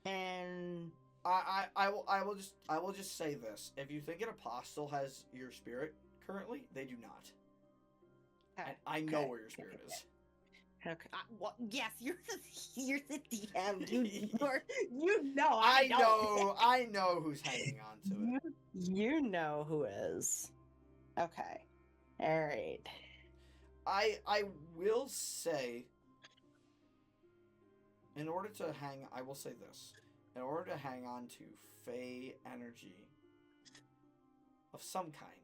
And I will just say this. If you think an apostle has your spirit currently, they do not. And I know where your spirit is. Okay. Well, yes, you're the DM. You know. I know who's hanging on to it. You know who is. Okay. All right. I will say, I will say this. In order to hang on to Fey energy of some kind,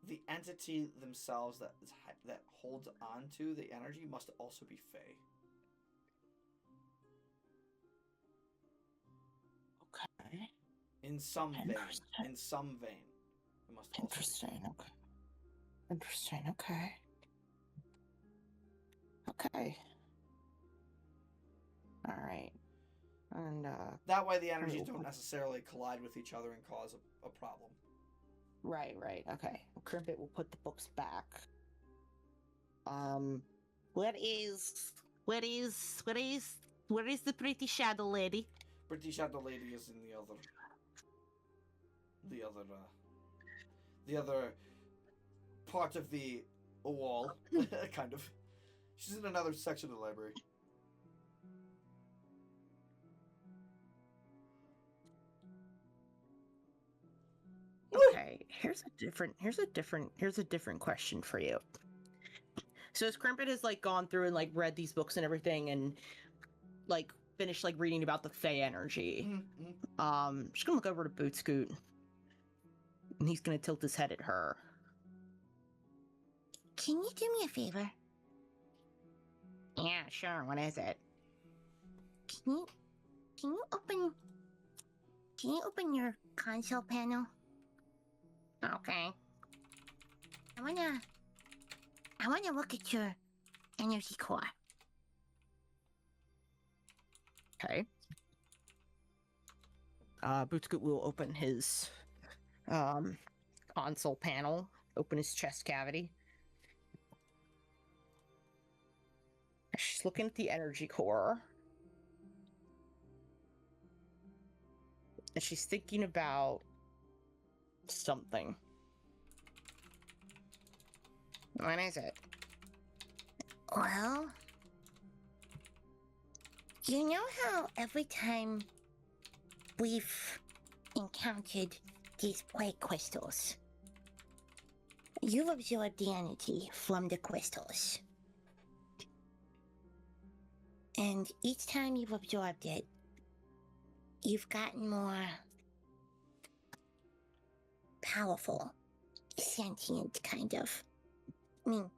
the entity themselves that holds on to the energy must also be Fey. Okay. In some vein. It must also Interesting. Okay. Interesting. Okay. Okay. All right. And that way the energies don't necessarily collide with each other and cause a problem. Right. Okay. Krimpet will put the books back. Where is the pretty shadow lady? Pretty shadow lady is in the other part of the wall, kind of. She's in another section of the library. Okay, here's a different question for you. So as Krimpet has gone through and read these books and everything and finished reading about the Fey energy, just gonna look over to Boot Scoot and he's gonna tilt his head at her. Can you do me a favor? Yeah, sure. What is it? Can you open your console panel? Okay. I wanna look at your energy core. Okay. Bootscoot will open his console panel, open his chest cavity. She's looking at the energy core. And she's thinking about something. What is it? Well, you know how every time we've encountered these plague crystals, you've absorbed the energy from the crystals. And each time you've absorbed it, you've gotten more powerful, sentient, kind of. I mean,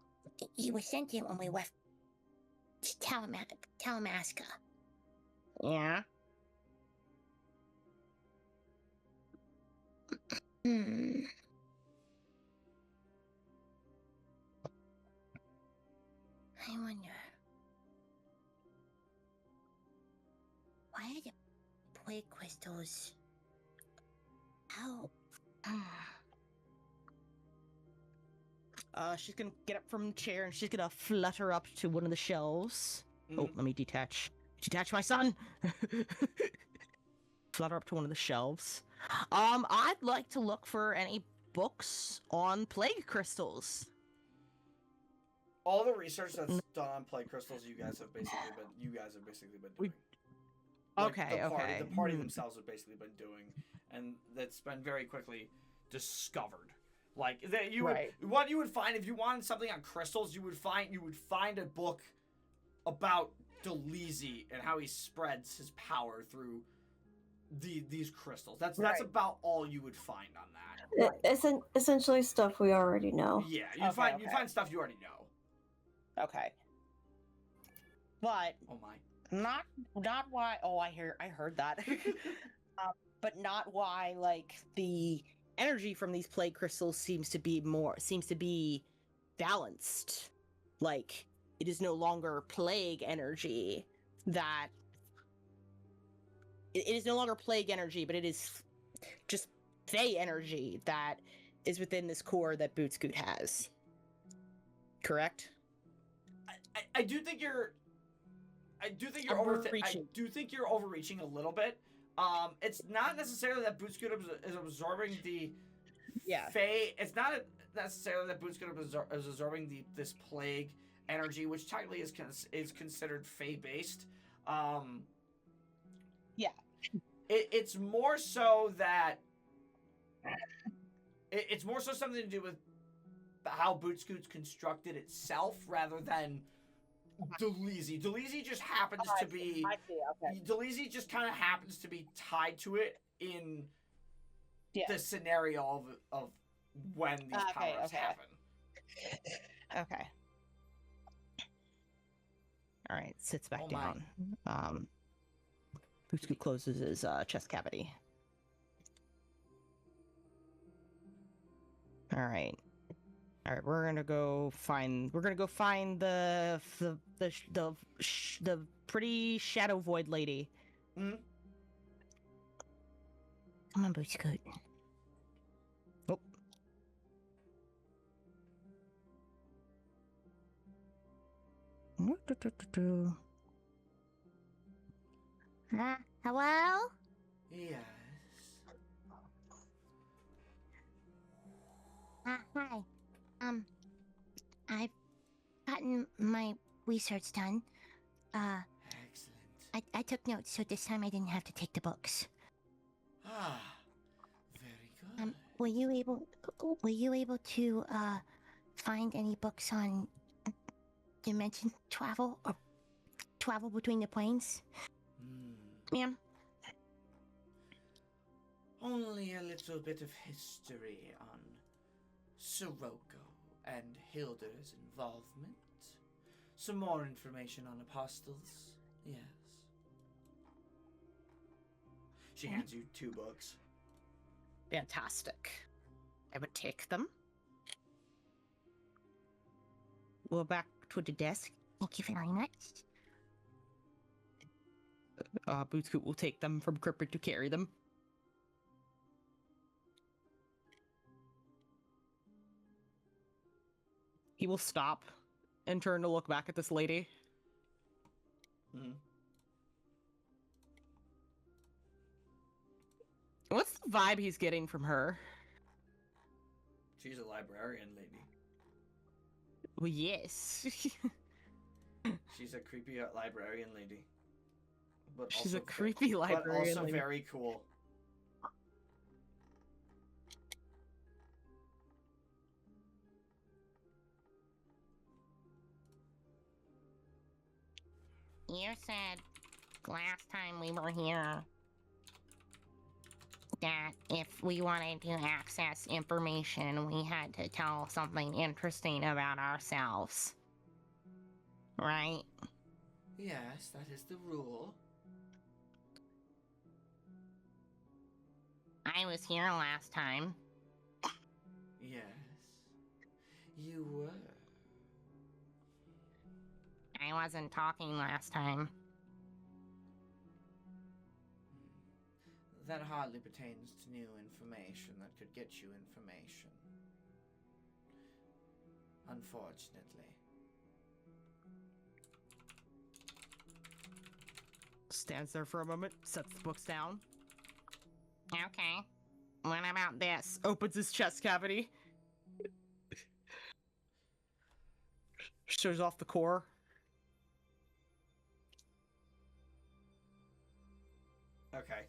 you were sentient when we left Talamasca. Yeah. Hmm. I wonder. Why are the plague crystals out? She's gonna get up from the chair and she's gonna flutter up to one of the shelves. Oh, let me detach. Detach my son! Flutter up to one of the shelves. I'd like to look for any books on plague crystals. All the research that's done on plague crystals, you guys have basically been doing. Okay. The party themselves have basically been doing, and that's been very quickly discovered. Like that, what you would find if you wanted something on crystals, you would find a book about Delisi and how he spreads his power through these crystals. That's about all you would find on that. It's essentially stuff we already know. Yeah, you'd find stuff you already know. Okay. But oh my. Not why. Oh, I heard that. But not why. Like the energy from these plague crystals seems to be balanced. Like it is no longer plague energy that. It is no longer plague energy, but it is just Fey energy that is within this core that Bootscoot has. Correct? I do think you're overreaching. I do think you're overreaching a little bit. It's not necessarily that Bootscoot is absorbing the Fey. It's not necessarily that Bootscoot is absorbing this plague energy, which technically is considered Fey based. It's more so that it's more so something to do with how Bootscoot's constructed itself rather than Delisi. Delisi just happens to be. I see. Okay. Delisi just kind of happens to be tied to it in the scenario of when these powers happen. Okay. All right. Sits back down. Bootscoot closes his chest cavity. All right. We're gonna go find the pretty shadow void lady. Come on, Bootscoot. Oh. Hello? Yes. Hi. I've gotten my research done. Excellent. I took notes, so this time I didn't have to take the books. Very good. Were you able to find any books on dimension travel or travel between the planes? Ma'am? Only a little bit of history on Sirocco and Hilda's involvement. Some more information on apostles. Yes. She hands you 2 books. Fantastic. I would take them. We'll back to the desk. Thank you very much. Bootscoot will take them from Cripper to carry them. He will stop and turn to look back at this lady. Mhm. What's the vibe he's getting from her? She's a librarian lady. Well, yes. She's a creepy librarian lady. But She's also a creepy but librarian also lady. very cool. You said last time we were here that if we wanted to access information, we had to tell something interesting about ourselves. Right? Yes, that is the rule. I was here last time. Yes. You were. I wasn't talking last time. That hardly pertains to new information that could get you information. Unfortunately. Stands there for a moment, sets the books down, Okay. What about this? opens his chest cavity, shows off the core. Okay.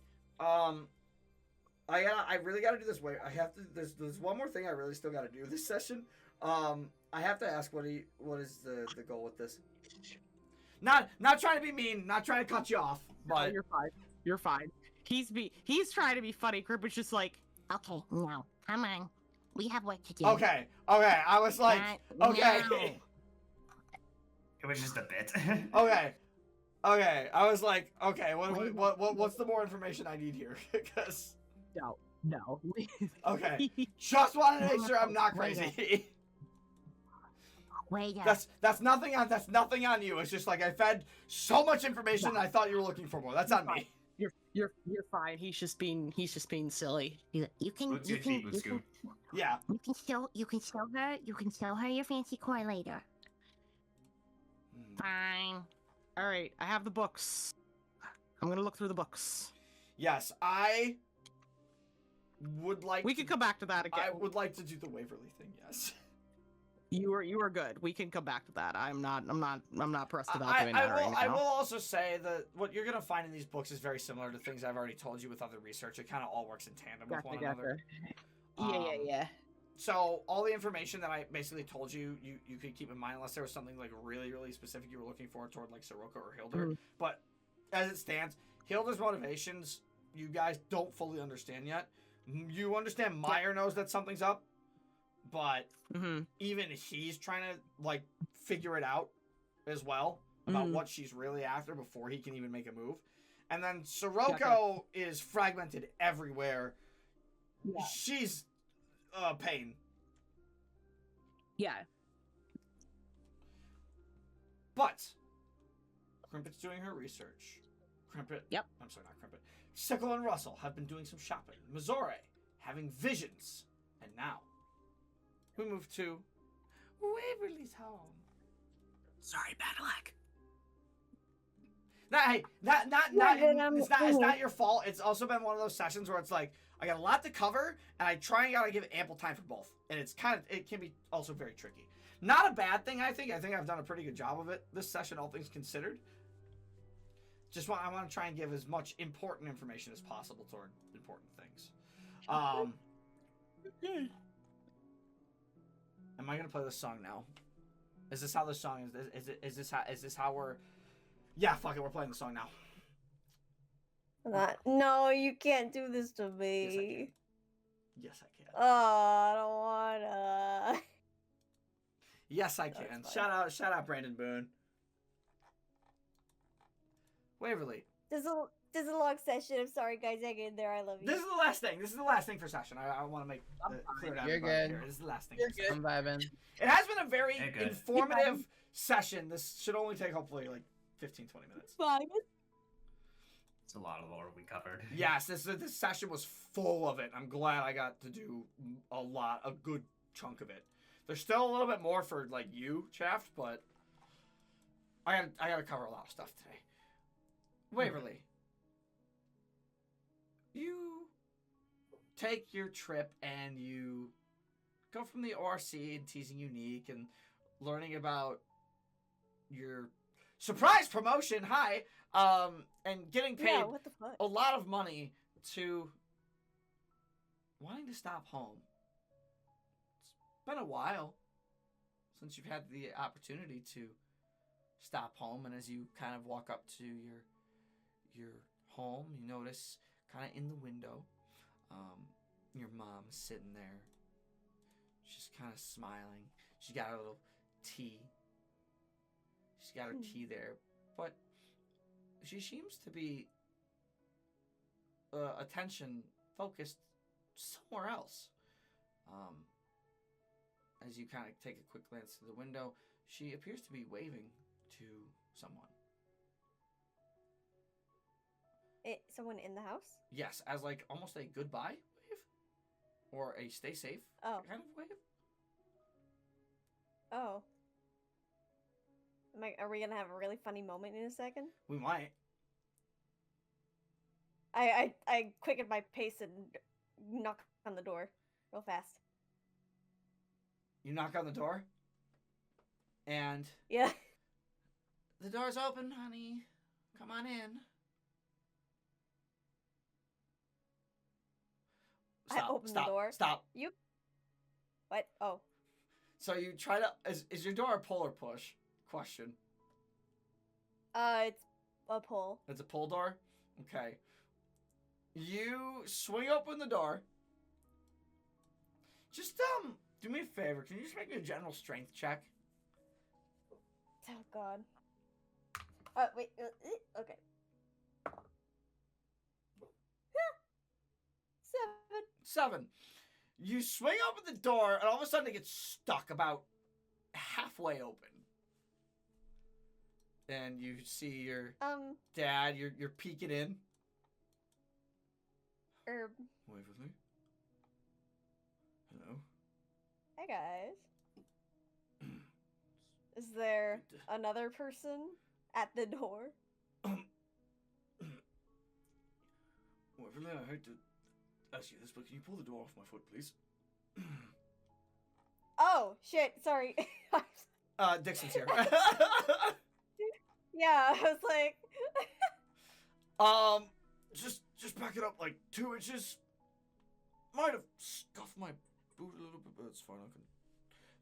I really gotta do this way. I have to. There's one more thing I really still gotta do this session. I have to ask what is the goal with this? Not trying to be mean, not trying to cut you off, Oh, but you're fine. You're fine. He's trying to be funny. Grip is just like, Okay, no. Come on. We have work to do. okay. I was like, okay. No. It was just a bit. Okay. I was like, okay. What's the more information I need here? Because no. okay, just wanted to make sure I'm not crazy. Wait up. That's nothing on you. It's just like I fed so much information. I thought you were looking for more. That's on me. You're fine. He's just being silly. You can Boots you your can feet, Boots you can, Yeah. you can show her your fancy core later. Fine. All right, I have the books. I'm gonna look through the books. Yes, I would like. We can come back to that again. I would like to do the Waverly thing. Yes. You are good. We can come back to that. I'm not pressed about doing that right now. I will also say that what you're gonna find in these books is very similar to things I've already told you with other research. It kind of all works in tandem with one another. Yeah. So all the information that I basically told you, you could keep in mind unless there was something like really, really specific you were looking for toward like Soroka or Hilder. Mhm. But as it stands, Hilder's motivations, you guys don't fully understand yet. You understand Meyer knows that something's up, but even he's trying to like figure it out as well about what she's really after before he can even make a move. And then Sirocco is fragmented everywhere. Yeah. She's pain. Yeah. But Crimpet's doing her research. Crimpet. Yep. I'm sorry, not Crimpet. Sickle and Russell have been doing some shopping. Mizore having visions. And now we move to Waverly's home. Sorry, bad luck. It's not your fault. It's also been one of those sessions where it's like I got a lot to cover, and I try and gotta give ample time for both, and it can be also very tricky. Not a bad thing, I think. I think I've done a pretty good job of it this session, all things considered. I want to try and give as much important information as possible toward important things. Am I gonna play this song now? Is this how this song is? Is this how we're? Yeah, fuck it. We're playing the song now. No, you can't do this to me. Yes, I can. Oh, I don't wanna. Yes, I can. That's Shout out, Brandon Boone. Waverly. This is a long session. I'm sorry, guys. Hang in there. I love you. This is the last thing. This is the last thing for session. I want to make clear to You're everybody good. here. This is the last thing. I'm vibing. It has been a very Hey, good. informative session. This should only take hopefully like 15, 20 minutes. Fine. It's a lot of lore we covered. Yes, this session was full of it. I'm glad I got to do a good chunk of it. There's still a little bit more for like you, Chaft, but I gotta cover a lot of stuff today. Waverly, you take your trip and you go from the ORC and teasing Unique and learning about your surprise promotion. Hi, and getting paid Yeah, what the fuck? a lot of money to wanting to stop home. It's been a while since you've had the opportunity to stop home, and as you kind of walk up to your home, you notice kind of in the window, your mom is sitting there. She's kind of smiling. She's got a little tea. She's got her tea there, but she seems to be attention focused somewhere else. As you kind of take a quick glance through the window, she appears to be waving to someone. Someone in the house? Yes, as like almost a goodbye wave, or a stay safe kind of wave. Oh. Are we gonna have a really funny moment in a second? We might. I quicken my pace and knock on the door real fast. You knock on the door, and Yeah. the door's open, honey. Come on in. I open the door. Stop. What? Oh. So you try to... Is your door a pull or push? Question. It's a pull. It's a pull door? Okay. You swing open the door. Just, do me a favor. Can you just make me a general strength check? Oh, God. Wait. Okay. 7. You swing open the door, and all of a sudden it gets stuck about halfway open. And you see your dad, you're peeking in. Herb. Wave with me. Hello. Hey, guys. Is there another person at the door? Waverly, I hate to ask you this, but can you pull the door off my foot, please? Oh, shit. Sorry. Dixon's here. Yeah, I was like... Just back it up like 2 inches. Might have scuffed my boot a little bit, but it's fine.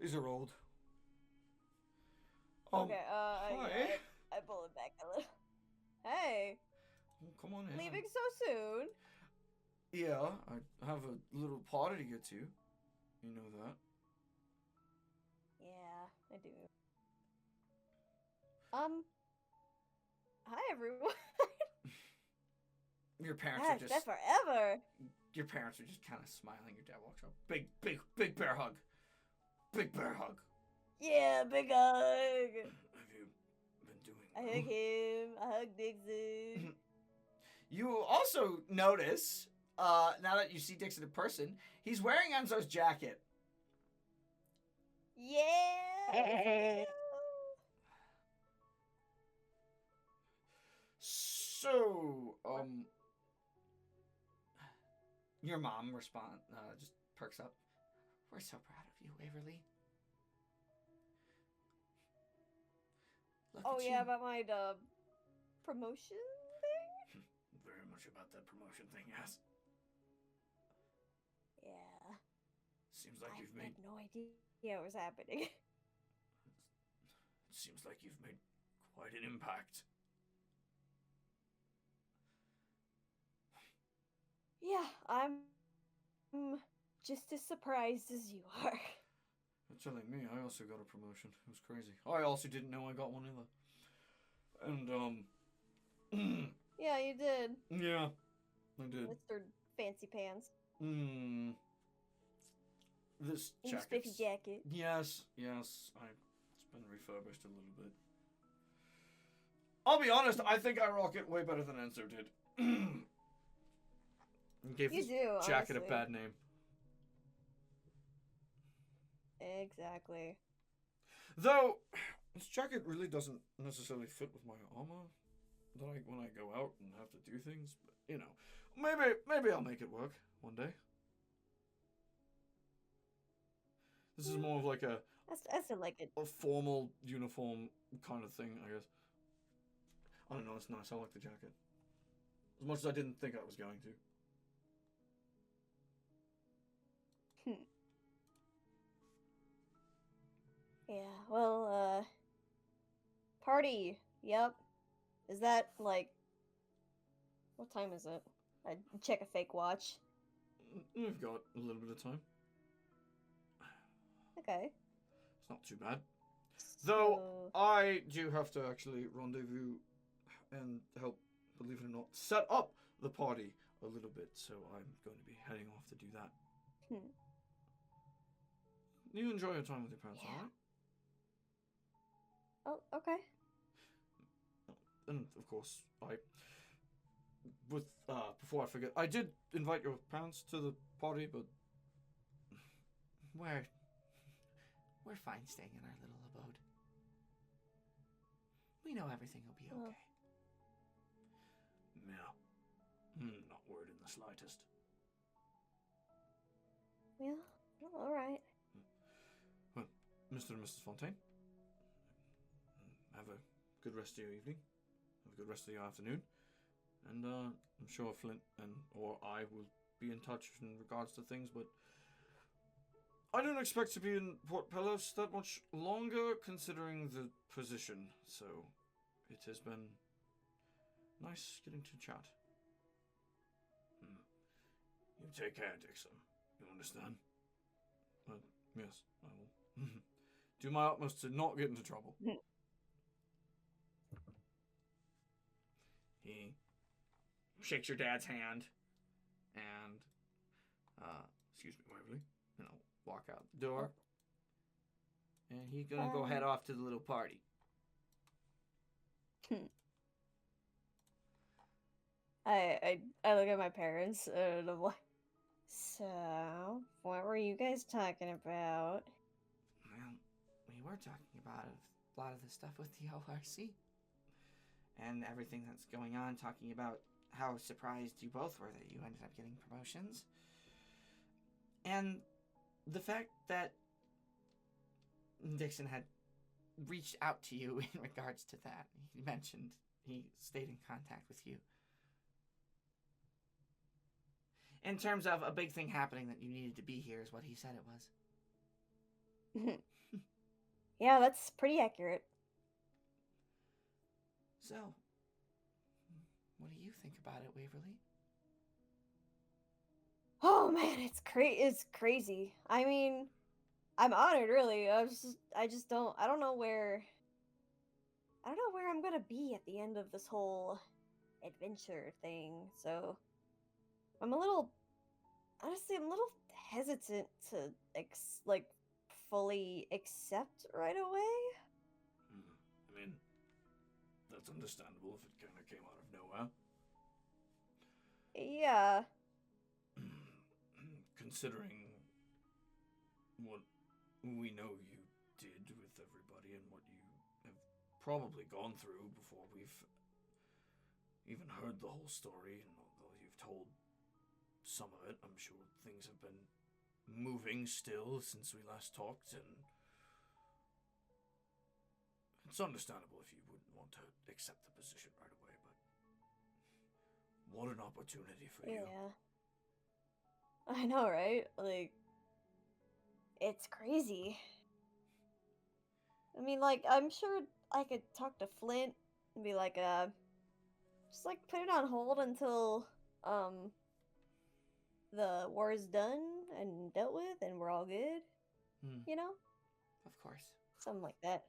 These are old. Okay, hi. I pull it back a little. Hey, Oh, come on in. leaving so soon? Yeah, I have a little party to get to. You know that. Yeah, I do. Hi everyone. Your parents Gosh, are just... that's forever. Your parents are just kind of smiling. Your dad walks up. Big bear hug. Big bear hug. Yeah, big hug. Have you been doing I well? hug him. I hug Dixon. You also notice, now that you see Dixon in person, he's wearing Enzo's jacket. Yeah. So, your mom just perks up. We're so proud of you, Waverly. Look Oh at yeah, you. about my promotion thing. Very much about that promotion thing, yes. Yeah. Seems like I you've made... had no idea what was happening. Seems like you've made quite an impact. Yeah, I'm just as surprised as you are. You're telling me I also got a promotion. It was crazy. I also didn't know I got one either. And, Yeah, you did. yeah, I did. Mr. Fancy Pants. This And your jacket. spiffy jacket. Yes, it's been refurbished a little bit. I'll be honest, I think I rock it way better than Enzo did. Gave You this do, jacket a honestly. bad name. Exactly. Though, this jacket really doesn't necessarily fit with my armor. When I go out and have to do things, but you know, maybe I'll make it work one day. This is more of like I still like it. a formal uniform kind of thing, I guess. I don't know, it's nice. I like the jacket. As much as I didn't think I was going to. Yeah, well, party. Yep. Is that, like... What time is it? I check a fake watch. We've got a little bit of time. Okay. It's not too bad. Though, So... I do have to actually rendezvous and help, believe it or not, set up the party a little bit, so I'm going to be heading off to do that. You enjoy your time with your parents, Yeah. alright? Oh, okay. And of course, before I forget, I did invite your parents to the party, but We're fine staying in our little abode. We know everything will be okay. yeah, not worried in the slightest. Yeah, well, alright. Well, Mr. and Mrs. Fontaine, have a good rest of your evening. Have a good rest of your afternoon. And I'm sure Flint or I will be in touch in regards to things, but I don't expect to be in Port Pelos that much longer, considering the position. So it has been nice getting to chat. You take care, Dixon. You understand? Yes, I will do my utmost to not get into trouble. He shakes your dad's hand and, excuse me, Waverly, and I'll walk out the door. And he's gonna go head off to the little party. I look at my parents and I'm like, so, what were you guys talking about? Well, we were talking about a lot of the stuff with the ORC. And everything that's going on, talking about how surprised you both were that you ended up getting promotions. And the fact that Dixon had reached out to you in regards to that. He mentioned he stayed in contact with you. In terms of a big thing happening that you needed to be here is what he said it was. Yeah, that's pretty accurate. So, what do you think about it, Waverly? Oh man, it's crazy. I mean, I'm honored, really. I don't know where I'm gonna be at the end of this whole adventure thing. So, honestly, I'm a little hesitant to fully accept right away. I mean, that's understandable if it kind of came out of nowhere. Yeah. Considering what we know you did with everybody and what you have probably gone through before we've even heard the whole story, and although you've told some of it, I'm sure things have been moving still since we last talked, and it's understandable if you wouldn't want to accept the position right away, but what an opportunity for you. Yeah. I know, right? Like, it's crazy. I mean, like, I'm sure I could talk to Flint and be like, just like put it on hold until, the war is done and dealt with and we're all good. You know? Of course. Something like that.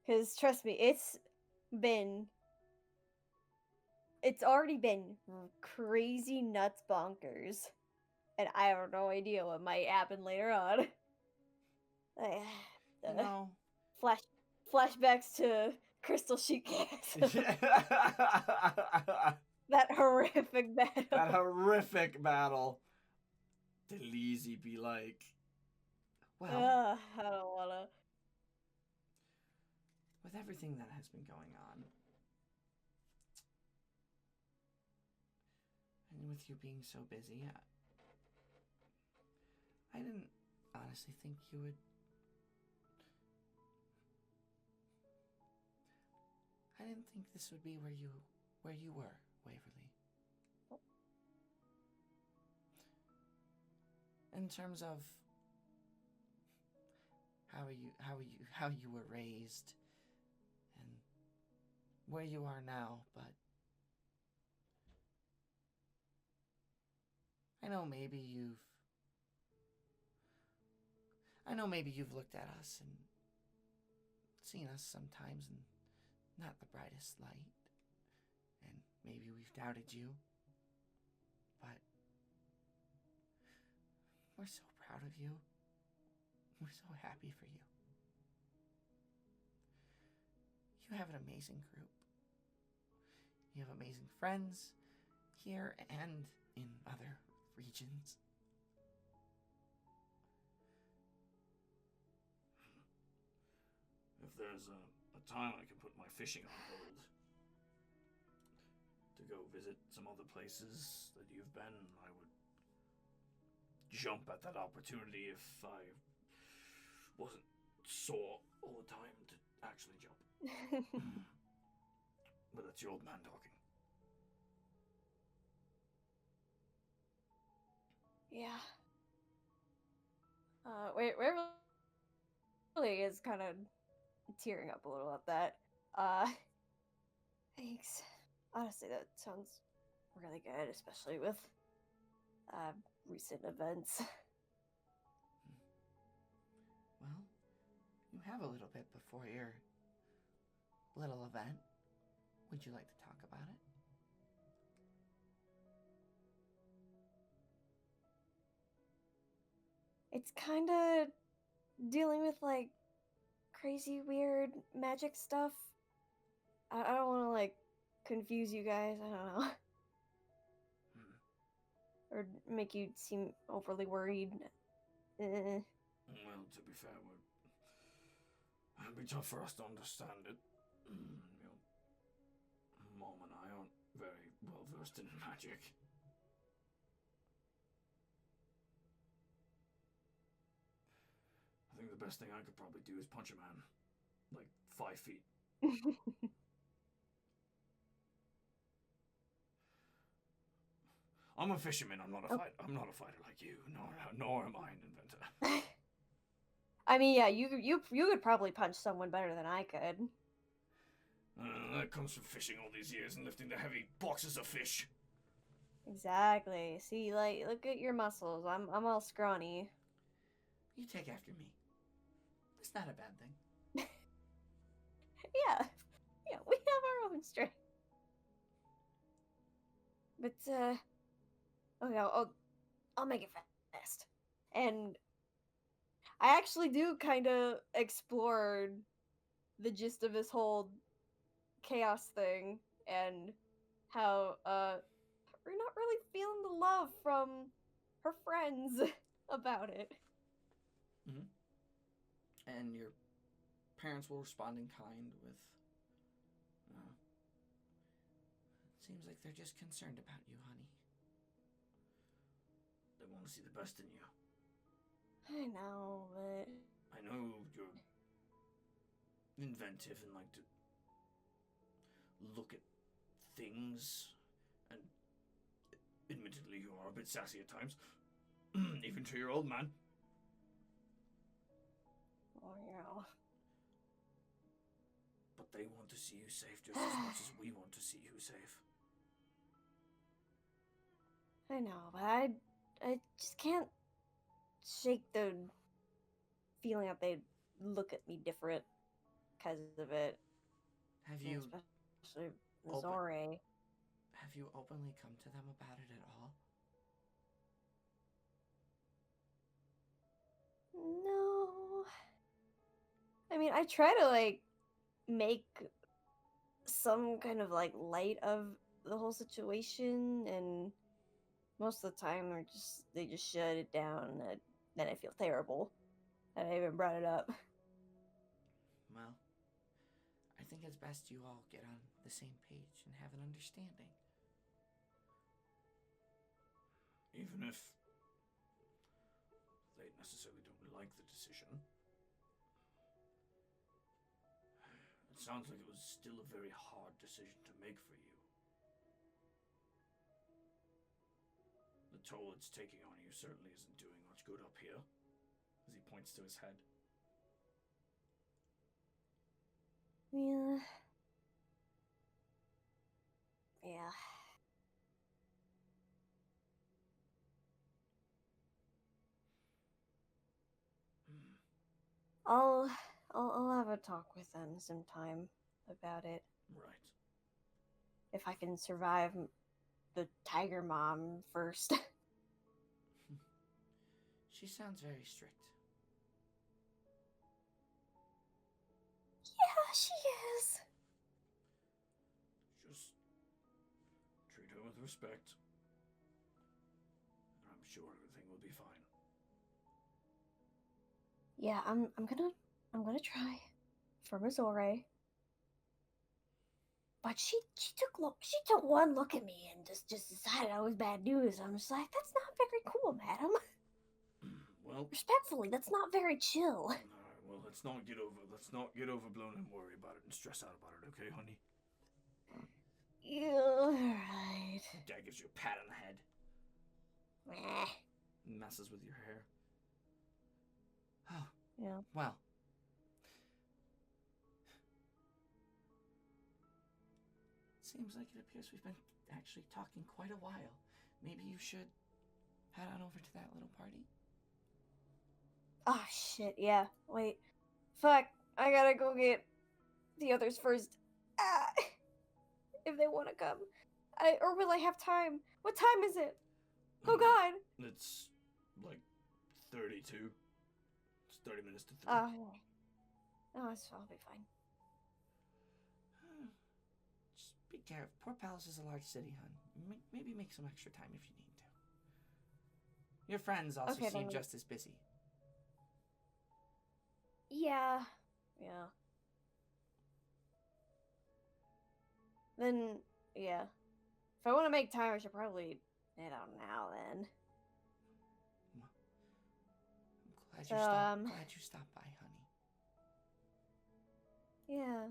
Because, trust me, it's already been crazy nuts bonkers. And I have no idea what might happen later on. No. Flashbacks to Crystal Sheet Castle. That horrific battle. That horrific battle. Delisi be like, well, I don't wanna. With everything that has been going on, and with you being so busy, I didn't honestly think you would. I didn't think this would be where you were, Waverly. In terms of how you were raised and where you are now, but I know maybe you've looked at us and seen us sometimes in not the brightest light, and maybe we've doubted you, but we're so proud of you. We're so happy for you. You have an amazing group. You have amazing friends here and in other regions. if there's a time I can put my fishing on hold to go visit some other places that you've been, I would jump at that opportunity if I wasn't sore all the time to actually jump. But that's your old man talking. Yeah. Waverly is kind of tearing up a little at that. Thanks. Honestly, that sounds really good, especially with recent events. Well, you have a little bit before your little event. Would you like to talk about it? It's kind of dealing with like crazy, weird magic stuff. I don't want to like confuse you guys. I don't know. Or make you seem overly worried. Well, to be fair, it'd be tough for us to understand it. Mom and I aren't very well versed in magic. I think the best thing I could probably do is punch a man, like 5 feet. I'm a fisherman. I'm not a fighter. I'm not a fighter like you. Nor am I an inventor. I mean, yeah, you could probably punch someone better than I could. That comes from fishing all these years and lifting the heavy boxes of fish. Exactly. See, like, look at your muscles. I'm all scrawny. You take after me. It's not a bad thing. Yeah, we have our own strength. But okay, I'll make it fast. And I actually do kind of explore the gist of this whole chaos thing and how we're not really feeling the love from her friends about it. Mm-hmm. And your parents will respond in kind with, seems like they're just concerned about you, honey. They want to see the best in you. I know, but I know you're inventive and like to look at things, and admittedly you are a bit sassy at times, even to your old man. oh yeah. But they want to see you safe just as much as we want to see you safe. I know, but I just can't shake the feeling that they look at me different because of it. Have you Especially Mizore. have you openly come to them about it at all? No. I mean, I try to like make some kind of like light of the whole situation, and most of the time they just shut it down, and then I feel terrible that I even brought it up. Well, I think it's best you all get on the same page and have an understanding. Even if they necessarily don't like the decision, it sounds like it was still a very hard decision to make for you. The toll it's taking on you certainly isn't doing much good up here, as he points to his head. Yeah. Yeah. I'll have a talk with them sometime about it. Right. If I can survive the tiger mom first. She sounds very strict. Yeah, she is. Just treat her with respect. And I'm sure everything will be fine. Yeah, I'm gonna try for Mizore. But she took one look at me and just decided I was bad news. I'm just like, that's not very cool, madam. Well, Respectfully, that's not very chill. alright, well, let's not get overblown and worry about it and stress out about it, okay, honey? Yeah, alright. Dad gives you a pat on the head. Meh. Messes with your hair. Oh, Yeah. well. Seems like it appears we've been actually talking quite a while. Maybe you should head on over to that little party. Oh shit, yeah. Wait. Fuck. I gotta go get the others first. Ah, if they wanna come. Or will I have time? What time is it? Oh god. It's like 32. It's 30 minutes to 3. Oh, I'll be fine. Just be careful. Port Pelos is a large city, hon. Maybe make some extra time if you need to. Your friends also Okay, seem then. just as busy. Yeah. Yeah. Then, yeah. If I want to make time, I should probably head out now then. I'm glad So, glad you stopped by, honey. Yeah.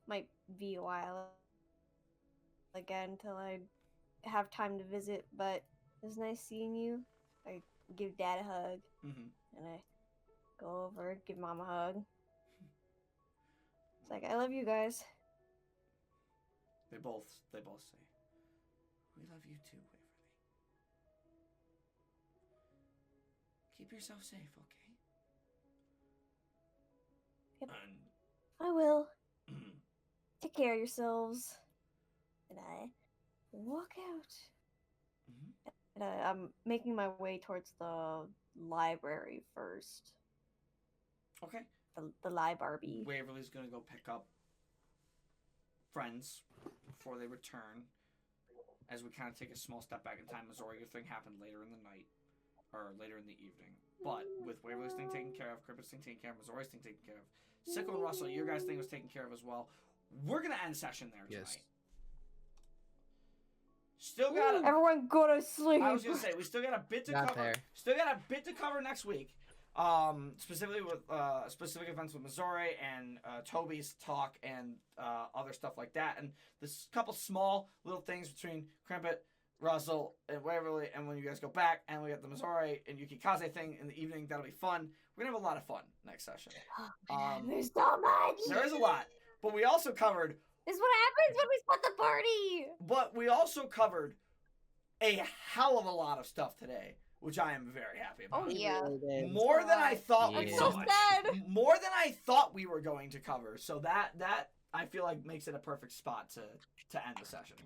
Might be a while again till I have time to visit, but it was nice seeing you. I give Dad a hug, Mm-hmm. and I go over, give Mom a hug. It's like, I love you guys. They both say, "We love you too, Waverly. Keep yourself safe, okay?" Yep. And I will. Take care of yourselves. And I walk out. Mhm. And I'm making my way towards the library first. Okay. The library. Waverly's gonna go pick up friends before they return. As we kind of take a small step back in time, Mizore, your thing happened later in the night, or later in the evening. But with Waverly's thing taken care of, Crippet's thing taken care of, Mizore's thing taken care of, Sickle and Russell, your guys' thing was taken care of as well. We're gonna end session there tonight. Yes. Still got Everyone go to sleep. I was gonna say we still got a bit to Got cover. there. Still got a bit to cover next week. Specifically with specific events with Mizore and Tobi's talk and other stuff like that, and this couple small little things between Crimpet, Russell, and Waverly, and when you guys go back, and we got the Mizore and Yukikaze thing in the evening. That'll be fun. We're gonna have a lot of fun next session. There's so much. There is a lot, but we also covered. This is what happens when we split the party. But we also covered a hell of a lot of stuff today, which I am very happy about. Oh yeah. More than I thought we I'm would. so sad. More than I thought we were going to cover. So that I feel like makes it a perfect spot to end the session.